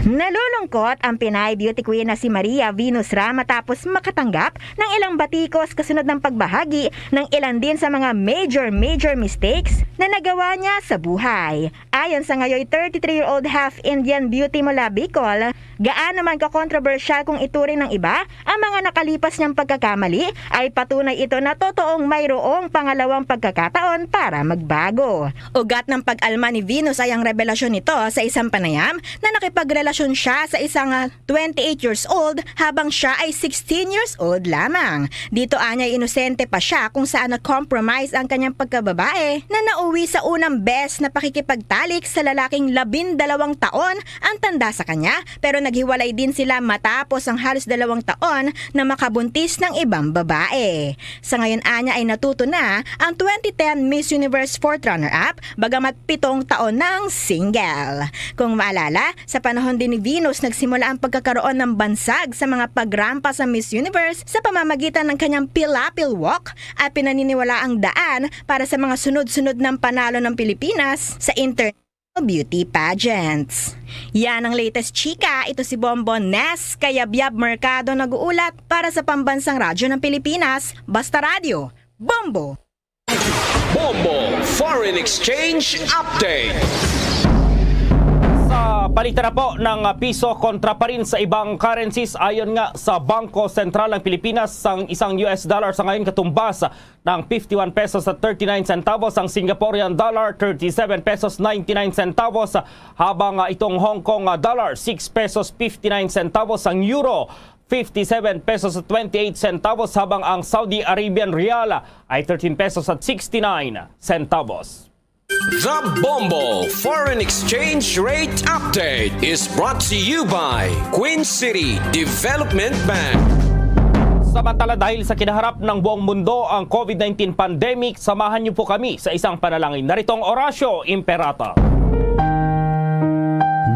Nalulungkot ang Pinay beauty queen na si Maria Venus Ra matapos makatanggap ng ilang batikos kasunod ng pagbahagi ng ilan din sa mga major mistakes na nagawa niya sa buhay. Ayon sa ngayon 33-year-old half-Indian beauty mula Bicol, gaano man ka-controversial kung ituring ng iba, ang mga nakalipas niyang pagkakamali ay patunay ito na totoong mayroong pangalawang pagkakataon para magbago. Ugat ng pag-alma ni Venus ay ang revelasyon nito sa isang panayam na nakipagrelasyon siya sa isang 28 years old habang siya ay 16 years old lamang. Dito anya inosente pa siya kung saan na-compromise ang kanyang pagkababae na nauwi sa unang best na pakikipagtalik sa lalaking 12 taon ang tanda sa kanya, pero naghiwalay din sila matapos ang halos 2 taon na makabuntis ng ibang babae. Sa ngayon anya ay natuto na ang 2010 Miss Universe 4th runner-up bagamat 7 taon na ang single. Kung maalala, sa panahon din ni Venus nagsimula ang pagkakaroon ng bansag sa mga pagrampa sa Miss Universe sa pamamagitan ng kanyang Pilapil Walk at pinaniniwala ang daan para sa mga sunod-sunod ng panalo ng Pilipinas sa international beauty pageants. Yan ang latest chika. Ito si Bombo Nes Kayabyab Mercado nag-uulat para sa Pambansang Radyo ng Pilipinas, Basta Radio, Bombo! Bombo Foreign Exchange Update. Sa palitan na po ng piso kontra pa rin sa ibang currencies ayon nga sa Bangko Sentral ng Pilipinas, ang isang US dollar sa ngayon katumbas ng 51 pesos at 39 centavos, ang Singaporean dollar 37 pesos 99 centavos, habang itong Hong Kong dollar 6 pesos 59 centavos, ang euro 57 pesos at 28 centavos, habang ang Saudi Arabian Rial ay 13 pesos at 69 centavos. The Bombo Foreign Exchange Rate Update is brought to you by Queen City Development Bank. Samantala, dahil sa kinaharap ng buong mundo ang COVID-19 pandemic, samahan niyo po kami sa isang panalangin. Naritong Orasio Imperata.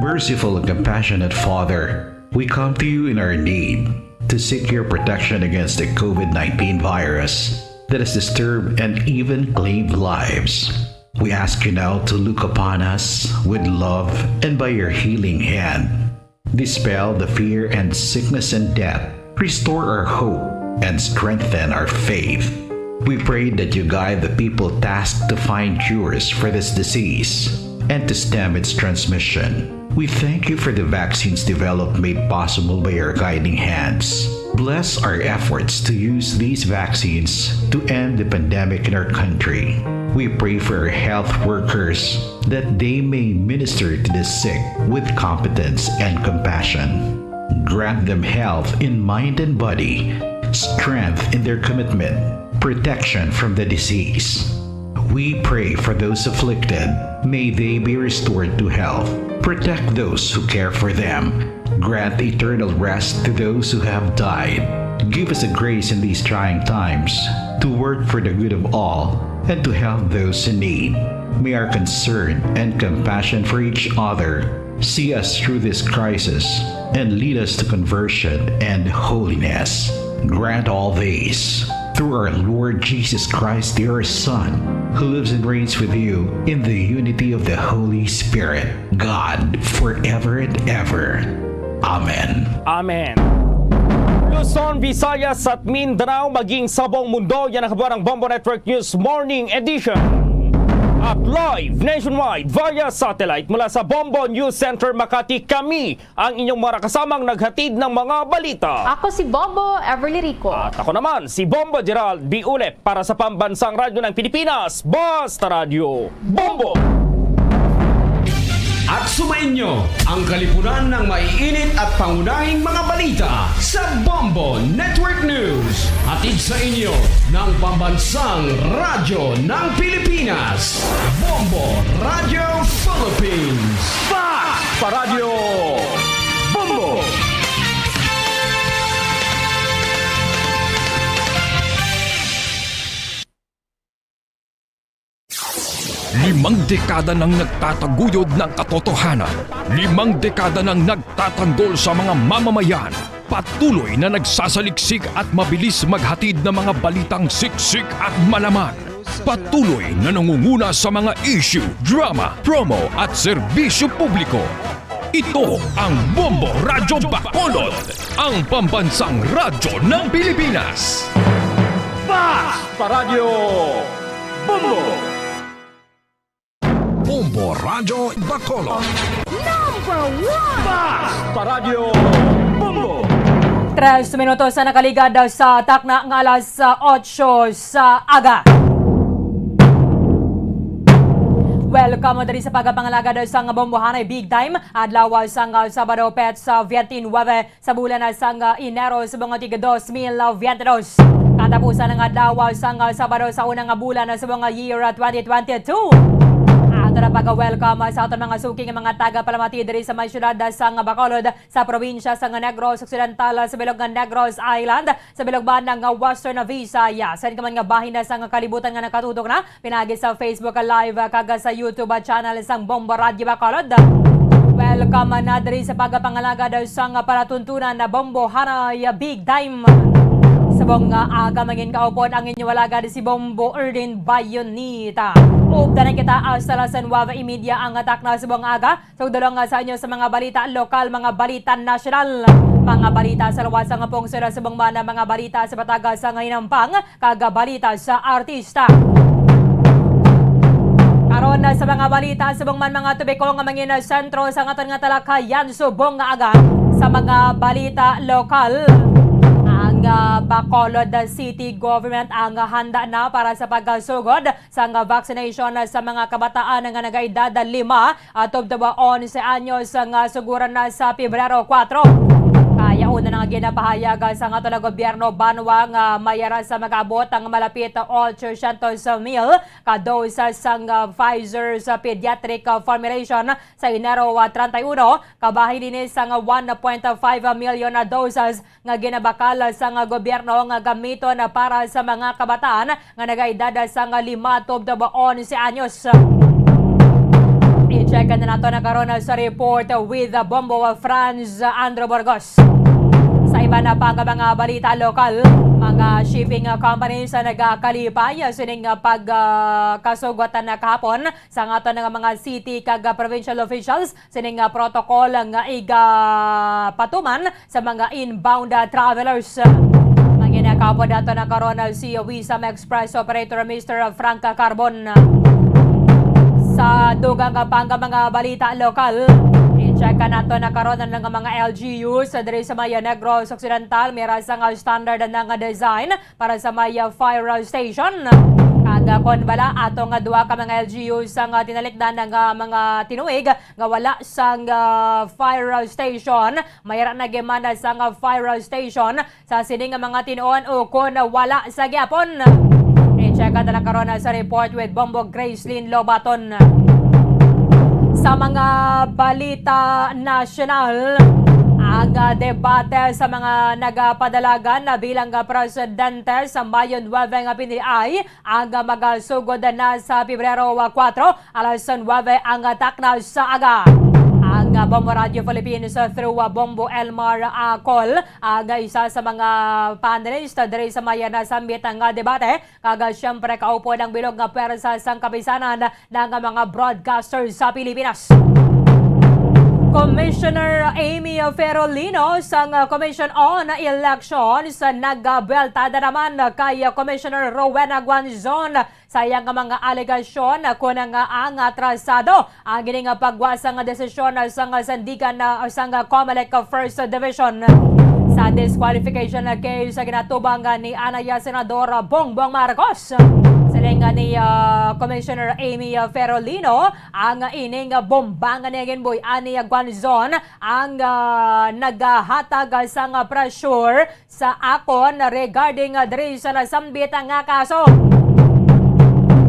Merciful and compassionate Father, we come to you in our need to seek your protection against the COVID-19 virus that has disturbed and even claimed lives. We ask you now to look upon us with love and by your healing hand, dispel the fear and sickness and death, restore our hope and strengthen our faith. We pray that you guide the people tasked to find cures for this disease and to stem its transmission. We thank you for the vaccines developed made possible by your guiding hands. Bless our efforts to use these vaccines to end the pandemic in our country. We pray for our health workers that they may minister to the sick with competence and compassion. Grant them health in mind and body, strength in their commitment, protection from the disease. We pray for those afflicted. May they be restored to health. Protect those who care for them. Grant eternal rest to those who have died. Give us a grace in these trying times to work for the good of all and to help those in need. May our concern and compassion for each other see us through this crisis and lead us to conversion and holiness. Grant all these through our Lord Jesus Christ, your Son, who lives and reigns with you in the unity of the Holy Spirit, God, forever and ever. Amen. Amen. Luzon, Visayas at Mindanao, maging sa buong mundo, yan ang kabuuan ng Bombo Network News Morning Edition. At live nationwide via satellite mula sa Bombo News Center Makati, kami ang inyong mga kasamang naghatid ng mga balita. Ako si Bombo Everly Rico. At ako naman si Bombo Gerald B. Ulep para sa Pambansang Radyo ng Pilipinas, Basta Radio, Bombo! At sumainyo ang kalipunan ng maiinit at pangunahing mga balita sa Bombo Network News. Hatid sa inyo ng Pambansang Radyo ng Pilipinas, Bombo Radio Philippines. Basta Radio Bombo! Limang dekada nang nagtataguyod ng katotohanan. 5 dekada nang nagtatanggol sa mga mamamayan. Patuloy na nagsasaliksik at mabilis maghatid ng mga balitang siksik at malaman. Patuloy na nangunguna sa mga issue, drama, promo at serbisyo publiko. Ito ang Bombo Radyo Bacolod, ang pambansang radyo ng Pilipinas. Basta Radio Bombo! Bombo Radyo Bacolod. Basta Radio Bombo! 3 minutos na nakaligad sa takna ng alas 8 sa aga. Welcome diri sa pagpangalaga sa bombohanay big time adlaw sang Sabado pet sa 29 sa bulan sang Enero sa mga tiga 2022. Katapusan ng adlaw sang Sabado sa unang bulan sa mga year 2022. Ato na pag-welcome sa aton mga suking mga taga-palamati diri sa may syudad sang Bacolod sa probinsya sang Negros Occidental sa bilog ng Negros Island sa bilog bandang Western Visayas. Sa kaman nga bahin na sang kalibutan nga nakatutok na pinagi sa Facebook Live kaga sa YouTube channel sang Bombo Radio Bacolod. Welcome na diri sa pagpangalaga sang palatuntunan na Bombo Hanay Big Time. Sabong aga mangin kaupod ang inyong walaga si Bombo Erdin Bayonita. Updanan kita sa San Nueva Media ang atak na sabong aga. So dalong sa inyo sa mga balita lokal, mga balita nasyonal, mga balita sa luwasang pungsod sa sabong mana, mga balita sa Batagas sa Ngaynampang, kaga balita sa artista. Karon sa mga balita sa sabong man mga tubikong mangin sentro sa ngaton nga talakayan subong aga sa mga balita lokal. Ang Bacolod City Government ang handa na para sa paggasugod sa vaccination sa mga kabataan nga nagaedad 5 at 11 anyos nga suguran na sa Pebrero 4. Kaya una nga ginapahayag sa nga ng gobyerno banwa nga mayara sa mag-abot ang malapit 800,000 kadosas sang Pfizer sa pediatric formulation sa Enero 31 kabahin din sa 1.5 million na doses nga ginabakal sa nga gobyerno nga gamiton para sa mga kabataan nga nagaedad sa 5 to 11 anyos. I-check na nato na karon sa report with Bombo Franz Andro Burgos. Sa iba na pang mga balita lokal, mga shipping companies na nagkalipay sining pagkasugatan na kahapon sa ngaton ng mga city kag provincial officials sining protocol nga igapatuman sa mga inbound travelers. Ang ginakapod nato na karon si Wisam Express Operator Mr. Frank Carbon. Sa dugang pang mga balita lokal, i-check nato na karon ng mga LGUs diri sa Maya Negros Occidental mira sa standard ng design para sa Maya Fire Station. Kaga kon bala ato nga duha ka mga LGUs sang tinalikdan ng mga tinuig nga wala sang fire station, mayra na gimana sang fire station sa sining mga tinuon o kon wala sa gyapon. I-check na karon sa report with Bombo Gracelyn Lobaton. Sa mga balita nasyonal, ang debate sa mga nagapadalagan na bilang presidente sa Mayo 9 nga pinili ang magasugod na sa Pebrero 4 alas 9 ang takna sa aga. Ang Bombo Radio Philippines through Bombo Elmar Acol ang isa sa mga panelist diri sa Maya na sambit ang debate kaga siyempre kaupo ng bilog nga pwersa sang kapisanan ng mga broadcasters sa Pilipinas. Commissioner Amy Ferolino sang Commission on Elections nagbeltada naman kay Commissioner Rowena Guanzon sa iyang mga alegasyon kung nga ang atrasado ang gining pagwasang desisyon sang sandigan sang COMELEC First Division sa disqualification case sa ginatubang ni Anaya Senador Bongbong Marcos. Silinga ni Commissioner Amy Ferolino ang ining bombangan ni Ginboy ani Guanzon ang naghatag sang pressure sa akon regarding diri sa nasambit nga kaso.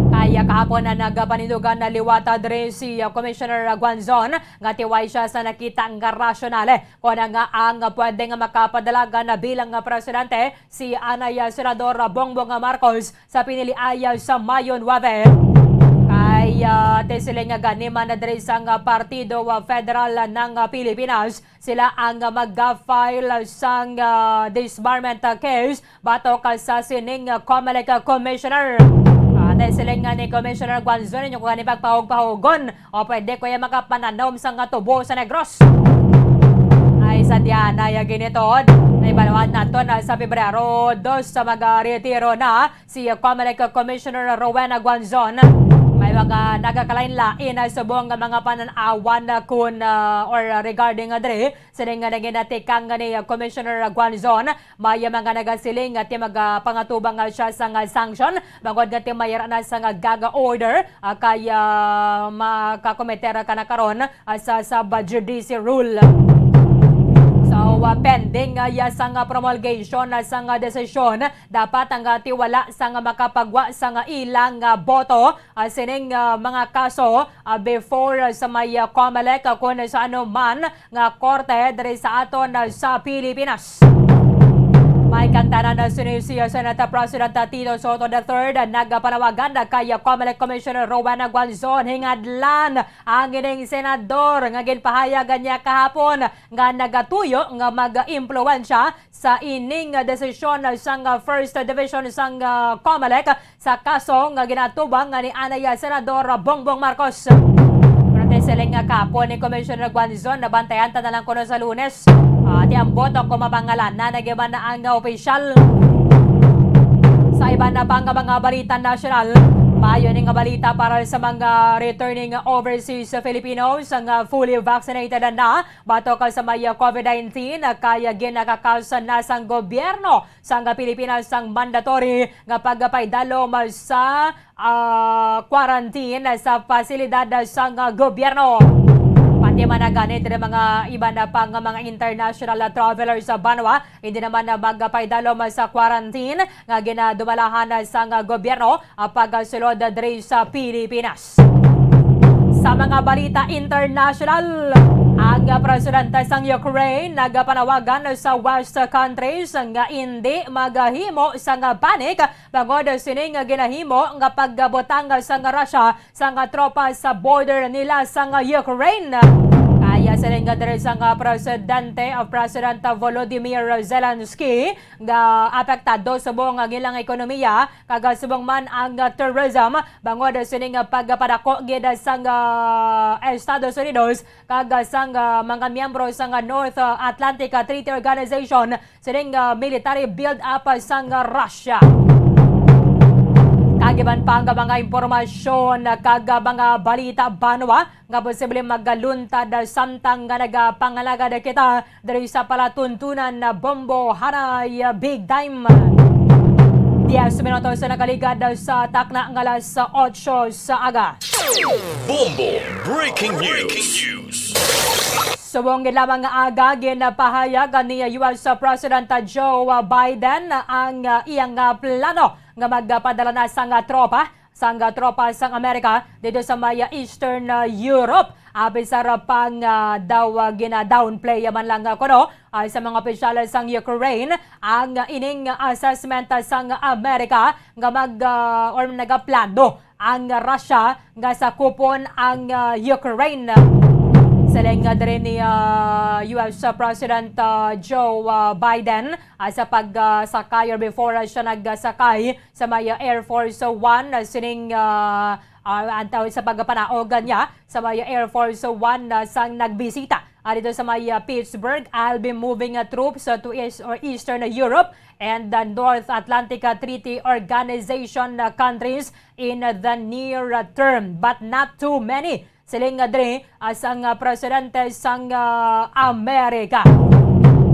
Kaya kahapon na nagapanindugan na liwata diri si Commissioner Guanzon nga tiway siya sa nakita nga rasyonale kung nga ang pwede nga makapadalaga na bilang presidente si Anaya Senador Bongbong Marcos sa piniliaya sa Mayo 9. Kaya tesiling nga ganiman na diri sa Partido Federal ng Pilipinas sila ang mag-file sang disbarment case batok sa sining COMELEC Commissioner. Siling nga ni Commissioner Guanzon yung kung pagpahog-pahogon o pwede ko yung makapananaom sa nga tubo sa Negros. Ay sadya na ginitod na ibalawad nato na sa Pebrero 2 sa mag-retiro na si COMELEC Commissioner Rowena Guanzon. May mga nagakalain-lain na subong nga mga pananawan na kun or regarding dre sining nga naginatikang ni Commissioner Guanzon. May mga nagasiling at magpangatubang siya sa sanction bangod nga mayara na sa gaga order kaya makakometera ka na karon sa sub-judice rule. So, pending sa promulgation sa desisyon, dapat ang tiwala sa makapagwa sa ilang boto sining mga kaso before sa may COMELEC kung sa anuman nga korte diri sa aton sa Pilipinas. May kangtanan na sinisiya Senate President Tito Soto III nagpanawagan kay COMELEC Commissioner Rowena Guanzon hingadlan ang ining senador nga ginpahayagan niya kahapon nga nagatuyo nga mag-impluwensya sa ining desisyon sa First Division sa COMELEC sa kaso nga ginatubang ni Anaya Senador Bongbong Marcos. Siling kapon ni Commissioner Guanzon na bantayan na lang kuno sa Lunes. At ang boto ko mapangalan na nagiman na ang opisyal. Sa iba na pang mga balita nasyonal, payo ng balita para sa mga returning overseas Filipinos ang fully vaccinated na batok sa may COVID-19 kaya ginakakausan na sang gobyerno sa Pilipinas ang mandatory nga pagpaydalo sa quarantine sa pasilidad sa gobyerno. Pati managanit ng mga iba na pang mga international travelers sa Banwa, hindi naman na magpaydalo sa quarantine nga ginadumalahan sa gobyerno pagsulod diri sa Pilipinas. Sa mga balita international, ang presidente sang Ukraine nagpanawagan sa West countries nga hindi maghimo sa panik bangod sining ginahimo nga pagbutang sa Russia sa tropa sa border nila sa Ukraine. Kaya sining diri sang presidente of President Volodymyr Zelensky nga apektado subong ang ilang ekonomiya kag subong man ang tourism bangod sining pagpadako gid sang Estados Unidos kag sang mga miyembro sang North Atlantic Treaty Organization sining military build-up sang Russia. Kagiban pa ang mga impormasyon kag mga balita Banwa nga posible magaluntad samtang nga nagapangalagad kita diri sa palatuntunan na Bombo Hanay Big Time. 10 minutos na nakaligad sa takna ng alas 8 sa aga. Bombo Breaking News. Subong lamang nga aga ginapahayag ni US President Joe Biden ang iyang plano nga magpadala na sang tropa sang Amerika dito sa may Eastern Europe. Abisar pang daw gina-downplay man lang kuno sa mga opisyal sang Ukraine ang ining assessment sang Amerika nga nagaplano ang Russia nga sakupon ang Ukraine. Siling diri ni US President Joe Biden sa pagsakay or before siya nagsakay sa may Air Force One sining antaw sa pagpanaogan niya sa may Air Force One sang nagbisita dito sa may Pittsburgh. I'll be moving troops to Eastern Europe and the North Atlantic Treaty Organization countries in the near term, but not too many. Siling diri sang presidente sang Amerika.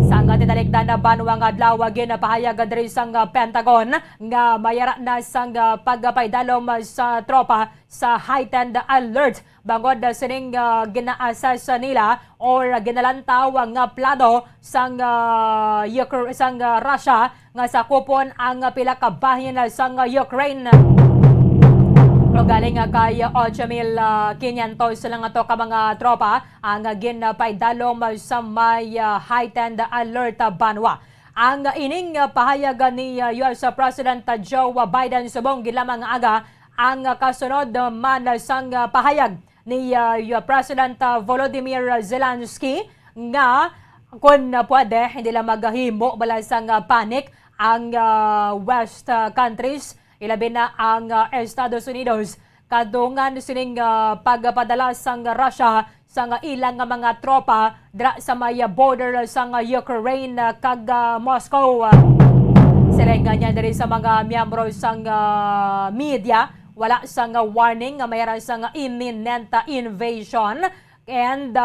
Sang tinalikdan na banwang adlaw ginapahayag diri sang Pentagon nga mayara na sang pagpaydalom sa tropa sa heightened alert bangod sining gina-assess nila or ginalantaw nga plano sang Russia nga sakupon ang pila ka bahin sang Ukraine. Galing kay 8,500 lang ito ka mga tropa ang ginpaydalom sa may heightened alert Banwa. Ang ining pahayag ni US President Joe Biden subong gilamang aga ang kasunod man sang pahayag ni President Volodymyr Zelensky nga kung pwede hindi lang maghimo balasang panic ang West countries, ilabi na ang Estados Unidos kadungan sining pagpadala sang Russia sa nga ilang nga mga tropa dra sa may border sa nga Ukraine kag Moscow. Sila nga niya diri sa mga miyembro sa media, wala sa nga warning nga mayroon sa nga imminent invasion and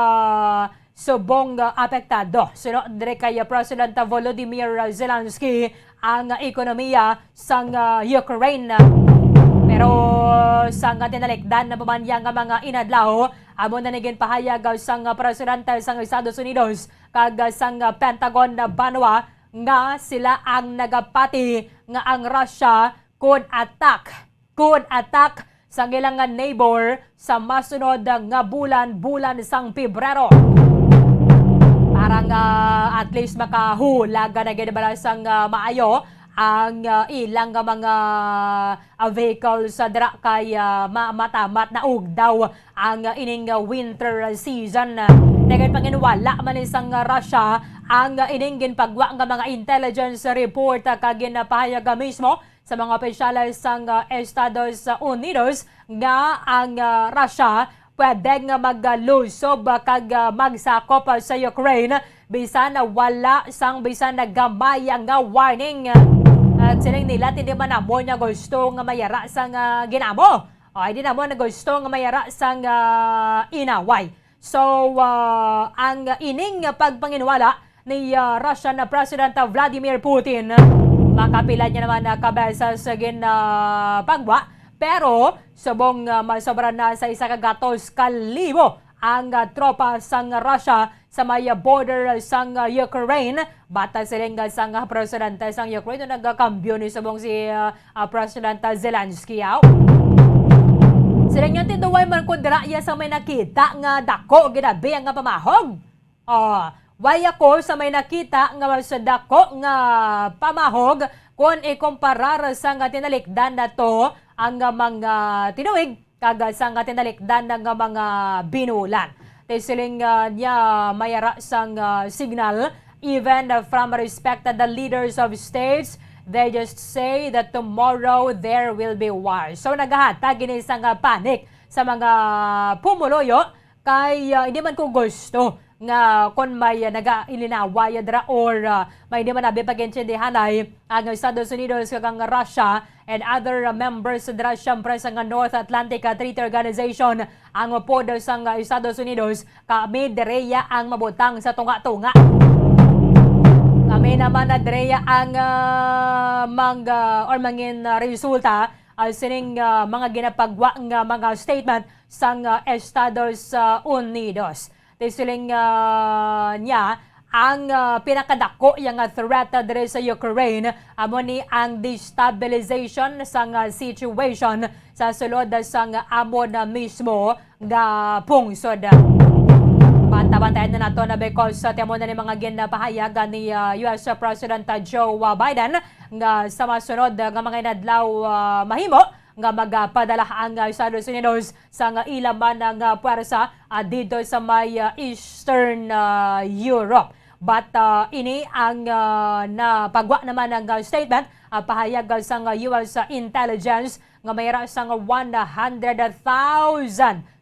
subong apektado. Sunod diri kay President Volodymyr Zelensky ang ekonomiya sa Ukraine. Pero sa nga tinalikdan na pamanyang nga mga inadlaw, amo na naging pahayag sa presidente sa Estados Unidos kag sa Pentagon na banwa nga sila ang nagapati nga ang Russia could attack sa ilang neighbor sa masunod nga bulan sang Pebrero. Parang at least makahulag na ginabala sang maayo ang ilang mga vehicles sa dra kay matamat na ugdaw ang ining winter season. Dagan panginwala man isang Russia ang ining ginpagwa nga mga intelligence report kag ginapahayag mismo sa mga opisyalis sang Estados Unidos nga ang Russia pwede nga maglusob kag magsakop sa Ukraine bisan wala sang bisan gamay nga warning. At sining nila hindi man amo nga gusto nga mayara sang ginamo. O hindi na mo na gusto nga mayara sang inaway. So ang ining pagpanginwala ni Russian President Vladimir Putin, makapilan niya naman kabesa sa pagwa. Pero subong masobra na sa 100,000 ang tropa sang Russia sa may border sang Ukraine. Bata silang sang presidente sang Ukraine na nagkakambyo ni subong si President Zelensky. Silang yung tinduway man kundra iya sa may nakita nga dako ginabi nga pamahog. Way ako sa may nakita nga sa dako nga pamahog kung ikumparar sa nga tinalikdan na to ang mga tinuig kag sa nga tinalikdan ng mga binulan. Siling niya mayara sang signal even from respected the leaders of states. They just say that tomorrow there will be war. So naghahatag gini sang panic sa mga pumuloyo kay hindi man ko gusto nga kung may nag-ilinaway dra or may hindi man nabi pag-intindihan ay ang Estados Unidos kag ang Russia and other members dra siyempre sa North Atlantic Treaty Organization ang pod sa Estados Unidos kami direya ang mabutang sa tunga-tunga. Kami naman na direya ang mangin resulta sining mga ginapagwa nga mga statement sa Estados Unidos. Tisiling niya ang pinakadako yung threat diri sa Ukraine amo ni ang destabilization sa situation sa sulod sa amo na mismo nga pungsod. Bantayan na nato na because temo na ni mga ginapahayag ni US President Joe Biden nga sa masunod nga mga inadlaw mahimo nga magpadala ang Estados Unidos sa nga ilaman ng puwersa dito sa may Eastern Europe. But ini ang napagwa naman ng statement pahayag sa US intelligence nga mayroon sa 100,000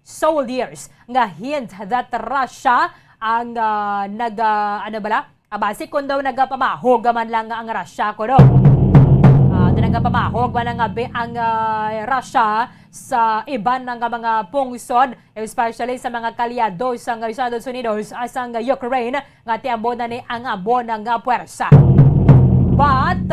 soldiers nga hint that Russia ang basi kung daw nagapamahog man lang ang Russia ko do. Nagapamahog man ang Russia sa iban ng mga pungsod, especially sa mga kalyado sa Estados Unidos as ang Ukraine nga tiambo na ni ang abo ng puwersa. But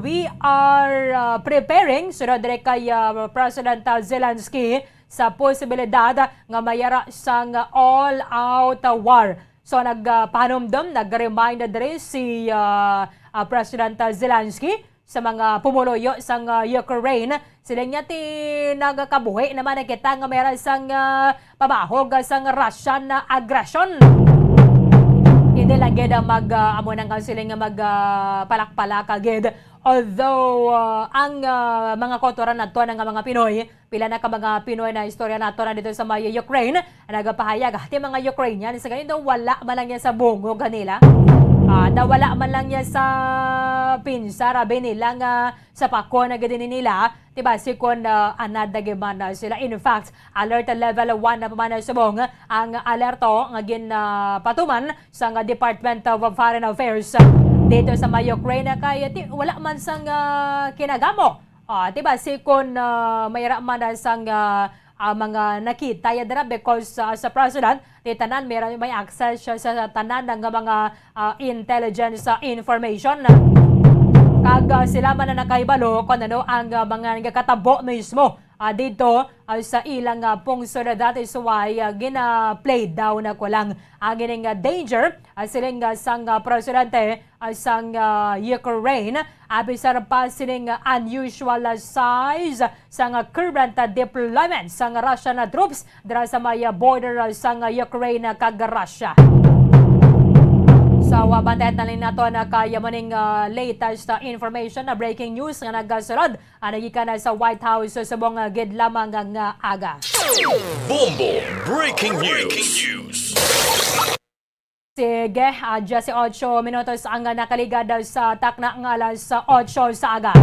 we are preparing sunod dire kay President Zelensky sa posibilidad nga mayara sang all-out war. So nagpahanumdum, nag-remind dire si President Zelensky sa mga pumuloyo sa Ukraine. Sila niya nagkabuhi naman na kita nga mayroon sang pamahog sang Russian aggression. Hindi lang gid amo nang sila nga magpalakpalak agad. Although ang mga kotoran nato ng mga Pinoy, pila na ka mga Pinoy na istorya nato na dito sa may Ukraine, nagapahayag ti mga Ukrainian sa ganito wala man lang yan sa bungo kanila. Nawala man lang yan sa pinsara binilang sa pakon na gadin nila, diba, sikon anadagiman sila. In fact, alert level 1 na paman subong ang alerto ng patuman sa Department of Foreign Affairs dito sa Ukraine kaya wala man sang kinagamo. Diba, sikon mayra man sang mga nakita yadra because sa president di tanan may access siya sa tanan ng mga intelligence information kag sila man na nakaibalo kung ano ang mga nagkatabo mismo dito sa ilang pungsod dati suway gina-play down na ko lang ang gining danger siling sang presidente sang Ukraine abisar pa siling unusual size sang current deployment sang Russian troops dira sa may border sang Ukraine kag Russia. So, bantayan na rin nato na kaya maning latest information na breaking news nga nagasunod nagika na sa White House sa mga gidlamang nga aga. Bombo Breaking News. Sige, 18 minutos ang nakaligad sa takna ng alas 8 sa aga.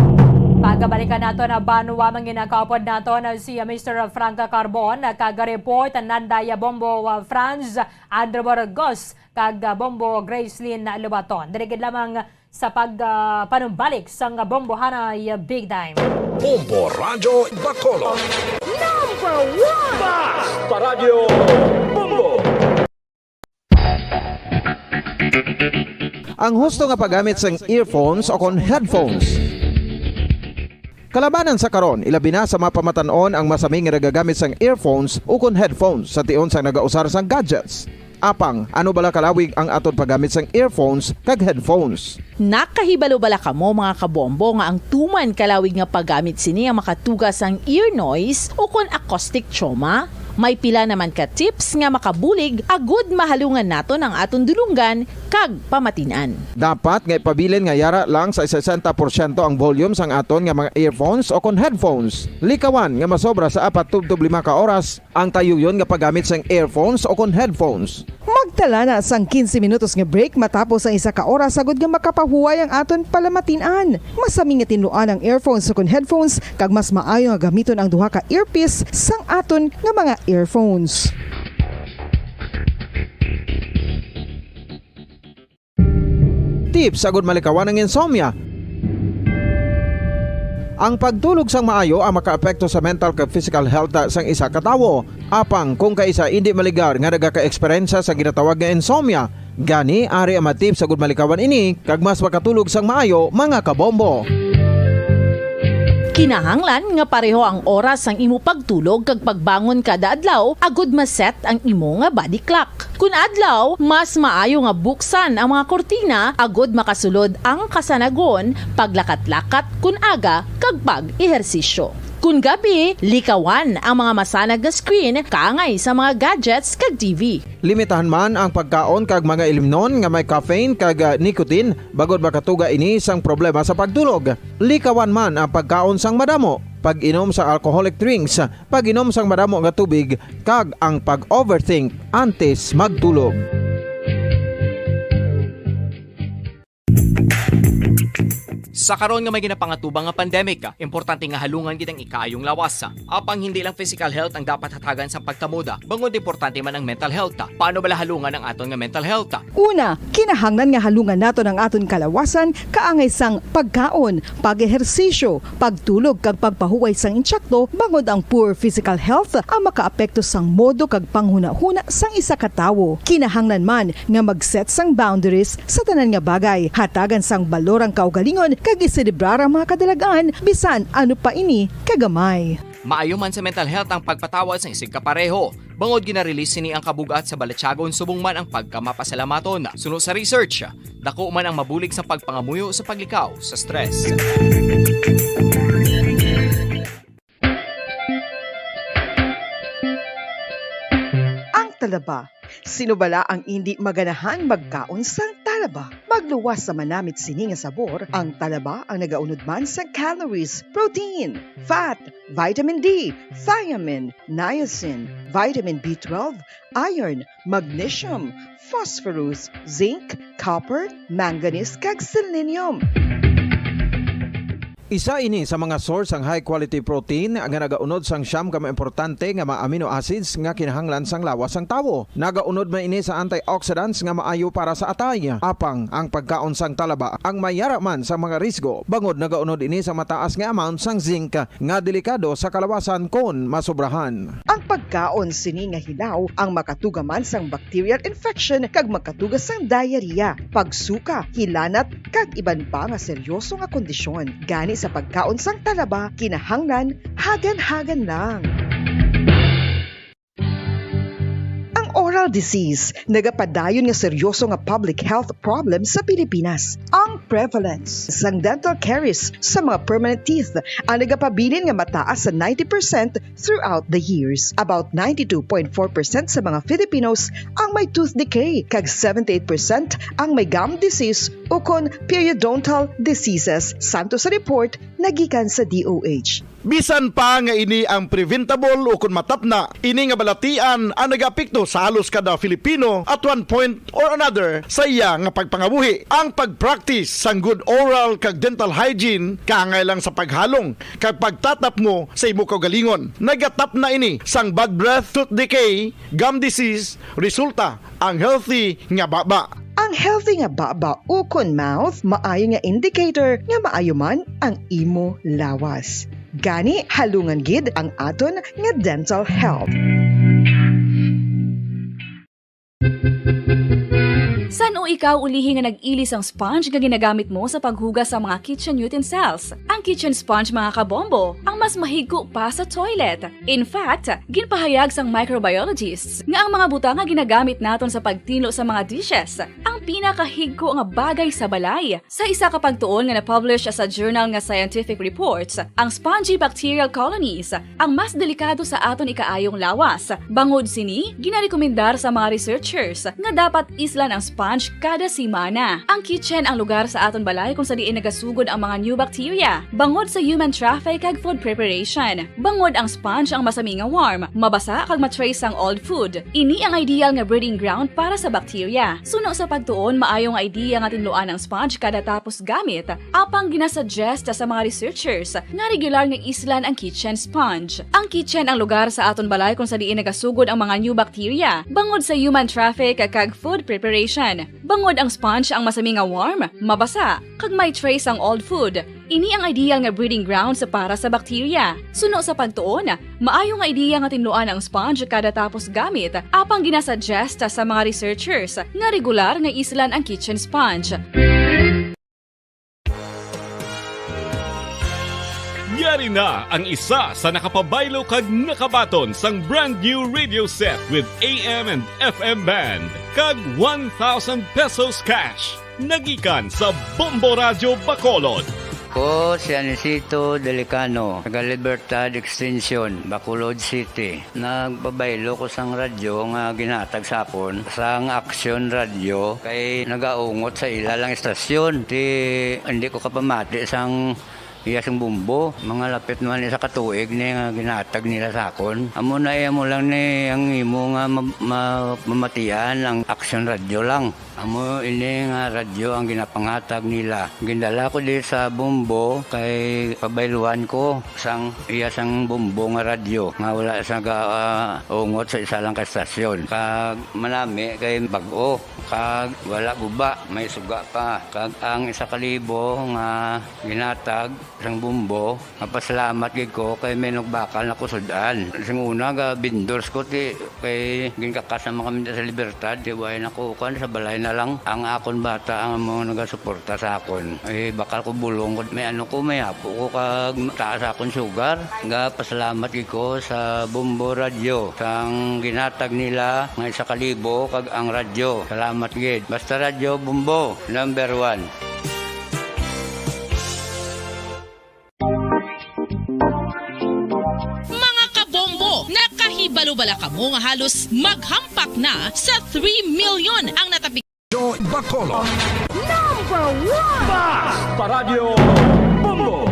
Pagabalikan nato na banwa manginakapod nato na si Mr. Frank Carbon kag-report Nandaya Bombo Franz Andrew Burgos kag Bombo Gracelyn Lubaton. Dirigid lamang sa panumbalik sang Bombo Hanay Big Time. Bombo Radyo Bacolod. Number 1 Basta Radio Bombo. Ang husto nga paggamit sang earphones o kon headphones. Kalabanan sa karon, ilabi na sa mapamatanon ang masaming nga nagagamit sang earphones o kon headphones sa tion sang nagausar sang gadgets. Apang, ano bala kalawig ang aton paggamit sang earphones kag headphones? Nakahibalo bala kamo mga kabombo nga ang tuman kalawig nga paggamit sini ang makatugas ang ear noise o kon acoustic trauma? May pila naman ka tips nga makabulig agud mahalungan nato ng aton dulungan kag pamatinan. Dapat nga ipabilin nga yara lang sa 60% ang volume sang aton nga mga earphones o kon headphones. Likawan nga masobra sa 4-5 ka oras ang tayuyon nga paggamit sang earphones o kon headphones. Magtala na sang 15 minutos nga break matapos ang 1 ka oras sagud nga makapahuway ang aton palamatinan. Masami nga tinluan ang earphones o kon headphones kag mas maayo nga gamiton ang duha ka earpiece sang aton nga mga earphones. Tips sagud malikawan ang insomnia. Ang pagtulog sang maayo ang makaapekto sa mental kag physical health sang isa ka tawo. Apang kung kaisa hindi maligar nga nagaka-eksperyensya sa ginatawag nga insomnia, gani ari ang matip sagud malikawan ini kag mas makatulog sang maayo mga kabombo. Kinahanglan nga pareho ang oras ang imo pagtulog kag pagbangon kada adlaw agud maset ang imo nga body clock. Kun adlaw, mas maayo nga buksan ang mga kortina agud makasulod ang kasanagon, paglakat-lakat kun aga kag pag-ehersisyo. Kun gabi, likawan ang mga masanag nga screen kaangay sa mga gadgets kag TV. Limitahan man ang pagkaon kag mga ilimnon nga may caffeine kag nicotine bagod makatuga ini sang problema sa pagtulog. Likawan man ang pagkaon sang madamo, pag-inom sa alcoholic drinks, pag-inom sang madamo nga tubig kag ang pag-overthink antes magtulog. Sa karon nga may ginapangatubang nga pandemic, importante nga halungan gid ang ikaayong lawas. Apang hindi lang physical health ang dapat hatagan sa pagtamuda, bangod importante man ang mental health. Paano bala halungan ang aton nga mental health? Una, kinahanglan nga halungan nato ang aton kalawasan kaangay sang pagkaon, pag-ehersisyo, pagtulog kag pagpahuway sang insyakto bangod ang poor physical health ang makaapekto sang modo kag panghuna-huna sang isa ka tawo. Kinahanglan man nga mag-set sang boundaries sa tanan nga bagay, hatagan sang balorang kaugalingon kag iselebrar ang mga kadalagaan bisan ano pa ini kagamay. Maayo man sa mental health ang pagpatawad sa isig kapareho. Bangod gina-release sini ang kabugat sa balatsagon subong man ang pagkamapasalamaton. Sunod sa research, dako man ang mabulig sa pagpangamuyo sa paglikaw sa stress. Ang talaba. Sino bala ang hindi maganahan magkaon sang talaba? Magluwas sa manamit sini nga sabor, ang talaba ang nagaunod man sa calories, protein, fat, vitamin D, thiamine, niacin, vitamin B12, iron, magnesium, phosphorus, zinc, copper, manganese kag selenium. Isa ini sa mga source ang high quality protein nga nagaunod sang siyam ka mga importante nga mga amino acids nga kinahanglan sang lawas sang tawo. Nagaunod man ini sa antioxidants nga maayo para sa atay. Apang ang pagkaon sang talaba ang mayara man sa mga risgo. Bangod nagaunod ini sa mataas nga amount sang zinc nga delikado sa kalawasan kon masobrahan. Ang pagkaon sini nga hilaw ang makatugaman sang bacterial infection kag makatuga sang diarrhea, pagsuka, hilanat kag iban pa nga seryoso nga kondisyon. Gani sa pagkaon sang talaba kinahanglan hagan-hagan lang. Oral disease, nagapadayon nga seryoso nga public health problem sa Pilipinas. Ang prevalence sang dental caries sa mga permanent teeth ang nagapabilin nga mataas sa 90% throughout the years. About 92.4% sa mga Filipinos ang may tooth decay, kag 78% ang may gum disease o kon periodontal diseases, santo sa report nagikan sa DOH. Bisan pa nga ini ang preventable o kung matapna, ini nga balatian ang nagapikto sa halos kada Filipino at one point or another sa iya nga pagpangabuhi. Ang pag-practice sang good oral kag dental hygiene kaangay lang sa paghalong kag pagtatap mo sa imo kaugalingon. Nagatap na ini sang bad breath, tooth decay, gum disease, resulta ang healthy nga baba. Ang healthy nga baba o kon mouth maayo nga indicator nga maayo man ang imo lawas. Gani halungan gid ang aton nga dental health. San o ikaw ulihi nga nag-ilis ang sponge nga ginagamit mo sa paghugas sa mga kitchen utensils? Ang kitchen sponge mga kabombo, ang mas mahigko pa sa toilet. In fact, ginpahayag sang microbiologists nga ang mga butang nga ginagamit naton sa pagtilo sa mga dishes ang pinakahigko nga bagay sa balay. Sa isa ka pagtuon nga na-publish sa journal nga Scientific Reports, ang spongy bacterial colonies ang mas delikado sa aton ikaayong lawas. Bangod sini, ginarekomendar sa mga researchers nga dapat islan ang sponge kada simana. Ang kitchen ang lugar sa aton balay kung sa diin nagasugod ang mga new bacteria. Bangod sa human traffic kag food preparation. Bangod ang sponge ang masami nga warm, mabasa kag matrace ang old food. Ini ang ideal nga breeding ground para sa bacteria. Suno sa pagtuon, maayong idea nga tinluan ang sponge kada tapos gamit. Apang ginasuggest sa mga researchers nga regular nga islan ang kitchen sponge. Ang kitchen ang lugar sa aton balay kung sa diin nagasugod ang mga new bacteria. Bangod sa human traffic kag food preparation. Bangod ang sponge ang masami nga warm, mabasa, kag may trace ang old food. Ini ang ideal nga breeding ground sa para sa bacteria. Suno sa pagtuon, maayo nga idea nga tinluan ang sponge kada tapos gamit, apang ginasuggest sa mga researchers nga regular nga islan ang kitchen sponge. Yari na ang isa sa nakapabaylo kag nakabaton sang brand new radio set with AM and FM band kag 1,000 pesos cash. Nagikan sa Bombo Radio Bacolod. Ko si Anisito Delicano, taga Libertad Extension, Bacolod City. Nagbabaylo ko sang radyo nga ginatag sapon sang Action Radio kay nagaungot sa ilalang estasyon. Hindi ko kapamati sang iyasang bumbo, mga lapit naman sa katuig ni nga ginatag nila sakon. Amo na mo lang ni ang imo nga mamatian ang Action Radio lang. Amo ini nga radyo ang ginapangatag nila. Gindala ko di sa bumbo kay pabayluan ko sang iyasang bumbo nga radyo nga wala sa ungot sa isa lang ka estasyon. Kag manami kay bag-o, kag wala guba, may suga pa. Kag ang 1,000 nga ginatag sang bumbo, mapasalamat gid ko kay may nagbakal na kusudan. Sing una ga vendors ko ti kay ginkakasama kami sa Libertad, di way nakukan sa balay na lang ang akon bata ang mga nagasuporta sa akon. Eh bakal ko bulong ko may ano ko may apo ko kag taas akon sugar. Nga pasalamat gid ko sa Bombo Radio sang ginatag nila nga 1,000 kag ang radyo. Salamat gid. Basta Radio Bombo number 1. Nakahibalo-bala ka mo nga halos maghampak na sa 3 million ang natapik. Bacolod. Number 1! Basta Radio Bombo!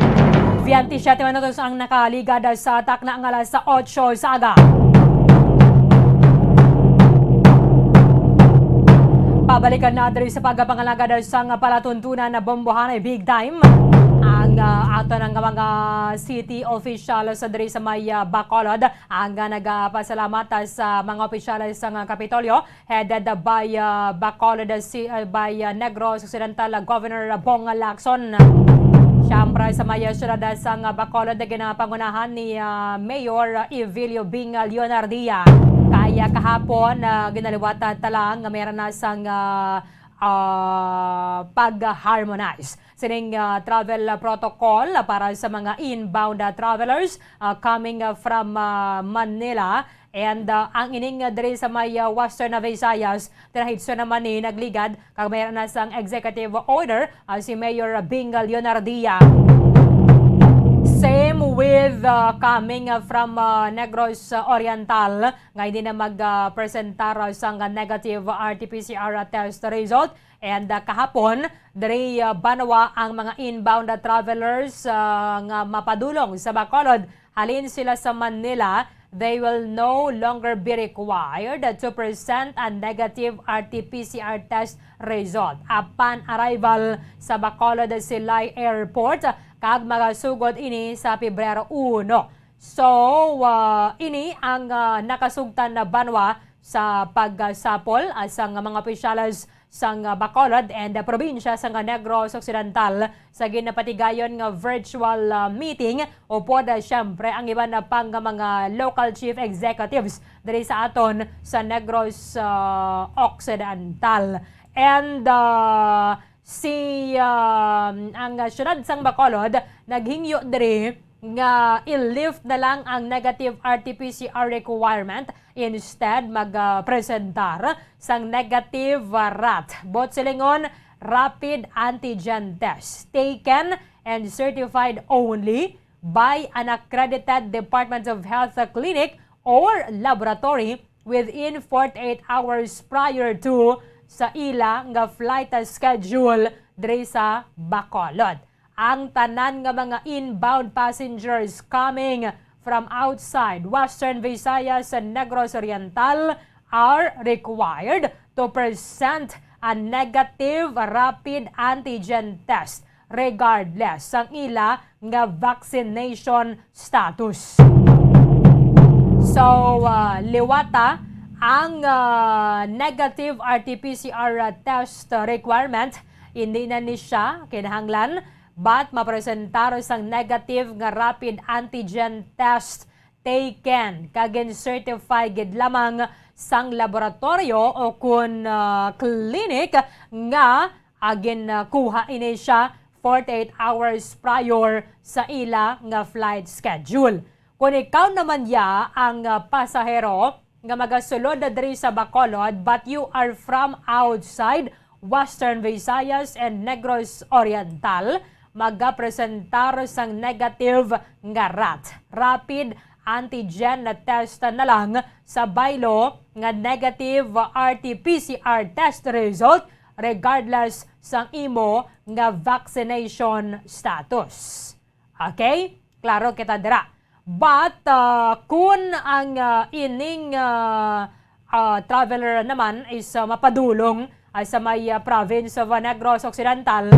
27 minutos ang nakaligad sa atak na ang alas sa 8 sa aga. Pabalikan na diri sa pagpangalaga sa palatuntunan na bombohanay big time. Ang ang ato ng mga city officials sa diri sa may Bacolod ang nagapasalamat sa mga opisyales sa Kapitolyo headed by Bacolod by Negros Occidental Governor Bong Lacson. Siyempre sa may syudad sa Bacolod na ginapangunahan ni Mayor Evilio Bing Leonardia. Kaya kahapon ginaliwatan talang meron na sang pag-harmonize sining travel protocol para sa mga inbound travelers coming from Manila. And ang ining diri sa may Western Visayas, tinahidso naman ni nagligad kag mayroon na sang executive order si Mayor Bing Leonardia. Same with coming from Negros Oriental, nga hindi na mag-presentar sang negative RT-PCR test result. And kahapon, dari Banawa ang mga inbound travelers nga mapadulong sa Bacolod. Halin sila sa Manila, they will no longer be required to present a negative RT-PCR test result upon arrival sa Bacolod Silay Airport kag magasugod ini sa Pebrero 1. So, ini ang nakasugtan na banwa sa pagsapol sa mga opisyalis sa Bacolod and probinsya sa Negros Occidental sa ginapatigayon nga virtual meeting upod syempre ang iba na pang mga local chief executives diri sa aton sa Negros Occidental. And ang syudad sang Bacolod naghingyo diri nga i-lift na lang ang negative RT-PCR requirement, instead mag-presentar sang negative RAT. Bot silingon, rapid antigen test taken and certified only by an accredited Department of Health clinic or laboratory within 48 hours prior to sa ila nga flight schedule diri sa Bacolod. Ang tanan nga mga inbound passengers coming from outside Western Visayas and Negros Oriental are required to present a negative rapid antigen test regardless sang ila nga vaccination status. So, liwata ang negative RT-PCR test requirement, hindi na ni siya kinahanglan but mapresentar sang negative nga rapid antigen test taken kagin certified lamang sang laboratorio o kun clinic nga agin kuha ini siya 48 hours prior sa ila nga flight schedule. Kung ikaw naman ya ang pasahero nga magasulod na diri sa Bacolod but you are from outside Western Visayas and Negros Oriental, magapresentar sang negative nga rapid antigen na test na lang sa baylo nga negative RT-PCR test result regardless sang imo nga vaccination status. Okay? Klaro kita dira. But kung ang ining traveler naman is mapadulong sa may province of Negros Occidental,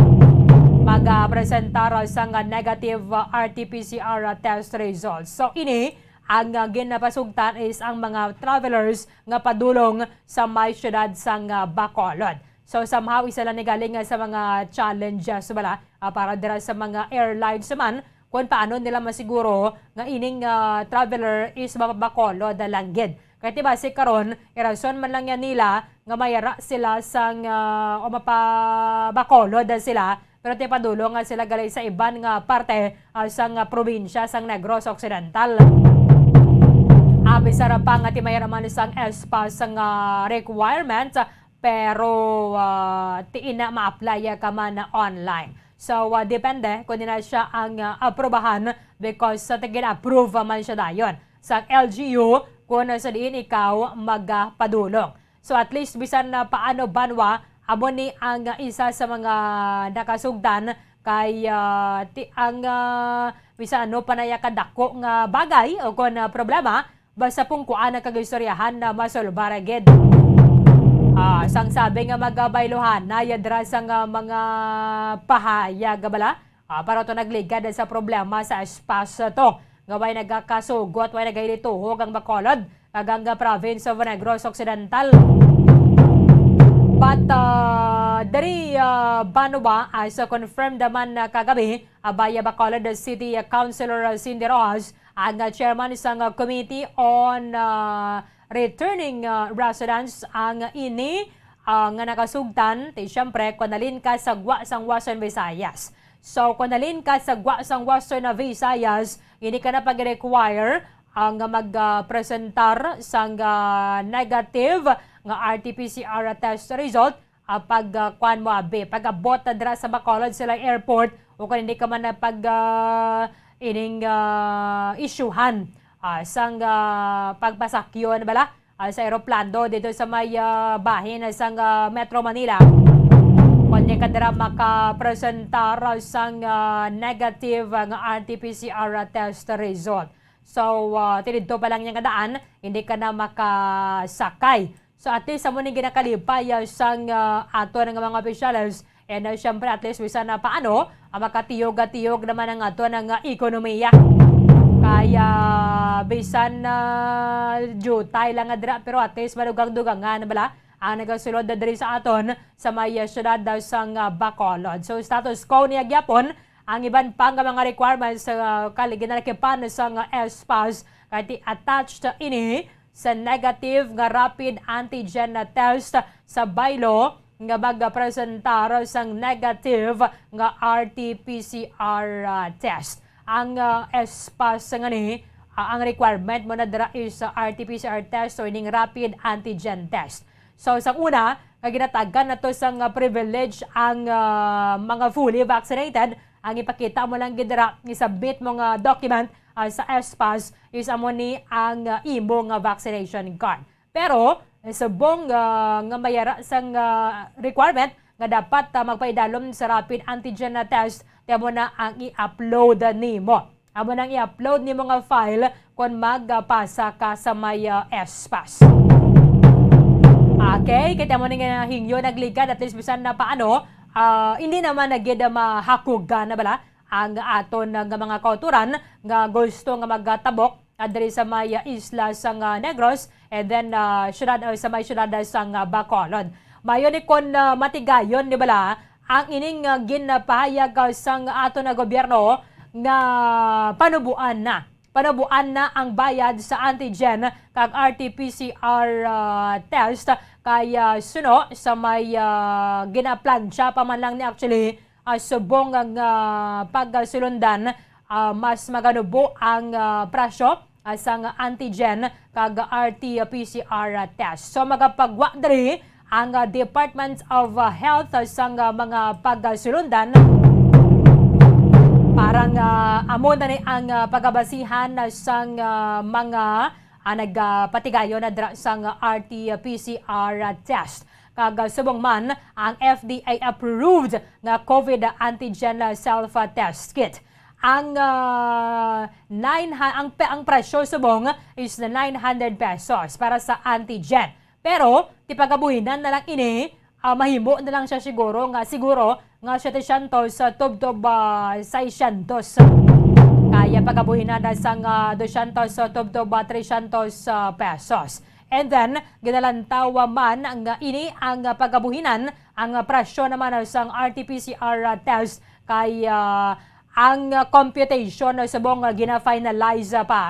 mag-presentar sang negative RT-PCR test results. So ini ang ginapasugtan is ang mga travelers nga padulong sa may syudad sang Bacolod. So somehow isa lang galing sa mga challenges bala para dira sa mga airlines naman kung paano nila masiguro nga ining traveler is mapabacolod langgid. Kaya diba si karon irason man lang yan nila nga mayara sila sang o mapabacolod sila, pero ti padulong nga sila galay sa iban nga parte sang probinsya sang Negros Occidental. Abisara pa nga ti mayaraman sang ESPA sang requirements, pero ti ina ma-apply ka man online. So, depende kung na siya ang aprobahan because sa tigin-approve man siya dayon. Sa LGU, kung sa diin ikaw magpadulong. So, at least bisan na paano banwa, amo ni ang isa sa mga nakasugdan kay ang bisan ano panaya kadako nga bagay o kung problema, basta pong kuan ang kagistoryahan na masolbaragid. Sang sabi nga magabayluhan na yadra sang mga pahayag bala Para to nagligad sa problema sa espasyo to. Gaway nagkakasugot, way nagailituhog ang Bacolod, kaganga province of Negros Occidental. But dari Banua, as confirmed naman kagabi, Abaya Bacolod City Councilor Cindy Rojas, ang chairman isang committee on returning residents ang ini nga nakasugtan, siyempre, kunalin ka sa gwa sang Western Visayas. So, kunalin ka sa gwa sang Western Visayas, hindi ka na pag-require ang mag-presentar sang negative nga RT-PCR test result pag kuan mo abi. Pag abot na dira sa Bacolod sila airport o kung hindi ka man na pag ining isyuhan sang pagpasakyon bala sa aeroplano dito sa may bahin sang Metro Manila. Kung di ka dira makapresentar sang negative nga RT-PCR test result. So, tinidto pa lang niyang daan, hindi ka na makasakay. So, at least, sa muna ginakalipay sang ato ng mga officials. And syempre, at least, bisa na paano, makatiyog-tiyog naman ang ato ng ekonomiya. Kaya, bisan jutay lang adra, pero at least, madugang-dugangan, bala, ang nagasulod na diri sa aton sa may syudad sang Bacolod. So, status quo niya gyapon, ang iban pang mga requirements sa kaliginakipan sa ESPAS kaya attached ini sa negative nga rapid antigen test sa baylo nga magpresentar sang negative nga RT-PCR test. Ang ESPAS nga ni ang requirement mo na dira is RT-PCR test or ining rapid antigen test. So sa una, ginatagan na to sang privilege ang mga fully vaccinated. Ang ipakita mo lang gidira, isubmit mo nga document sa ESPAS is amo ni ang imo nga vaccination card. Pero subong nga mayara sang requirement nga dapat magpaidalom sa rapid antigen test, temo na ang i-upload nimo. Amo nang i-upload nimo nga file kung magpasa ka sa may ESPAS. Okay, kita mo nga hingyo nagligad at least bisan na paano. Hindi naman nagyeda mahakugan na bala ang aton ng mga kauturan nga gusto nga magtabok adri sa may isla sang Negros and then sa may syudad sang Bacolod. Mayon ni kon matigayon ni bala ang ining ginapahayag sang aton na gobyerno nga panubuan na ang bayad sa antigen kag RT-PCR test kaya suno sa may ginaplansya pa man lang ni actually subong ang pagsulundan mas maganubo ang presyo sang antigen kag RT-PCR test. So magapagwa diri ang Department of Health sang mga pagsulundan parang amo na ni ang pagabasihan sang mga nagpatigayo na sang RT-PCR test. Kag subong man ang FDA approved nga COVID antigen self-test kit. Ang ang presyo subong is 900 pesos para sa antigen. Pero tipagabuhinan na lang ini, mahimo na lang siya siguro nga 700 sa tubtob 600. Kaya pagabuhinan na sang 200 sa tubtob 300 pesos. And then, ginalantawa man ang ini ang pagabuhinan, ang presyo naman sang RT-PCR test kaya ang computation subong gina-finalize pa.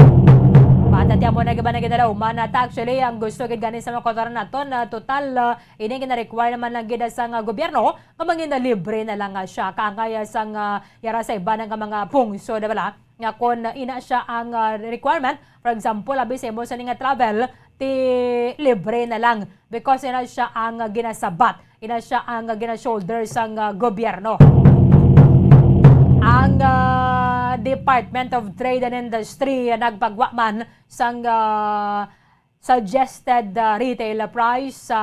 Patatya mo na gaban na ginalaw man at actually ang gusto gid ganin sa mga kauturan naton na total ini gina-require naman lang gid sang gobyerno nga mangin libre na lang siya kaya sang yara sa iba ng mga pungso na bala nga kon ina siya ang requirement. For example, abi sa mo sa nga travel ti libre na lang because ina siya ang ginasabat, ina siya ang gina-shoulder sang gobyerno. Ang Department of Trade and Industry nagpagwa man sang suggested retail price sa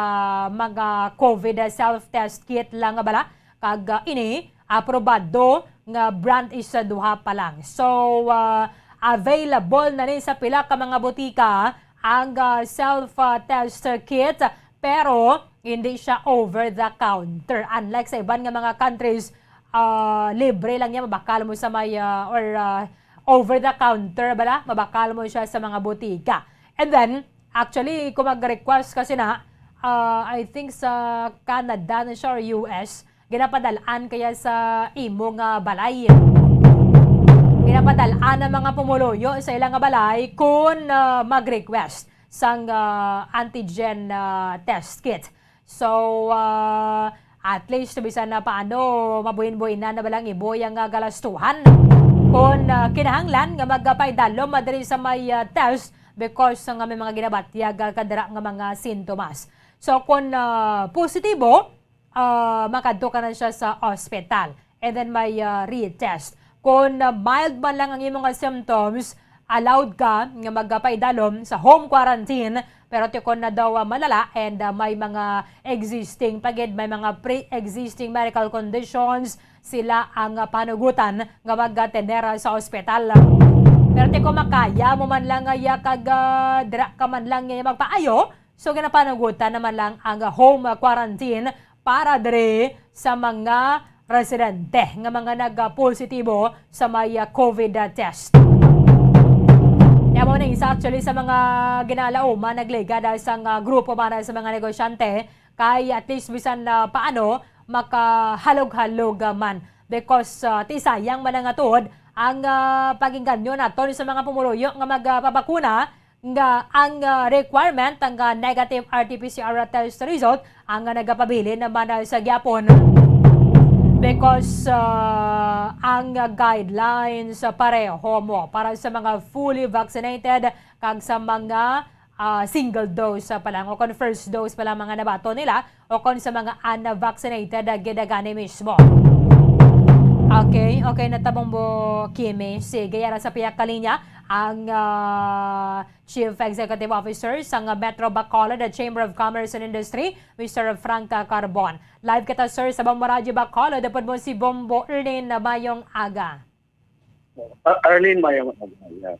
mga COVID self-test kit lang nga bala kag ini aprobado nga brand is duha pa lang. So available na rin sa pila ka mga botika ang self-test kit pero hindi siya over the counter. Unlike sa iban nga mga countries libre lang yan, mabakal mo sa may over the counter bala, mabakal mo siya sa mga butika. And then actually kung mag-request kasi na I think sa Canada na siya or US, ginapadalaan kaya sa imong balay. Ginapadalaan ng mga pumuluyo sa ilang balay kung mag-request sang antigen test kit. So at least bisan na paano mabuhin-buhin na balang iboy ang galastuhan kung kinahanglan nga magpaydalo madiri sa may test because nga may mga ginabatyag kadara nga mga sintomas. So kung positibo, makadto ka na siya sa hospital and then may retest. Kung mild man lang ang imong symptoms, allowed ka nga magpaydalom sa home quarantine, pero kung na daw malala and may mga existing pagid, may mga pre-existing medical conditions, sila ang panugutan nga magtenera sa ospital. Pero kung makaya mo man lang kag dira ka man lang nga magpaayo, so ginapanugutan naman lang ang home quarantine para dire sa mga residente nga mga nag-positibo sa may COVID test. Mo na isa actually sa mga ginalauman nagliga dahil sa grupo para sa mga negosyante kay at least bisan na paano makahalog-halog man because tisayang manangatod ang pagingganyo naton sa mga pumuluyo nga magpabakuna nga ang requirement ang negative RT-PCR test result ang nagapabili naman sa gyapon because ang guidelines pareho mo para sa mga fully vaccinated kag sa mga single dose pa lang o kung first dose pa lang mga nabato nila o kung sa mga unvaccinated gidagani mismo. Okay, natabong mo Kimi. Sige, yara sa piyak kalinya ang Chief Executive Officer sa Metro Bacolod at Chamber of Commerce and Industry, Mr. Franca Carbon. Live kita sir sa Bombo Radio Bacolod. Dapat mo si Bombo Erlene Mayong Aga. Erlene Mayong Aga.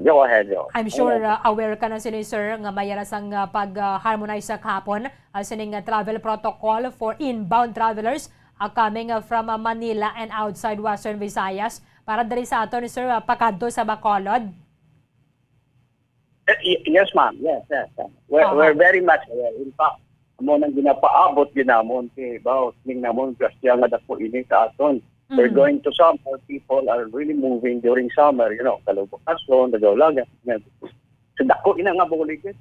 Go ahead, Joe. I'm sure aware ka na sini sir nga mayara sang pag-harmonize sa kahapon sining travel protocol for inbound travelers coming from Manila and outside Western Visayas para diri sa ato ni sir pakadto sa Bacolod. Yes, ma'am. Yes. We're very much aware. In fact, mo nang ginapaabot ginamon kay baos ning namon kasi nga dako ini sa aton. We're going to summer. People are really moving during summer, kalubukasyon, nagawlaga. So dako ina nga bulikit.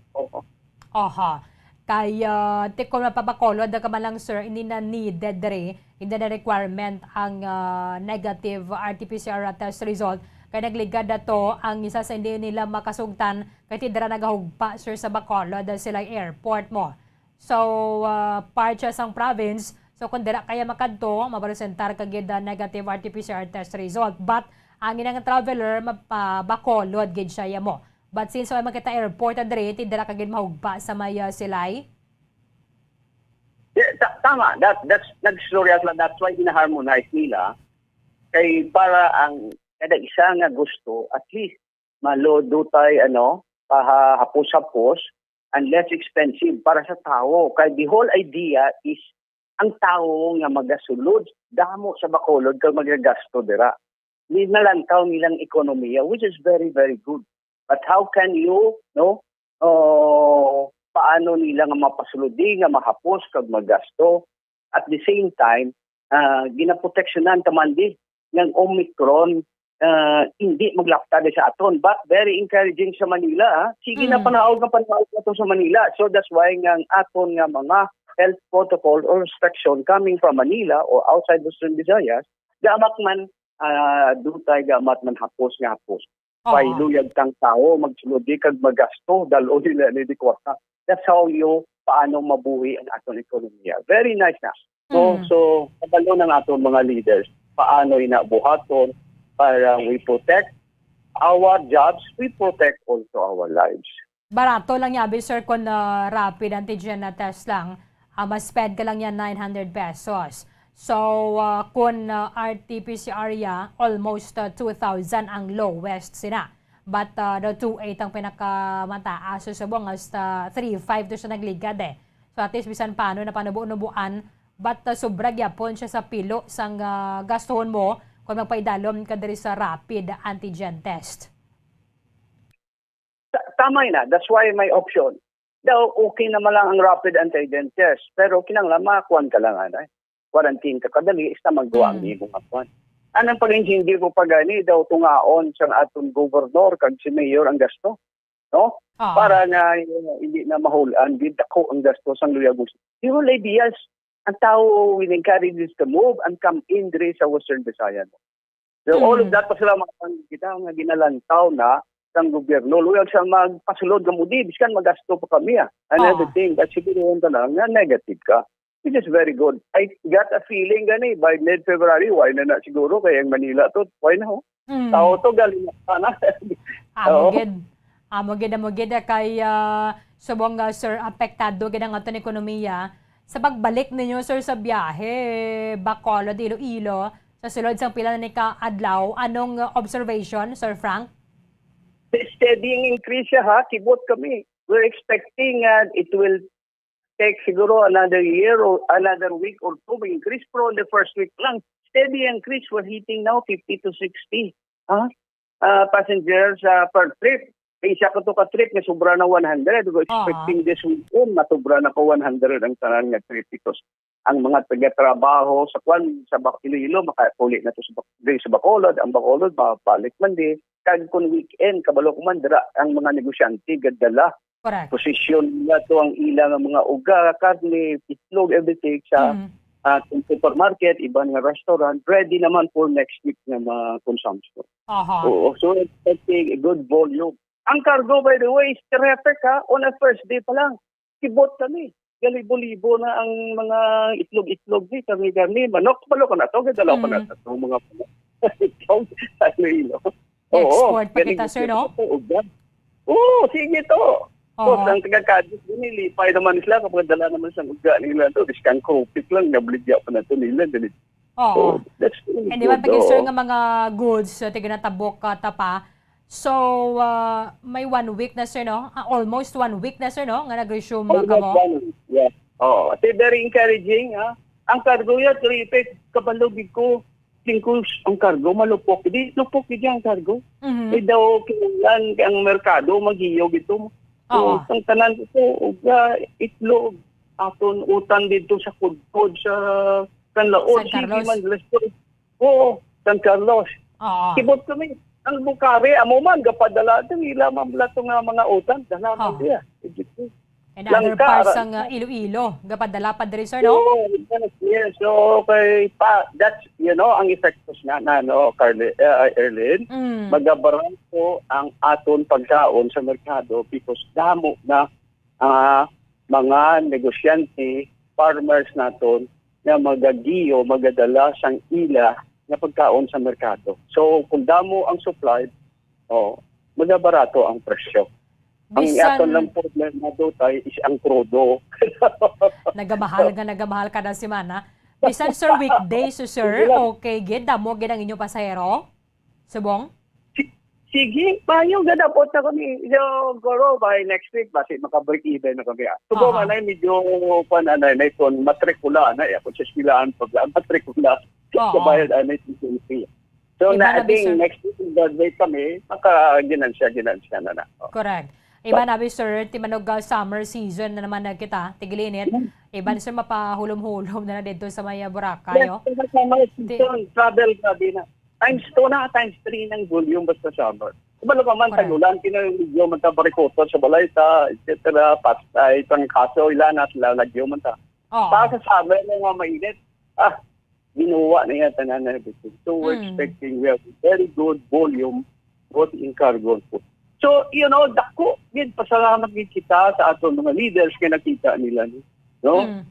Kaya kung mapabakolod ka man lang sir, hindi na needed dere, hindi na requirement ang negative RT-PCR test result. Kaya nagligad na to ang isa sa hindi nila makasugtan kaya tidra nagahugpa sir sa Bacolod sila airport mo. So part siya sang province, so kung dira kaya makadto, mapresentar kagid negative RT-PCR test result. But ang inang traveler mapabakolod gid siya mo. But since makita airport adre, tidra kagid mahugpa sa may silay. Yeah, tama. That's nag-storya lang. That's why hina-harmonize nila. Kay para ang kada isa nga gusto, at least malodo tayo hapos-hapos and less expensive para sa tao. Kay the whole idea is ang tao nga magasulod damo sa Bacolod kag magagasto dira. Ni nalantaw nilang ekonomiya, which is very, very good. But how can you, paano nila nga mapasulodi, nga mahapos, kag magasto. At the same time, ginaproteksyonan taman din ng Omicron, hindi maglapta sa aton. But very encouraging sa Manila. Sige na panahon na ito sa Manila. So that's why nga aton nga mga health protocol or restriction coming from Manila or outside Western Visayas, gamat man, dutay gamat man hapos nga hapos. Pailuyag kang tao, magsulodi kag magasto, dalo nila ni kwarta. That's how paano mabuhi ang aton ekonomiya. Very nice na. So kabalo ng aton mga leaders, paano inabuhaton para we protect our jobs, we protect also our lives. Barato lang yabi sir kung rapid antigen na test lang, mas spend ka lang yan 900 pesos. So, kung RT-PCR almost 2,000 ang lowest sina. But the 2,800 ang pinakamataas sa buong hasta 3,500 to siya nagligad So, at least bisan paano na panubuan But sobra gyapon siya sa pilo sang gastuhon mo kung magpaidalom ka diri sa rapid antigen test. Tama na. That's why may option. Daw, okay naman lang ang rapid antigen test. Pero kinanglan, makakuan ka lang. Quarantine ka kadali, isa magduwa ang ibong akuan. Anong pag-hindi ko pagani, daw tungaon sa atong gobernador, kag si mayor ang gasto. No? Para na hindi na mahulaan, di ako ang gasto sa Luyagos. The whole ideas, ang tao will encourage this to move and come in diri sa Western Visayas. So all of that, pasalamat kita nga ginalantaw na ng gobyerno. Luyag siya magpasulod ng mudi, biskan magasto pa kami. And everything, but siguro yung lang na negative ka. Which is very good. I got a feeling gani, by mid-February, why na siguro, kaya yung Manila to, why na ho? Tao to, galing na sana. Amogid kay subong sir, apektado gina nga ekonomiya sa pagbalik ninyo sir sa biyahe, Bacolod, Iloilo, sa sulod sang pila ni kaadlaw. Anong observation, Sir Frank? Steady increase siya ha, kibot kami. We're expecting it will take siguro another year or another week or two. We increase pro in the first week lang. Steady increase, we're hitting now 50 to 60 passengers per trip. Isa ko to ka trip na sobra na 100. We're expecting this weekend matubra na ko 100 ang tanan nga trip because ang mga taga-trabaho sa Iloilo makaulit na to sa Bacolod. Ang Bacolod mabalik man di. Kag kun weekend kabalo ko man dira ang mga negosyante gadala. Posisyon na to ang ilang mga uga, karne, itlog, everything sa supermarket, ibang nga restaurant, ready naman for next week na consumption. So expecting a good volume. Ang cargo, by the way, is terrific ha. On a first day pa lang, kibot kami. Galibo-libo na ang mga itlog-itlog ni karni-karni. Manok, palo ko na to. Gadalaw ko na to. Mga itlog sa Iloilo. Export pa kita, sir, no? Oo, sige to. So, ang taga-Kadis, nilipay naman sila kapag dala naman sa uga nila to. Discount kopit lang, nabligya pa na to nila. Oo. And di ba pag sir nga mga goods, tiganatabok tapa, so, may 1 week na, sir, no? Almost 1 week na, sir, no? Nga nag-resume ka mo. Yes. Oo. Very encouraging, ha? Ang cargo yan, terrific. Kabalogig ko. Tingkos ang cargo, malupok. Hindi, lupok din ang cargo. May daw, kailan ang merkado, mag-iyog ito. Ang tanan ito, itlog. Aton, utang dito sa kudkod sa Canlaon. San Carlos. Oo, San Carlos. Kibot kami. Ang Bukari, amo man, gapadala ito. Ila mamlato nga mga utang. Dala man siya. And other parts ng Iloilo, gapadala pa diri, sir, no? Yes, so okay pa, that's, ang effectos na, Erlyn, magabaran po ang aton pagkaon sa merkado because damo na mga negosyante, farmers naton na magagiyo, magadala sang ila na pagkaon sa merkado. So, kung damo ang supply, magabarato ang presyo. Ang aton lang problema do tayo is ang crudo. nagamahal kada semana. Bisan sir weekdays, sir, okay gid damo gid ang inyong pasahero? Subong? Sige, payo gadapot na kami. So, goro by next week basi maka-break even na kami. Subong anay medyo pananay na ito matrikula na ako sa eskwelahan pag matrikula. Kabayad anay tuition. So na ating next week graduate kami, ginansya na na. Correct. Iba na sir, timanog summer season na naman na kita, tigilinit. Iba na sir, mapahulom-hulom na dito sa Maya Boracay. Summer season, travel sabi na. Times 2 na, times 3 ng volume basta summer. Kubalo ka man, tagulan, kinagyo man ta barikoto sa balayta, etc. Pastay, itong kaso, ilan at lalagyo man ta. Para sa summer na nga mainit, ginuwa na yan tanan na everything. So we're expecting we have very good volume both in cargo and food. So, dako, pasalamat kita sa ato mga leaders kaya nakita nila. No?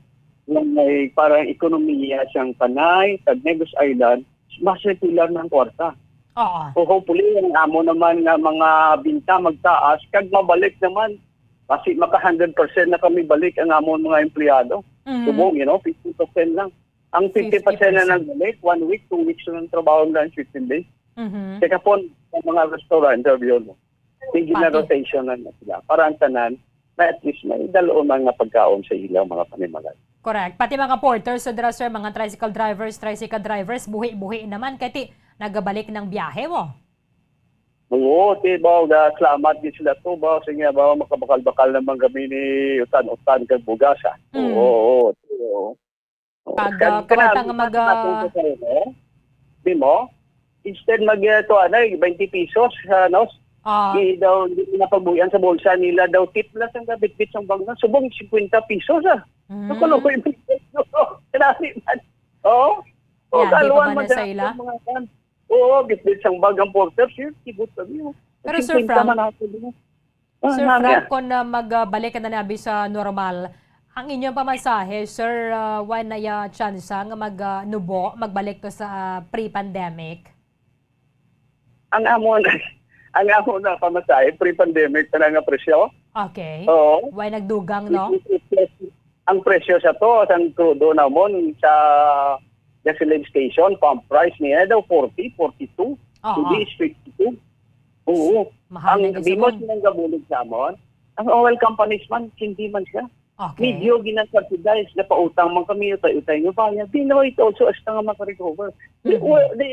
May parang ekonomiya siyang panay, sa Negros Island, masirkular ng kwarta. So, hopefully, ang amo naman nga mga binta magtaas, kag mabalik naman, kasi maka 100% na kami balik ang amo mga empleyado. Subong, 50% lang. Ang 50% na nagbalik, 1 week, 2 weeks na ng trabaho lang, 15 days. Teka po, ang mga restaurant, interview mo. Tingin na rotation na sila. Para ang tanan, na at least may dalaon mga pagkaon sa ilang mga panimalay. Correct. Pati mga porters, so sir, mga tricycle drivers, buhi-buhi naman kaya nagabalik ng biyahe mo. Oo, ba, salamat din sila to ba, sige ba, makabakal-bakal naman kami ni utan-utan kag bugasa. Oo. Pag kamatang di mo, instead mag-ito, 20 pesos, hindi daw napagbuyan sa bulsa nila, daw tip lang ang kabit-bit sa bag na, subong 50 pesos Nakuloy mo kinasi man. Oo, kaluan mo sa ila? Oo, bit-bit sa bag ang porter, sir, tibot kami. Pero Sir Frank, Sir Frank, kung magbalik ka na nabi sa normal, ang inyong pamasahe, sir, why na ya chance nga magbalik to sa pre-pandemic? Ang amo na pamasahe, pre-pandemic na nga presyo. Okay. Oo. Why nagdugang, no? Ang presyo sa to, ang crudo namon sa gasoline station, pump price niya daw 40, 42. Hindi is 52. Oo. Mahal ang bimos ng gabulig sa amon, ang oil companies man, hindi man siya. Okay. Medyo ginasubsidize na pautang man kami, utay nyo pa niya. They know it also as nga makarecover. The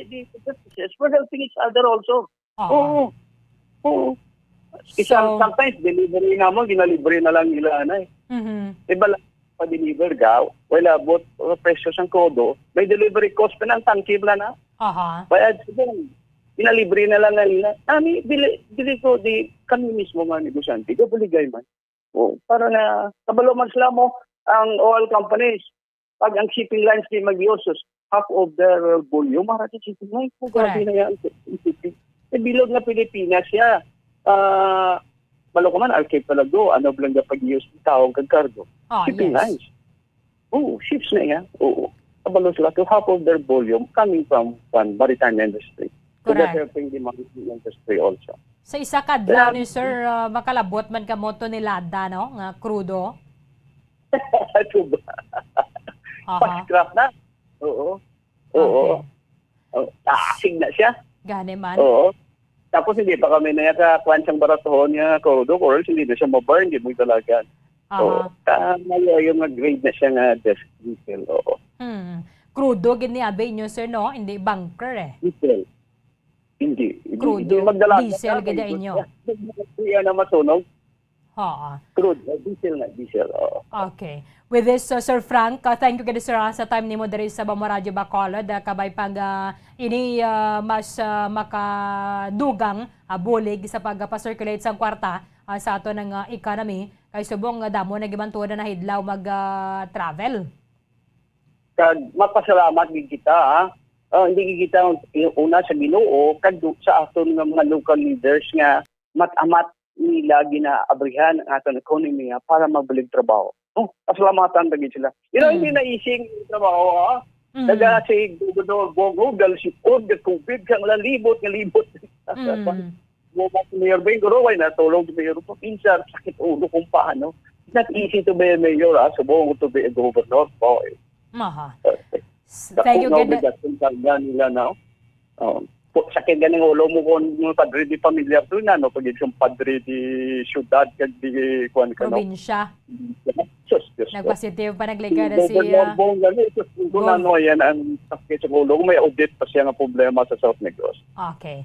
businesses were helping each other also. Oo. Sometimes delivery naman, ginalibre na lang nila na Iba lang pa-deliver ka, wala bot presyo sang kodo, may delivery cost pa ng tangkibla na. Bayad siguro. Inalibre na lang nila. Dili ko, kami mismo mga negosyante, kabaligay man. Para na, kabalo man sila mo, ang oil companies, pag ang shipping lines di mag-usos, half of their volume, marati shipping lines. Grabe na yan. Bilog na Pilipinas siya. Balo ko man, Arcade Palago, ano blang na pag-use ng taong kagkargo. Shipping lines. Ships na yan. Kabalo sila to half of their volume coming from maritime industry. So that's helping the maritime industry also. Sa isa kadlaw ni sir, makalabot man ka mo to nilada, no? Nga crudo. Scrap na. Oo. Taasig na siya. Gani man. Oo. Tapos hindi pa kami na nakakuan siyang baratohon niya crudo or hindi na siya maburn, hindi mo talaga. Oo. Yung grade na siya nga diesel. Oo. Crudo, giniabe nyo sir, no? Hindi bunker Diesel. Hindi. Crudo, diesel, ganda inyo. Yan na masunog. Crude, diesel. Okay. With this, Sir Frank, thank you kaya sir sa time ni mo dari sa Bamaradio Bacolod. Kabay pag ini mas makadugang bulig sa pagpa-circulate sa kwarta sa ato ng economy. Kay subong damo na gibantuan na hidlaw mag-travel. Mapasalamat din kita, hindi kita una sa Ginoo kag sa aton nga mga local leaders nga mat-amat nila ginaabrihan ang aton ekonomiya para mabalik trabaho. Pasalamatan lagi sila. Hindi na ising trabaho. Daga si Gobernador Bongo, si Od, COVID, kang libot. Bumak si Mayor Bengo, way natulong si Mayor Pinsan, sakit ulo kung paano. It's not easy to be a mayor, subong to be a governor. Thank you, good. Nila now. Sakit ganing ulo mo kung padre di pamilyar to na, no? Pag yung padre di syudad, kag di kuan ka, no? Probinsya. Nagpositive pa nagliga na si... Kung ano yan ang sakit sa ulo, may audit pa siya nga problema sa South Negros. Okay.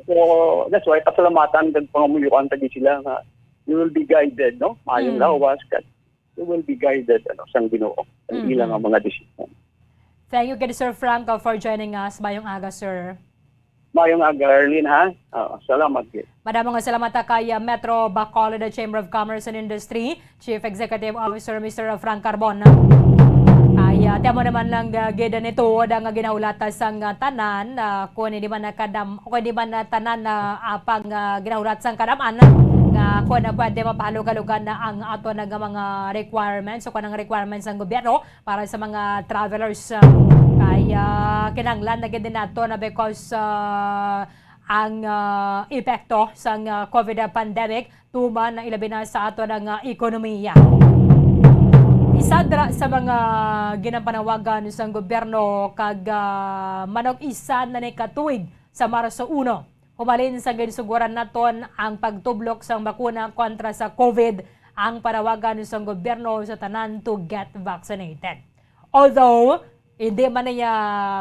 So, that's why, pasalamatan kag pangamuyuan tagi sila nga, you will be guided, no? Mayong lawas, kag you will be guided, sang Ginoo, ang ilang mga desisyon. Thank you, Sir Frank, for joining us. Mayong aga, sir. Mayong aga, Erlene, ha? Salamat. Madamong salamat kay Metro Bacolod Chamber of Commerce and Industry, Chief Executive Officer Mr. Frank Carbon. Ay, temo naman lang gida nito, nga ginahulatas ang tanan, kung hindi man tanan na apang ginahulat sang kadaman, nga kung na pwede mapahalugalugan na ang ato na mga requirements, o kung ang requirements ng gobyerno para sa mga travelers. Kaya kinanglan na din nato na because ang epekto sa COVID pandemic tuman na ilabi na sa ato ng ekonomiya. Isa sa mga ginapanawagan sa gobyerno kag manok isa na ni katuig sa Marso 1. Humalin sa ginsuguran naton ang pagtublok sa bakuna kontra sa COVID ang panawagan sa gobyerno sa tanan to get vaccinated. Although, hindi man niya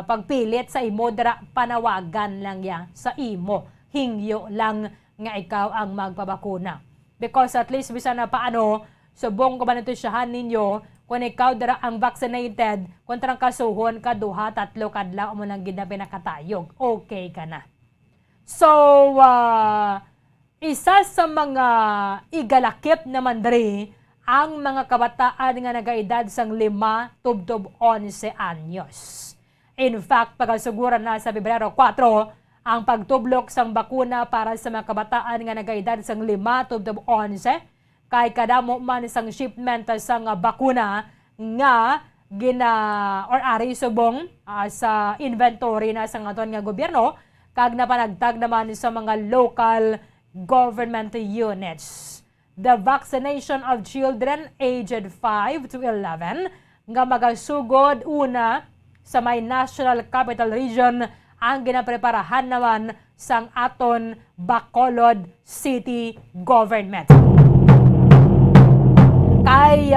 pagpilit sa imo, dara panawagan lang ya sa imo. Hingyo lang nga ikaw ang magpabakuna. Because at least bisan na paano, subong ko ba nito siyahan ninyo, kung ikaw dara ang vaccinated, kontrang kasuhon ka, 2-3 kadlaw mo lang gina pinakatayog. Okay ka na. So, isa sa mga igalakip naman diri, ang mga kabataan nga nagaedad sang 5 tubtob 11 anyos. In fact, pagkasugura na sa Pebrero 4, ang pagtublok sang bakuna para sa mga kabataan nga nagaedad sang 5 tubtob 11, kay kadamo man sang shipment sang bakuna nga ari subong sa inventory na sang aton nga gobyerno, kag napanagtag naman sa mga local government units. The vaccination of children aged 5 to 11 nga magasugod una sa may National Capital Region ang ginapreparahan naman sang aton Bacolod City Government. Kay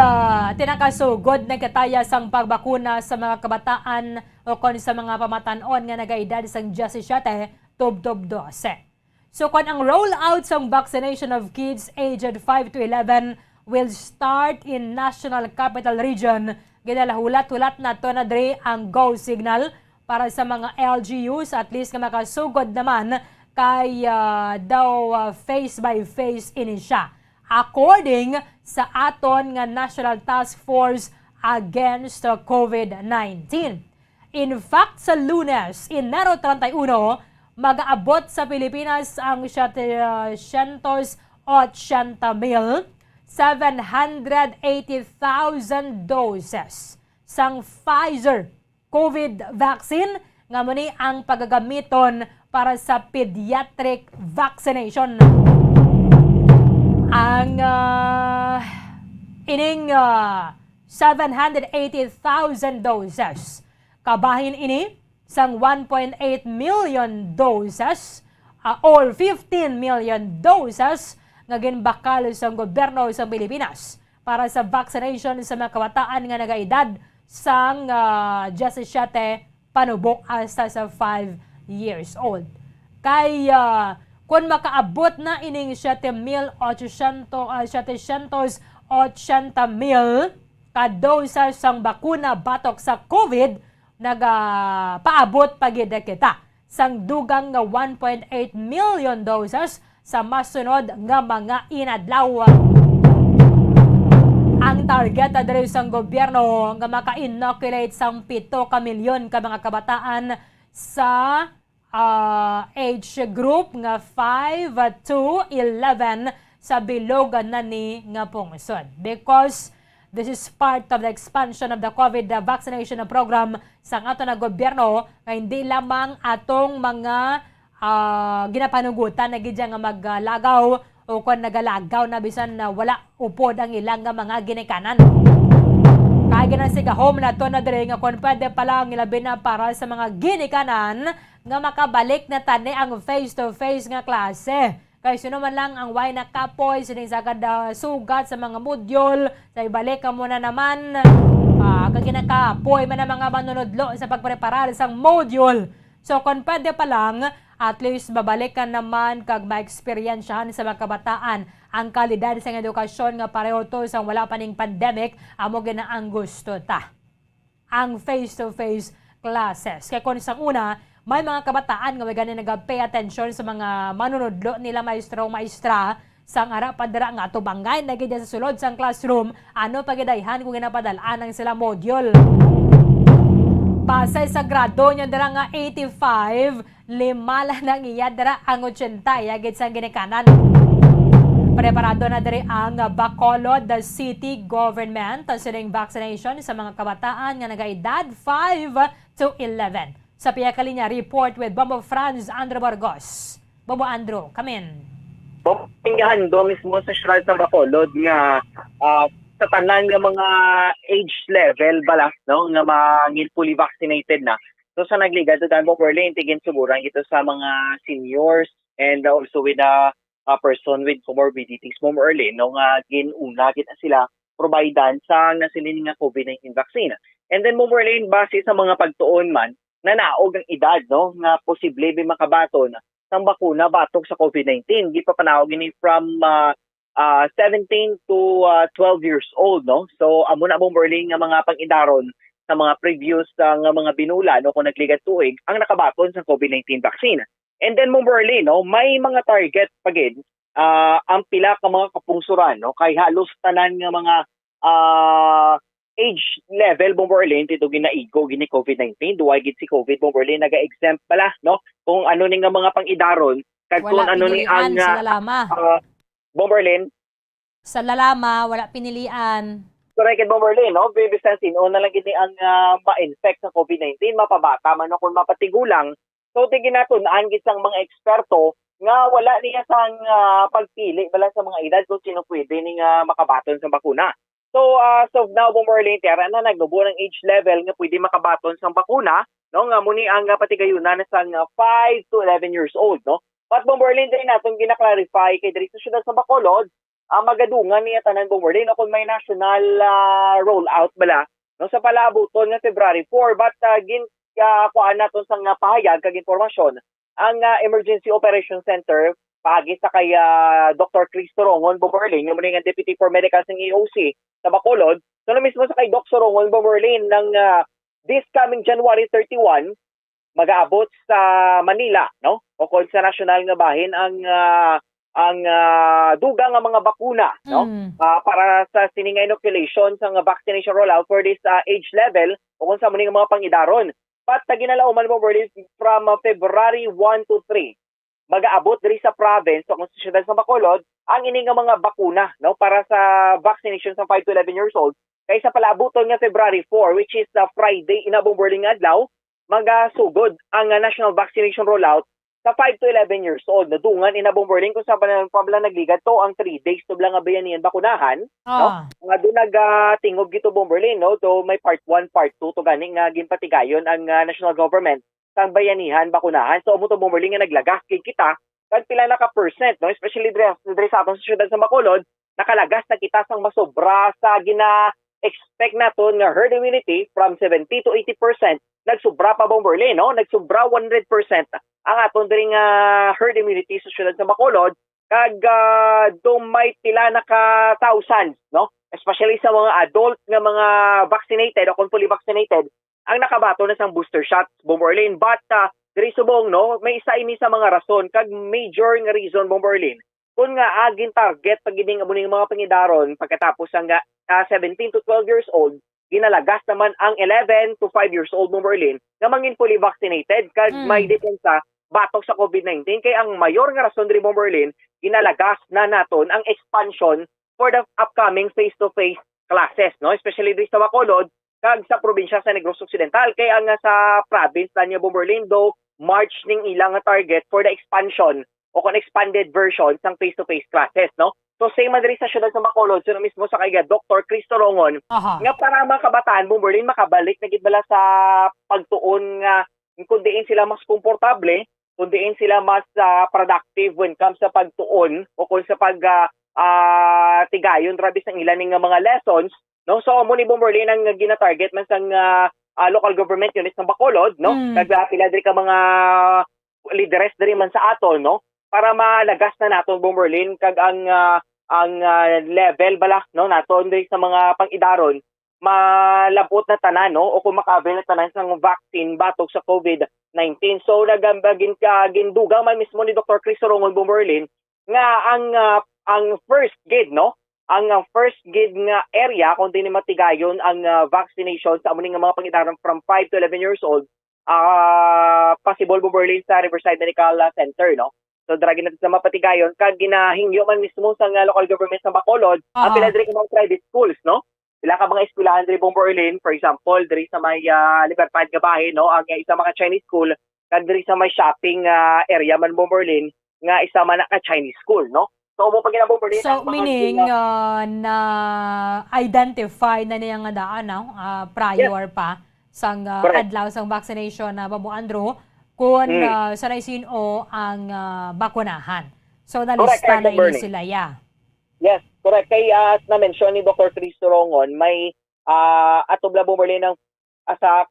tinakasugod na kataya sang pagbakuna sa mga kabataan o kon sa mga pamatanon nga nagaedad sang 17 tubtob 12. So kung ang rollout sang vaccination of kids aged 5 to 11 will start in National Capital Region, ginalahulat-hulat na to na dre ang go signal para sa mga LGUs, at least nga makasugod naman kay face by face ini siya. According sa aton nga National Task Force Against COVID-19. In fact, sa Lunes, Enero 31, mag-aabot sa Pilipinas ang 780,780,000 doses sang Pfizer COVID vaccine nga muni ang paggagamiton para sa pediatric vaccination. Ang ining 780,000 doses kabahin ini sang 1.8 million doses or 15 million doses nga ginbakal sa gobyerno sa Pilipinas para sa vaccination sa mga kabataan nga nagaedad sang 17 panubok hasta sa 5 years old. Kay kung makaabot na ining 780,000 ka-doses sang bakuna batok sa COVID, nagapaabot pagid kita sang dugang nga 1.8 million doses sa masunod nga mga inadlaw. Ang target adre sang gobyerno nga maka-inoculate sang 7 ka milyon ka mga kabataan sa age group nga 5 to 11 sa bilogan na ni nga pungsod. Because this is part of the expansion of the COVID vaccination program sa ato na gobyerno nga hindi lamang atong mga ginapanugutan na gidya nga maglagaw o kung nagalagaw na bisan na wala upod ang ilang nga mga ginikanan. Kaya ginasigahom na to na dire nga kung pwede palang ilabi na para sa mga ginikanan nga makabalik na tani ang face-to-face nga klase. Kaya sino man lang ang way nakapoy, sining sagad sugat sa mga modyol, sa ibalik ka muna naman, kaginakapoy man ang mga manunodlo sa pagpreparar sa modyol. So kung pwede pa lang, at least babalik ka naman kag ma-experiensyahan sa mga kabataan ang kalidad sa edukasyon nga pareho to sa wala pa ning pandemic, amo ginaang gusto ta. Ang face-to-face classes. Kaya kung isang una, may mga kabataan nga may ganin nag-pay attention sa mga manunodlo nila maestro o maestra sang ara padara nga ato bangay na gid sa sulod sang classroom, ano pagidayhan kung ginapadalaan ang sila module. Pasay sa grado niya dara nga 85, limala nang iya dara ang 80 yagid sang ginikanan. Preparado na diri ang Bacolod City Government sining vaccination sa mga kabataan nga nagaedad 5 to 11. Sa Piyakalinya, report with Bombo Franz Andro Burgos. Bombo Andro, come in. Pingahan do mismo sa shrine ng Bacolod nga sa tanan nga mga age level bala no nga mga fully vaccinated na. So sa nagliga sa Danbo Perlin tigin suguran ito sa mga seniors and also with person with comorbidities mo early no nga ginuna gid sila providean sa nasilin nga COVID-19 vaccine. And then mo base sa mga pagtuon man na naog ang edad no nga posible bi makabaton sang bakuna batok sa COVID-19. Gi pa panawag ini from 17 to 12 years old no. So amo na mo nga mga pang-idaron sa mga previous nga mga binula no kung nagligat tuig ang nakabaton sa COVID-19 vaccine. And then mo no, may mga target pagid ang pila ka mga kapungsuran no kay halos tanan nga mga age level bomberlin dito ginaigo gini COVID-19 duay gid si COVID bomberlin naga-exempt pala no kung ano ni nga mga pang-idaron kag kung ano ni ang bomberlin sa lalama wala pinilian. Correct, bomberlin no bibisan sino na lang gini ang ma-infect sa COVID-19 mapabata man o kung mapatigulang. So, tigin natin, naanggit sang mga eksperto nga wala niya sang pagpili bala sa mga edad kung sino pwede niya makabaton sa bakuna. So, so now, bomberlin, tera na nagnubo ng age level nga pwede makabaton sa bakuna, no? Nga muni ang patigayunan na sang 5 to 11 years old, no? But bomberlin, din natin gina-clarify kay diri sa syudad sa Bacolod, magadungan niya tanan bomberlin o kung may national rollout bala, no? Sa palabuton nga February 4, but kuan naton sang pahayag kag impormasyon ang Emergency Operation Center paagi sa kay Dr. Chris Sorongon Bomberlin nga nga Deputy for Medical ng EOC sa Bacolod. So na mismo sa kay Dr. Sorongon Bomberlin ng this coming January 31 mag-aabot sa Manila no o kung sa national nga bahin ang dugang nga mga bakuna no para sa sininga inoculation sa vaccination rollout for this age level o kung sa muni nga mga pang-idaron. But ginalauman mo from February 1 to 3 mag-aabot diri sa province o kung sa syudad sa Bacolod ang ini nga mga bakuna no para sa vaccination sa 5 to 11 years old kaysa palaabuton nga February 4 which is Friday inabong nga adlaw magasugod ang national vaccination rollout sa 5 to 11 years old na dungan inabong kung sa pabla nagligat to ang 3 days to blang bayanihan bakunahan no nga do nagatingog gito bomberlin no to may part 1 part 2 to ganing nga ginpatigayon ang national government sang bayanihan bakunahan so mo to bomberlin nga naglagas kay kita kag pila na ka percent no especially diri sa atong syudad sa Bacolod nakalagas na kita sang masobra sa expect naton nga herd immunity from 70 to 80%. Nagsubra pa bomberlin no nagsubra 100% ang aton diri nga herd immunity sa syudad sa Bacolod kag dumay pila na ka thousands no especially sa mga adult nga mga vaccinated o kung fully vaccinated ang nakabato na sang booster shots bomberlin but diri subong no may isa ini sa mga rason kag major nga reason bomberlin kung nga agin target pag giding amuning mga pangidaron pagkatapos ang 17 to 12 years old ginalagas naman ang 11 to 5 years old bomberlin nga mangin fully vaccinated kag may depensa batok sa COVID-19 kay ang mayor nga rason diri bomberlin ginalagas na naton ang expansion for the upcoming face-to-face classes no especially diri sa Bacolod kag sa probinsya sa Negros Occidental kay ang sa province niya bomberlin do March ning ilang nga target for the expansion o kung expanded version sang face-to-face classes no. So same man diri sa syudad sa Bacolod so mismo sa kay Dr. Chris Sorongon nga para mga kabataan bomberlin makabalik na gid bala sa pagtuon nga kung diin sila mas komportable kung diin sila mas productive when comes sa pagtuon o kung sa pag tigayon rabis ng ilan nga mga lessons no so mo ni bomberlin ang gina-target man sang local government units ng Bacolod no kag pila diri ka mga leaders diri man sa aton no para malagas na naton bomberlin kag ang level bala no naton diri sa mga pang-idaron malabot na tanan no o kung makaabel na tanan sang vaccine batok sa COVID-19 so nagambagin ka gindugang man mismo ni Dr. Chris Sorongon bomberlin nga ang first gate no ang first gate nga area kung din matigayon ang vaccination sa amuning mga pang-idaron from 5 to 11 years old possible bomberlin sa Riverside Medical Center no. So dragi natin sa mapatigayon kag ginahingyo man mismo sa local government sa Bacolod ang pila diri ka mga private schools no. Pila ka mga eskwelahan diri bomberlin for example diri sa may Libertad nga bahin no ang isa mga Chinese school kag diri sa may shopping area man bomberlin nga isa man ka Chinese school no. So mo pag bomberlin so meaning na identify na niya nga daan no prior pa sang adlaw sang vaccination na Babu Andrew kung sanay sino ang bakunahan. So Correct, nalista na Bernie. ini sila, yeah. Yes, correct. Kay na-mention ni Dr. Cristo Rongon, may atong Bomberlin ng sa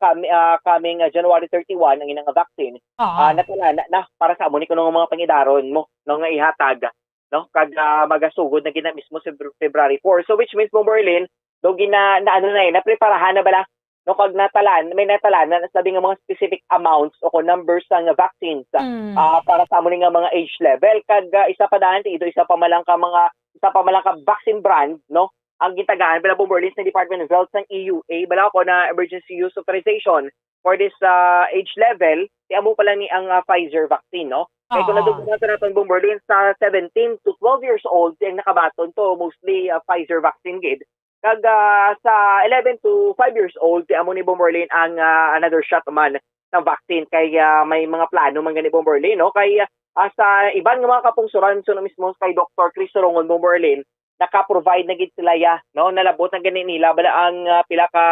coming January 31 ang inang vaccine. Natala na para sa amo ni kuno mga pangidaron mo no nga ihatag no kag magasugod na gina mismo sa February 4. So which means Bomberlin do gina na ano na preparahan na bala no kag natalan na sabi nga mga specific amounts o numbers ng vaccines para sa amo ni nga mga age level kag isa pa daan isa pa malang ka vaccine brand no ang gitagaan bala Bomberlins ng Department of Health ng EUA bala ko na emergency use authorization for this age level di amo pala ni ang Pfizer vaccine no kaya kung nadugunan sa natin Bomberlins sa 17 to 12 years old ang nakabaton to mostly Pfizer vaccine gid kag sa 11 to 5 years old di amo ni Bomberlin ang another shot man ng vaccine kaya may mga plano man gani Bomberlin no kaya sa ibang mga kapungsuran so mismo kay Dr. Cristo Rongon Bomberlin naka-provide na gid sila no nalabot na gani nila bala ang pila ka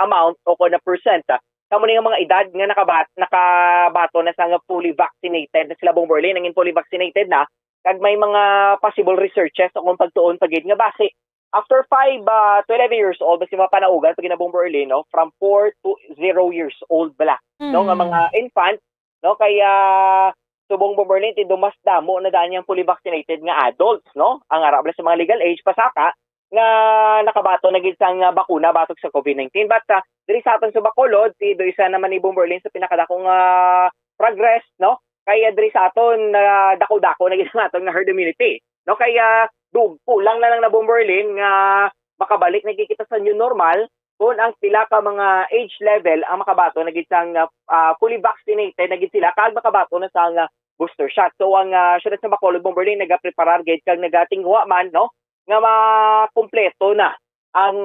amount o na percent kamo ni nga mga edad nga nakabato na sa fully vaccinated na sila Bomberlin nangin fully vaccinated na kag may mga possible researches o kung pagtuon pagid nga base after 5 to 11 years old basi mapanaugan pag Bomberlin no from 4 to 0 years old bala no nga mga infant no kaya subong Bomberlin ti dumas damo na daan yang fully vaccinated nga adults no ang arab sa mga legal age pasaka nga nakabato na gid sang bakuna batok sa COVID-19 but diri sa aton sa Bacolod ti do isa naman ni Bomberlin sa pinakadakong progress no kaya diri sa aton dako-dako na gid ang aton nga herd immunity no kaya kulang na lang na Bomberlin nga makabalik nagkikita sa new normal kung ang pila ka mga age level ang makabato na gid sang fully vaccinated na gid sila kag makabato na sang booster shot. So ang syudad sa Bacolod Bomberlin nagapreparar gid kag nagatingwa man no nga makumpleto na ang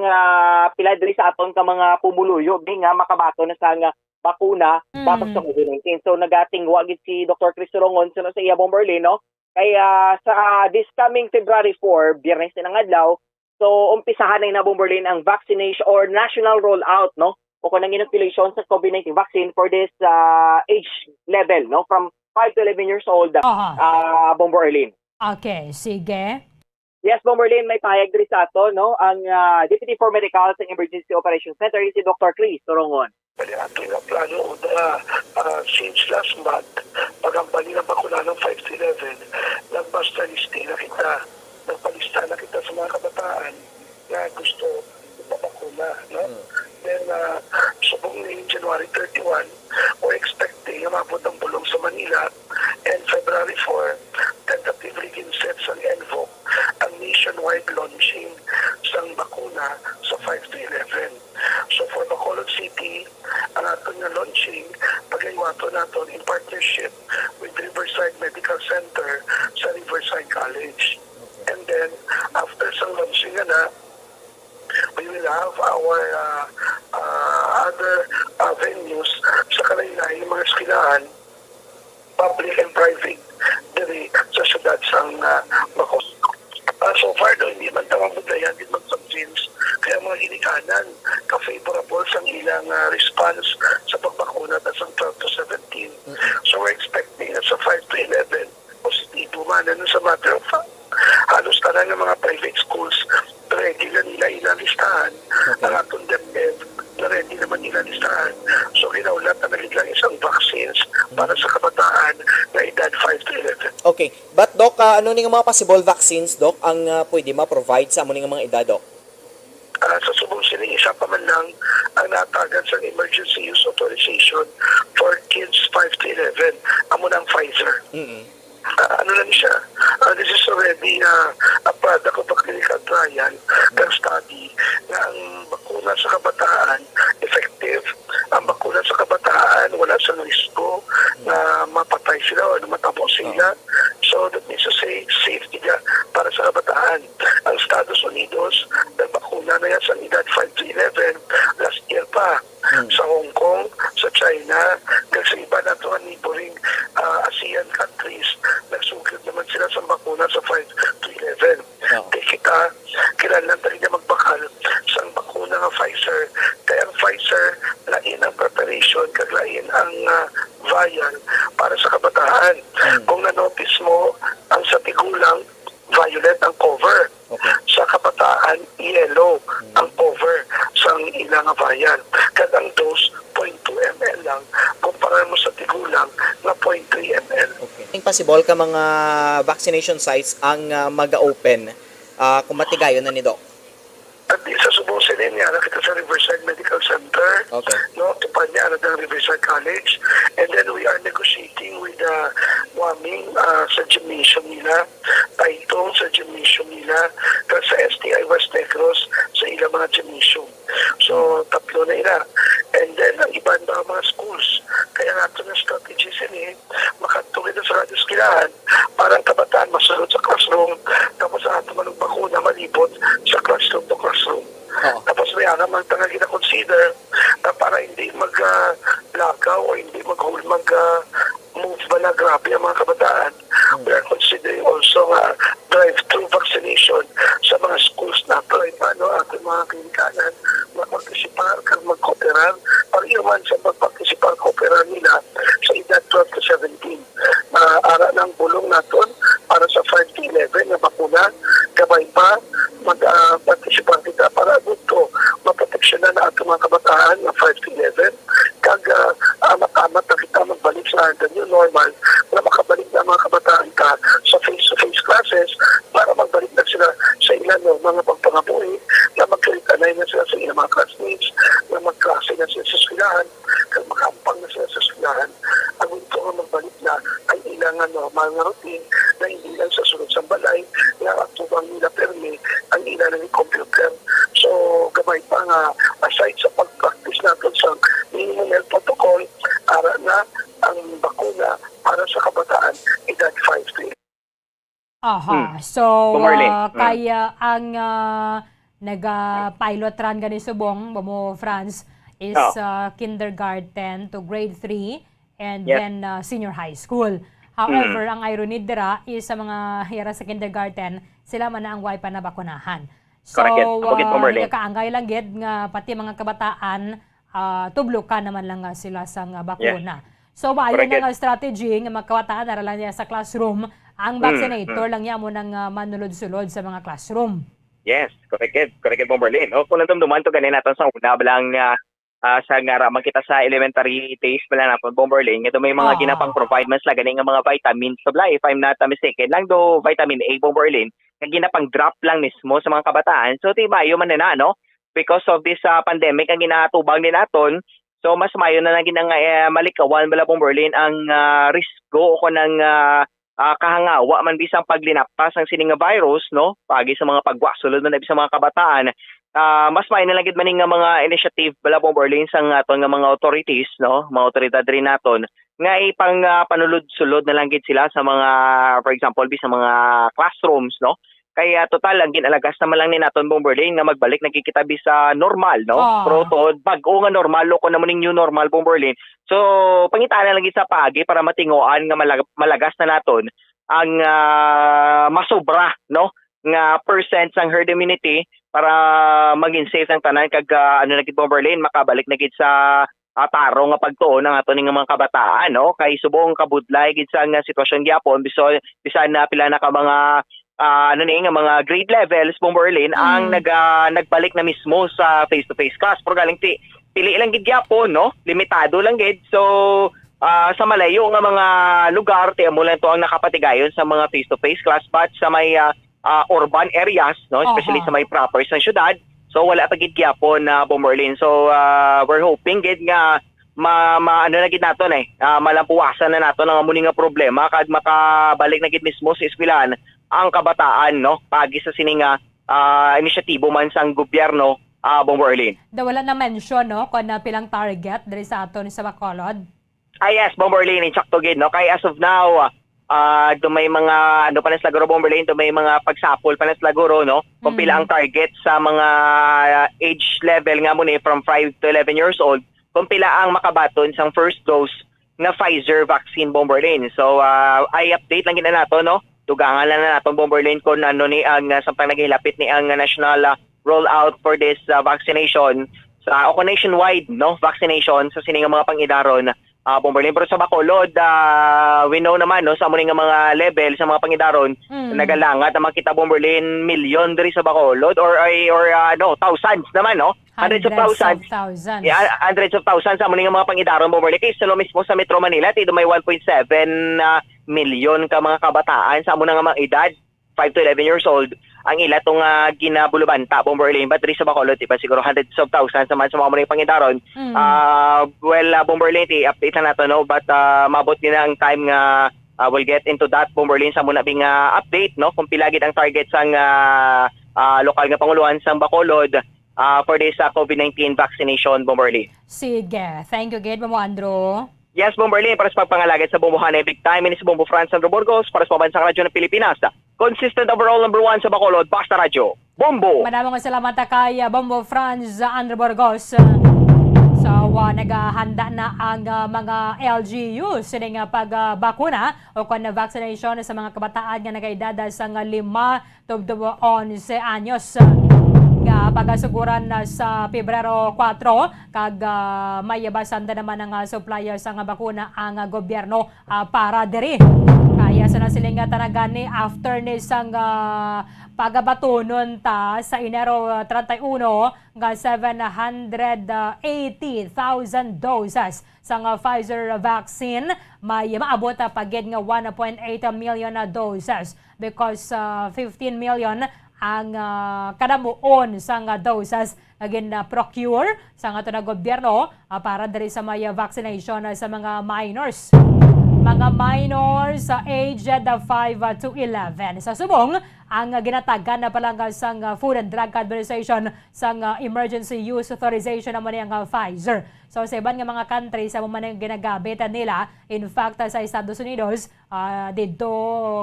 pila diri sa aton ka mga pumuluyo di nga makabato na sang bakuna batok sa COVID-19. So nagatingwa gid si Dr. Cristo Rongon sa iya Bomberlin no kaya sa this coming February 4 Biyernes na ng adlaw so umpisahan na Bomberlin ang vaccination or national rollout no o kanang inoculation sa COVID-19 vaccine for this age level no from 5 to 11 years old Bomberlin. Okay, sige. Yes, Bomberlin, may pahayag diri sa ato no ang Deputy for Medical and Emergency Operations Center si Dr. Cristo Rongon. Bali ato nga plano since last month pagambali na bakuna ng 5 to 11 nagbasta listing na kita nagpalista na kita sa mga kabataan na gusto ipabakuna no? Then subong ni January 31 we're expecting mabot ang bulong sa Manila and February 4 tentatively ginset sa ENVO ang nationwide launching sang bakuna sa 5 to 11. So for Bacolod City, ang aton nga launching, pag-iwato natin in partnership with Riverside Medical Center sa Riverside College. And then, after sa launching na, we will have our other venues sa kalaylay mga eskwelahan, public and private, diri sa syudad sang Bacolod. So far daw, hindi man tawang budayan din mag-vaccines. Kaya mga ginikanan, ka-favorable sa ilang response sa pagbakuna at sa 12 to 17. So we're expecting na sa 5 to 11, positibo man. Ano sa matter of fact, halos tanan ng mga private schools, ready na nila ilalistahan. Ang atong DepEd, na ready naman ilalistahan. So kinaulat na nagiglang isang vaccines para sa kabataan na edad 5 to 11. Okay. But Doc, ano ni nga mga possible vaccines, Doc, ang pwede ma-provide sa amo ni nga mga edad, Doc? Sa subong sining isa pa man lang ang natagan sa emergency use authorization for kids 5 to 11. Amo ng Pfizer. Ano lang siya? This is already a product of a clinical trial and study na ang bakuna sa kabataan effective. Ang bakuna sa kabataan wala sa risko na mapatay sila o matapos sila. So that means to say safety niya para sa kabataan. Ang Estados Unidos nagbakuna na yan sa edad 5 to 11 last year pa. Sa Hong Kong, sa China, kasi iba na ito ang neighboring ASEAN countries, nagsugod naman sila sa bakuna sa 5 to 11. Kaya kita, kailangan tayo na magbakal sa bakuna ng Pfizer. Kaya ang Pfizer, lain ang preparation, kaglain ang vial para sa kabataan. Kung na-notice mo, ang sa tigo kabataan yellow ang cover sa ilang bayan. Kadang dose 0.2 ml lang kumpara mo sa tigulang na 0.3 ml. Okay. Possible ka mga vaccination sites ang mag-open kung matigayon na ni Doc? At sa Subo Silenia, nakita sa Riverside Medical Center, no, tupad niya ng Riverside College, and then we are negotiating with Waming sa gymnasium nila, Taitong sa gymnasium nila, at sa STI West Negros sa ilang mga gymnasium. So, tatlo na ila. And then, ang iban ba mga schools. Kaya nga ito na strategies ini, makatugid na sa radyoskilahan, parang kabataan masunod sa classroom, tapos sa ato manong bakuna malibot sa classroom to classroom. Tapos may naman talaga na-consider na para hindi mag-lagaw o hindi mag-move ba na grabe ang mga kabataan. We are considering also drive-thru vaccination sa mga schools na ito. Paano ating mga klinikanan mag-participar, mag-cooperan, pag-iwan sa mag-participar, cooperan nila sa edad 12 to 17. Ara ng bulong natin para sa 5 to 11 na bakuna, gabay pa, mag-participar kita para dito maproteksyonan na ating mga kabataan na 5 to 11 kag amat-amat na kita magbalik sa the new normal na makabalik na mga kabataan ka sa face-to-face classes para magbalik na sila sa ilan mga pagpangabuhi na magkalitanay na sila sa ilang mga classmates na magklase na sila sa eskwelahan kag makampang na sila sa eskwelahan ang ito nga magbalik na ay ilangan normal na routine na hindi lang sa sunod sa balay na atubang nila permi ang ilan ng computer. So, gamay pa nga aside sa pag-practice natin sa minimum health protocol, ara na ang bakuna para sa kabataan edad 5 to 8. So, kaya ang nag-pilot run gani subong, Bomo France, is kindergarten to grade 3 and then senior high school. However, ang irony dira is sa mga hira sa kindergarten, sila man na ang way pa na bakunahan. So, nagkaangay lang gid nga pati mga kabataan, tublo ka naman lang sila sa bakuna. So, bayo na nga strategy nga magkabataan na lang niya sa classroom, ang vaccinator lang niya mo nang manulod-sulod sa mga classroom. Yes, correct Bomberlin. Kung nandumduman to ganin natin sa una lang sa ngaraman kita sa elementary days pala na po Bomberlin, ito may mga ginapang provide man sila ganing mga vitamins supply, if I'm not mistaken lang do vitamin A Bomberlin nga ginapang drop lang mismo sa mga kabataan. So tibayo man na no because of this pandemic ang ginatubang din naton. So mas mayo na lang ginang malikawan bala Bomberlin ang risko ko ng kahangawa man bisang paglinaptas ang sining nga virus no pagi sa mga pagwasulod man sa mga kabataan. Mas may nalagid man nga mga initiative bala Bomberlin sang aton nga mga authorities no mga otoridad rin naton nga ipang panulod-sulod na lang gid sila sa mga for example sa mga classrooms no kaya total ang ginalagas naman lang ni naton Bomberlin nga magbalik nagkikitabi sa normal no proto bag-o nga normal ko naman ning new normal Bomberlin. So pangitaan na lang gid sa pagi para matinguan nga malagas na naton ang masobra no nga percent sang herd immunity para maging safe ang tanan kag na gid Bomberlin makabalik na gid sa taro nga pagtuon ng ato ning mga kabataan no kay subong kabudlay gid sa nga sitwasyon gyapon bisan na pila na ka mga nga mga grade levels Bomberlin ang nagbalik na mismo sa face-to-face class pero galing pili lang gid gyapon no limitado lang gid so sa malayo nga mga lugar mo lang to ang nakapatigayon sa mga face-to-face class but sa may urban areas no especially sa may proper sa syudad so wala pa gid gyapon na Bomberlin so we're hoping gid nga ano na gid naton malampuwasan na naton ang amuni nga problema kag makabalik na gid mismo sa eskwelahan ang kabataan no pagi sa sininga inisyatibo man sang gobyerno Bomberlin. Wala na mention no kun pilang target diri sa aton sa Bacolod. Yes Bomberlin insakto gid no kay as of now may mga ano pa na slaguro Bomberlin may mga pagsapol pa na slaguro no kung pila ang target sa mga age level nga mo ni from 5 to 11 years old kung pila ang makabaton sang first dose na Pfizer vaccine Bomberlin. So I update lang gid nato no tugangan lang na naton Bomberlin kung ano ni ang samtang naghilapit ni ang national rollout for this vaccination sa nationwide no vaccination sa sining mga pangidaron Bomberlin. Pero sa Bacolod, we know naman no, sa muling mga level, sa mga pangidaron, nagalangat na makita Bomberlin milyon diri sa Bacolod or thousands naman, no? Hundreds of thousands. Yeah, hundreds of thousands sa muling mga pangidaron Bomberlin. Kaya sa mismo sa Metro Manila, dito may 1.7 milyon ka mga kabataan sa munang mga edad, 5 to 11 years old, ang ila itong ginabulubanta, Bomberlin. But sa Bacolod, diba, siguro hundreds of thousands naman sa mga mga pangidaron. Bomberlin, i-update na natin, no? But mabot din ang time nga we'll get into that, Bomberlin, sa muna bing update, no? Kung pilagid ang target sang lokal nga panguluan sa Bacolod for this COVID-19 vaccination, Bomberlin. Sige. Thank you, Gid, Mamo Andrew. Yes, Bomberlin, para sa pagpangalagad sa Bumbuhanay Big Time, ini si Bombo Franz Sandro Burgos, para sa Pambansang Radyo ng Pilipinas. Consistent overall number 1 sa Bacolod, Basta Radyo, Bombo! Maraming salamat kay Bombo Franz Andro Burgos. So, naghahanda na ang mga LGU sining pagbakuna o kung vaccination sa mga kabataan nga nagaedad sa 5 to 11 anyos. Pagasuguran sa Pebrero 4 kag may basanda naman ang supplier sa bakuna ang gobyerno para diri. Kaya sa nasiling tanagani after ni sang pagabatunon ta sa Enero 31 nga 780,000 doses sa Pfizer vaccine, may maabot pagid nga 1.8 million doses because 15 million ang kadamuon sa doses again procure sa ato na gobyerno para diri sa may vaccination sa mga minors. Mga minors sa aged 5 to 11. Sa subong, ang ginatagan na palang sa Food and Drug Administration sa Emergency Use Authorization naman ang Pfizer. So sa ibang mga country sa mga ginagamit nila, in fact sa Estados Unidos, dito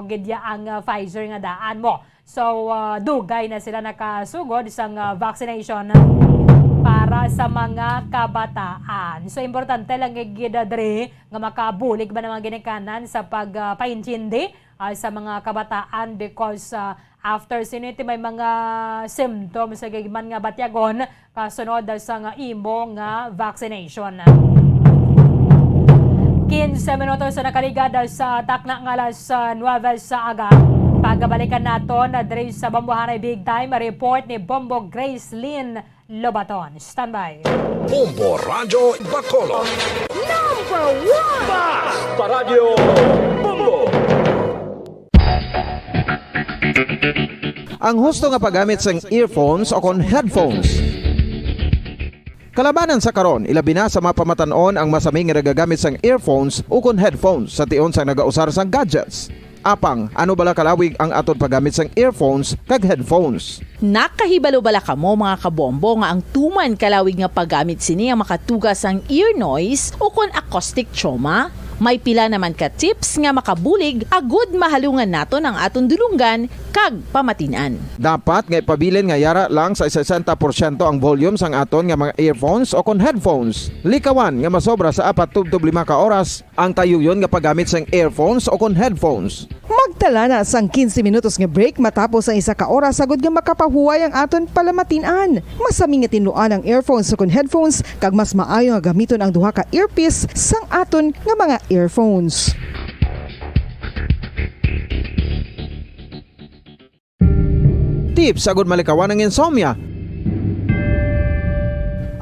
gidya ang Pfizer nga daan mo. So dugay na sila nakasugod sa vaccination para sa mga kabataan. So importante lang gidadre nga makabulig ba naman ginikanan sa pagpaintindi sa mga kabataan because after siniti may mga symptoms sa gigman nga batyagon kasunod sa nga imo nga vaccination. 15 minutos sa nakaligad sa takna nga alas 9 sa aga. Pagabalikan nato na diri sa Bambuhanay Big Time, report ni Bombo Grace Lynn Lobaton. Standby. Bombo Radyo Bacolod. Number 1! Basta Radyo Bombo! Ang husto nga paggamit sang earphones o kon headphones. Kalabanan sa karon, ilabi na sa mga pamatanon ang masaming nga nagagamit sang earphones o kon headphones sa tion sang nagausar sang gadgets. Apang, ano bala kalawig ang aton paggamit sang earphones kag headphones? Nakahibalo bala kamo mga kabombo nga ang tuman kalawig nga paggamit sini ang makatugas ang ear noise o kon acoustic trauma? May pila naman ka tips nga makabulig agud mahalungan naton ang aton dulunggan kag pamatinan. Dapat nga ipabilin nga yara lang sa 60% ang volume sang aton nga mga earphones o kon headphones. Likawan nga masobra sa 4 to 5 ka oras ang tayuyon nga paggamit sang earphones o kon headphones. Magtala na sang 15 minutos nga break matapos ang 1 ka oras sagud nga makapahuway ang aton palamatinan. Masami nga tinluan ang earphones o kon headphones kag mas maayo nga gamiton ang duha ka earpiece sang aton nga mga earphones. Tips sagud malikawan ang insomnia.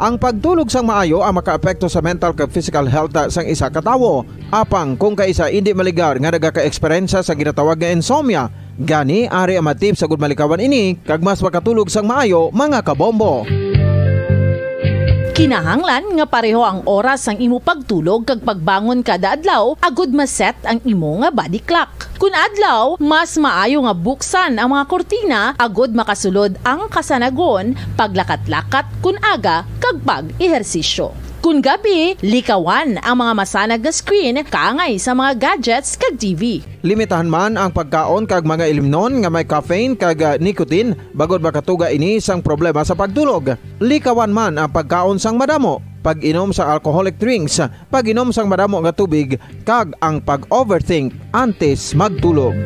Ang pagtulog sang maayo ang makaapekto sa mental kag physical health sang isa ka tawo. Apang kung kaisa hindi maligar nga nagaka-eksperyensya sa ginatawag nga insomnia, gani ari ang matip sagud malikawan ini kag mas makatulog sang maayo mga kabombo. Kinahanglan nga pareho ang oras ang imo pagtulog kag pagbangon kada adlaw agud maset ang imo nga body clock. Kun adlaw, mas maayo nga buksan ang mga kortina agud makasulod ang kasanagon, paglakat-lakat kun aga kag pag-ehersisyo. Kun gabi, likawan ang mga masanag na screen kaangay sa mga gadgets kag TV. Limitahan man ang pagkaon kag mga ilimnon nga may caffeine kag nicotine bagod makatuga ini sang problema sa pagtulog. Likawan man ang pagkaon sang madamo, pag-inom sa alcoholic drinks, pag-inom sang madamo nga tubig kag ang pag-overthink antes magtulog.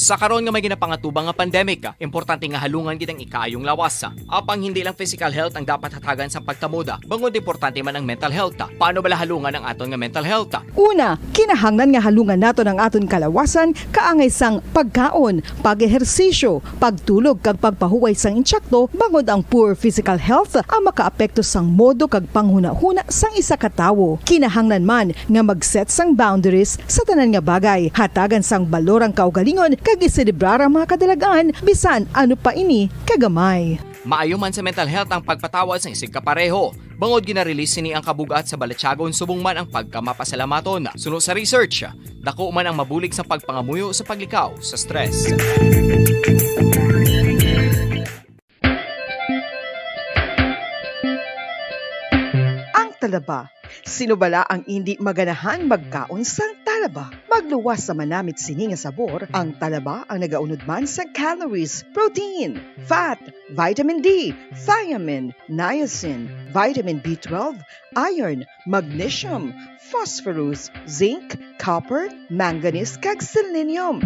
Sa karon nga may ginapangatubang nga pandemic, importante nga halungan gid ang ikaayong lawas. Apang hindi lang physical health ang dapat hatagan sa pagtamuda, bangod importante man ang mental health. Paano bala halungan ang aton nga mental health? Una, kinahanglan nga halungan nato ng aton kalawasan kaangay sang pagkaon, pag-ehersisyo, pagtulog kag pagpahuway sang insyakto bangod ang poor physical health ang makaapekto sang modo kag panghuna-huna sang isa ka tawo. Kinahanglan man nga mag-set sang boundaries sa tanan nga bagay, hatagan sang balorang kaugalingon kag iselebrar ang mga kadalagaan bisan ano pa ini kagamay. Maayo man sa mental health ang pagpatawad sa isig kapareho. Bangod ginarelease ni ang kabugat sa Balatyagon subong man ang pagkamapasalamaton. Sunod sa research, dako man ang mabulig sa pagpangamuyo sa paglikaw sa stress. Ang talaba. Sino bala ang hindi maganahan magkaon sang talaba? Magluwas sa manamit sini nga sabor, ang talaba ang nagaunod man sa calories, protein, fat, vitamin D, thiamine, niacin, vitamin B12, iron, magnesium, phosphorus, zinc, copper, manganese kag selenium.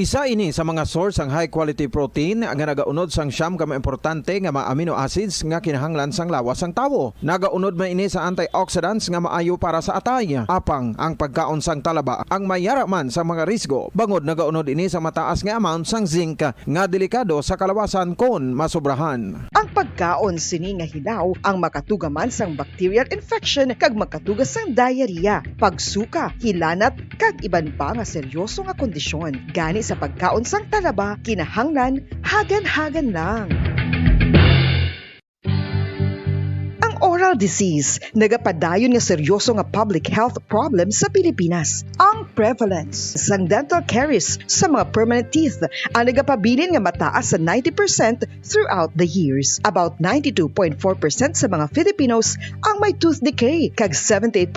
Isa ini sa mga source ang high quality protein nga nagaunod sang siyam ka importante nga mga amino acids nga kinahanglan sang lawas sang tawo. Nagaunod man ini sa antioxidants nga maayo para sa atay. Apang ang pagkaon sang talaba ang mayara man sa mga risgo. Bangod nagaunod ini sa mataas nga amount sang zinc nga delikado sa kalawasan kon masobrahan. Ang pagkaon sini nga hilaw ang makatugaman sang bacterial infection kag makatugas sang diarrhea, pagsuka, hilanat kag iban pa nga seryoso nga kondisyon. Gani sa pagkaon sang talaba, kinahanglan hagan-hagan lang. Oral disease, nagapadayon nga seryoso nga public health problem sa Pilipinas. Ang prevalence sang dental caries sa mga permanent teeth ang nagapabilin nga mataas sa 90% throughout the years. About 92.4% sa mga Filipinos ang may tooth decay, kag 78%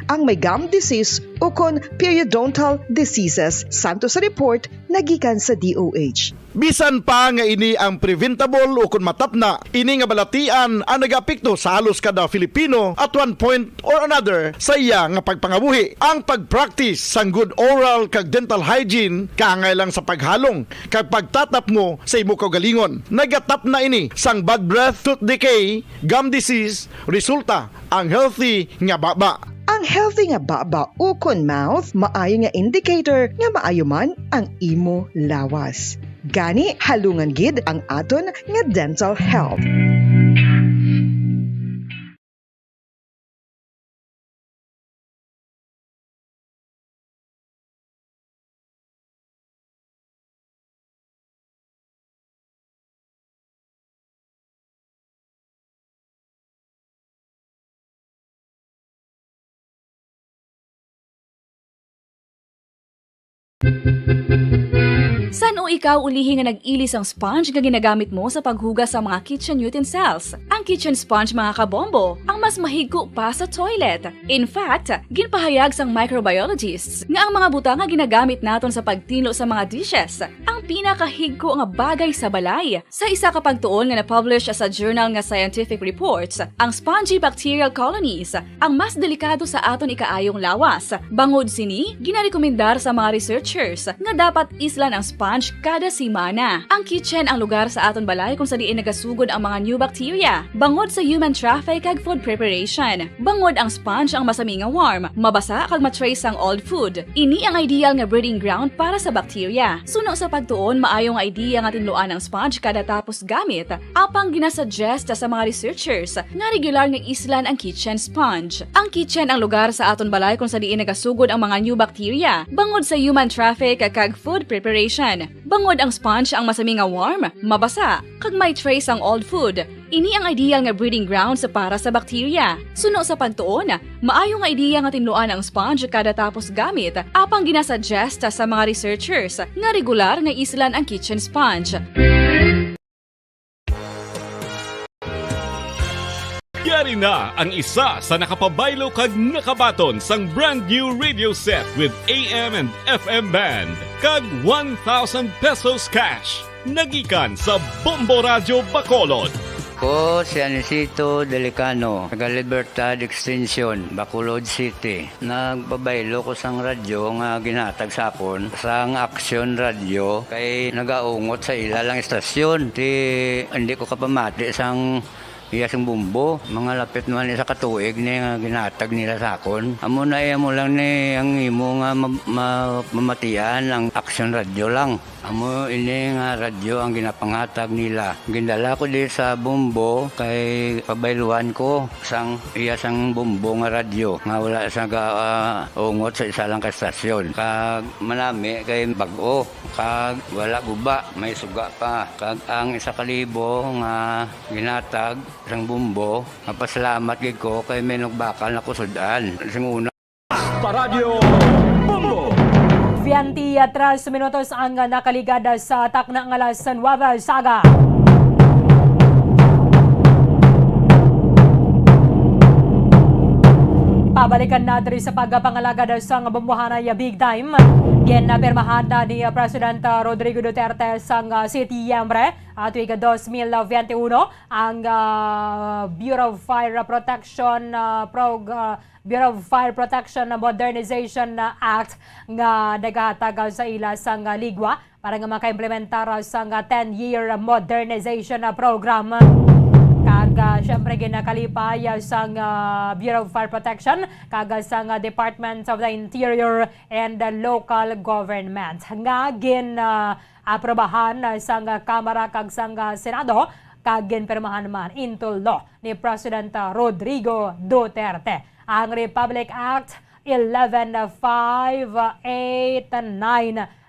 ang may gum disease o kon periodontal diseases, santo sa report nagikan sa DOH. Bisan pa nga ini ang preventable o kung matapna, ini nga balatian ang nagapikto sa halos kada Filipino at one point or another sa iya nga pagpangabuhi. Ang pagpractice sang good oral kag dental hygiene kaangay lang sa paghalong kag pagtatap mo sa imo kaugalingon. Nagatap na ini sang bad breath, tooth decay, gum disease, resulta ang healthy nga baba. Ang healthy nga baba o kon mouth maayo nga indicator nga maayo man ang imo lawas. Gani halungan gid ang aton nga dental health. San o ikaw ulihi nga nag-ilis ang sponge nga ginagamit mo sa paghugas sa mga kitchen utensils? Ang kitchen sponge mga kabombo, ang mas mahigko pa sa toilet. In fact, ginpahayag sang microbiologists nga ang mga butang nga ginagamit naton sa pagtilo sa mga dishes ang pinakahigko nga bagay sa balay. Sa isa ka pagtuon nga na-publish sa journal nga Scientific Reports, ang spongy bacterial colonies ang mas delikado sa aton ikaayong lawas. Bangod sini, ginarekomendar sa mga researchers nga dapat islan ang sponge kada simana. Ang kitchen ang lugar sa aton balay kung sa diin nagasugod ang mga new bacteria. Bangod sa human traffic kag food preparation. Bangod ang sponge ang masami nga warm, mabasa kag matrace ang old food. Ini ang ideal nga breeding ground para sa bacteria. Suno sa pagtuon, maayong idea nga tinluan ang sponge kada tapos gamit. Apang ginasuggest sa mga researchers nga regular nga islan ang kitchen sponge. Ang kitchen ang lugar sa aton balay kung sa diin nagasugod ang mga new bacteria. Bangod sa human traffic kag food preparation. Bangod ang sponge ang masami nga warm, mabasa, kag may trace ang old food. Ini ang ideal nga breeding grounds para sa bacteria. Suno sa pagtuon, maayo nga idea nga tinluan ang sponge kada tapos gamit, apang ginasuggest sa mga researchers nga regular nga islan ang kitchen sponge. Yari na ang isa sa nakapabaylo kag nakabaton sang brand new radio set with AM and FM band kag 1,000 pesos cash. Nagikan sa Bombo Radio Bacolod. Ko si Anisito Delicano, taga Libertad Extension, Bacolod City. Nagpabaylo ko sang radyo nga ginatag sapon sang Action Radio kay nagaungot sa ilalang estasyon. Hindi ko kapamati sang iyasang bumbo, mga lapit naman sa katuig ni nga ginatag nila sakon. Amo na mo lang ni ang imo nga mamatian ang Action Radio lang. Amo ini nga radyo ang ginapangatag nila. Gindala ko di sa bumbo kay pabayluan ko sang iyasang bumbo nga radyo nga wala sa ungot sa isa lang ka estasyon. Kag manami kay bag-o, kag wala guba, may suga pa. Kag ang 1,000 nga ginatag sang bumbo, mapasalamat gid ko kay may nagbakal na kusudan. Sing una Paradyo Bombo! 23 minutos ang nakaligada sa takna ng alas Nueva Saga. Pabalikan natin sa pagpangalaga sa bumbuhana ya big time. Ginapirmahan na ni President Rodrigo Duterte sa Setyembre tuwing 2021 ang Bureau of Fire Protection Modernization Act nga naghatag sa ila sang ligwa para nga maka-implementar sa 10-year modernization program. Kaga syempre ginakalipay sang Bureau of Fire Protection kaga sang Department of the Interior and Local Government nga aprobahan sang Kamara kag sang Senado kag ginpirmahan man into law ni President Rodrigo Duterte ang Republic Act 11589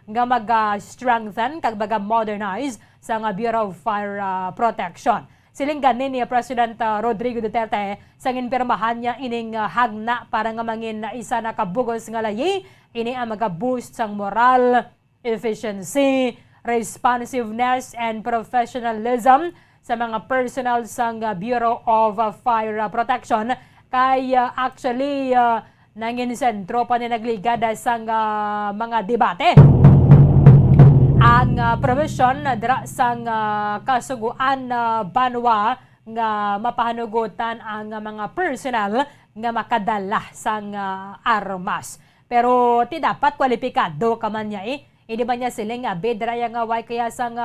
nga mag-strengthen kag mag-modernize sang Bureau of Fire Protection. Siling ganin ni President Rodrigo Duterte sang inpirmahan niya ining hagna para nga mangin isa na kabugos nga layi ini ang mag-boost sang moral, efficiency, responsiveness and professionalism sa mga personnel sang Bureau of Fire Protection kay actually nangin sentro pa ni nagligada sang mga debate. Ang provision dira sang kasuguan banwa nga mapahanugutan ang mga personnel nga makadala sang armas. Pero ti dapat kwalipikado ka man niya Hindi ba niya siling bidra nga way kaya sang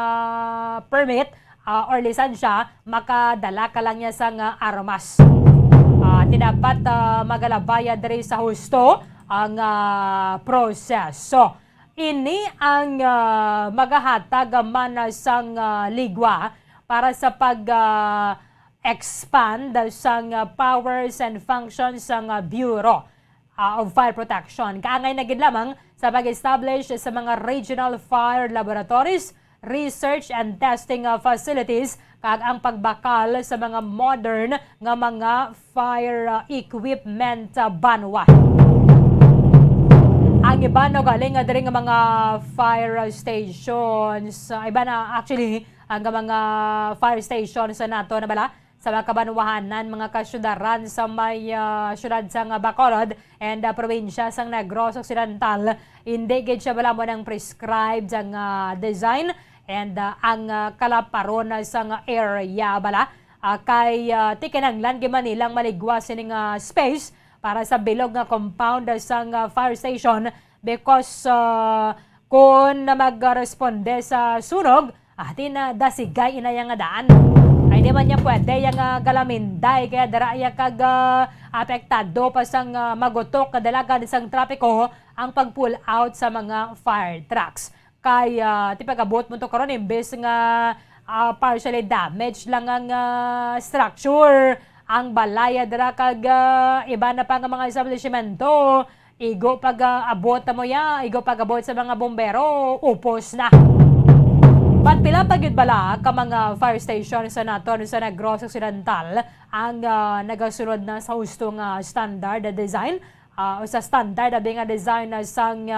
permit or lisensya makadala ka lang niya sang armas. Ti dapat magalabaya diri sa husto ang proseso. Ini ang magahatag man sang ligwa para sa pag-expand sang powers and functions sang Bureau of Fire Protection. Kaangay na gid lamang sa pag-establish sa mga regional fire laboratories, research and testing facilities kag ang pagbakal sa mga modern nga mga fire equipment banwa. Ang iba no galing diri nga mga fire stations, iba na actually ang mga fire stations sa nato na bala sa mga kabanwahanan, mga kasyudaran sa may syudad sa Bacolod and probinsya sa Negros Occidental, hindi gid siya bala mo ng prescribed ang design and ang kalaparon sa area bala kay tikinanglan gi Manilang maligwa sining space para sa bilog nga compound sa fire station because kung magresponde sa sunog, na dasigay inayang nga daan. Ay di man niya pwede yung galaminday kaya daraya kag apektado pa sang magutok kadalagan sang trapiko ang pag-pull out sa mga fire trucks. Kaya tipagabot mo to karon imbes nga partially damaged lang ang structure. Ang balaya dira kag iba na pa nga mga establishmento, igo pag-abot mo ya, igo pag-abot sa mga bombero, upos na. But pila pagyud bala ka mga fire station sa naton sa Negros Occidental ang nagasunod na sa husto nga standard design o sa standard abi nga design sang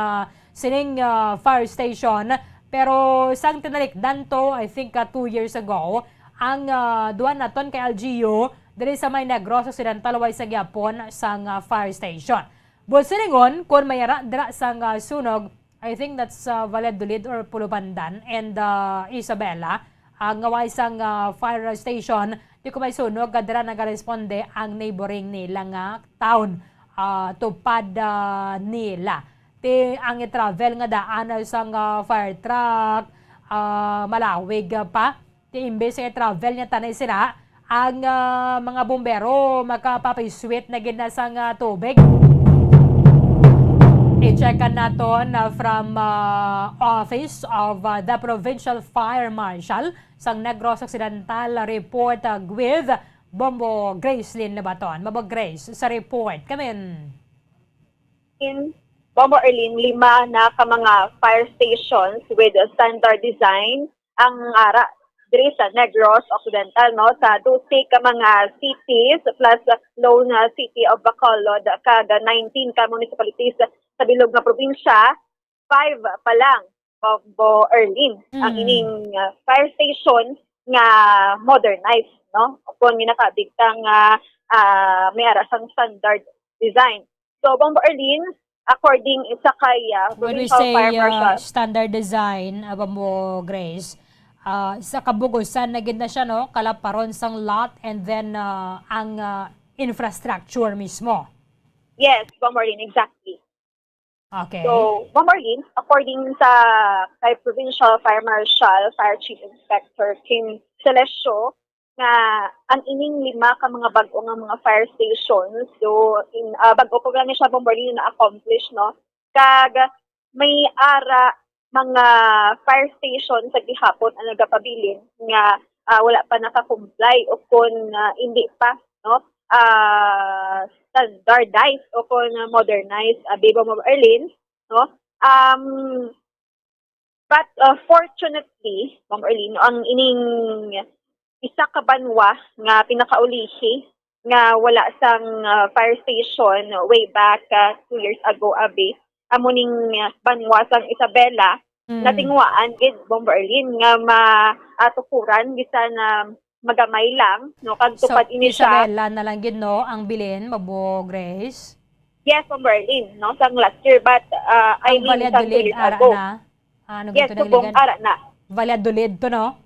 sining fire station. Pero sang tinalikdan to, I think 2 years ago, ang duwan naton kay LGU diri sa may Negros Occidental way sa gyapon sang fire station. Busiringon kun mayara dira sang sunog, I think that's Valladolid or Pulupandan and Isabela. Ang way sang fire station Di ko may sunog, kadra nag-responde ang neighboring nila nga town. Tupad nila. Ti ang i-travel nga daan sang fire truck, malawig pa. Ti imbes nga i-travel niya tanay sila, ang mga bumbero makapapiswit na ginasang tubig. I-checkan naton from Office of the Provincial Fire Marshal sang Negros Occidental report with Bombo Gracelyn Labaton. Bombo Grace sa report. Kamin. In Bombo Erlin, 5 na ka mga fire stations with standard design ang ara diri sa Negros Occidental, no, sa 2 ka mga cities plus lone city of Bacolod, kaga 19 ka municipalities sa bilog nga probinsya, 5 pa lang Bombo Erlin ang ining fire station nga modernized, no, kung ginakabigtang may ara sang standard design. So Bombo Erlin, according sa kay when we Provincial say Fire Marshal, standard design, Bombo Grace, sa kabugusan na gid na siya, no, kalaparon sang lot and then ang infrastructure mismo. yes, Bombo Erlin, exactly. Okay. So, Bombarlin, according sa kay Provincial Fire Marshal, Fire Chief Inspector Kim Celesio, nga ang ining 5 ka mga bag-o nga mga fire stations, so bag-o pa lang siya Bombarlin na accomplish, no, kag may ara mga fire station sa gihapon ang nagapabilin nga wala pa naka-comply o kung hindi pa, no, standardized o kung modernized Bombo Erlin, no? But fortunately, Bombo Erlin, ang ining isa ka banwa nga pinakaulihi nga wala sang fire station way back 2 years ago, amuning banwa sang Isabela, natingwaan gid Bombo Erlin nga matukuran bisan magamay lang, no, kag tupad ini siya. Isabela na lang gid, no, ang bilin, Bombo Grace. Yes, from Berlin, no, sang last year, but I mean sang 2 years ago. Ano yes, gito subong ara na. Valladolid to, no?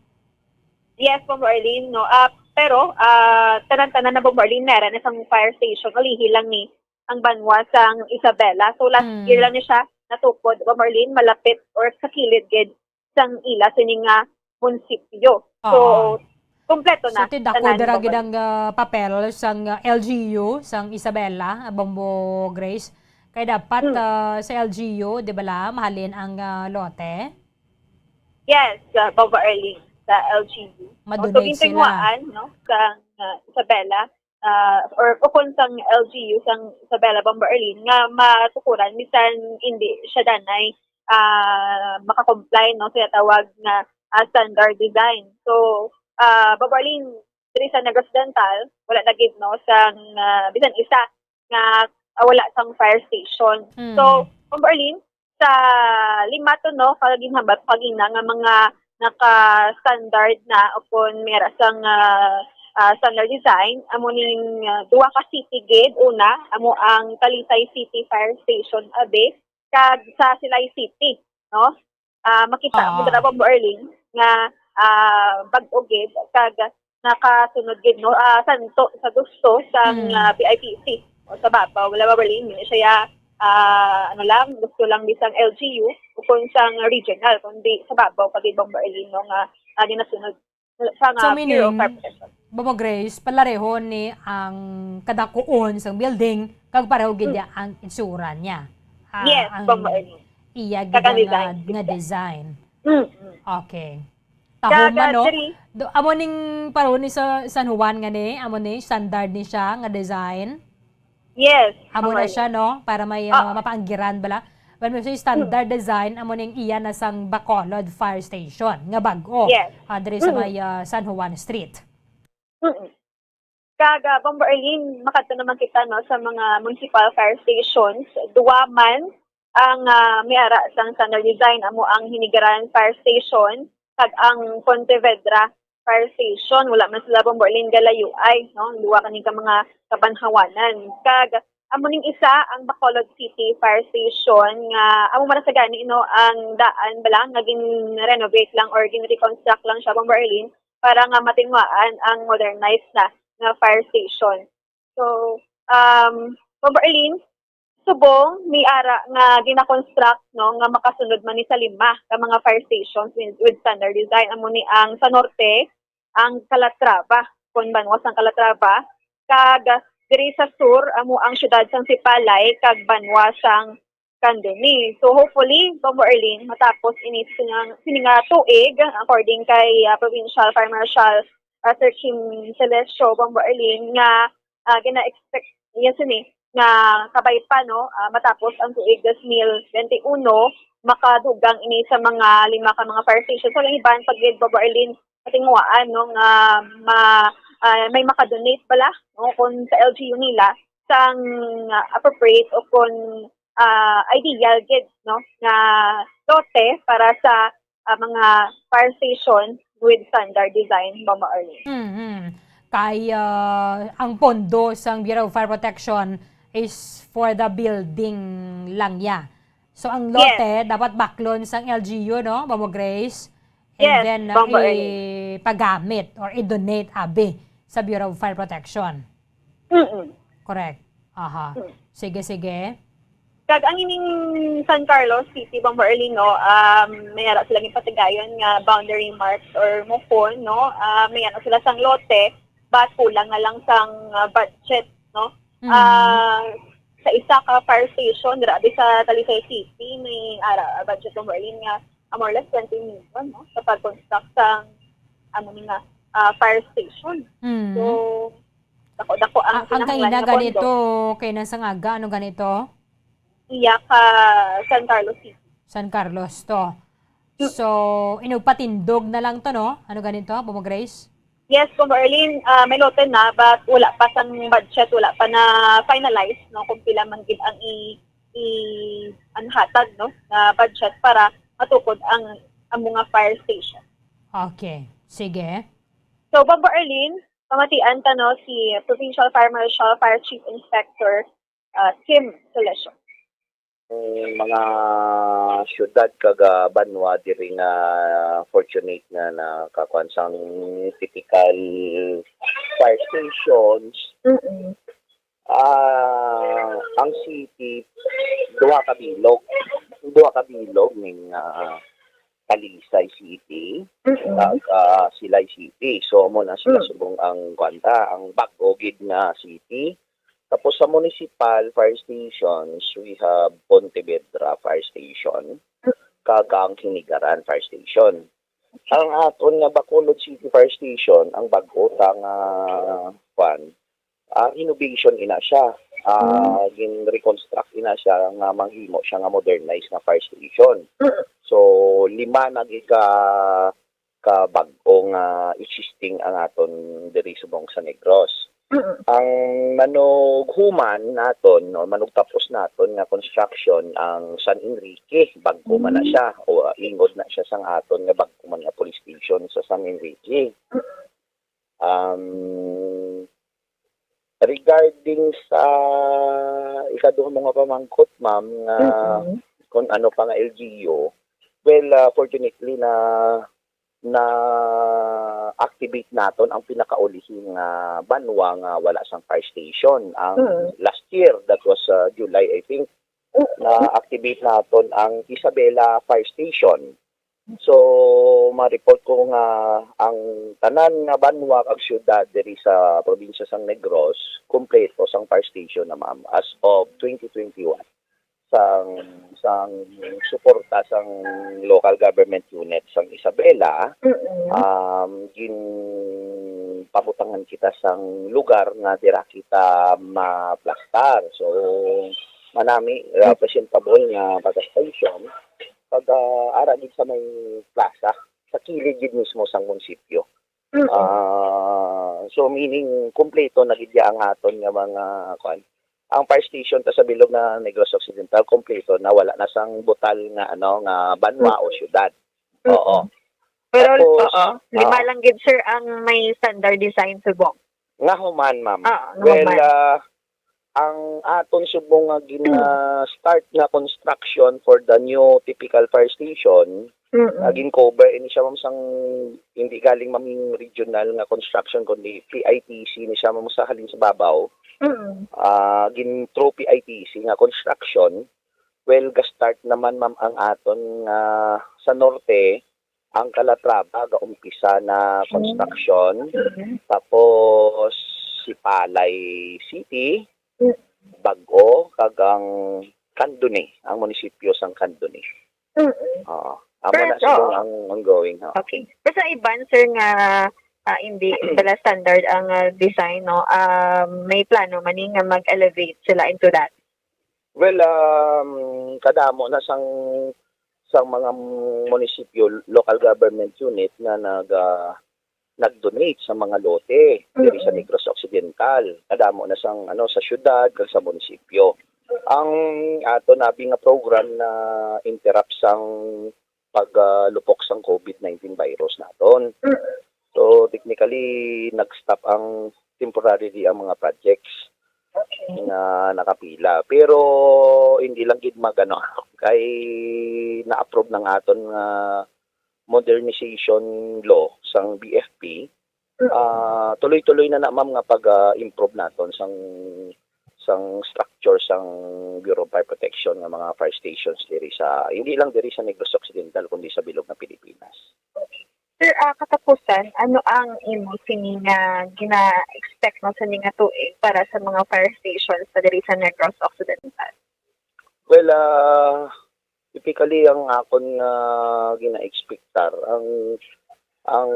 Yes, from Berlin, no. Pero tanan-tanan na Berlin meron isang fire station, ulihi lang ni ang banwa sang Isabela. So last year lang ni siya natukod Berlin, malapit or sa kilid gid sang ila sining munisipyo. So kompleto na. So, tidako dira gid ang papel sang LGU, sang Isabela, Bombo Grace. Kaya dapat sa LGU, di ba la, mahalin ang lote? Yes, Bombo Erlin, sa LGU. Madunay so, sila. No, sang Isabela, or kung sang LGU, sang Isabela, Bombo Erlin, nga matukuran, misan hindi siya danay makakomply, no, sa tawag na standard design. So, Babarlin, diri sa Negros Occidental, wala na gid, no, sang bisan isa nga wala sang fire station. So, Babarlin, sa 5 to, no, kaginghambat pagina nga mga naka-standard na upon mera sang standard design, amo ning 2 ka city gid, una amo ang Talisay City Fire Station kag sa Silay City, no, makita mo dira Babarlin nga bag-o gid kag nakasunod gid, no, santo sa gusto sang PIPC o sa baba wala Babarlin siya ano lang gusto lang bisang LGU o kung sang regional kundi sa babaw pag Bombo Erlin, no, nga di nasunod sa Bureau of Fire Protection. Bombo Grace, palareho ni ang kadakuon sang building kag pareho gid ang insura niya. Yes, Bombo Erlin. Iya gid nga design. Okay. Tahom man, no? Amo ning pareho ni sa San Juan nga ni, amo ni standard ni siya nga design. Yes. Amo na siya, no, para may mapaanggiran bala. When we say standard design, amo ning iya na sang Bacolod Fire Station nga bag-o. Yes. Diri sa may San Juan Street. Kaga Bombo Erlin, makadto naman kita, no, sa mga municipal fire stations, 2 man ang may ara sang standard design, amo ang Hinigaran Fire Station kag ang Pontevedra Fire Station. Wala man sila Bombo Erlin galayuay, no, 2 kaning ka mga kabanhawanan. Kag amo ning isa ang Bacolod City Fire Station nga amo man sa gani, no, ang daan bala nga gin renovate lang or gin reconstruct lang siya Bombo Erlin para nga matingwaan ang modernized na fire station. So, Bombo Arlene, subong ni ara nga gina-construct no nga makasunod man ni sa 5 ka mga fire stations with standard design. Amo ni ang sa norte, ang Calatrava, kun banwas ang Calatrava, kag diri sa sur amo ang syudad sang Sipalay kag banwas ang Candoni. So hopefully, Bombo Arlene, matapos ini sininga tuig according kay Provincial Fire Marshal Sir Kim Celestio, Bombo Arlene, nga gina-expect yan sini nga kabay pa no matapos ang tuig 2021 makadugang ini sa mga 5 ka mga fire stations. So lang iban pag Bombo Arlene patingwaan no nga may makadonate pala no kung sa LGU nila sang appropriate o kung ideal gid no nga lote para sa mga fire station with standard design, Bombo Arlene. Kay ang pondo sang Bureau of Fire Protection is for the building lang ya. So ang lote dapat baklon sang LGU no, Bombo Grace. And then ipagamit or i-donate abi sa Bureau of Fire Protection. Correct. Aha. Sige. Kag ang ining San Carlos City, Bombo Arlene, no, may ara silang ipatigayon nga boundary marks or mukon, no. May ano sila sang lote, but kulang nga lang sang budget, no. Sa isa ka fire station, dirabi sa Talisay City, may ara budget, Bombo Arlene, nga more or less 20 million, no, sa pag-construct sang fire station. So, dako ang kaina ganito, kay nang aga, ano ganito? Iya ka San Carlos City. San Carlos to. So, inugpatindog na lang to, no? Ano ganito, Bombo Grace? Yes, Bombo Arlene, may lote na, but wala pa sang budget, wala pa na finalize, no? Kung pila man gid ang anhatag, no? Na budget para matukod ang mga fire station. Okay. Sige. So, Bombo Arlene, pamatian ta no si Provincial Fire Marshal Fire Chief Inspector Kim Celestio. Mga syudad kaga Banwa diri nga fortunate na nakakuan sang typical fire stations. Ang city duha ka bilog ning Talisay City, Silay City. So mo na sila subong ang kwanta, ang bag-o gid nga city. Tapos sa municipal fire stations, we have Pontevedra Fire Station, kagang Kinigaran Fire Station. Ang aton nga Bacolod City Fire Station, ang bag-o innovation ina siya. Reconstruct ina siya nga manghimo siya nga modernized na fire station. So 5 na ka bag-o nga existing ang aton diri subong sa Negros. Ang manughuman naton no manugtapos naton nga construction ang San Enrique bag-o man na siya o ingod na siya sang aton nga bag-o man nga police station sa San Enrique. Regarding sa ikaduhang mga pamangkot, ma'am, kung ano pa nga LGU, well, fortunately na activate naton ang pinakaulihing Banwa nga wala sang fire station. Ang last year, that was July, I think, na-activate naton ang Isabela Fire Station. So, ma-report ko nga ang tanan nga Banwa kag syudad diri sa probinsya sang Negros, kompleto sang fire station na ma'am as of 2021. Sang suporta sang local government unit sang Isabela, pabutangan kita sang lugar nga dira kita ma-plastar. So, manami presentable nga pag-station pag ara gid sa may plaza sa kilid gid mismo sang munisipyo. So meaning kompleto na gid ang aton nga mga ang fire station ta sa bilog na Negros Occidental kompleto na wala na sang butal nga nga Banwa o syudad. Oo. Pero lima lang gid sir ang may standard design subong. Nga human ma'am. Well, ang aton subong nga gina-start nga construction for the new typical fire station, naging cover ini siya ma'am sang hindi galing maming regional nga construction kundi PITC ni siya ma'am sa halin sa babaw. Gin through PITC nga construction. Well, ga-start naman ma'am ang aton sa norte ang Calatrava ga umpisa na construction. Tapos si Palay City, Bago, kagang Candoni, ang munisipyo sang Candoni. Amo na sila ang ongoing. Okay. Pero sa iban, sir, nga hindi pala standard ang design, no? May plano man nga mag-elevate sila into that? Well, kadamo na sang mga munisipyo, local government unit na nag-donate sa mga lote diri sa Negros Occidental. Kadamo na sang sa syudad kag sa munisipyo. Ang ato nabi nga program na interrupt sang paglupok sang COVID-19 virus naton. So technically nag-stop ang temporarily ang mga projects na nakapila. Pero hindi lang gid magano kay na-approve ng aton nga modernization law sang BFP. Tuloy-tuloy na ma'am nga pag-improve naton sang structure sang Bureau of Fire Protection nga mga fire stations diri sa hindi lang diri sa Negros Occidental kundi sa bilog na Pilipinas. Sir, katapusan, ano ang imo sini nga gina-expect mo sa nga tuig para sa mga fire stations sa diri sa Negros Occidental? Well, typically ang akon gina-expectar ang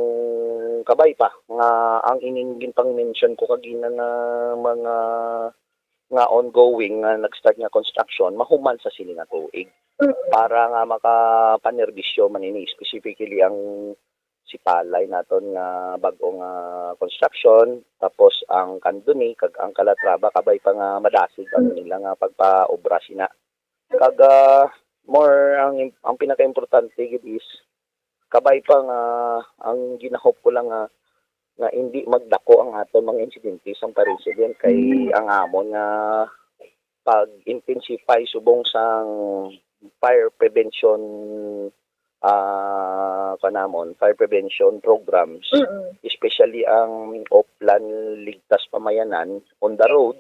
kabay pa nga ang iningin pang mention ko kagina nga mga nga ongoing nga nag-start nga construction mahuman sa sili nga tuig para nga makapanerbisyo man ini specifically ang si Palay naton nga bag-ong construction tapos ang Candoni kag ang Calatrava kabay pa nga madasig ang nila nga pagpaobra sina kag more ang pinaka-importante gid is kabay pa nga ang ginahop ko lang nga hindi magdako ang aton mga insidente sang pa-resident kay ang amon nga pag-intensify subong sang fire prevention fire prevention programs, especially ang Oplan Ligtas Pamayanan on the road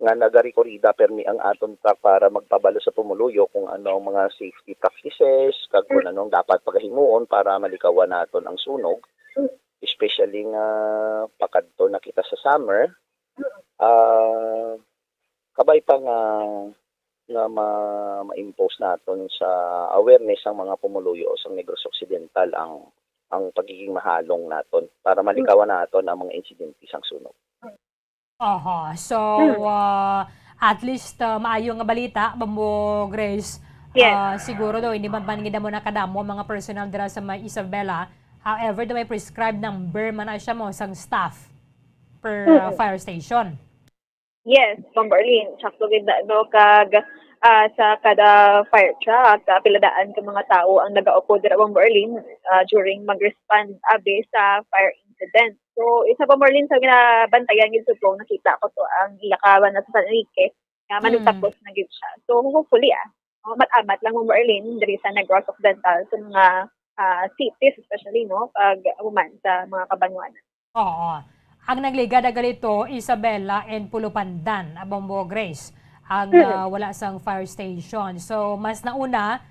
nga nagarikorida permi ang aton truck para magpabalo sa pumuluyo kung ano ang mga safety practices kag kung anong dapat pagahimuon para malikawan naton ang sunog, especially nga pakadto na kita sa summer. Kabay pa nga ma-impose naton sa awareness ang mga pumuluyo sa Negros Occidental ang pagiging mahalong naton para malikawan naton ang mga insidente sang sunog. So at least maayo nga balita, Bambo Grace. Siguro daw hindi man paningin mo na kadamo mga personal dira sa may Isabela. However, daw may prescribed number man na siya mo sang staff per fire station. Yes, Bomberlin. Sakto gid no kag sa kada fire truck, piladaan ka mga tao ang nagaupo dira Bomberlin during mag-respond abe sa fire incident. So, isa pa Bomberlin sa ginabantayan gid sa flow, nakita ko to ang ilakawan na sa San Enrique nga manutapos na gid siya. So, hopefully mat-amat lang Bomberlin diri sa Negros Occidental sa mga cities especially pag uman sa mga kabanwanan. Oo. Ang nagligada galito, Isabela and Pulupandan, Bombo Grace, ang wala sang fire station. So, mas nauna,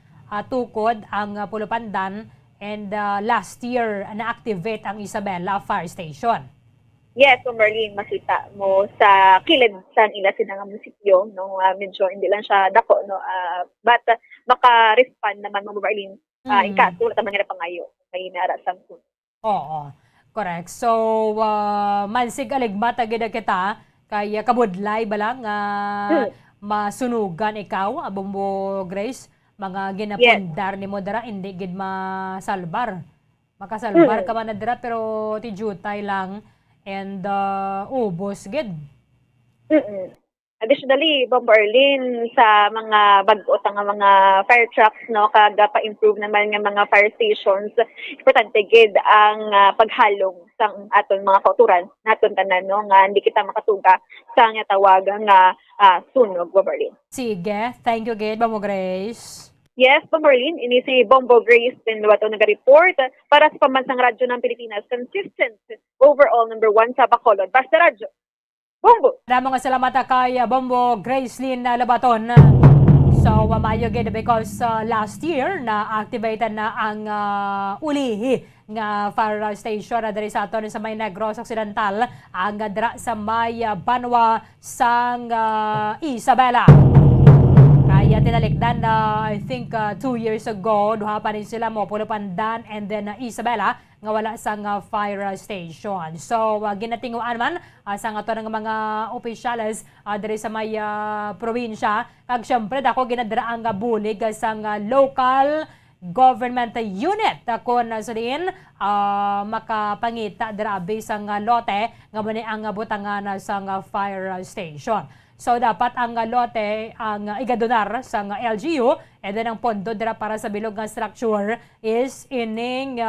tukod ang Pulupandan and last year, na-activate ang Isabela Fire Station. Yes, Bomberlin, makita mo sa kilid sa ila sinang munisipyo, medyo hindi lang siya dako, but maka-respond naman mo, Bomberlin, in kaso, wala tamang pangayo, may narasang po. Oo. Correct. So, mansig aligmata gid kita kay kabudlay balang masunugan ikaw Bombo Grace mga ginapundar ni mo dara hindi gid masalbar. Makasalbar ka man na dira pero ti jutay lang and ubos gid. Additionally, Bombo Arlene, sa mga bag-o nga mga fire trucks, no, kaga pa-improve naman nga mga fire stations, importante gid ang paghalong sa aton mga kauturan naton tanan, no, nga hindi kita makatuga sa nga tawag nga sunog, Bombo Arlene. Sige, thank you gid, Bombo Grace. Yes, Bombo Arlene, ini si Bombo Grace din wato nag-report para sa pambansang radyo ng Pilipinas, consistent overall number 1 sa Bacolod. Basta Radyo. Bombo! Maraming salamat kay Bombo Gracelyn Labaton. So, mayo gid because last year na-activated na ang ulihi nga fire station na diri sa aton sa may Negros Occidental, ang dira sa may Banwa sang Isabela. Kaya tinalikdan na I think 2 years ago, duha pa rin sila mo Pulupandan and then Isabela nga wala sang fire station. So ginatinguan man sa ato ng mga opisyales diri sa may probinsya, kag syempre dako ginadra ang bulig sang local government unit kun sabihin makapangita drabe sang lote nga mani ang butangan sang fire station. So dapat ang lote ang igadonar sa LGU and then ang pondo dira para sa bilog nga structure is ining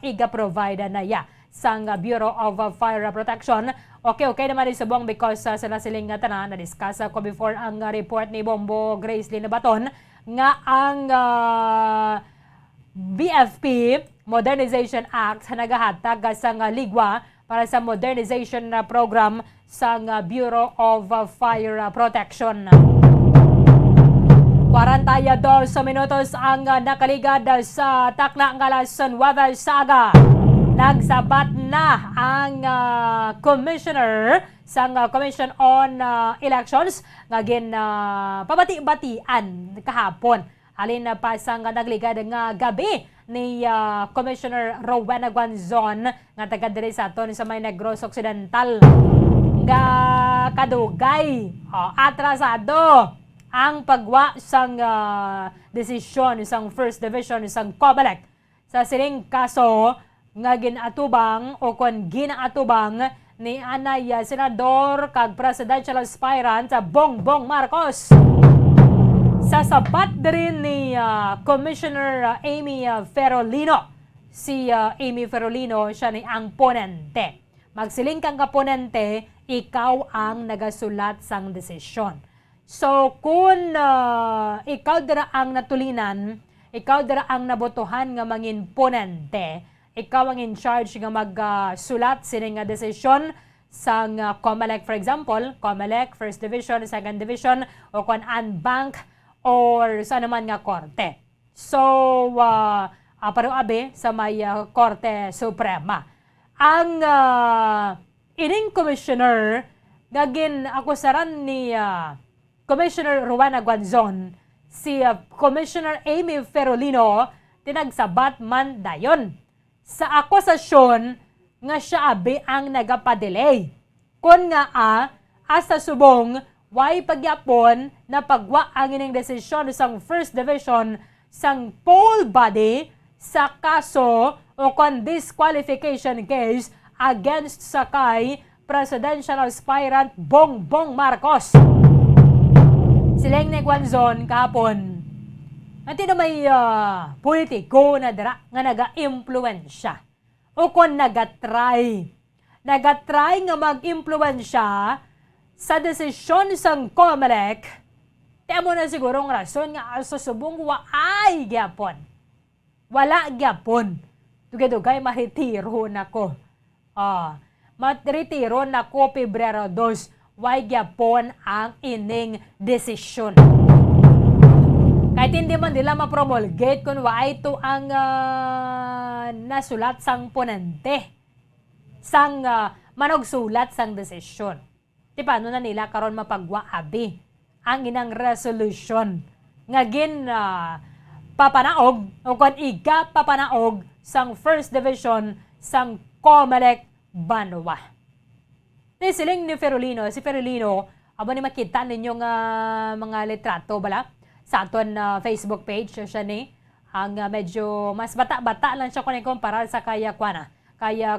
iga-provide na sang Bureau of Fire Protection. Okay naman din subong because sila siling nga tanan na-discuss ko before ang report ni Bombo Gracelyn Labaton nga ang BFP Modernization Act nagahatag sang ligwa para sa modernization program sa Bureau of Fire Protection. 42 minutos ang nakaligad sa takna ng alas 9 Saga. Nagsabat na ang commissioner sa Commission on Elections nga pabati-batian kahapon. Halin pa sang nagligad nga gabi ni Commissioner Rowena Guanzon nga taga diri sa aton sa may Negros Occidental. Nga kadugay atrasado ang pagwa sang desisyon sang First Division sang COMELEC sa sining kaso nga ginatubang o kon ginaatubang ni anay senador kag presidential aspirant Bongbong Marcos. Sa sabat din ni Commissioner Amy Ferolino. Si Amy Ferolino siya ni ang ponente. Magsiling kang kaponente, ikaw ang nagasulat sang desisyon. So kung ikaw dira ang natulinan, ikaw dira ang nabotohan nga mangin ponente, ikaw ang in charge nga magsulat sining nga desisyon sang COMELEC, for example, COMELEC, First Division, Second Division, o kung Bank or sa naman nga korte. So, paruabe sa may Korte Suprema. Ang ining commissioner, gagin akusaran ni Commissioner Rowena Guanzon, si Commissioner Amy Ferolino, tinagsabat man dayon sa akusasyon nga siya abi ang nagapadelay. Kun nga asa subong, way pagyapon na pagwa ang ining desisyon sang First Division sang poll body sa kaso o kon disqualification case against sa kay presidential aspirant Bongbong Marcos. Siling ni Guanzon kahapon, nanti na may politiko na dira nga naga-impluensya o kon nagatry nga mag-impluensya sa desisyon sang COMELEC. Temo na sigurong rason nga susubong waay gyapon. Wala gyapon. Tugay-tugay maritiro nako. Maritiro nako Pebrero 2. Way gyapon ang ining desisyon. Kahit hindi man nila ma-promulgate kung waay ito ang nasulat sang ponente. Sang manogsulat sang desisyon. Di paano na nila karon mapagwa abi ang inang resolution nga papanaog o kung iga papanaog sang First Division sang COMELEC Banwa. Siling ni Ferolino, si Ferolino, abo ni makita ninyong mga litrato bala sa aton Facebook page siya ni ang medyo mas bata-bata lang siya kung ikumpara sa kaya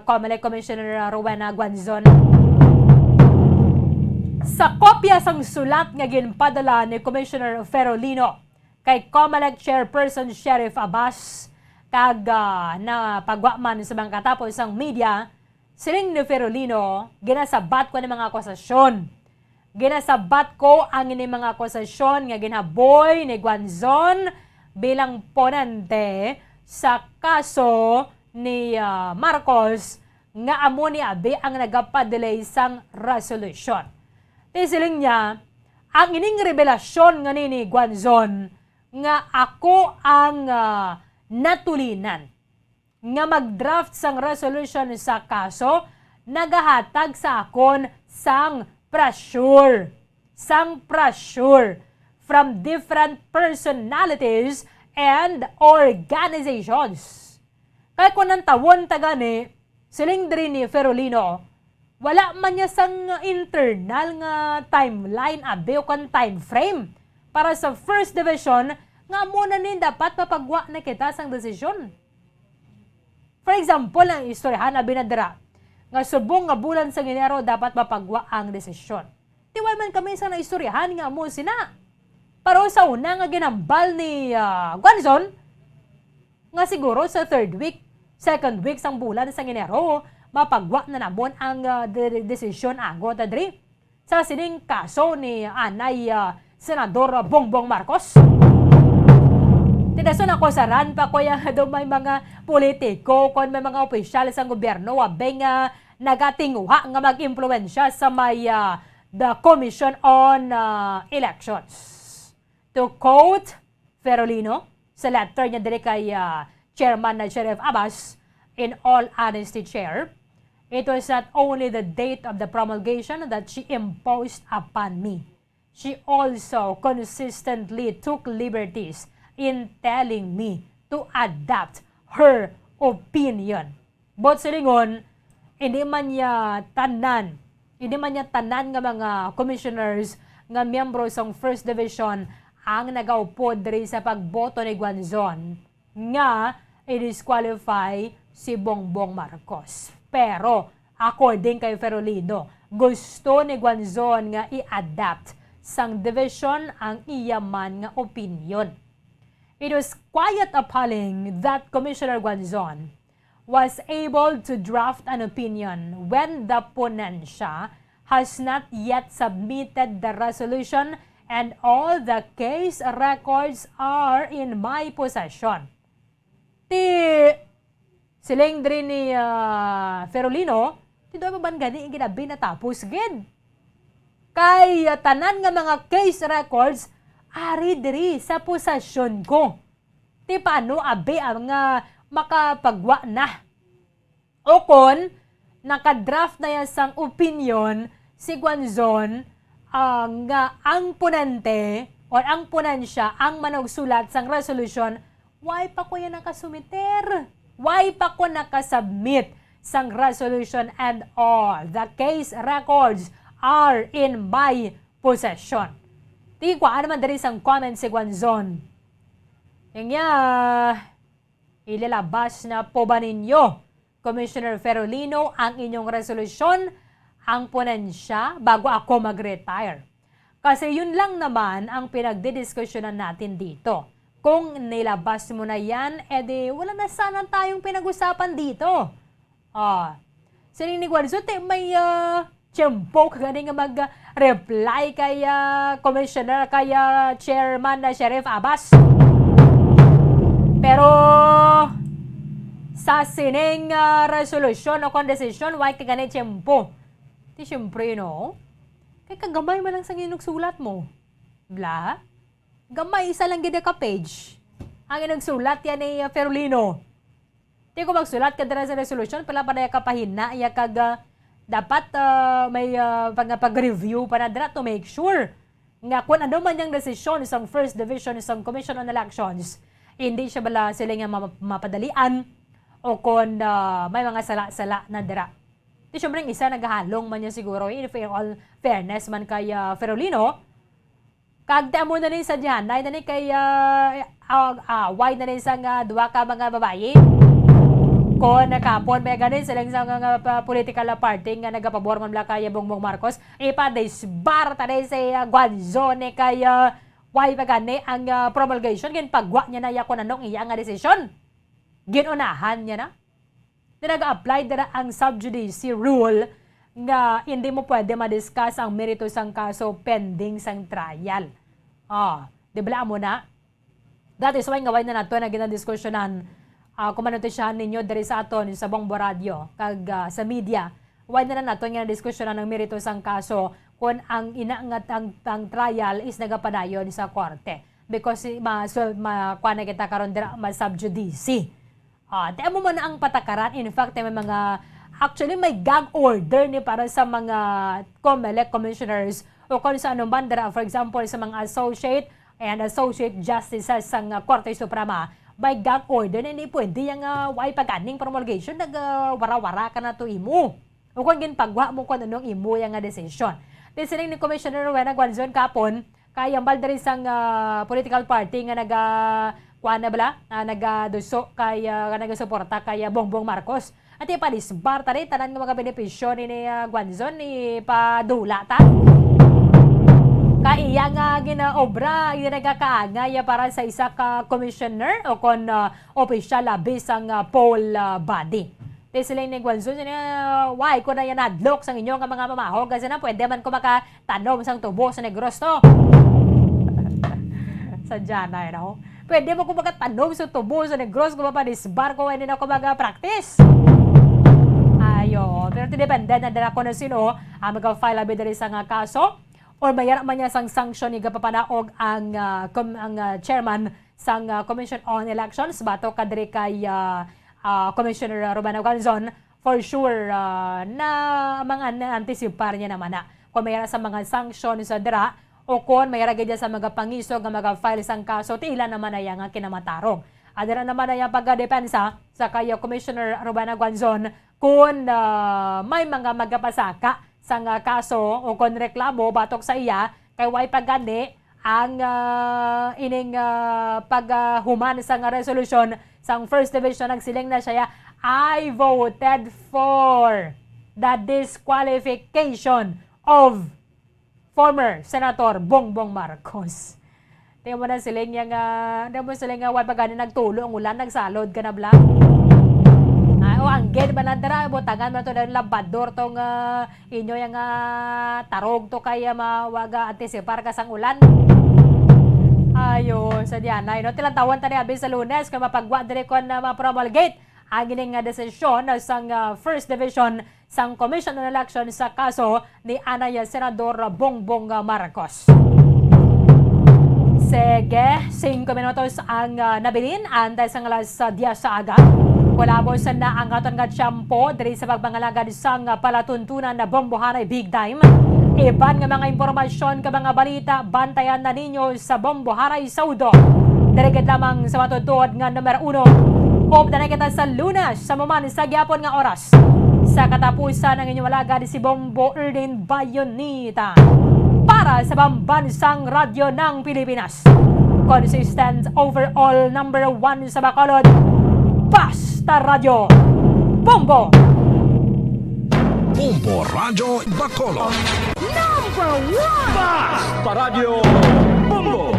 COMELEC Commissioner Rowena Guanzon. Sa kopya sang sulat nga ginpadala ni Commissioner Ferolino kay COMELEC Chairperson Sheriff Abbas kag na pagwaman sa mga katapos sang media, siling ni Ferolino ginasabat ko ng mga akusasyon. Ginasabat ko ang ini mga akusasyon nga ginaboy ni Guanzon bilang ponente sa kaso ni Marcos nga amo ni Abe ang nagapadelay sang resolution. Tisiling niya, ang ining revelasyon nga ni Guanzon nga ako ang natulinan nga mag-draft sang resolution sa kaso nagahatag sa akon sang pressure from different personalities and organizations. Kaya kung nang tawon tagani, siling diri ni Ferolino, wala man niya sang internal nga timeline abe o kan time frame para sa first division nga muna nin dapat mapagwa na kita sang desisyon. For example, ang istoryahan na binadira nga subong nga bulan sa Enero dapat mapagwa ang desisyon. Tiwal man kami sa naistoryahan nga mo sina. Pero sa una nga ginambal ni Guanzon nga siguro sa second week sang bulan sa Enero mapagwa na namon ang desisyon agot adri sa sining kaso ni Anay Senador Bongbong Marcos. Tinason ako sa ran pa ko yung may mga politiko kon may mga opisyal sa gobyerno wabeng nagatinguha nga mag-impluensya sa may the Commission on Elections. To quote Ferolino sa letter niya diri kay Chairman na Sheriff Abbas, in all honesty, Chair, it was not only the date of the promulgation that she imposed upon me. She also consistently took liberties in telling me to adapt her opinion. But silingon, hindi man niya tanan nga mga commissioners nga miyembro sang First Division ang nagaupo diri sa pagboto ni Guanzon nga i-disqualify si Bongbong Marcos. Pero according kay Ferolino, gusto ni Guanzon nga i-adapt sang division ang iyaman nga opinion. It was quite appalling that Commissioner Guanzon was able to draft an opinion when the ponensya has not yet submitted the resolution and all the case records are in my possession. Siling diri ni Ferolino, ti do ba gani ang ginabi na tapos gid. Kay tanan nga mga case records ari diri sa posasyon ko. Ti paano abe ang makapagwa na. O kon nakadraft na yan sang opinion si Guanzon ang ponente o ang ponensya ang managsulat sang resolution, why pa ko yan nakasumiter? Why pa ko nakasubmit sang resolution and all the case records are in my possession. Tigwaan naman dari sang comment si Guanzon. Yung ilalabas na po ba ninyo, Commissioner Ferolino, ang inyong resolusyon, ang ponensya, bago ako mag-retire. Kasi yun lang naman ang pinagdidiskusyonan natin dito. Kung nilabas mo na yan, edi wala na sana tayong pinag-usapan dito. Sining ni Guanzon, may tiyempo kagani nga mag-reply kay Commissioner, kay Chairman na Sheriff Abbas. Pero sa sining resolution o kondesisyon, why kagani tiyempo? Di siyempre, no? Kaya kagamay man lang sa inugsulat mo. Bla? Gamay, isa lang gida ka page. Ang inugsulat yan ni Ferolino. Di ko magsulat ka dara sa resolution, pala pa na kapahina, dapat may pag-review pa na dira to make sure nga kung ano man yung desisyon isang First Division, isang Commission on Elections, hindi siya bala sila nga mapadalian o kung may mga sala-sala na dira. Di syempre isa naghahalong man niya siguro in all fairness man kay Ferolino. Kagda mo na rin sa dyan, na rin kay wide na rin sa duwa ka mga babae. Kung nakapon, may ganin silang sa nga political party nga nagapabor man kay Bongbong Marcos, ipadisbar taday sa Guanzone kay why pa gani ang promulgation, gin pagwa niya na yakon anong iya nga desisyon. Ginunahan niya na. Nag-apply na ang sub judice rule nga hindi mo pwede madiscuss ang merito sang kaso pending sang trial. Di ba mo na? That is why ngaway na nato na ginadiskusyonan kumanutisyahan ninyo dari sa aton sa Bombo Radio kag sa media. Why na nato nga diskusyonan ng merito sang kaso kung ang inaangat ang trial is nagapadayon sa korte. Because kuha na kita karon dira sub judice. Tiyan mo man ang patakaran. In fact, may mga actually may gag order ni para sa mga COMELEC commissioners o kung sa anong bandera, for example, sa mga associate justices sa Korte Suprema, may gag order na hindi pwede yung way pag-aning promulgation, nag-wara-wara ka na to imo. O kung ginpagwa mo kung anong imo yung desisyon. Tisiling ni Commissioner Rowena Guanzon kapon, kaya baldari sang political party nga nagaduso kaya nagasuporta kay Bongbong Marcos. At ipadisbar ta rin, tanan ng mga benepisyo ni Guanzon, ni padula ta. Kaya nga ginaobra, nagkakaangay para sa isa ka commissioner o kon official labis ang poll body. Tisiling ni Guanzon, why ko na yan adlock sa inyong mga mamahog kasi na pwede man ko makatanom sang tubo sa Negros to. Sadya na, pwede mo kung magkatanom sa tubo sa Negros kung mapadisbar ko, hindi na ako mag-practice. Pero depende na dala ko na sino mag-file abi diri sa nga kaso or mayara man niya sang sanction ni gapapanaog ang chairman sang Commission on Elections bato kadri kay Commissioner Rowena Guanzon for sure na mga anticipar niya naman na kung mayara sa mga sanction sa dira o kung mayara gid sa mga pangiso nga mag-file sang kaso tila naman ay nga kinamatarong. Adira naman ay pagdepensa sa kay Commissioner Rowena Guanzon kung may mga magapasaka sa kaso o kung reklamo batok sa iya kay way pagani ang ining paghuman sa resolution sang First Division nagsiling na siya I voted for the disqualification of former Senator Bongbong Marcos. Tingnan mo na siling yung way pagani nagtulo ang ulan nagsalod ka na blang. Ang ged ba nandara, butangan mo to ng labador tong inyo yung tarog to kaya mawaga anticipar ka sang ulan. Sa diyanay. Tilantawan tani abi sa Lunes kung mapagwa dire kon ma-promulgate ang ining desisyon sang First Division sang Commission on Election sa kaso ni Anay Senador Bongbong Marcos. Sige, 5 minutos ang nabilin antay sang alas 10 sa aga. Kulabos na ang aton nga tiyempo diri sa pagbangalagad sang palatuntunan na Bombohanay Big Time. Iban nga mga impormasyon ka mga balita bantayan na ninyo sa Bombohanay Saudo. Dirigid lamang sa matutod nga numero 1. Upda na kita sa Lunes sa maman sa gyapon nga oras. Sa katapusan ng inyong alagad si Bombo Erdin Bayonita. Para sa Pambansang Radyo ng Pilipinas. Consistent overall number 1 sa Bacolod. Basta Radio Bombo! Bombo Radio Bacolod. Number 1! Basta Radio Bombo!